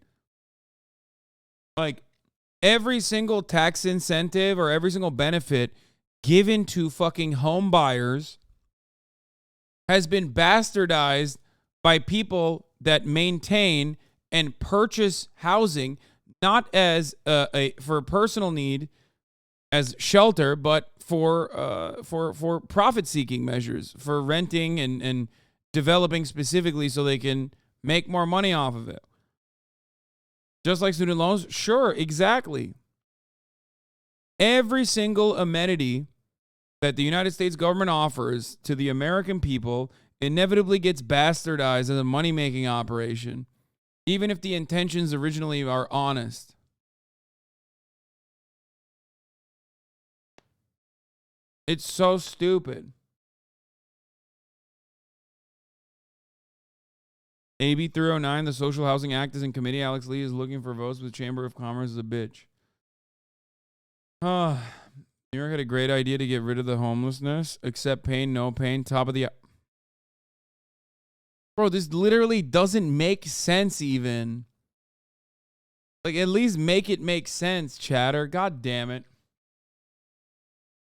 A: Like, every single tax incentive or every single benefit given to fucking home buyers has been bastardized by people that maintain and purchase housing not as for personal need as shelter, but for profit-seeking measures, for renting and developing specifically so they can make more money off of it. Just like student loans? Sure, exactly. Every single amenity that the United States government offers to the American people inevitably gets bastardized as a money-making operation, even if the intentions originally are honest. It's so stupid. AB 309, the Social Housing Act is in committee. Alex Lee is looking for votes, but the Chamber of Commerce is a bitch. New York had a great idea to get rid of the homelessness. Accept pain, no pain, top of the... Bro, this literally doesn't make sense even. Like, at least make it make sense, chatter. God damn it.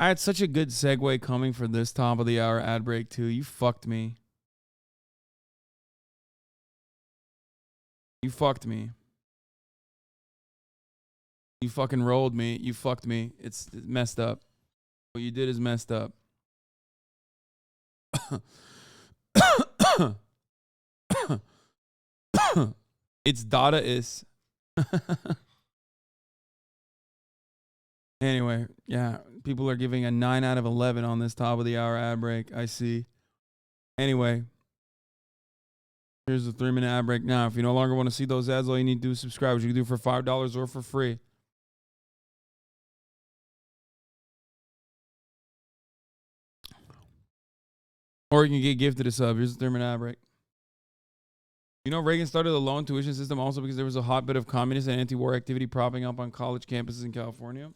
A: I had such a good segue coming for this top of the hour ad break too. You fucked me. You fucked me. You fucking rolled me. You fucked me. It's messed up. What you did is messed up. It's Dadaist. Anyway, yeah, people are giving a 9 out of 11 on this top of the hour ad break. I see. Anyway, here's the 3-minute ad break. Now, if you no longer want to see those ads, all you need to do is subscribe, which you can do for $5 or for free. Or you can get gifted a sub. Here's the 3-minute ad break. You know, Reagan started the loan tuition system also because there was a hotbed of communist and anti-war activity propping up on college campuses in California.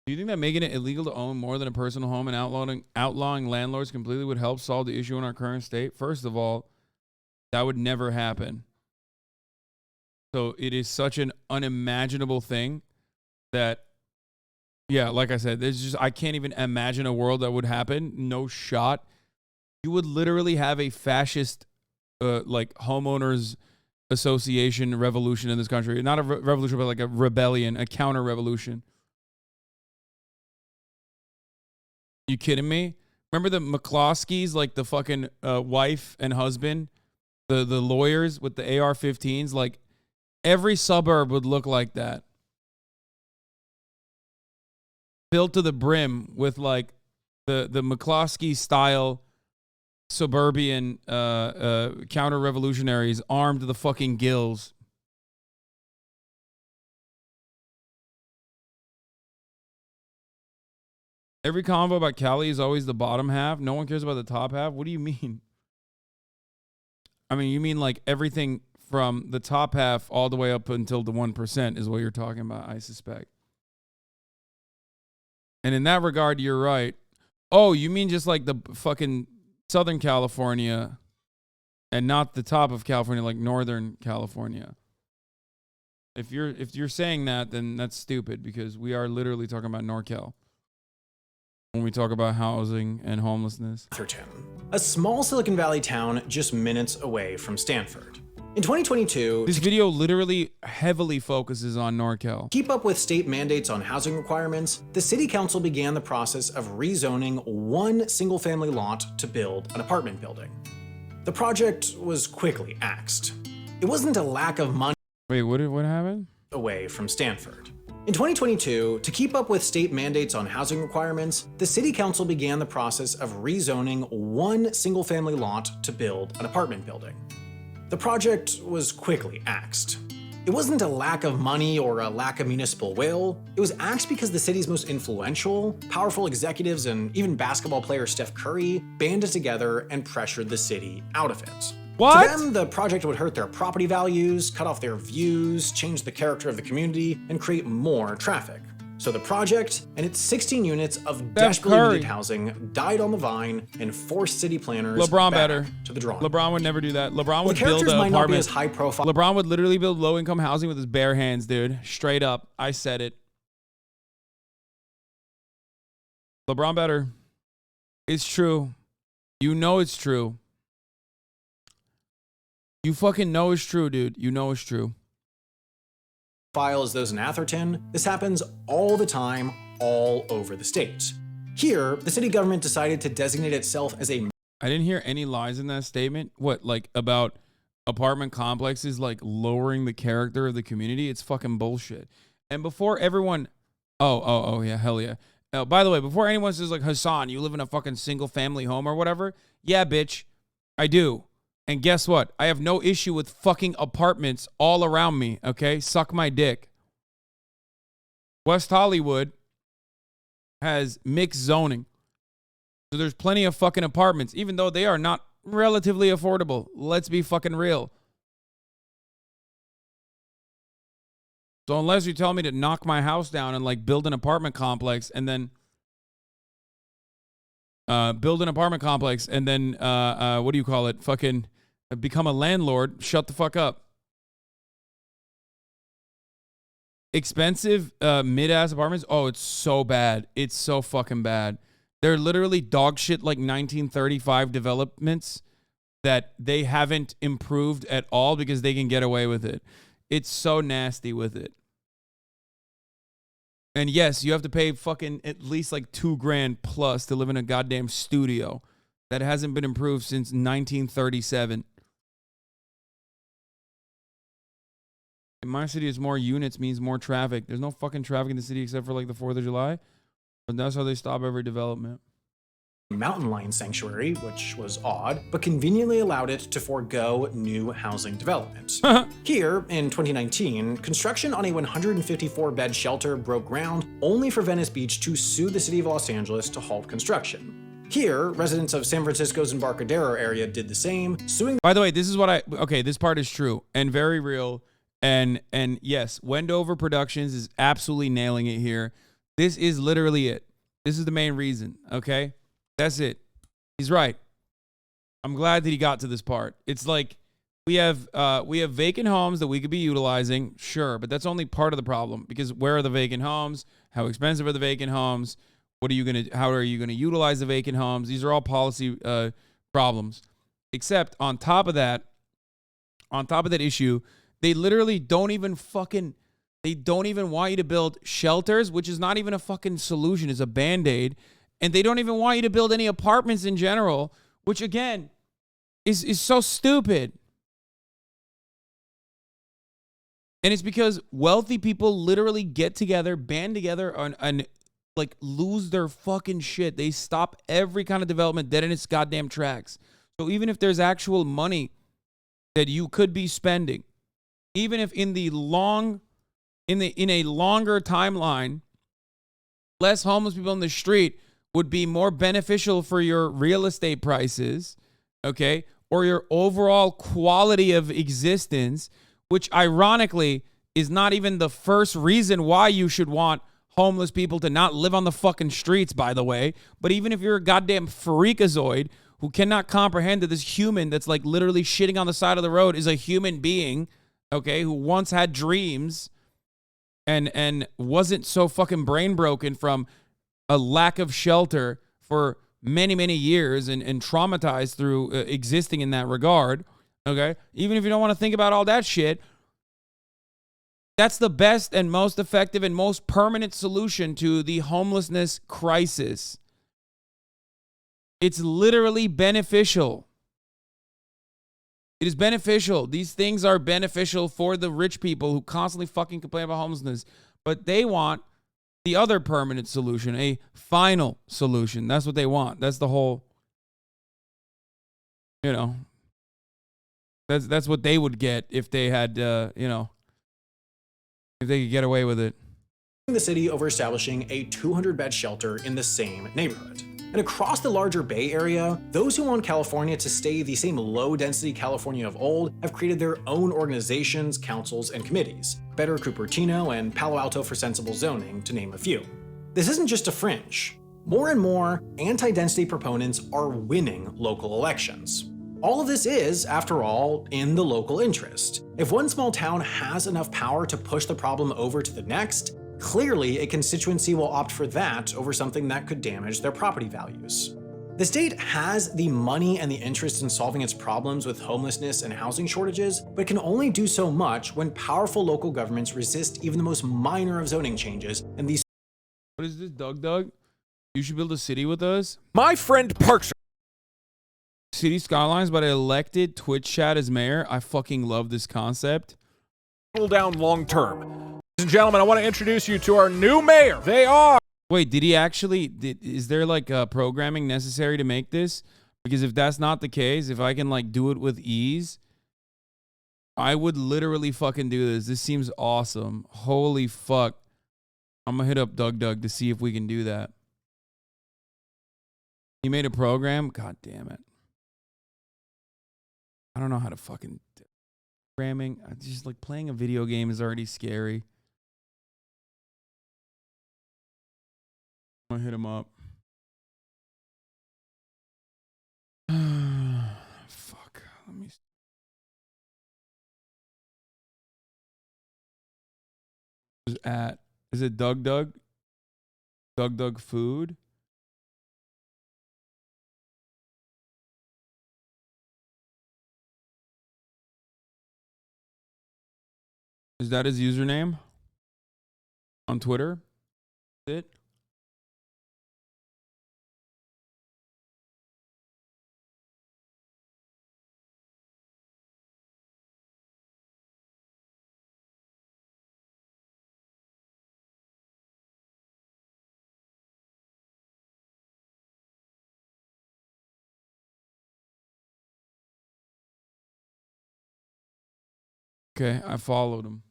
A: Do you think that making it illegal to own more than a personal home and outlawing landlords completely would help solve the issue in our current state? First of all, that would never happen. So it is such an unimaginable thing that, yeah, like I said, there's just, I can't even imagine a world that would happen. No shot. You would literally have a fascist, like homeowners association revolution in this country. Not a revolution, but like a rebellion, a counter revolution. You kidding me? Remember the McCloskeys, like the fucking wife and husband, the lawyers with the AR-15s? Like every suburb would look like that. Filled to the brim with like the McCloskey style suburban counter revolutionaries armed to the fucking gills. Every convo about Cali is always the bottom half. No one cares about the top half. What do you mean? I mean, you mean like everything from the top half all the way up until the 1% is what you're talking about, I suspect. And in that regard, you're right. Oh, you mean just like the fucking Southern California and not the top of California, like Northern California. If you're saying that, then that's stupid because we are literally talking about NorCal when we talk about housing and homelessness.
N: Atherton, a small Silicon Valley town just minutes away from Stanford. In 2022,
A: this video literally heavily focuses on NorCal.
N: To keep up with state mandates on housing requirements, the city council began the process of rezoning one single-family lot to build an apartment building. The project was quickly axed. It wasn't a lack of money.
A: Wait, what happened?
N: Away from Stanford. In 2022, to keep up with state mandates on housing requirements, the city council began the process of rezoning one single-family lot to build an apartment building. The project was quickly axed. It wasn't a lack of money or a lack of municipal will. It was axed because the city's most influential, powerful executives and even basketball player Steph Curry banded together and pressured the city out of it.
A: What?
N: To them, the project would hurt their property values, cut off their views, change the character of the community, and create more traffic. So the project and its 16 units of desperately needed housing died on the vine and forced city planners
A: LeBron
N: back
A: better
N: to the drawing.
A: LeBron would never do that. LeBron would
N: The
A: build
N: characters
A: an
N: might not be
A: apartment.
N: as high profile.
A: LeBron would literally build low-income housing with his bare hands, dude. Straight up. I said it. LeBron better. It's true. You know it's true. You fucking know it's true, dude. You know it's true.
N: As those in Atherton, this happens all the time, all over the state. Here, the city government decided to designate itself as a...
A: I didn't hear any lies in that statement. What, like about apartment complexes like lowering the character of the community? It's fucking bullshit. And before everyone... Oh, yeah, hell yeah. By the way, before anyone says like, Hasan, you live in a fucking single family home or whatever. Yeah, bitch, I do. And guess what? I have no issue with fucking apartments all around me, okay? Suck my dick. West Hollywood has mixed zoning. So there's plenty of fucking apartments, even though they are not relatively affordable. Let's be fucking real. So unless you tell me to knock my house down and like build an apartment complex and then what do you call it? Fucking become a landlord, shut the fuck up. expensive mid-ass apartments. Oh, it's so bad. It's so fucking bad. They're literally dog shit like 1935 developments that they haven't improved at all because they can get away with it. It's so nasty with it. And yes, you have to pay fucking at least like $2,000 plus to live in a goddamn studio that hasn't been improved since 1937. In my city, it's more units means more traffic. There's no fucking traffic in the city except for like the 4th of July. But that's how they stop every development.
N: Mountain lion sanctuary, which was odd, but conveniently allowed it to forego new housing development. Here, in 2019, construction on a 154-bed shelter broke ground only for Venice Beach to sue the city of Los Angeles to halt construction. Here, residents of San Francisco's Embarcadero area did the same, suing—
A: By the way, this is what okay, this part is true and very real. And yes, Wendover Productions is absolutely nailing it here. This is literally it. This is the main reason, okay? That's it. He's right. I'm glad that he got to this part. It's like we have vacant homes that we could be utilizing, sure, but that's only part of the problem because where are the vacant homes? How expensive are the vacant homes? How are you gonna utilize the vacant homes? These are all policy problems. Except on top of that issue, they literally don't even want you to build shelters, which is not even a fucking solution. It's a Band-Aid. And they don't even want you to build any apartments in general, which again is so stupid. And it's because wealthy people literally get together, band together, and like lose their fucking shit. They stop every kind of development dead in its goddamn tracks. So even if there's actual money that you could be spending, even if in a longer timeline, less homeless people in the street would be more beneficial for your real estate prices, okay, or your overall quality of existence, which ironically is not even the first reason why you should want homeless people to not live on the fucking streets, by the way. But even if you're a goddamn freakazoid who cannot comprehend that this human that's like literally shitting on the side of the road is a human being, okay, who once had dreams and wasn't so fucking brain broken from a lack of shelter for many, many years and traumatized through existing in that regard, okay? Even if you don't want to think about all that shit, that's the best and most effective and most permanent solution to the homelessness crisis. It's literally beneficial. It is beneficial. These things are beneficial for the rich people who constantly fucking complain about homelessness, but they want the other permanent solution, a final solution. That's what they want. That's the whole, that's what they would get if they had, if they could get away with it.
N: The city over establishing a 200-bed shelter in the same neighborhood. And across the larger Bay Area, those who want California to stay the same low-density California of old have created their own organizations, councils, and committees. Better Cupertino and Palo Alto for Sensible Zoning, to name a few. This isn't just a fringe. More and more anti-density proponents are winning local elections. All of this is, after all, in the local interest. If one small town has enough power to push the problem over to the next, clearly a constituency will opt for that over something that could damage their property values. The state has the money and the interest in solving its problems with homelessness and housing shortages, but can only do so much when powerful local governments resist even the most minor of zoning changes, and these—
A: What is this, Doug? You should build a city with us?
S: My friend Parks.
A: City Skylines, but I elected Twitch chat as mayor. I fucking love this concept.
S: Down long term. Ladies and gentlemen, I want to introduce you to our new mayor. They are—
A: Wait, did he actually, is there like programming necessary to make this? Because if that's not the case, if I can like do it with ease, I would literally fucking do this. This seems awesome. Holy fuck. I'm gonna hit up Doug to see if we can do that. He made a program? God damn it. I don't know how to fucking programming. I just like playing a video game is already scary. I'm gonna hit him up. Fuck. Let me. Is it Doug Doug? Doug Doug Food? Is that his username on Twitter? Is it? Okay, I followed him.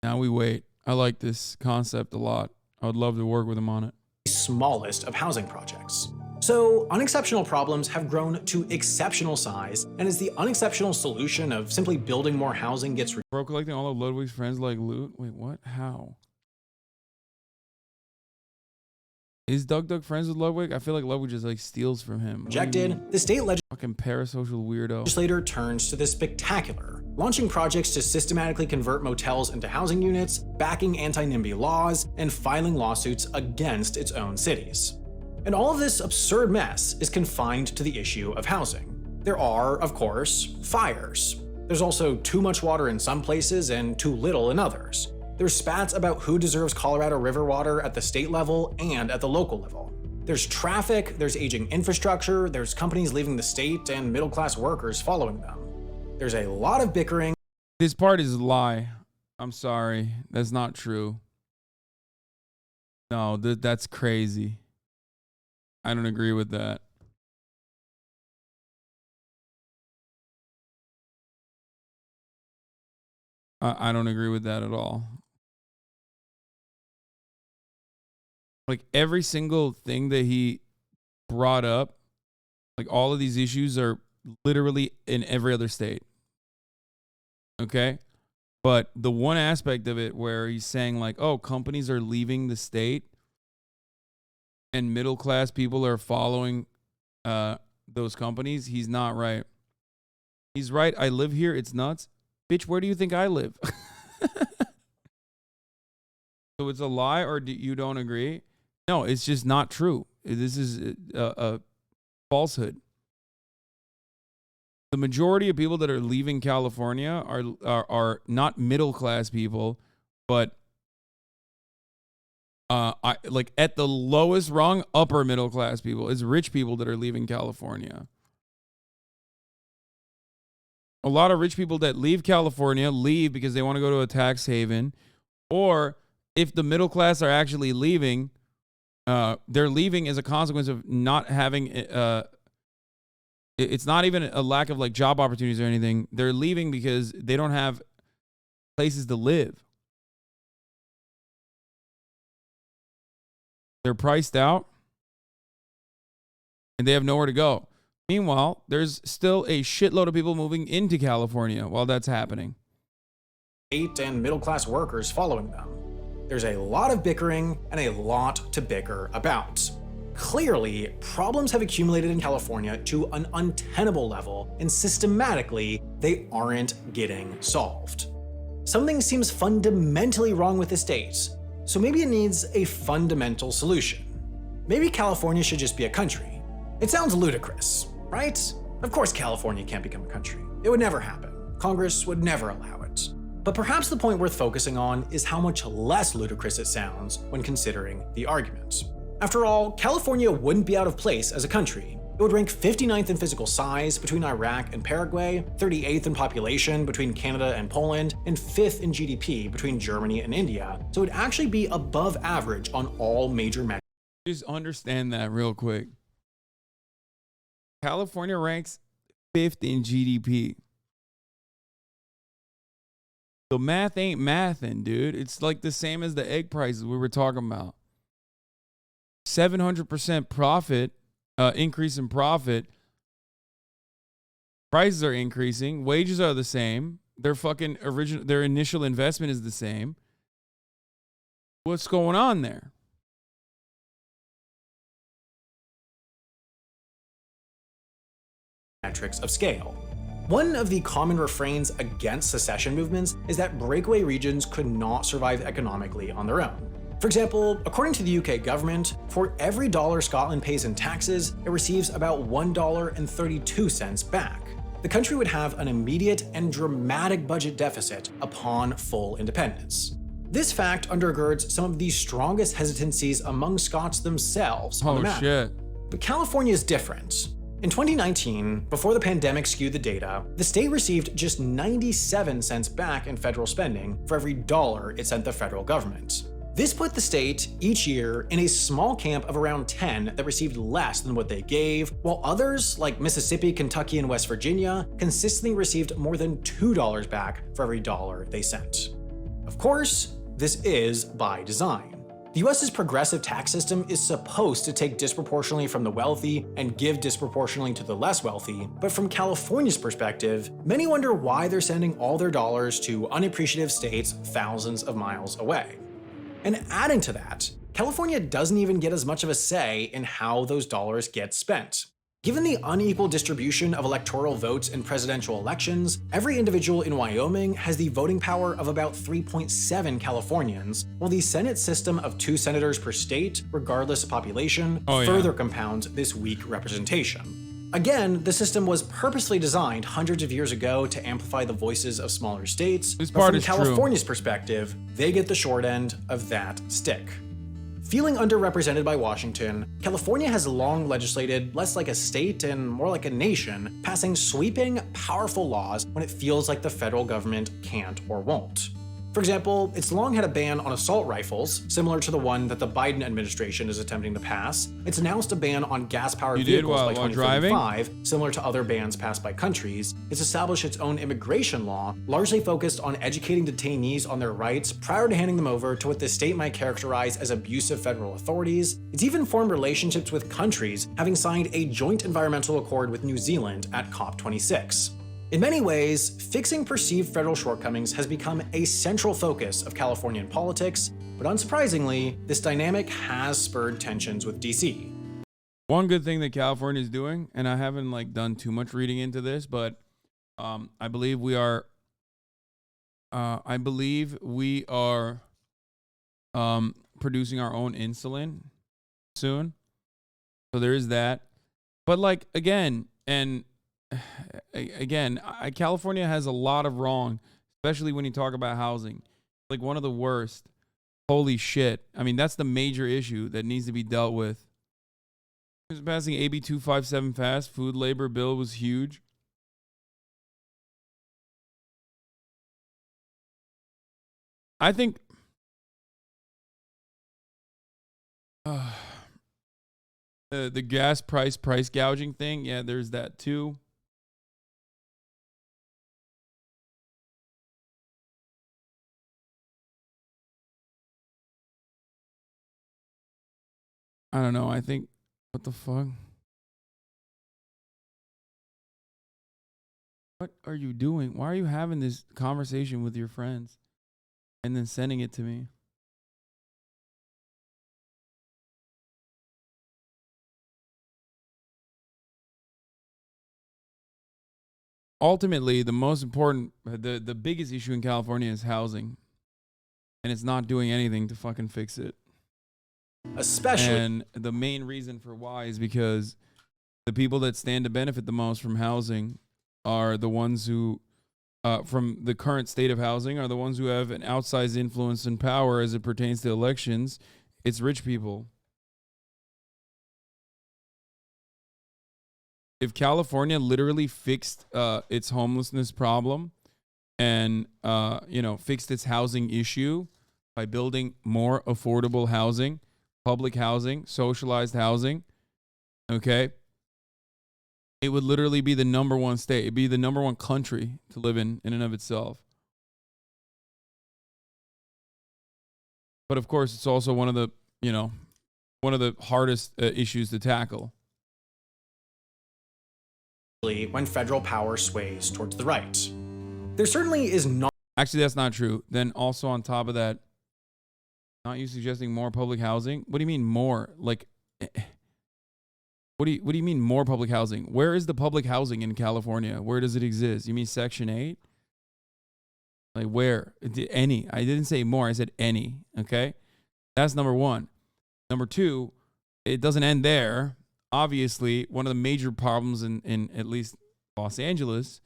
A: Now we wait. I like this concept a lot. I would love to work with him on it.
N: Smallest of housing projects. So unexceptional problems have grown to exceptional size, and as the unexceptional solution of simply building more housing gets
A: Bro, collecting all of Ludwig's friends like loot? Wait, what? How? Is Doug Doug friends with Ludwig? I feel like Ludwig just like steals from him.
N: rejected, the state
A: Fucking parasocial weirdo.
N: legislator turns to the spectacular, launching projects to systematically convert motels into housing units, backing anti-NIMBY laws, and filing lawsuits against its own cities. And all of this absurd mess is confined to the issue of housing. There are, of course, fires. There's also too much water in some places and too little in others. There's spats about who deserves Colorado River water at the state level and at the local level. There's traffic, there's aging infrastructure, there's companies leaving the state and middle-class workers following them. There's a lot of bickering.
A: This part is a lie. I'm sorry. That's not true. No, that's crazy. I don't agree with that. I don't agree with that at all. Like every single thing that he brought up, like all of these issues are literally in every other state. Okay? But the one aspect of it where he's saying like, oh, companies are leaving the state and middle class people are following those companies, he's not right. He's right. I live here. It's nuts. Bitch, where do you think I live? So it's a lie, or you don't agree? No, it's just not true. This is a falsehood. The majority of people that are leaving California are not middle class people, but like at the lowest rung, upper middle class people. It's rich people that are leaving California. A lot of rich people that leave California leave because they want to go to a tax haven, or if the middle class are actually leaving, they're leaving as a consequence of not having it's not even a lack of like job opportunities or anything. They're leaving because they don't have places to live. They're priced out and they have nowhere to go. Meanwhile, there's still a shitload of people moving into California while that's happening.
N: And middle-class workers following them. There's a lot of bickering and a lot to bicker about. Clearly, problems have accumulated in California to an untenable level, and systematically, they aren't getting solved. Something seems fundamentally wrong with the state, so maybe it needs a fundamental solution. Maybe California should just be a country. It sounds ludicrous, right? Of course California can't become a country. It would never happen. Congress would never allow it. But perhaps the point worth focusing on is how much less ludicrous it sounds when considering the argument. After all, California wouldn't be out of place as a country. It would rank 59th in physical size between Iraq and Paraguay, 38th in population between Canada and Poland, and 5th in GDP between Germany and India, so it would actually be above average on all major metrics.
A: Just understand that real quick. California ranks 5th in GDP. So math ain't mathin', dude. It's like the same as the egg prices we were talking about. 700% profit, increase in profit. Prices are increasing. Wages are the same. Their initial investment is the same. What's going on there?
N: Metrics of scale. One of the common refrains against secession movements is that breakaway regions could not survive economically on their own. For example, according to the UK government, for every dollar Scotland pays in taxes, it receives about $1.32 back. The country would have an immediate and dramatic budget deficit upon full independence. This fact undergirds some of the strongest hesitancies among Scots themselves on the matter.
A: Shit.
N: But California is different. In 2019, before the pandemic skewed the data, the state received just 97 cents back in federal spending for every dollar it sent the federal government. This put the state, each year, in a small camp of around 10 that received less than what they gave, while others, like Mississippi, Kentucky, and West Virginia, consistently received more than $2 back for every dollar they sent. Of course, this is by design. The US's progressive tax system is supposed to take disproportionately from the wealthy and give disproportionately to the less wealthy, but from California's perspective, many wonder why they're sending all their dollars to unappreciative states thousands of miles away. And adding to that, California doesn't even get as much of a say in how those dollars get spent. Given the unequal distribution of electoral votes in presidential elections, every individual in Wyoming has the voting power of about 3.7 Californians, while the Senate system of 2 senators per state, regardless of population, further compounds this weak representation. Again, the system was purposely designed hundreds of years ago to amplify the voices of smaller states, but from California's perspective, they get the short end of that stick. Feeling underrepresented by Washington, California has long legislated less like a state and more like a nation, passing sweeping, powerful laws when it feels like the federal government can't or won't. For example, it's long had a ban on assault rifles, similar to the one that the Biden administration is attempting to pass. It's announced a ban on gas-powered vehicles by 2035, similar to other bans passed by countries. It's established its own immigration law, largely focused on educating detainees on their rights prior to handing them over to what the state might characterize as abusive federal authorities. It's even formed relationships with countries, having signed a joint environmental accord with New Zealand at COP26. In many ways, fixing perceived federal shortcomings has become a central focus of Californian politics, but unsurprisingly, this dynamic has spurred tensions with DC.
A: One good thing that California is doing, and I haven't done too much reading into this, but I believe we are producing our own insulin soon. So there is that. But again, California has a lot of wrong, especially when you talk about housing. One of the worst. Holy shit. I mean, that's the major issue that needs to be dealt with. Passing AB 257 fast. Food labor bill was huge. I think the gas price gouging thing, yeah, there's that too. I don't know. I think, what the fuck? What are you doing? Why are you having this conversation with your friends and then sending it to me? Ultimately, the most important, the biggest issue in California is housing. And it's not doing anything to fucking fix it. And the main reason for why is because the people that stand to benefit the most from housing are the ones who, from the current state of housing, are the ones who have an outsized influence and power as it pertains to elections. It's rich people. If California literally fixed its homelessness problem and fixed its housing issue by building more affordable housing, public housing, socialized housing, okay, it would literally be the number one state. It'd be the number one country to live in and of itself. But of course, it's also one of the hardest issues to tackle.
N: When federal power sways towards the right. There certainly is not.
A: Actually, that's not true. Then also on top of that, not you suggesting more public housing? What do you mean more? What do you mean more public housing? Where is the public housing in California? Where does it exist? You mean Section 8? Like where? Any. I didn't say more. I said any. Okay? That's number one. Number two, it doesn't end there. Obviously, one of the major problems in at least Los Angeles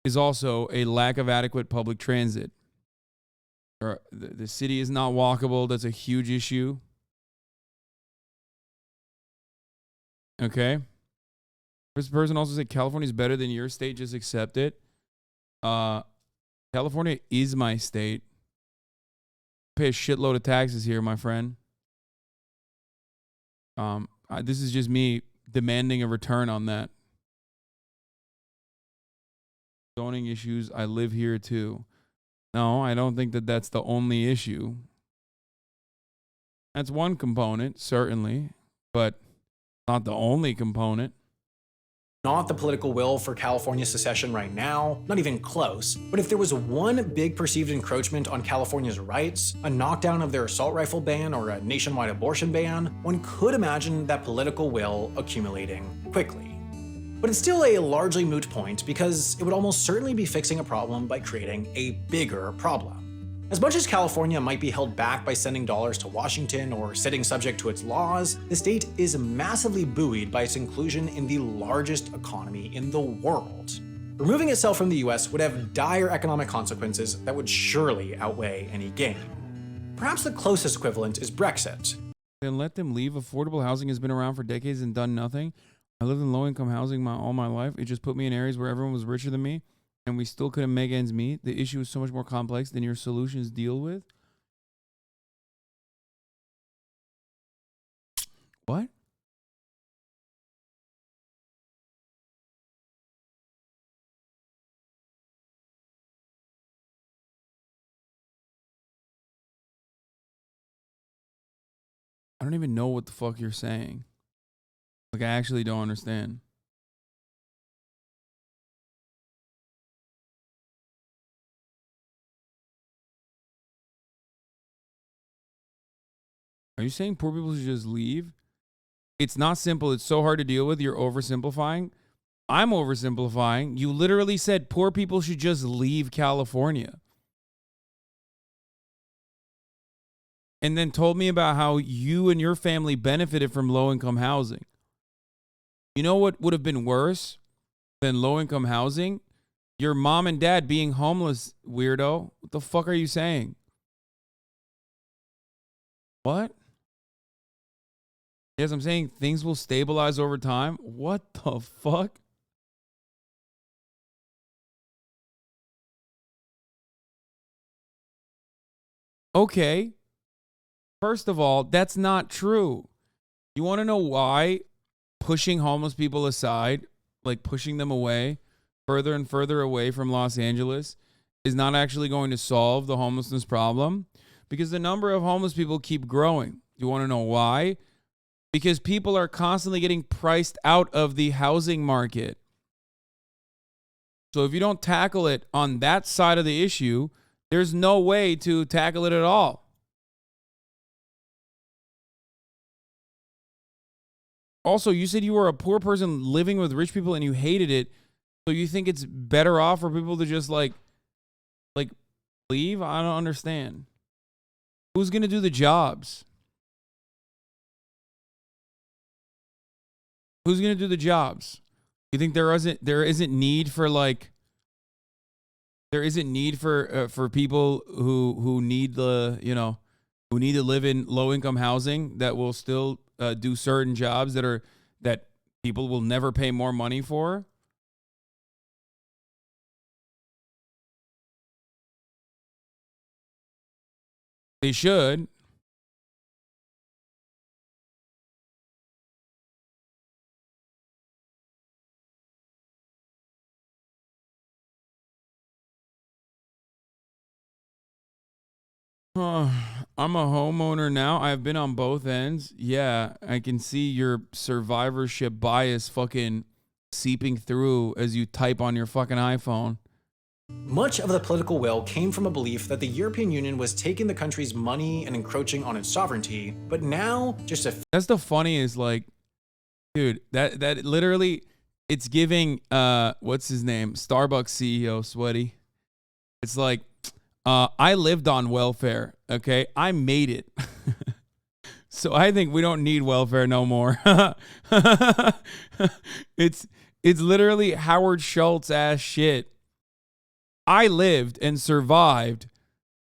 A: is also a lack of adequate public transit. The city is not walkable. That's a huge issue. Okay. This person also said California is better than your state. Just accept it. California is my state. I pay a shitload of taxes here, my friend. This is just me demanding a return on that. Zoning issues. I live here too. No, I don't think that that's the only issue. That's one component, certainly, but not the only component.
N: Not the political will for California secession right now, not even close. But if there was one big perceived encroachment on California's rights, a knockdown of their assault rifle ban or a nationwide abortion ban, one could imagine that political will accumulating quickly. But it's still a largely moot point because it would almost certainly be fixing a problem by creating a bigger problem. As much as California might be held back by sending dollars to Washington or sitting subject to its laws, the state is massively buoyed by its inclusion in the largest economy in the world. Removing itself from the US would have dire economic consequences that would surely outweigh any gain. Perhaps the closest equivalent is Brexit.
A: Then let them leave. Affordable housing has been around for decades and done nothing. I lived in low-income housing all my life. It just put me in areas where everyone was richer than me, and we still couldn't make ends meet. The issue is so much more complex than your solutions deal with. What? I don't even know what the fuck you're saying. Like, I actually don't understand. Are you saying poor people should just leave? It's not simple. It's so hard to deal with. You're oversimplifying. I'm oversimplifying. You literally said poor people should just leave California. And then told me about how you and your family benefited from low-income housing. You know what would have been worse than low-income housing? Your mom and dad being homeless, weirdo. What the fuck are you saying? What? Yes, I'm saying things will stabilize over time. What the fuck? Okay. First of all, that's not true. You want to know why pushing homeless people aside, like pushing them away, further and further away from Los Angeles, is not actually going to solve the homelessness problem? Because the number of homeless people keep growing. You want to know why? Because people are constantly getting priced out of the housing market. So if you don't tackle it on that side of the issue, there's no way to tackle it at all. Also, you said you were a poor person living with rich people and you hated it. So you think it's better off for people to just like leave? I don't understand. Who's going to do the jobs? Who's going to do the jobs? You think there isn't need for people who need who need to live in low income housing that will still do certain jobs that people will never pay more money for? They should. I'm a homeowner now. I've been on both ends. Yeah, I can see your survivorship bias fucking seeping through as you type on your fucking iPhone.
N: Much of the political will came from a belief that the European Union was taking the country's money and encroaching on its sovereignty, but now just
A: That's the funniest, Dude, that literally, it's giving, what's his name? Starbucks CEO sweaty. It's like, I lived on welfare, okay? I made it. So I think we don't need welfare no more. It's literally Howard Schultz ass shit. I lived and survived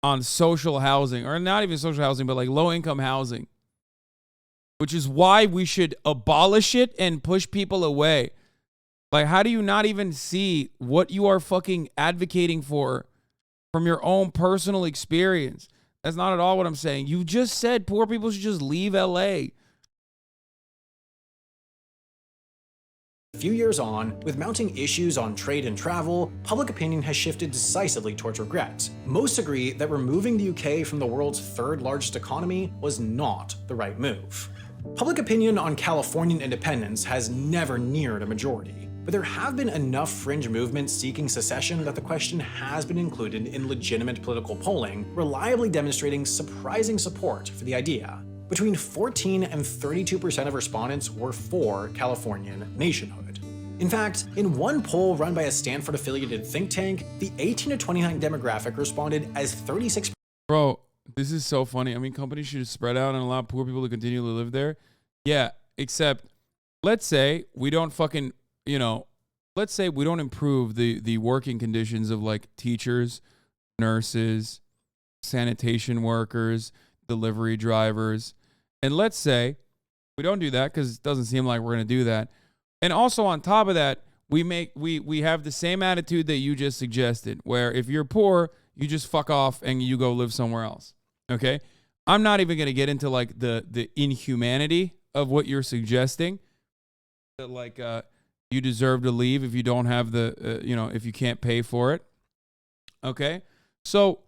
A: on social housing, or not even social housing, but like low income housing, which is why we should abolish it and push people away. Like, how do you not even see what you are fucking advocating for from your own personal experience? That's not at all what I'm saying. You just said poor people should just leave LA.
N: A few years on, with mounting issues on trade and travel, public opinion has shifted decisively towards regret. Most agree that removing the UK from the world's third largest economy was not the right move. Public opinion on Californian independence has never neared a majority, but there have been enough fringe movements seeking secession that the question has been included in legitimate political polling, reliably demonstrating surprising support for the idea. Between 14 and 32% of respondents were for Californian nationhood. In fact, in one poll run by a Stanford-affiliated think tank, the 18 to 29 demographic responded as 36%.
A: Bro, this is so funny. I mean, companies should spread out and allow poor people to continue to live there. Yeah, except let's say we don't fucking, let's say we don't improve the working conditions of like teachers, nurses, sanitation workers, delivery drivers. And let's say we don't do that because it doesn't seem like we're going to do that. And also on top of that, we have the same attitude that you just suggested, where if you're poor, you just fuck off and you go live somewhere else. Okay? I'm not even going to get into like the inhumanity of what you're suggesting. That like you deserve to leave if you don't have the if you can't pay for it. Okay? So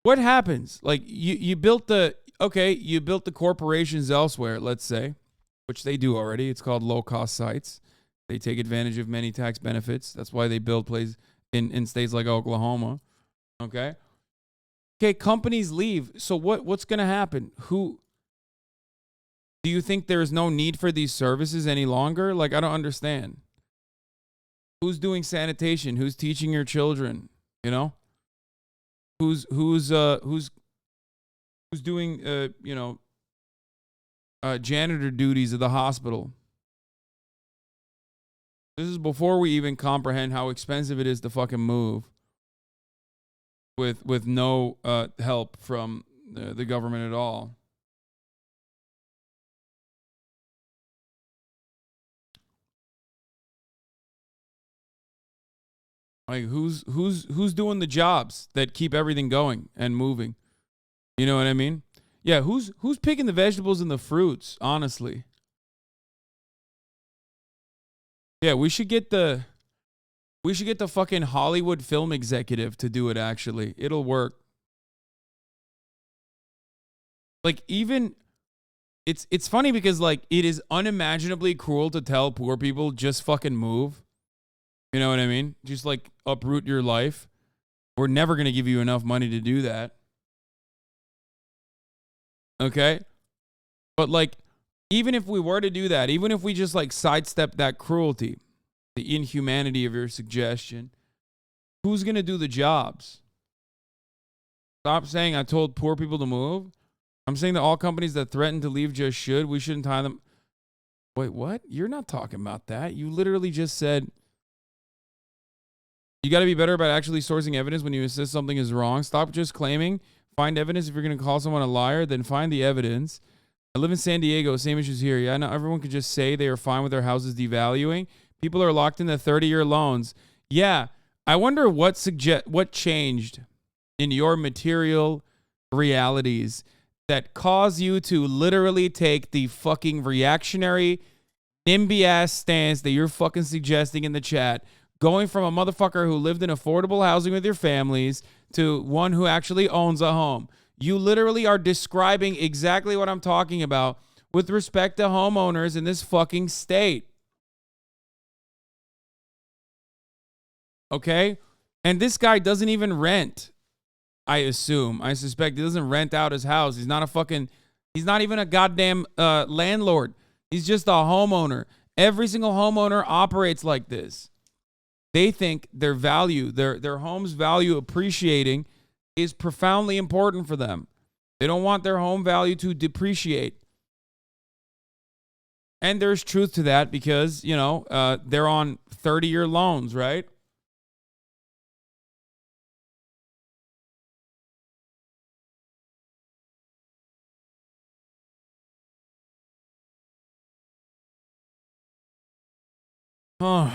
A: what happens? Like you built the corporations elsewhere, let's say, which they do already. It's called low-cost sites. They take advantage of many tax benefits. That's why they build places in states like Oklahoma. Okay, companies leave. So what's going to happen? Who do you think there is no need for these services any longer? Like, I don't understand. Who's doing sanitation? Who's teaching your children? Who's doing janitor duties at the hospital? This is before we even comprehend how expensive it is to fucking move with no help from the government at all. Like who's doing the jobs that keep everything going and moving? You know what I mean? Yeah, who's picking the vegetables and the fruits, honestly? Yeah, we should get the fucking Hollywood film executive to do it, actually. It'll work. Like, even it's funny because like it is unimaginably cruel to tell poor people just fucking move. You know what I mean? Just like uproot your life. We're never going to give you enough money to do that. Okay? But like, even if we were to do that, even if we just like sidestep that cruelty, the inhumanity of your suggestion, who's going to do the jobs? Stop saying I told poor people to move. I'm saying that all companies that threaten to leave just should. We shouldn't tie them. Wait, what? You're not talking about that. You literally just said you got to be better about actually sourcing evidence when you insist something is wrong. Stop just claiming. Find evidence. If you're going to call someone a liar, then find the evidence. I live in San Diego. Same issues here. Yeah, no, everyone can just say they are fine with their houses devaluing. People are locked into 30-year loans. Yeah, I wonder what changed in your material realities that cause you to literally take the fucking reactionary, NIMBY-ass stance that you're fucking suggesting in the chat, going from a motherfucker who lived in affordable housing with your families to one who actually owns a home. You literally are describing exactly what I'm talking about with respect to homeowners in this fucking state. Okay? And this guy doesn't even rent, I assume. I suspect he doesn't rent out his house. He's not even a goddamn landlord. He's just a homeowner. Every single homeowner operates like this. They think their value, their home's value appreciating is profoundly important for them. They don't want their home value to depreciate. And there's truth to that because, you know, they're on 30-year loans, right? Oh.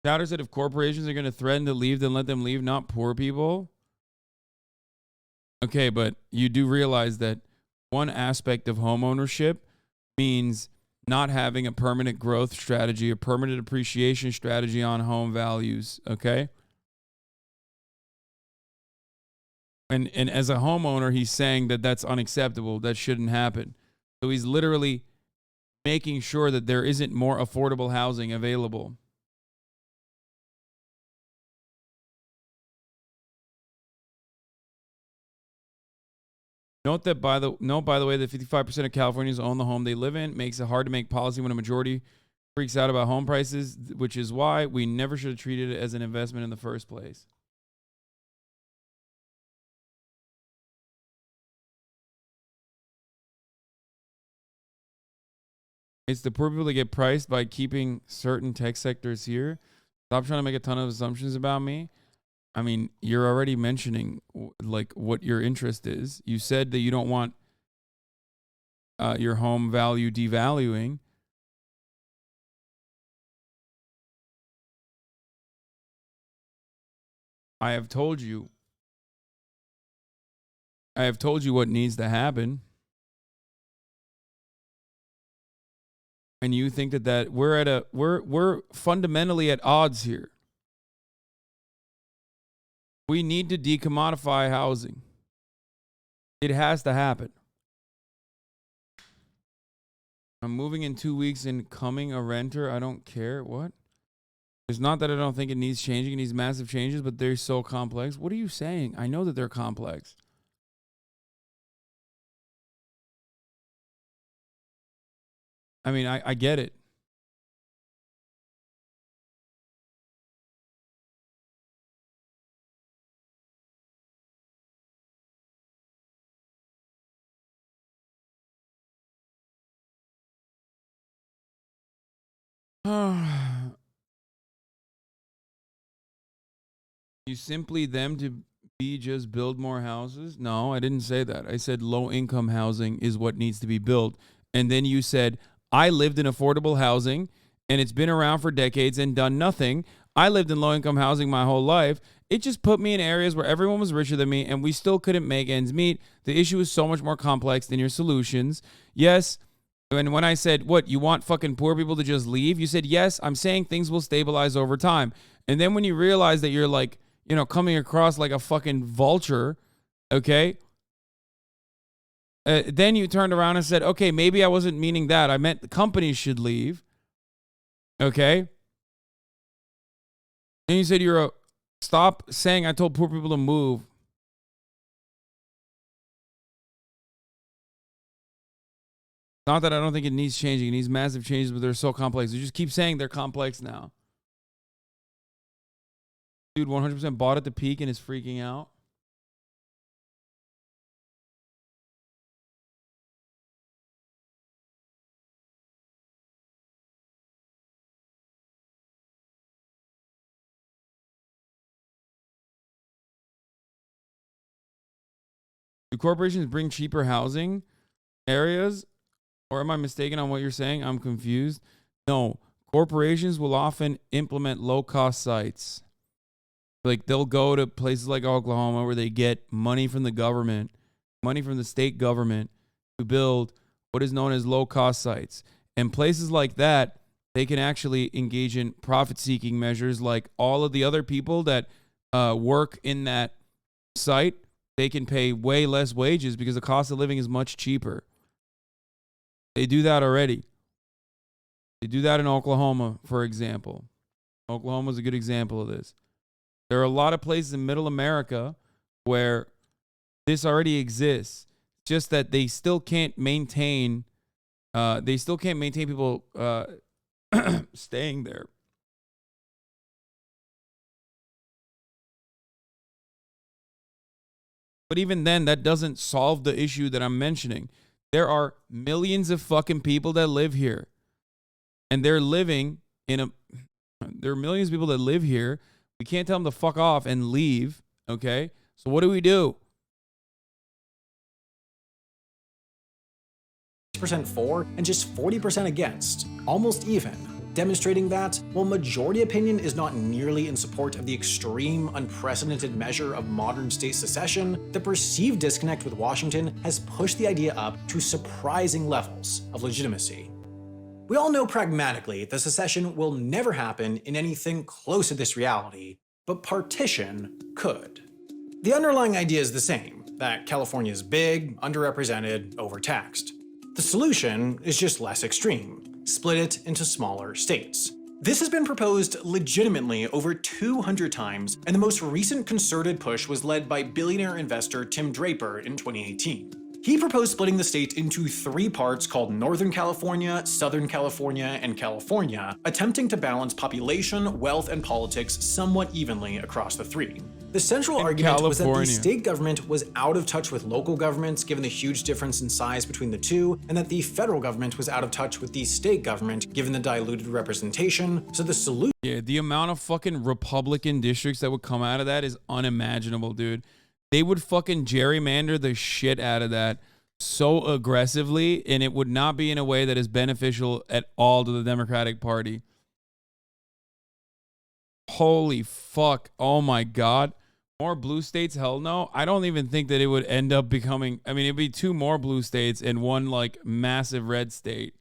A: Chowder said if corporations are going to threaten to leave, then let them leave, not poor people. Okay, but you do realize that one aspect of home ownership means not having a permanent growth strategy, a permanent appreciation strategy on home values, okay? And as a homeowner, he's saying that that's unacceptable, that shouldn't happen. So he's literally making sure that there isn't more affordable housing available. Note by the way that 55% of Californians own the home they live in. Makes it hard to make policy when a majority freaks out about home prices, which is why we never should have treated it as an investment in the first place. It's the poor people that get priced by keeping certain tech sectors here. Stop trying to make a ton of assumptions about me. I mean, you're already mentioning like what your interest is. You said that you don't want your home value devaluing. I have told you what needs to happen. And you think that we're fundamentally at odds here. We need to decommodify housing. It has to happen. I'm moving in 2 weeks and coming a renter. I don't care. What? It's not that I don't think it needs changing. It needs massive changes, but they're so complex. What are you saying? I know that they're complex. I mean, I get it. You simply them to be just build more houses? No, I didn't say that. I said low income housing is what needs to be built. And then you said, I lived in affordable housing and it's been around for decades and done nothing. I lived in low income housing my whole life. It just put me in areas where everyone was richer than me and we still couldn't make ends meet. The issue is so much more complex than your solutions. Yes. And when I said, what, you want fucking poor people to just leave? You said, yes, I'm saying things will stabilize over time. And then when you realize that you're like, you know, coming across like a fucking vulture, okay? Then you turned around and said, okay, maybe I wasn't meaning that. I meant the companies should leave, okay? And you said stop saying I told poor people to move. Not that I don't think it needs changing. It needs massive changes, but they're so complex. You just keep saying they're complex now. Dude, 100% bought at the peak and is freaking out. Do corporations bring cheaper housing areas? Or am I mistaken on what you're saying? I'm confused. No, corporations will often implement low-cost sites. Like they'll go to places like Oklahoma where they get money from the government, money from the state government to build what is known as low-cost sites. And places like that, they can actually engage in profit-seeking measures like all of the other people that work in that site. They can pay way less wages because the cost of living is much cheaper. They do that already. They do that in Oklahoma, for example. Oklahoma is a good example of this. There are a lot of places in middle America where this already exists. Just that they still can't maintain people staying there. But even then, that doesn't solve the issue that I'm mentioning. There are millions of fucking people that live here. And they're living in a... There are millions of people that live here. We can't tell them to fuck off and leave, okay? So what do we do?
N: % for and just 40% against, almost even, demonstrating that, while majority opinion is not nearly in support of the extreme, unprecedented measure of modern state secession, the perceived disconnect with Washington has pushed the idea up to surprising levels of legitimacy. We all know pragmatically that secession will never happen in anything close to this reality, but partition could. The underlying idea is the same, that California is big, underrepresented, overtaxed. The solution is just less extreme. Split it into smaller states. This has been proposed legitimately over 200 times, and the most recent concerted push was led by billionaire investor Tim Draper in 2018. He proposed splitting the state into 3 parts called Northern California, Southern California, and California, attempting to balance population, wealth, and politics somewhat evenly across the 3. The central argument was that the state government was out of touch with local governments given the huge difference in size between the two, and that the federal government was out of touch with the state government given the diluted representation, so the solution—
A: Yeah, the amount of fucking Republican districts that would come out of that is unimaginable, dude. They would fucking gerrymander the shit out of that so aggressively, and it would not be in a way that is beneficial at all to the Democratic Party. Holy fuck. Oh my God. More blue states? Hell no. I don't even think that it would end up becoming... I mean, it'd be 2 more blue states and 1, like, massive red state.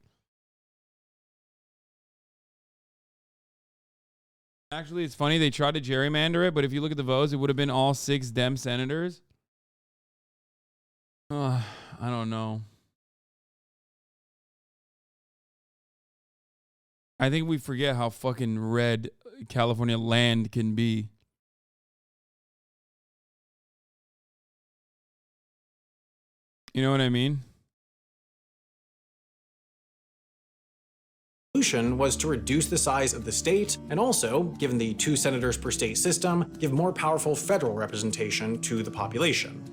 A: Actually, it's funny. They tried to gerrymander it, but if you look at the votes, it would have been all 6 Dem senators. I don't know. I think we forget how fucking red California land can be. You know what I mean?
N: Solution was to reduce the size of the state and also, given the 2 senators per state system, give more powerful federal representation to the population.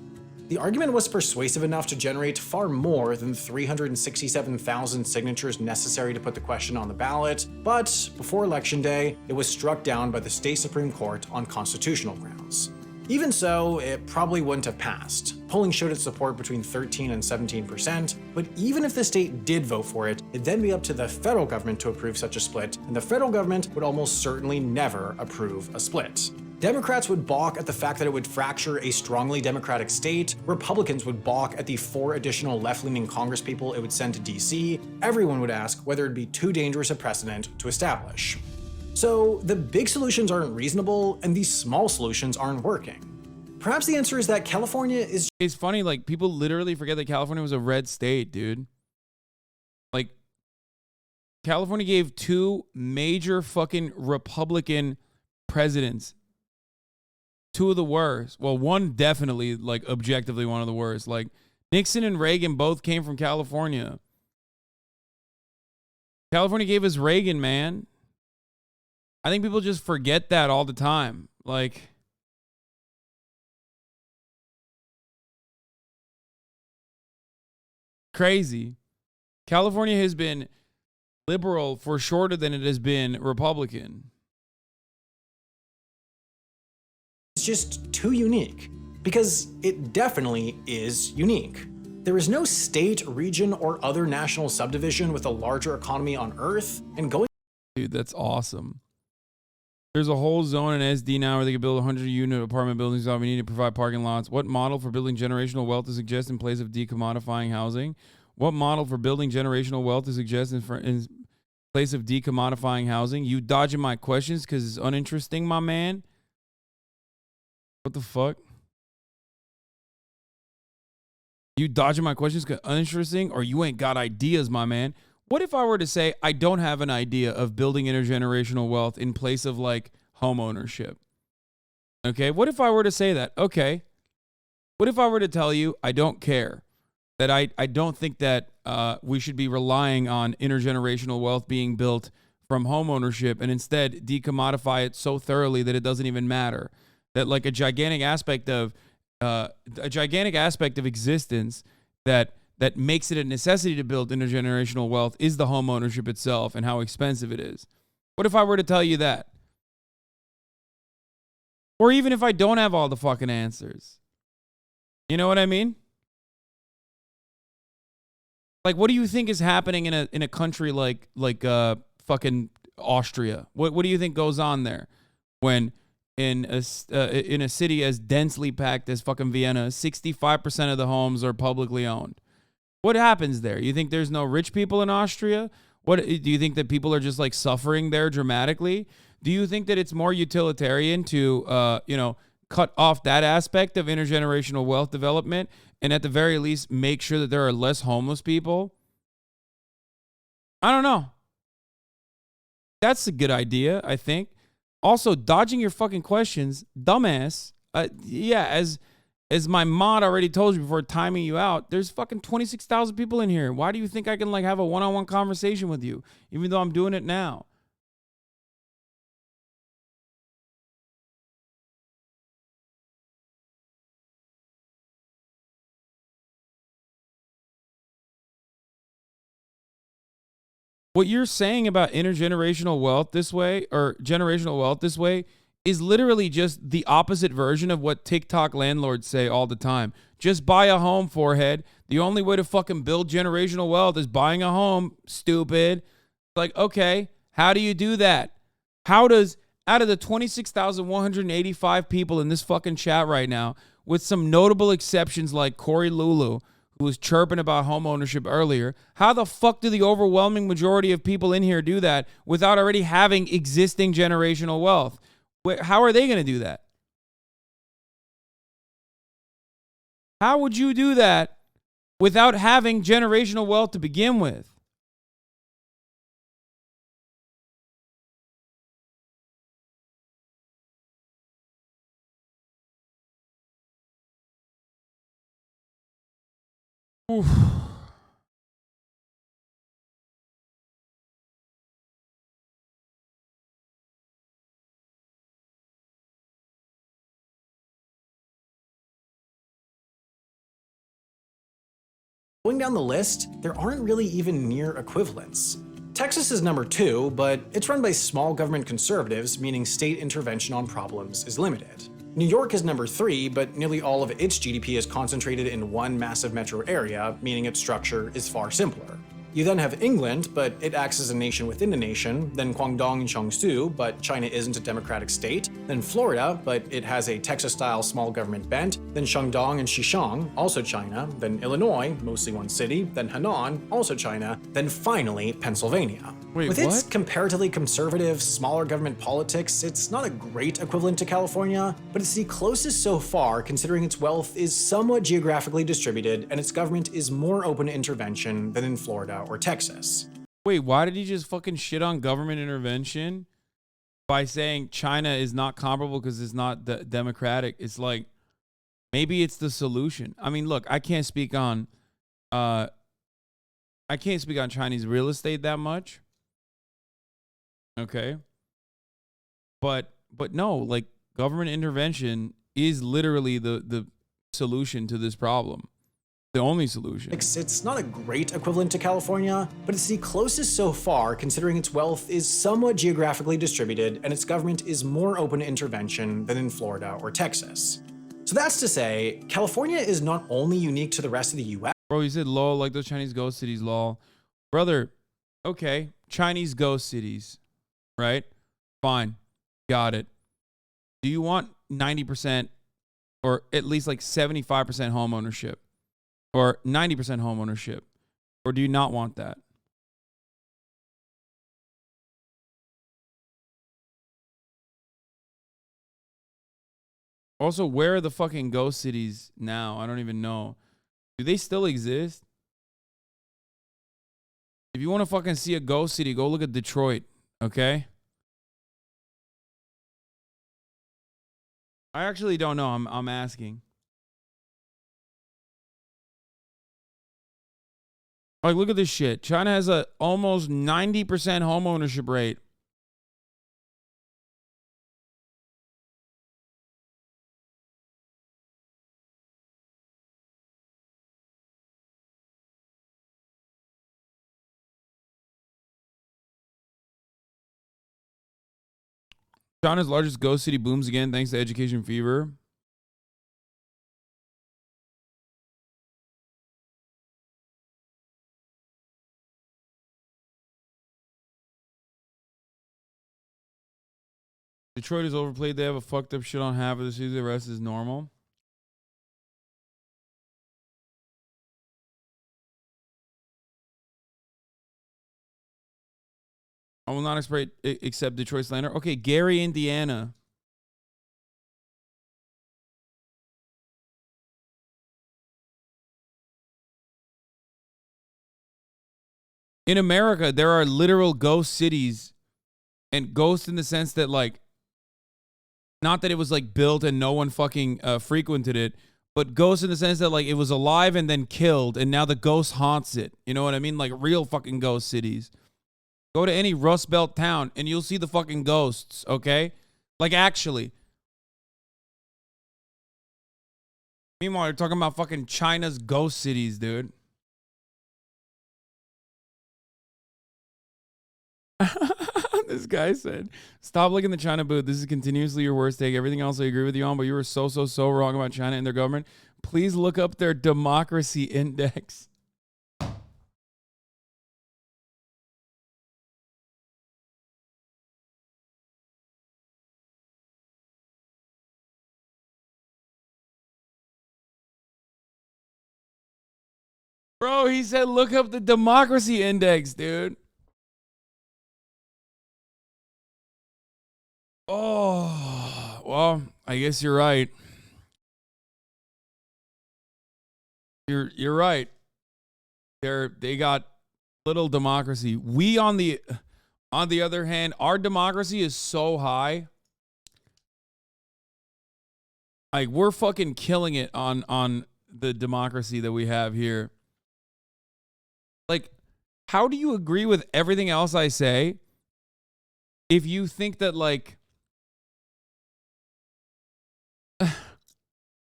N: The argument was persuasive enough to generate far more than 367,000 signatures necessary to put the question on the ballot, but before Election Day, it was struck down by the state Supreme Court on constitutional grounds. Even so, it probably wouldn't have passed. Polling showed its support between 13 and 17%, but even if the state did vote for it, it'd then be up to the federal government to approve such a split, and the federal government would almost certainly never approve a split. Democrats would balk at the fact that it would fracture a strongly Democratic state, Republicans would balk at the 4 additional left-leaning congresspeople it would send to DC, everyone would ask whether it'd be too dangerous a precedent to establish. So the big solutions aren't reasonable, and these small solutions aren't working. Perhaps the answer is that California is—
A: It's funny, like, people literally forget that California was a red state, dude. Like, California gave 2 major fucking Republican presidents. 2 of the worst. Well, one definitely, like, objectively one of the worst. Like, Nixon and Reagan both came from California. California gave us Reagan, man. I think people just forget that all the time. Like, crazy. California has been liberal for shorter than it has been Republican.
N: It's just too unique, because it definitely is unique. There is no state, region, or other national subdivision with a larger economy on Earth, and going—
A: Dude, that's awesome. There's a whole zone in SD now where they can build 100-unit apartment buildings without we need to provide parking lots. What model for building generational wealth to suggest in place of decommodifying housing? What model for building generational wealth to suggest in place of decommodifying housing? You dodging my questions because it's uninteresting, my man? What the fuck? You dodging my questions because uninteresting, or you ain't got ideas, my man? what if I were to say I don't have an idea of building intergenerational wealth in place of like home ownership? Okay, what if I were to say that? Okay, what if I were to tell you I don't care, that I don't think that we should be relying on intergenerational wealth being built from home ownership and instead decommodify it so thoroughly that it doesn't even matter? That like a gigantic aspect of existence that makes it a necessity to build intergenerational wealth is the home ownership itself and how expensive it is. What if I were to tell you that? Or even if I don't have all the fucking answers. You know what I mean? Like, what do you think is happening in a country like fucking Austria? What do you think goes on there when in a city as densely packed as fucking Vienna, 65% of the homes are publicly owned? What happens there? You think there's no rich people in Austria? What do you think that people are just like suffering there dramatically? Do you think that it's more utilitarian to cut off that aspect of intergenerational wealth development and at the very least make sure that there are less homeless people? I don't know. That's a good idea, I think. Also, dodging your fucking questions, dumbass. Yeah, as my mod already told you before timing you out, there's fucking 26,000 people in here. Why do you think I can like have a one-on-one conversation with you, even though I'm doing it now? What you're saying about intergenerational wealth this way, or generational wealth this way, is literally just the opposite version of what TikTok landlords say all the time. Just buy a home, forehead. The only way to fucking build generational wealth is buying a home, stupid. Like, okay, how do you do that? How does, out of the 26,185 people in this fucking chat right now, with some notable exceptions like Corey Lulu, who was chirping about home ownership earlier, how the fuck do the overwhelming majority of people in here do that without already having existing generational wealth? How are they going to do that? How would you do that without having generational wealth to begin with? Oof.
N: Going down the list, there aren't really even near equivalents. Texas is number 2, but it's run by small government conservatives, meaning state intervention on problems is limited. New York is number 3, but nearly all of its GDP is concentrated in one massive metro area, meaning its structure is far simpler. You then have England, but it acts as a nation within a nation, then Guangdong and Jiangsu, but China isn't a democratic state, then Florida, but it has a Texas-style small government bent, then Shandong and Xishan, also China, then Illinois, mostly one city, then Henan, also China, then finally Pennsylvania.
A: Wait,
N: With its comparatively conservative, smaller government politics, it's not a great equivalent to California, but it's the closest so far considering its wealth is somewhat geographically distributed and its government is more open to intervention than in Florida or Texas.
A: Wait, why did he just fucking shit on government intervention by saying China is not comparable because it's not democratic? It's like, maybe it's the solution. I mean, look, I can't speak on Chinese real estate that much. Okay. But no, like government intervention is literally the solution to this problem. The only solution.
N: It's not a great equivalent to California, but it's the closest so far considering its wealth is somewhat geographically distributed and its government is more open to intervention than in Florida or Texas. So that's to say, California is not only unique to the rest of the US.
A: Bro, you said lol, like those Chinese ghost cities, lol. Brother, okay, Chinese ghost cities, right? Fine, got it. Do you want 90% or at least like 75% home ownership? Or 90% home ownership? Or do you not want that? Also, where are the fucking ghost cities now? I don't even know. Do they still exist? If you want to fucking see a ghost city, go look at Detroit, okay? I actually don't know. I'm asking. Like, look at this shit. China has a almost 90% home ownership rate. China's largest ghost city booms again thanks to education fever. Detroit is overplayed. They have a fucked up shit on half of the city. The rest is normal. I will not accept Detroit slander. Okay, Gary, Indiana. In America, there are literal ghost cities, and ghost in the sense that, like, not that it was like built and no one fucking frequented it, but ghost in the sense that, like, it was alive and then killed, and now the ghost haunts it. You know what I mean? Like real fucking ghost cities. Go to any Rust Belt town and you'll see the fucking ghosts, okay? Like, actually. Meanwhile, you're talking about fucking China's ghost cities, dude. This guy said, stop looking at the China booth. This is continuously your worst take. Everything else I agree with you on, but you were so wrong about China and their government. Please look up their democracy index. Bro, he said look up the democracy index, dude. Oh, well, I guess you're right. You're right. They got little democracy. We on the other hand, our democracy is so high. Like, we're fucking killing it on the democracy that we have here. Like, how do you agree with everything else I say if you think that, like,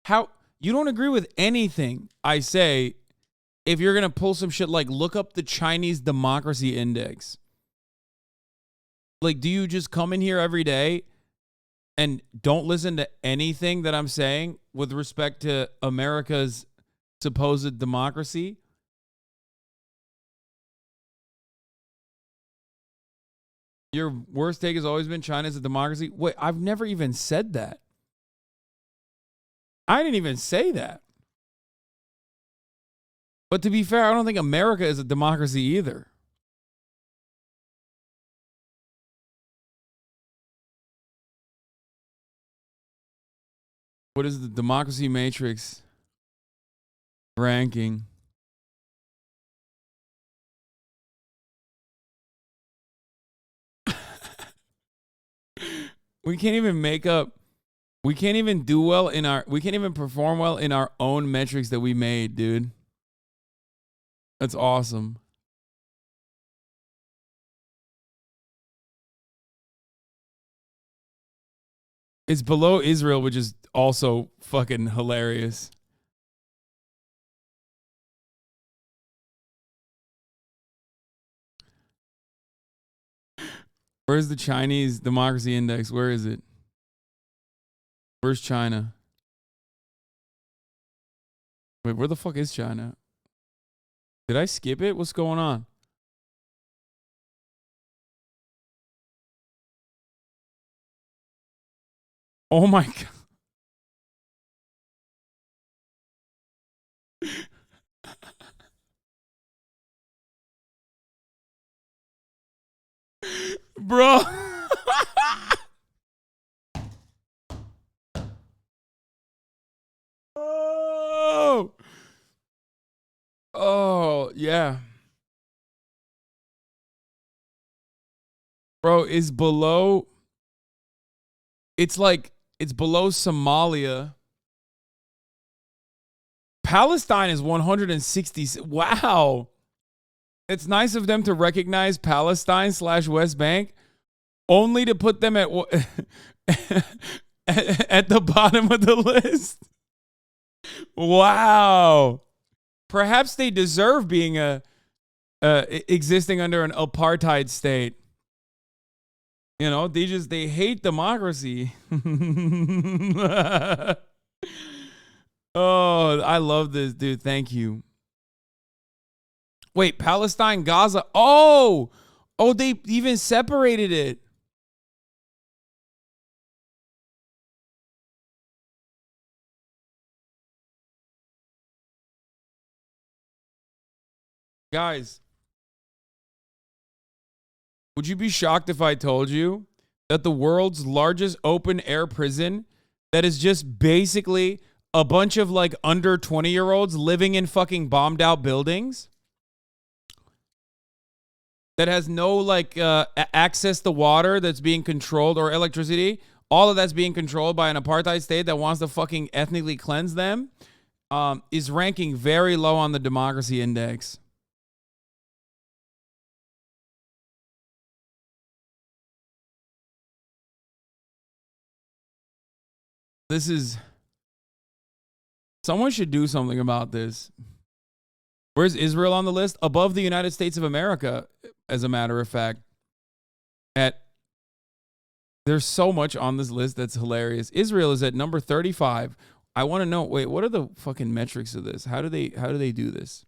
A: how you don't agree with anything I say if you're going to pull some shit like look up the Chinese democracy index? Like, do you just come in here every day and don't listen to anything that I'm saying with respect to America's supposed democracy? Your worst take has always been China's a democracy. Wait, I've never even said that. I didn't even say that. But to be fair, I don't think America is a democracy either. What is the democracy matrix ranking? We can't even make up. We can't even do well in our. We can't even perform well in our own metrics that we made, dude. That's awesome. It's below Israel, which is also fucking hilarious. Where's the Chinese democracy index? Where is it? Where's China? Wait, where the fuck is China? Did I skip it? What's going on? Oh my God. Bro. Oh. Oh, yeah. Bro, is below. It's like it's below Somalia. Palestine is 160. Wow. It's nice of them to recognize Palestine / West Bank, only to put them at at the bottom of the list. Wow. Perhaps they deserve being existing under an apartheid state. You know, they hate democracy. Oh, I love this, dude. Thank you. Wait, Palestine, Gaza. Oh, they even separated it. Guys, would you be shocked if I told you that the world's largest open air prison that is just basically a bunch of like under 20-year-olds living in fucking bombed out buildings that has no like access to water that's being controlled or electricity, all of that's being controlled by an apartheid state that wants to fucking ethnically cleanse them, is ranking very low on the democracy index. This is... Someone should do something about this. Where's Israel on the list? Above the United States of America, as a matter of fact. There's so much on this list that's hilarious. Israel is at number 35. I want to know, wait, what are the fucking metrics of this? How do they do this?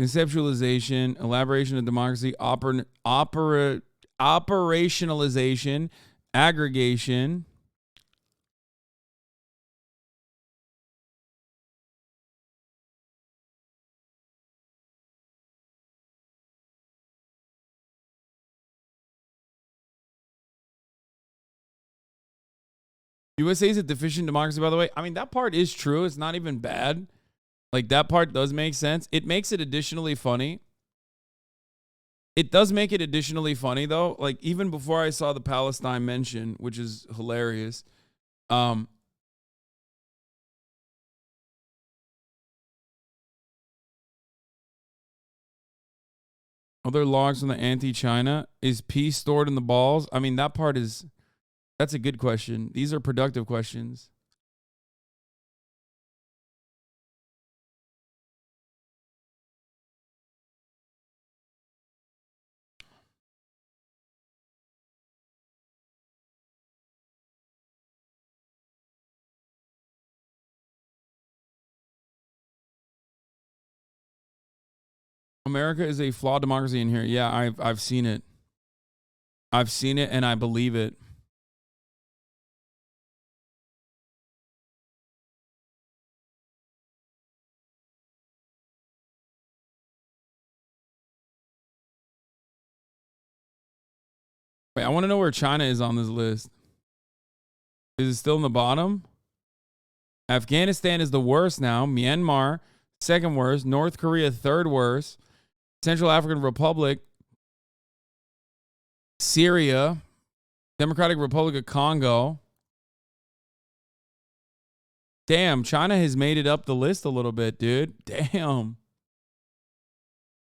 A: Conceptualization, elaboration of democracy, operationalization, aggregation. USA is a deficient democracy, by the way. I mean, that part is true. It's not even bad. Like, that part does make sense. It makes it additionally funny. It does make it additionally funny, though. Like, even before I saw the Palestine mention, which is hilarious, other logs from the anti-China. Is peace stored in the balls? I mean, that part is... That's a good question. These are productive questions. America is a flawed democracy in here. Yeah, I've seen it. I've seen it and I believe it. Wait, I want to know where China is on this list. Is it still in the bottom? Afghanistan is the worst now. Myanmar, second worst. North Korea, third worst. Central African Republic. Syria. Democratic Republic of Congo. Damn, China has made it up the list a little bit, dude. Damn.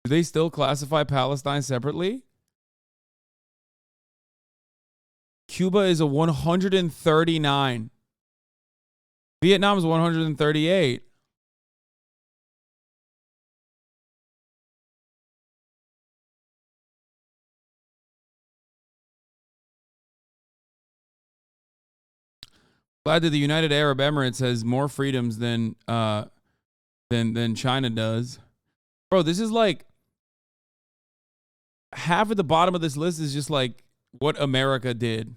A: Do they still classify Palestine separately? Cuba is a 139. Vietnam is 138. Glad that the United Arab Emirates has more freedoms than China does. Bro, this is like half at the bottom of this list is just like what America did.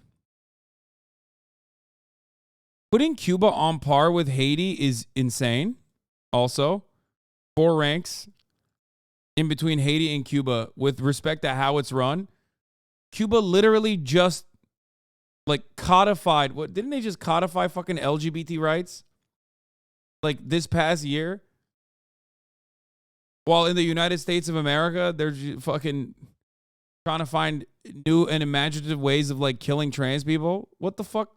A: Putting Cuba on par with Haiti is insane. Also, 4 ranks in between Haiti and Cuba with respect to how it's run. Cuba literally just like codified. What didn't they just codify fucking LGBT rights? like this past year, while in the United States of America, they're fucking trying to find new and imaginative ways of like killing trans people. What the fuck?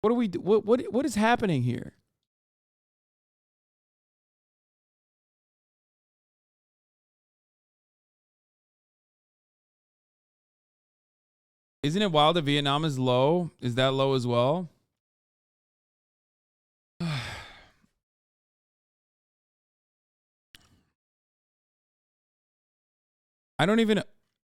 A: What are we? What is happening here? Isn't it wild that Vietnam is low? Is that low as well? I don't even.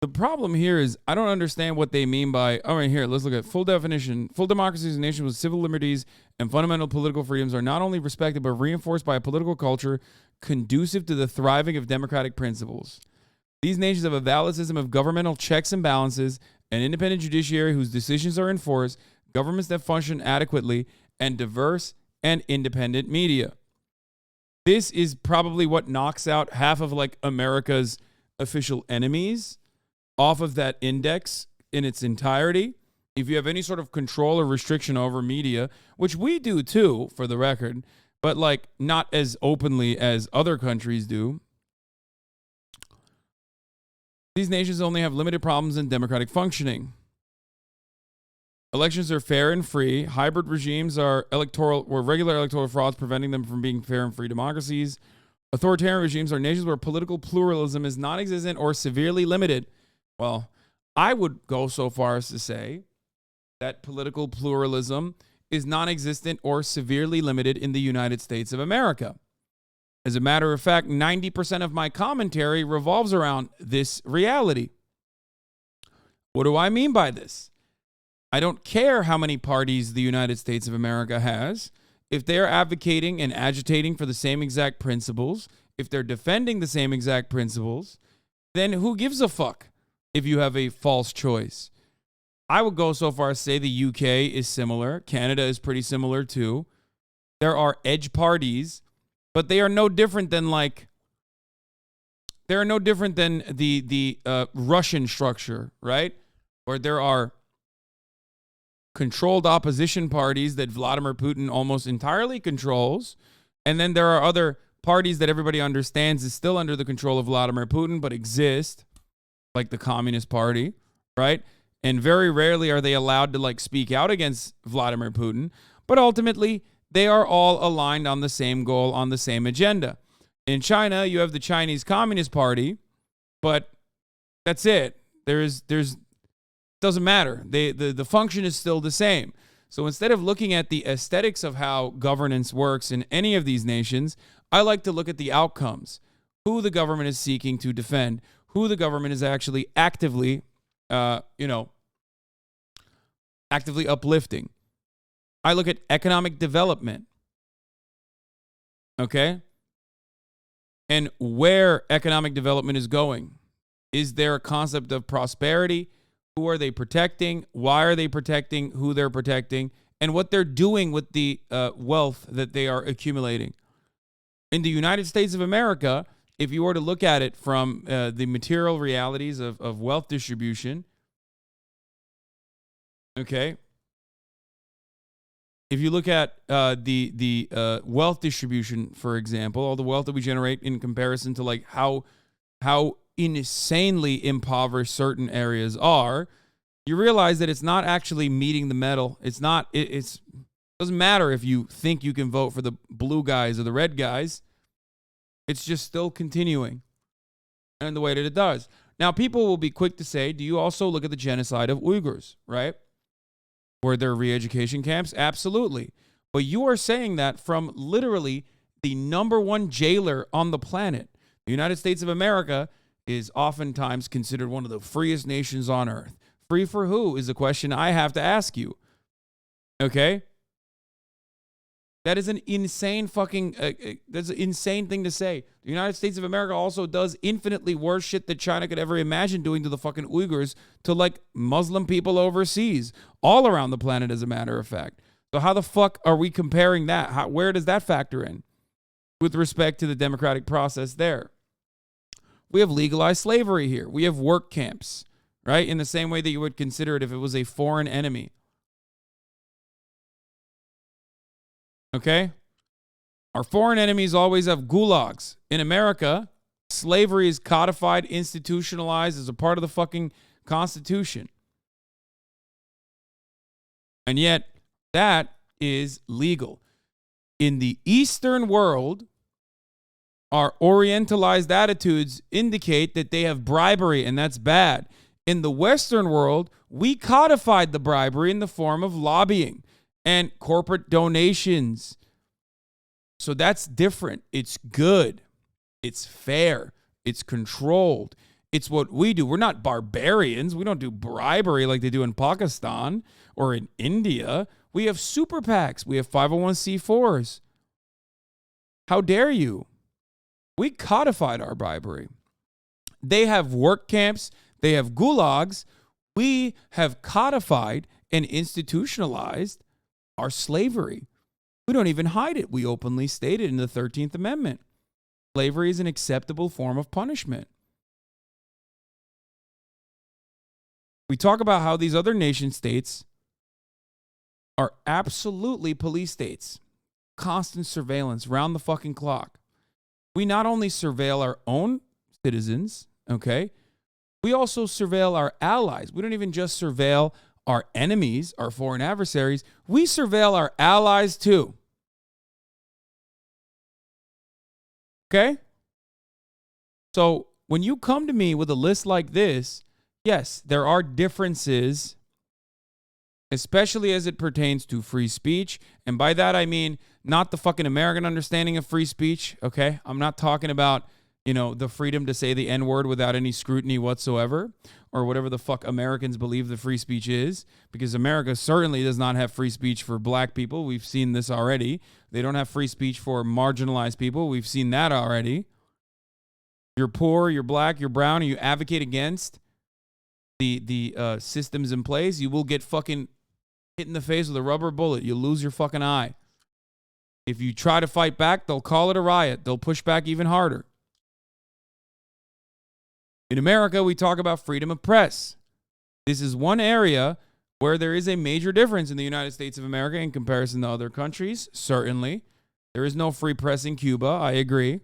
A: The problem here is I don't understand what they mean by. All right, here, let's look at full definition. Full democracy is a nation with civil liberties and fundamental political freedoms are not only respected but reinforced by a political culture conducive to the thriving of democratic principles. These nations have a valid system of governmental checks and balances, an independent judiciary whose decisions are enforced, governments that function adequately, and diverse and independent media. This is probably what knocks out half of like America's official enemies off of that index in its entirety. If you have any sort of control or restriction over media, which we do too, for the record, but like not as openly as other countries do, these nations only have limited problems in democratic functioning. Elections are fair and free. Hybrid regimes are regular electoral frauds, preventing them from being fair and free democracies. Authoritarian regimes are nations where political pluralism is non-existent or severely limited. Well, I would go so far as to say that political pluralism is non-existent or severely limited in the United States of America. As a matter of fact, 90% of my commentary revolves around this reality. What do I mean by this? I don't care how many parties the United States of America has. If they're advocating and agitating for the same exact principles, if they're defending the same exact principles, then who gives a fuck if you have a false choice? I would go so far as to say the UK is similar. Canada is pretty similar too. There are edge parties, but they are no different than the Russian structure, right? Where there are controlled opposition parties that Vladimir Putin almost entirely controls. And then there are other parties that everybody understands is still under the control of Vladimir Putin, but exist, like the Communist Party, right? And very rarely are they allowed to like speak out against Vladimir Putin. But ultimately, they are all aligned on the same goal, on the same agenda. In China, you have the Chinese Communist Party, but that's it. Doesn't matter. The function is still the same. So instead of looking at the aesthetics of how governance works in any of these nations, I like to look at the outcomes, who the government is seeking to defend, who the government is actually actively uplifting. I look at economic development, okay? And where economic development is going. Is there a concept of prosperity? Who are they protecting? Why are they protecting? Who they're protecting? And what they're doing with the wealth that they are accumulating. In the United States of America, if you were to look at it from the material realities of wealth distribution, okay? If you look at the wealth distribution, for example, all the wealth that we generate in comparison to like how insanely impoverished certain areas are, you realize that it's not actually meeting the medal. It doesn't matter if you think you can vote for the blue guys or the red guys. It's just still continuing in the way that it does. Now, people will be quick to say, do you also look at the genocide of Uyghurs, right? Were there re-education camps? Absolutely. But you are saying that from literally the number one jailer on the planet. The United States of America is oftentimes considered one of the freest nations on earth. Free for who is a question I have to ask you. Okay? That is an insane that's an insane thing to say. The United States of America also does infinitely worse shit that China could ever imagine doing to the fucking Uyghurs, to like Muslim people overseas, all around the planet, as a matter of fact. So how the fuck are we comparing that? Where does that factor in with respect to the democratic process there? We have legalized slavery here. We have work camps, right? In the same way that you would consider it if it was a foreign enemy. Okay? Our foreign enemies always have gulags. In America, slavery is codified, institutionalized as a part of the fucking Constitution. And yet, that is legal. In the Eastern world, our Orientalized attitudes indicate that they have bribery, and that's bad. In the Western world, we codified the bribery in the form of lobbying and corporate donations. So that's different. It's good. It's fair. It's controlled. It's what we do. We're not barbarians. We don't do bribery like they do in Pakistan or in India. We have super PACs. We have 501c4s. How dare you? We codified our bribery. They have work camps. They have gulags. We have codified and institutionalized our slavery. We don't even hide it. We openly state it in the 13th Amendment. Slavery is an acceptable form of punishment. We talk about how these other nation states are absolutely police states. Constant surveillance, round the fucking clock. We not only surveil our own citizens, okay? We also surveil our allies. We don't even just surveil our enemies, our foreign adversaries. We surveil our allies too. Okay? So when you come to me with a list like this, yes, there are differences, especially as it pertains to free speech. And by that, I mean not the fucking American understanding of free speech, okay? I'm not talking about, the freedom to say the N-word without any scrutiny whatsoever, or whatever the fuck Americans believe the free speech is, because America certainly does not have free speech for black people. We've seen this already. They don't have free speech for marginalized people. We've seen that already. You're poor, you're black, you're brown, and you advocate against the systems in place, you will get fucking hit in the face with a rubber bullet. You'll lose your fucking eye. If you try to fight back, they'll call it a riot. They'll push back even harder. In America, we talk about freedom of press. This is one area where there is a major difference in the United States of America in comparison to other countries, certainly. There is no free press in Cuba, I agree.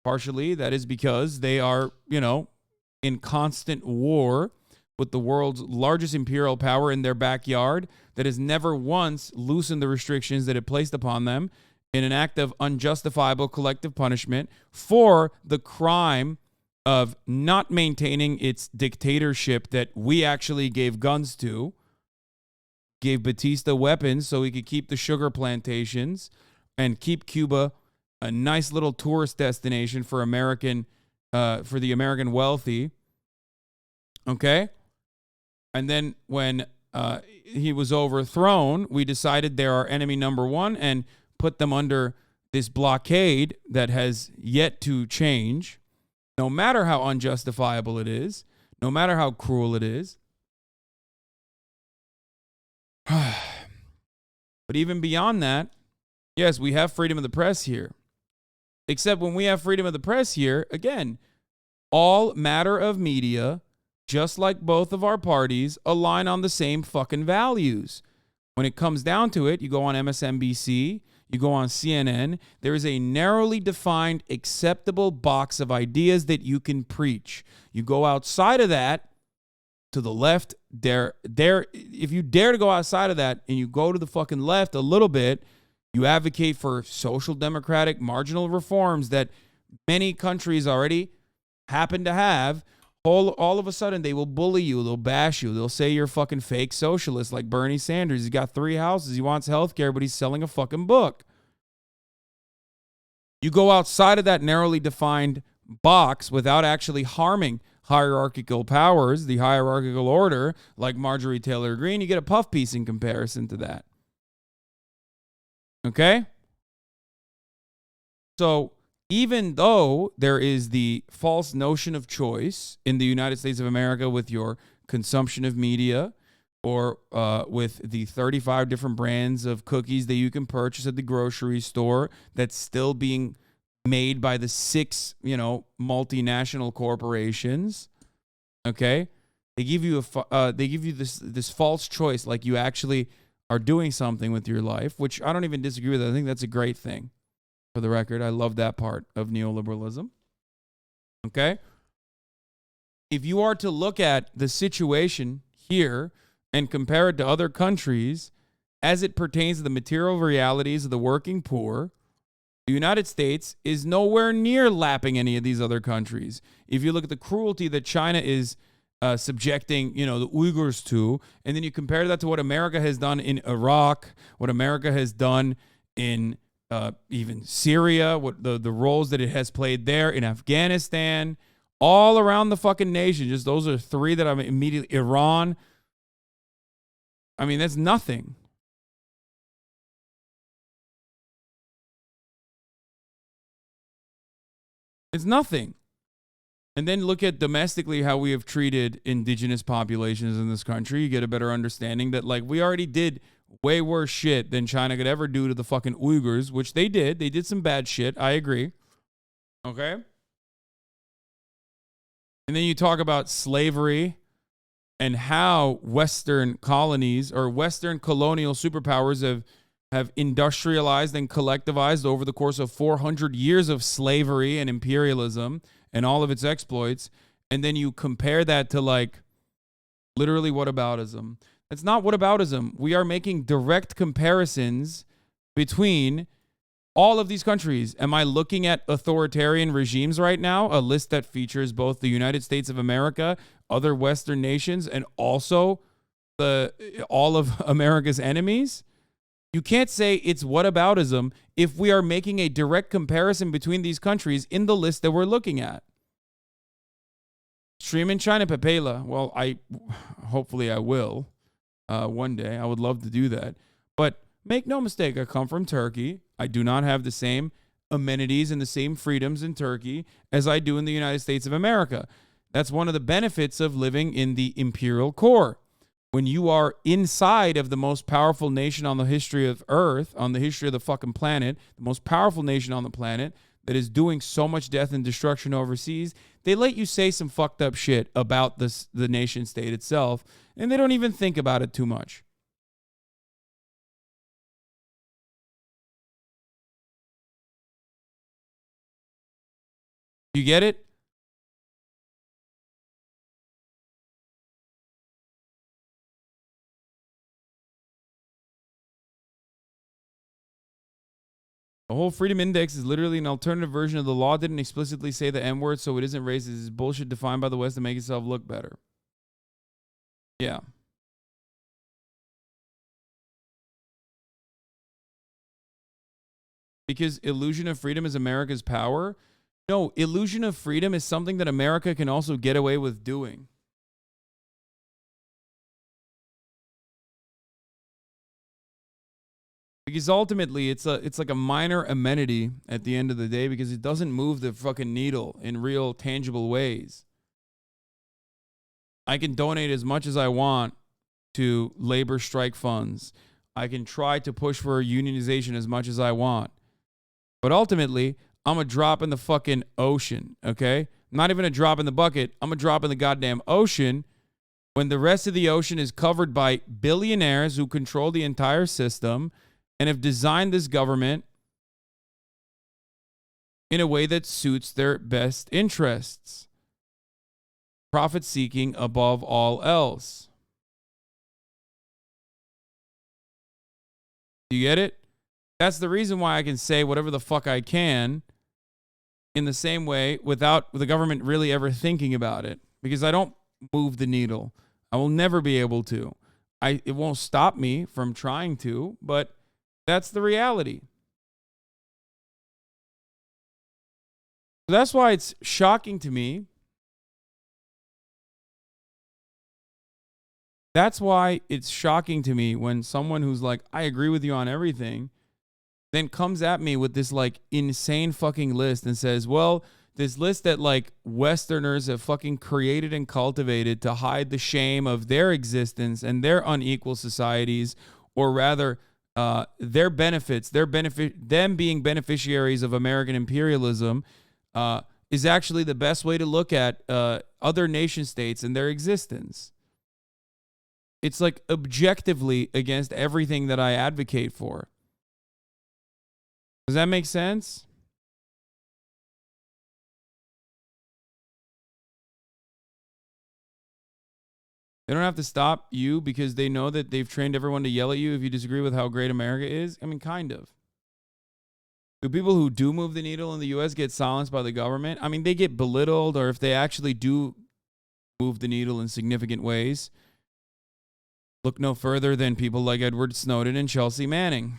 A: Partially, that is because they are, in constant war with the world's largest imperial power in their backyard that has never once loosened the restrictions that it placed upon them in an act of unjustifiable collective punishment for the crime of not maintaining its dictatorship that we actually gave guns to, gave Batista weapons so he could keep the sugar plantations and keep Cuba a nice little tourist destination for for the American wealthy. Okay? And then when he was overthrown, we decided they're our enemy number one and put them under this blockade that has yet to change. No matter how unjustifiable it is, no matter how cruel it is. But even beyond that, yes, we have freedom of the press here. Except when we have freedom of the press here, again, all matter of media, just like both of our parties, align on the same fucking values. When it comes down to it, you go on MSNBC, you go on CNN, there is a narrowly defined, acceptable box of ideas that you can preach. You go outside of that, to the left, if you dare to go outside of that and you go to the fucking left a little bit, you advocate for social democratic marginal reforms that many countries already happen to have, all of a sudden they will bully you, they'll bash you, they'll say you're a fucking fake socialist like Bernie Sanders. He's got 3 houses, he wants healthcare, but he's selling a fucking book. You go outside of that narrowly defined box without actually harming hierarchical powers, the hierarchical order, like Marjorie Taylor Greene, you get a puff piece in comparison to that. Okay? So even though there is the false notion of choice in the United States of America with your consumption of media or with the 35 different brands of cookies that you can purchase at the grocery store that's still being made by the 6, multinational corporations, okay? They give you this false choice like you actually are doing something with your life, which I don't even disagree with. I think that's a great thing. For the record, I love that part of neoliberalism. Okay? If you are to look at the situation here and compare it to other countries as it pertains to the material realities of the working poor, the United States is nowhere near lapping any of these other countries. If you look at the cruelty that China is subjecting, the Uyghurs to, and then you compare that to what America has done in Iraq, what America has done in even Syria, what the roles that it has played there, in Afghanistan, all around the fucking nation. Just those are three that I'm immediately, Iran. I mean, that's nothing. It's nothing. And then look at domestically how we have treated indigenous populations in this country. You get a better understanding that, like, we already did way worse shit than China could ever do to the fucking Uyghurs, which they did. They did some bad shit. I agree. Okay? And then you talk about slavery and how Western colonies or Western colonial superpowers have industrialized and collectivized over the course of 400 years of slavery and imperialism and all of its exploits. And then you compare that to, like, literally whataboutism. It's not whataboutism. We are making direct comparisons between all of these countries. Am I looking at authoritarian regimes right now? A list that features both the United States of America, other Western nations, and also all of America's enemies? You can't say it's whataboutism if we are making a direct comparison between these countries in the list that we're looking at. Stream in China, Pepela. Well, hopefully I will one day. I would love to do that. But make no mistake, I come from Turkey. I do not have the same amenities and the same freedoms in Turkey as I do in the United States of America. That's one of the benefits of living in the imperial core. When you are inside of the most powerful nation on the history of Earth, on the history of the fucking planet, the most powerful nation on the planet that is doing so much death and destruction overseas, they let you say some fucked up shit about the nation state itself, and they don't even think about it too much. You get it? The whole freedom index is literally an alternative version of the law. Didn't explicitly say the N-word, so it isn't racist. It's bullshit defined by the West to make itself look better. Yeah. Because illusion of freedom is America's power? No, illusion of freedom is something that America can also get away with doing. Because ultimately, it's like a minor amenity at the end of the day because it doesn't move the fucking needle in real tangible ways. I can donate as much as I want to labor strike funds. I can try to push for unionization as much as I want. But ultimately, I'm a drop in the fucking ocean, okay? Not even a drop in the bucket. I'm a drop in the goddamn ocean when the rest of the ocean is covered by billionaires who control the entire system and have designed this government in a way that suits their best interests. Profit seeking above all else. Do you get it? That's the reason why I can say whatever the fuck I can in the same way without the government really ever thinking about it. Because I don't move the needle. I will never be able to. It won't stop me from trying to, but that's the reality. So that's why it's shocking to me. That's why it's shocking to me when someone who's like, I agree with you on everything, then comes at me with this like insane fucking list and says, well, this list that like Westerners have fucking created and cultivated to hide the shame of their existence and their unequal societies, or rather their benefits, them being beneficiaries of American imperialism, is actually the best way to look at other nation states and their existence. It's like objectively against everything that I advocate for. Does that make sense? They don't have to stop you because they know that they've trained everyone to yell at you if you disagree with how great America is. I mean, kind of. Do people who do move the needle in the U.S. get silenced by the government? I mean, they get belittled, or if they actually do move the needle in significant ways, look no further than people like Edward Snowden and Chelsea Manning.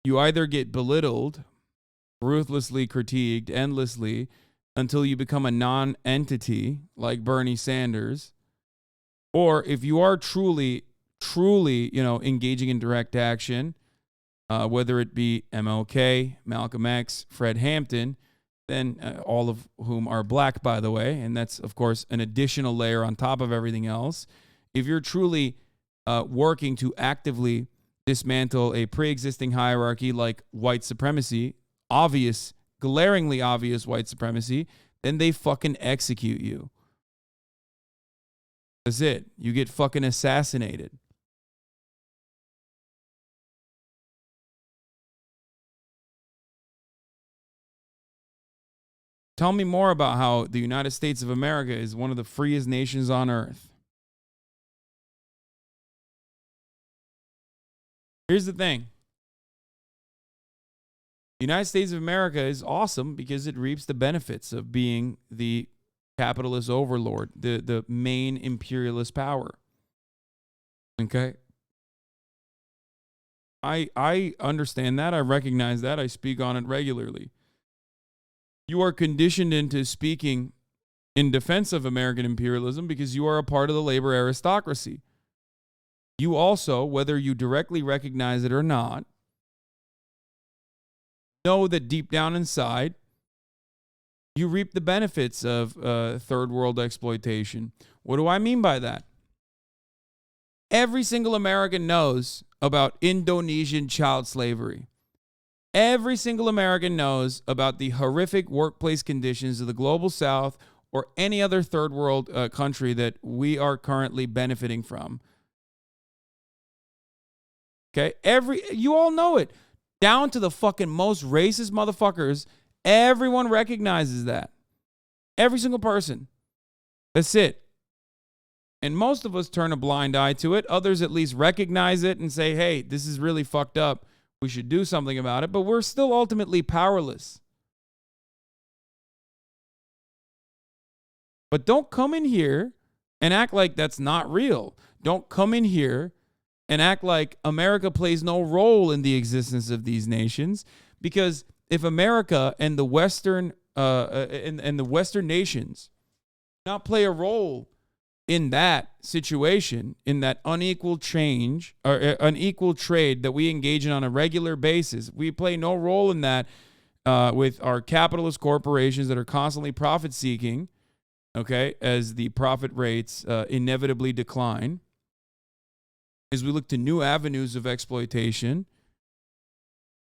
A: You either get belittled, ruthlessly critiqued, endlessly, until you become a non-entity like Bernie Sanders, or if you are truly, engaging in direct action, whether it be MLK, Malcolm X, Fred Hampton, then all of whom are black, by the way, and that's, of course, an additional layer on top of everything else. If you're truly working to actively dismantle a pre-existing hierarchy like white supremacy, obvious, glaringly obvious white supremacy, then they fucking execute you. That's it. You get fucking assassinated. Tell me more about how the United States of America is one of the freest nations on earth. Here's the thing. The United States of America is awesome because it reaps the benefits of being the capitalist overlord, the main imperialist power. Okay? I understand that. I recognize that. I speak on it regularly. You are conditioned into speaking in defense of American imperialism because you are a part of the labor aristocracy. You also, whether you directly recognize it or not, know that deep down inside, you reap the benefits of third world exploitation. What do I mean by that? Every single American knows about Indonesian child slavery. Every single American knows about the horrific workplace conditions of the global south or any other third world country that we are currently benefiting from. Okay? You all know it. Down to the fucking most racist motherfuckers, everyone recognizes that. Every single person. That's it. And most of us turn a blind eye to it. Others at least recognize it and say, hey, this is really fucked up. We should do something about it. But we're still ultimately powerless. But don't come in here and act like that's not real. Don't come in here and act like America plays no role in the existence of these nations. Because if America and the Western and the Western nations not play a role in that situation, in that unequal change or unequal trade that we engage in on a regular basis, we play no role in that with our capitalist corporations that are constantly profit seeking, okay, as the profit rates inevitably decline, as we look to new avenues of exploitation.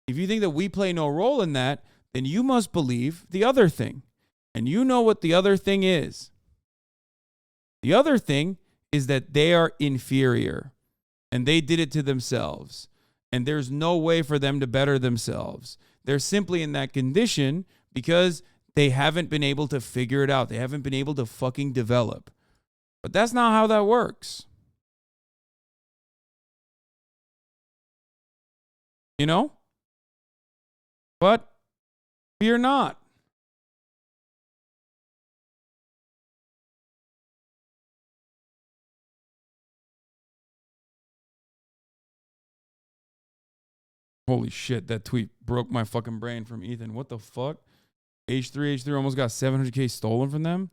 A: If you think that we play no role in that, then you must believe the other thing. And you know what the other thing is. The other thing is that they are inferior and they did it to themselves. And there's no way for them to better themselves. They're simply in that condition because they haven't been able to figure it out. They haven't been able to fucking develop. But that's not how that works. You know? But fear not. Holy shit, that tweet broke my fucking brain from Ethan. What the fuck? H3 almost got 700K stolen from them?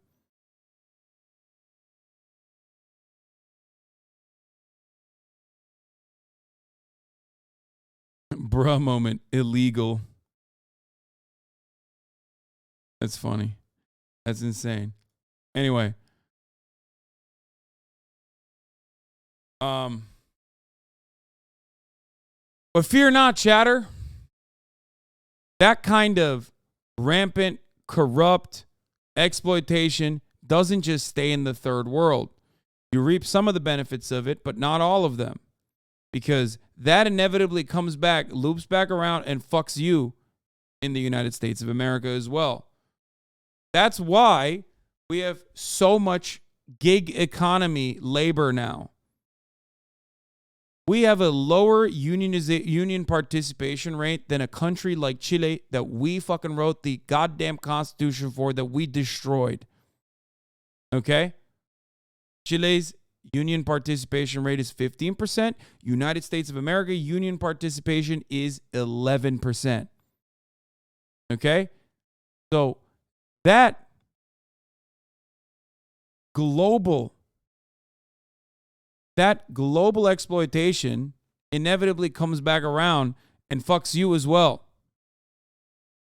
A: Bruh moment, illegal. That's funny. That's insane. Anyway. But fear not, chatter. That kind of rampant, corrupt exploitation doesn't just stay in the third world. You reap some of the benefits of it, but not all of them. Because that inevitably comes back, loops back around, and fucks you in the United States of America as well. That's why we have so much gig economy labor now. We have a lower union participation rate than a country like Chile that we fucking wrote the goddamn constitution for, that we destroyed. Okay? Chile's union participation rate is 15%. United States of America union participation is 11%. Okay? So that global exploitation inevitably comes back around and fucks you as well.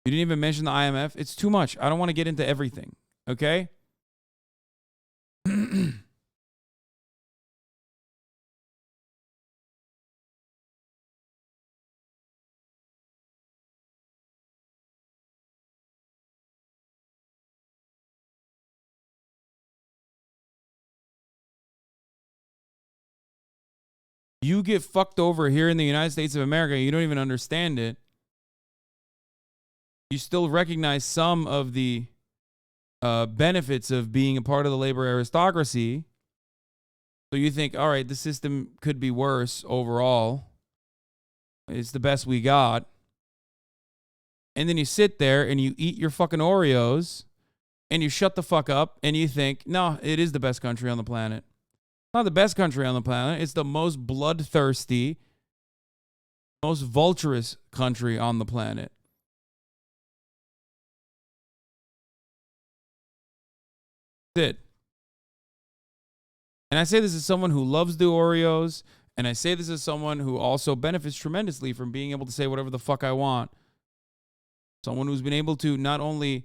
A: You didn't even mention the IMF. It's too much. I don't want to get into everything. Okay? You get fucked over here in the United States of America, you don't even understand it. You still recognize some of the benefits of being a part of the labor aristocracy. So you think, all right, the system could be worse overall. It's the best we got. And then you sit there and you eat your fucking Oreos and you shut the fuck up and you think, no, it is the best country on the planet. Not the best country on the planet. It's the most bloodthirsty, most vulturous country on the planet. That's it. And I say this as someone who loves the Oreos, and I say this as someone who also benefits tremendously from being able to say whatever the fuck I want. Someone who's been able to not only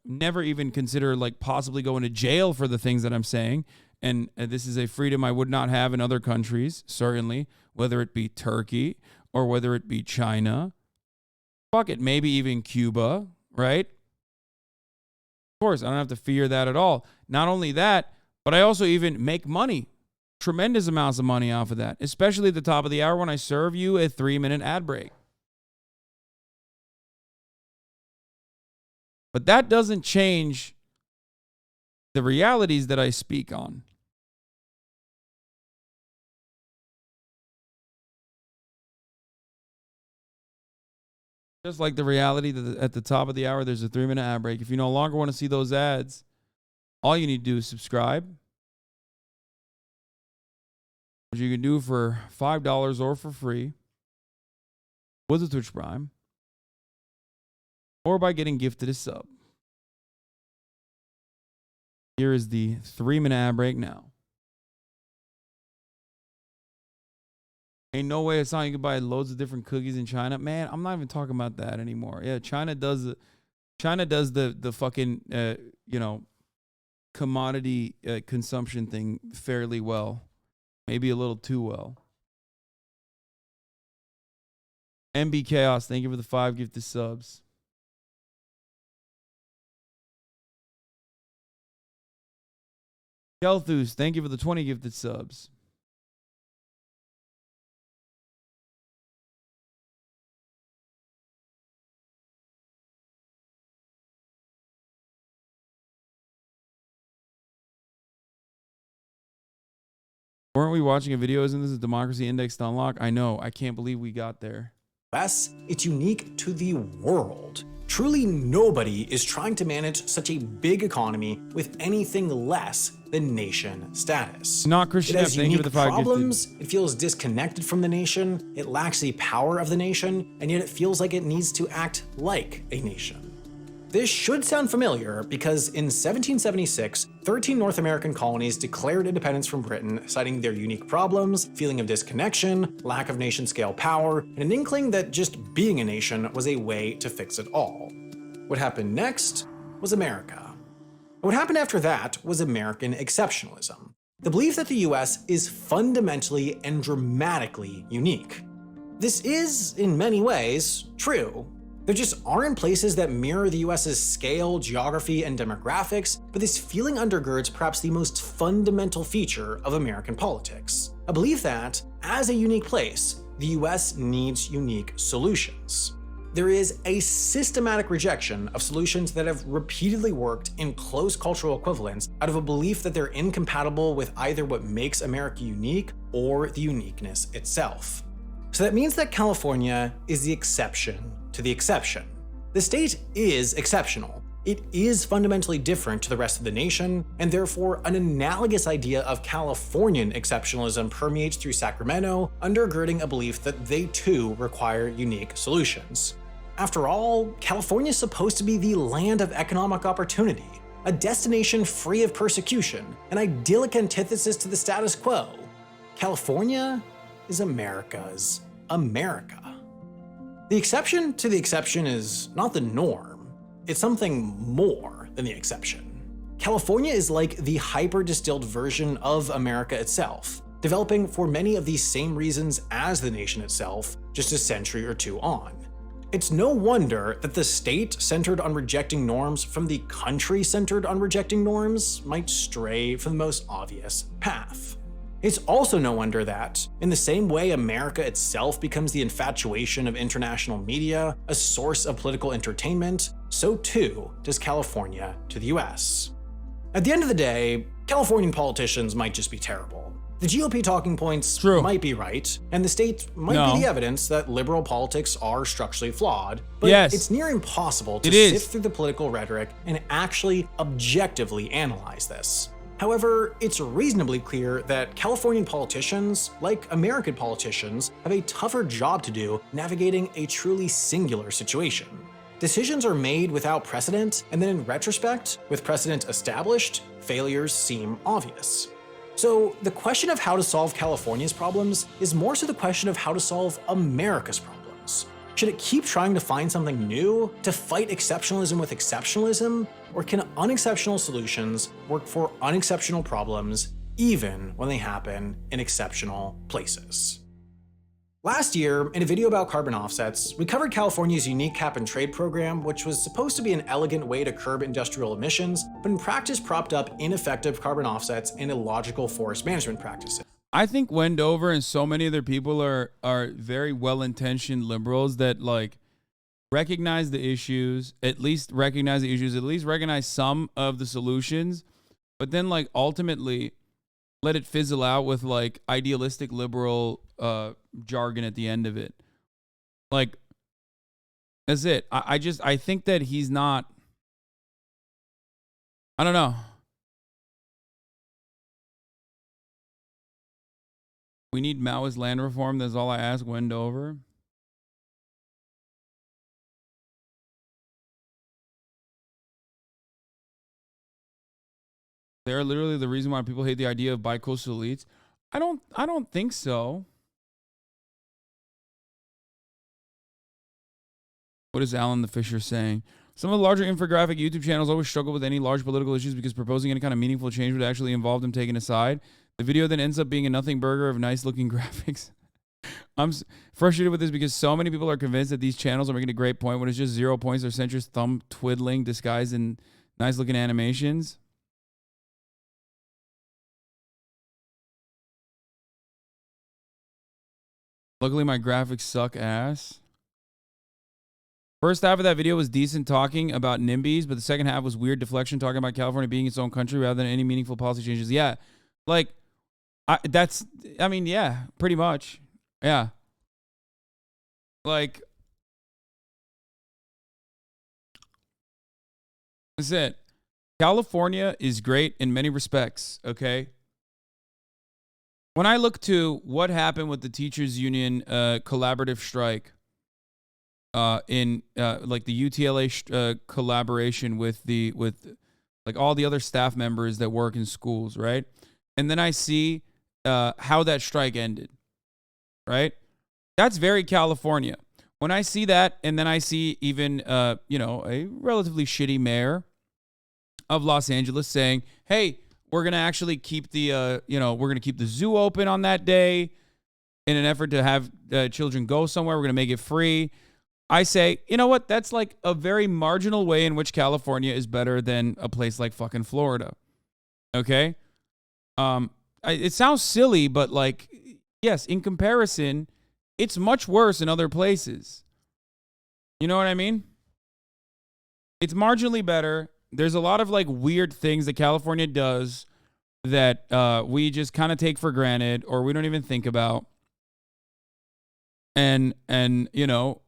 A: never even consider like possibly going to jail for the things that I'm saying. And this is a freedom I would not have in other countries, certainly, whether it be Turkey or whether it be China. Fuck it, maybe even Cuba, right? Of course, I don't have to fear that at all. Not only that, but I also even make money, tremendous amounts of money off of that, especially at the top of the hour when I serve you a 3-minute ad break. But that doesn't change the realities that I speak on. Just like the reality that at the top of the hour, there's a 3-minute ad break. If you no longer want to see those ads, all you need to do is subscribe, which you can do for $5 or for free with a Twitch Prime, or by getting gifted a sub. Here is the 3-minute ad break now. Ain't no way it's not you can buy loads of different cookies in China. Man, I'm not even talking about that anymore. Yeah, China does the fucking commodity consumption thing fairly well. Maybe a little too well. MB Chaos, thank you for the 5 gifted subs. Kelthus, thank you for the 20 gifted subs. Weren't we watching a video? Isn't this a democracy index to unlock? I know. I can't believe we got there.
N: US, it's unique to the world. Truly nobody is trying to manage such a big economy with anything less than nation status.
A: Not Christian
N: It has
A: F, thank you for
N: unique
A: the 5
N: problems, it feels disconnected from the nation, it lacks the power of the nation, and yet it feels like it needs to act like a nation. This should sound familiar because in 1776, 13 North American colonies declared independence from Britain, citing their unique problems, feeling of disconnection, lack of nation-scale power, and an inkling that just being a nation was a way to fix it all. What happened next was America. What happened after that was American exceptionalism. The belief that the US is fundamentally and dramatically unique. This is, in many ways, true. There just aren't places that mirror the US's scale, geography, and demographics, but this feeling undergirds perhaps the most fundamental feature of American politics. A belief that, as a unique place, the US needs unique solutions. There is a systematic rejection of solutions that have repeatedly worked in close cultural equivalents out of a belief that they're incompatible with either what makes America unique or the uniqueness itself. So that means that California is the exception to the exception. The state is exceptional. It is fundamentally different to the rest of the nation, and therefore an analogous idea of Californian exceptionalism permeates through Sacramento, undergirding a belief that they too require unique solutions. After all, California is supposed to be the land of economic opportunity, a destination free of persecution, an idyllic antithesis to the status quo. California is America's America. The exception to the exception is not the norm. It's something more than the exception. California is like the hyper-distilled version of America itself, developing for many of these same reasons as the nation itself, just a century or two on. It's no wonder that the state centered on rejecting norms from the country centered on rejecting norms might stray from the most obvious path. It's also no wonder that, in the same way America itself becomes the infatuation of international media, a source of political entertainment, so too does California to the US. At the end of the day, Californian politicians might just be terrible. The GOP talking points might be right, and the state might be the evidence that liberal politics are structurally flawed, but it's near impossible to sift through the political rhetoric and actually objectively analyze this. However, it's reasonably clear that Californian politicians, like American politicians, have a tougher job to do navigating a truly singular situation. Decisions are made without precedent, and then in retrospect, with precedent established, failures seem obvious. So the question of how to solve California's problems is more so the question of how to solve America's problems. Should it keep trying to find something new, to fight exceptionalism with exceptionalism, or can unexceptional solutions work for unexceptional problems even when they happen in exceptional places? Last year, in a video about carbon offsets, we covered California's unique cap-and-trade program, which was supposed to be an elegant way to curb industrial emissions, but in practice propped up ineffective carbon offsets and illogical forest management practices.
A: I think Wendover and so many other people are very well-intentioned liberals that like recognize the issues, at least recognize some of the solutions, but then like ultimately let it fizzle out with like idealistic liberal jargon at the end of it. Like, that's it. I think that he's not, I don't know. We need Maoist land reform. That's all I ask Wendover. They're literally the reason why people hate the idea of bicoastal elites. I don't think so. What is Alan the Fisher saying? Some of the larger infographic YouTube channels always struggle with any large political issues because proposing any kind of meaningful change would actually involve them taking a side. The video then ends up being a nothing burger of nice looking graphics. I'm frustrated with this because so many people are convinced that these channels are making a great point when it's just 0 points or centrist thumb twiddling disguised in nice looking animations. Luckily, my graphics suck ass. First half of that video was decent talking about NIMBYs, but the second half was weird deflection talking about California being its own country rather than any meaningful policy changes. Yeah, like, yeah, pretty much. Yeah. Like, that's it. California is great in many respects, okay? When I look to what happened with the teachers union collaborative strike in like the UTLA collaboration with like all the other staff members that work in schools, right? And then I see how that strike ended, right? That's very California. When I see that, and then I see even a relatively shitty mayor of Los Angeles saying, "Hey, we're going to actually keep the, we're going to keep the zoo open on that day in an effort to have children go somewhere. We're going to make it free. I say, you know what? That's like a very marginal way in which California is better than a place like fucking Florida. Okay? It sounds silly, but like, yes, in comparison, it's much worse in other places. You know what I mean? It's marginally better. There's a lot of like weird things that California does that we just kind of take for granted or we don't even think about. And you know,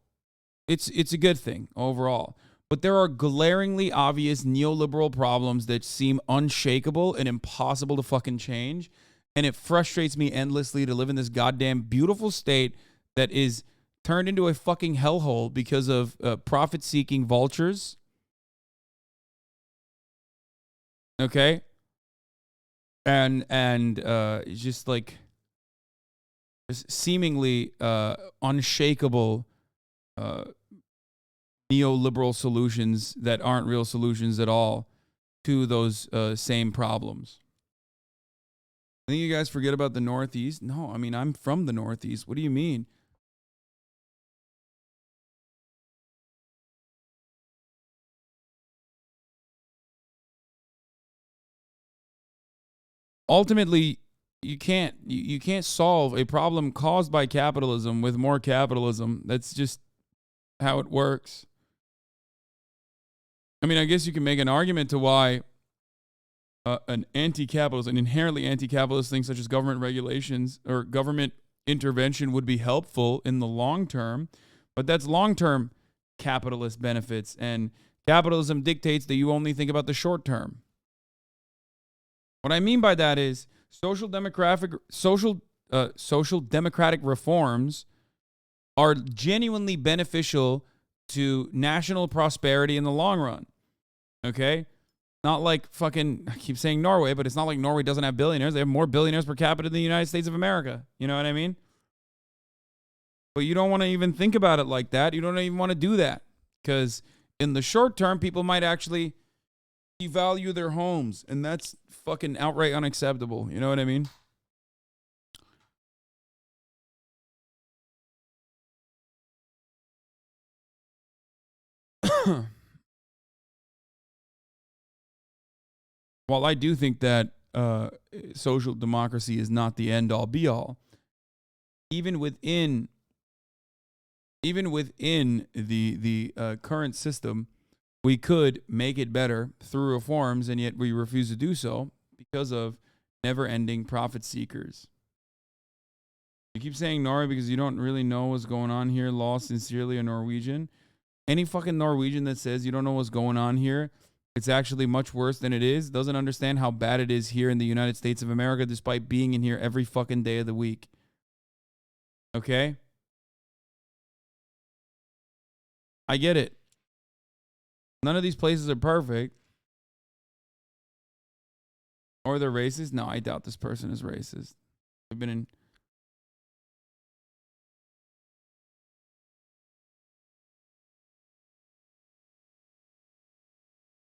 A: it's a good thing overall. But there are glaringly obvious neoliberal problems that seem unshakable and impossible to fucking change. And it frustrates me endlessly to live in this goddamn beautiful state that is turned into a fucking hellhole because of profit-seeking vultures. Okay? And just like seemingly unshakable neoliberal solutions that aren't real solutions at all to those same problems. I think you guys forget about the Northeast. No, I mean, I'm from the Northeast. What do you mean? Ultimately, you can't solve a problem caused by capitalism with more capitalism. That's just how it works. I mean, I guess you can make an argument to why an inherently anti-capitalist thing such as government regulations or government intervention would be helpful in the long term, but that's long-term capitalist benefits, and capitalism dictates that you only think about the short term. What I mean by that is social democratic reforms are genuinely beneficial to national prosperity in the long run. Okay? Not like fucking, I keep saying Norway, but it's not like Norway doesn't have billionaires. They have more billionaires per capita than the United States of America. You know what I mean? But you don't want to even think about it like that. You don't even want to do that. Because in the short term, people might actually devalue their homes. And that's fucking outright unacceptable. You know what I mean? While I do think that social democracy is not the end all be all, even within the current system, we could make it better through reforms, and yet we refuse to do so because of never-ending profit seekers. You keep saying Norway because you don't really know what's going on here. Law, sincerely, a Norwegian. Any fucking Norwegian that says you don't know what's going on here, it's actually much worse than it is, doesn't understand how bad it is here in the United States of America despite being in here every fucking day of the week. Okay? I get it. None of these places are perfect. Or they're racist? No, I doubt this person is racist. They've been in...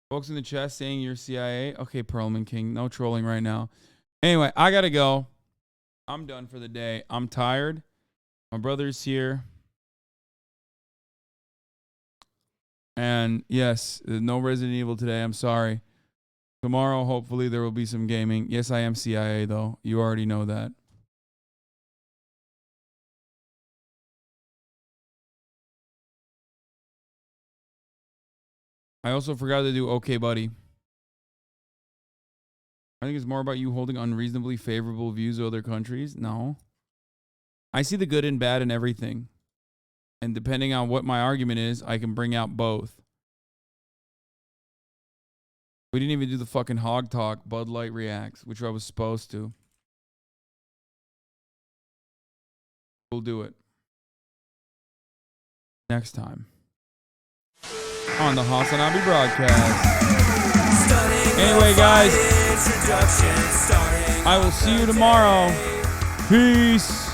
A: Folks in the chat saying you're CIA. Okay, Perlman King. No trolling right now. Anyway, I got to go. I'm done for the day. I'm tired. My brother's here. And yes, no Resident Evil today. I'm sorry. Tomorrow, hopefully, there will be some gaming. Yes, I am CIA, though. You already know that. I also forgot to do okay, buddy. I think it's more about you holding unreasonably favorable views of other countries. No. I see the good and bad in everything. And depending on what my argument is, I can bring out both. We didn't even do the fucking hog talk, Bud Light reacts, which I was supposed to. We'll do it. Next time. On the HasanAbi broadcast. Anyway, guys, I will see you tomorrow. Peace.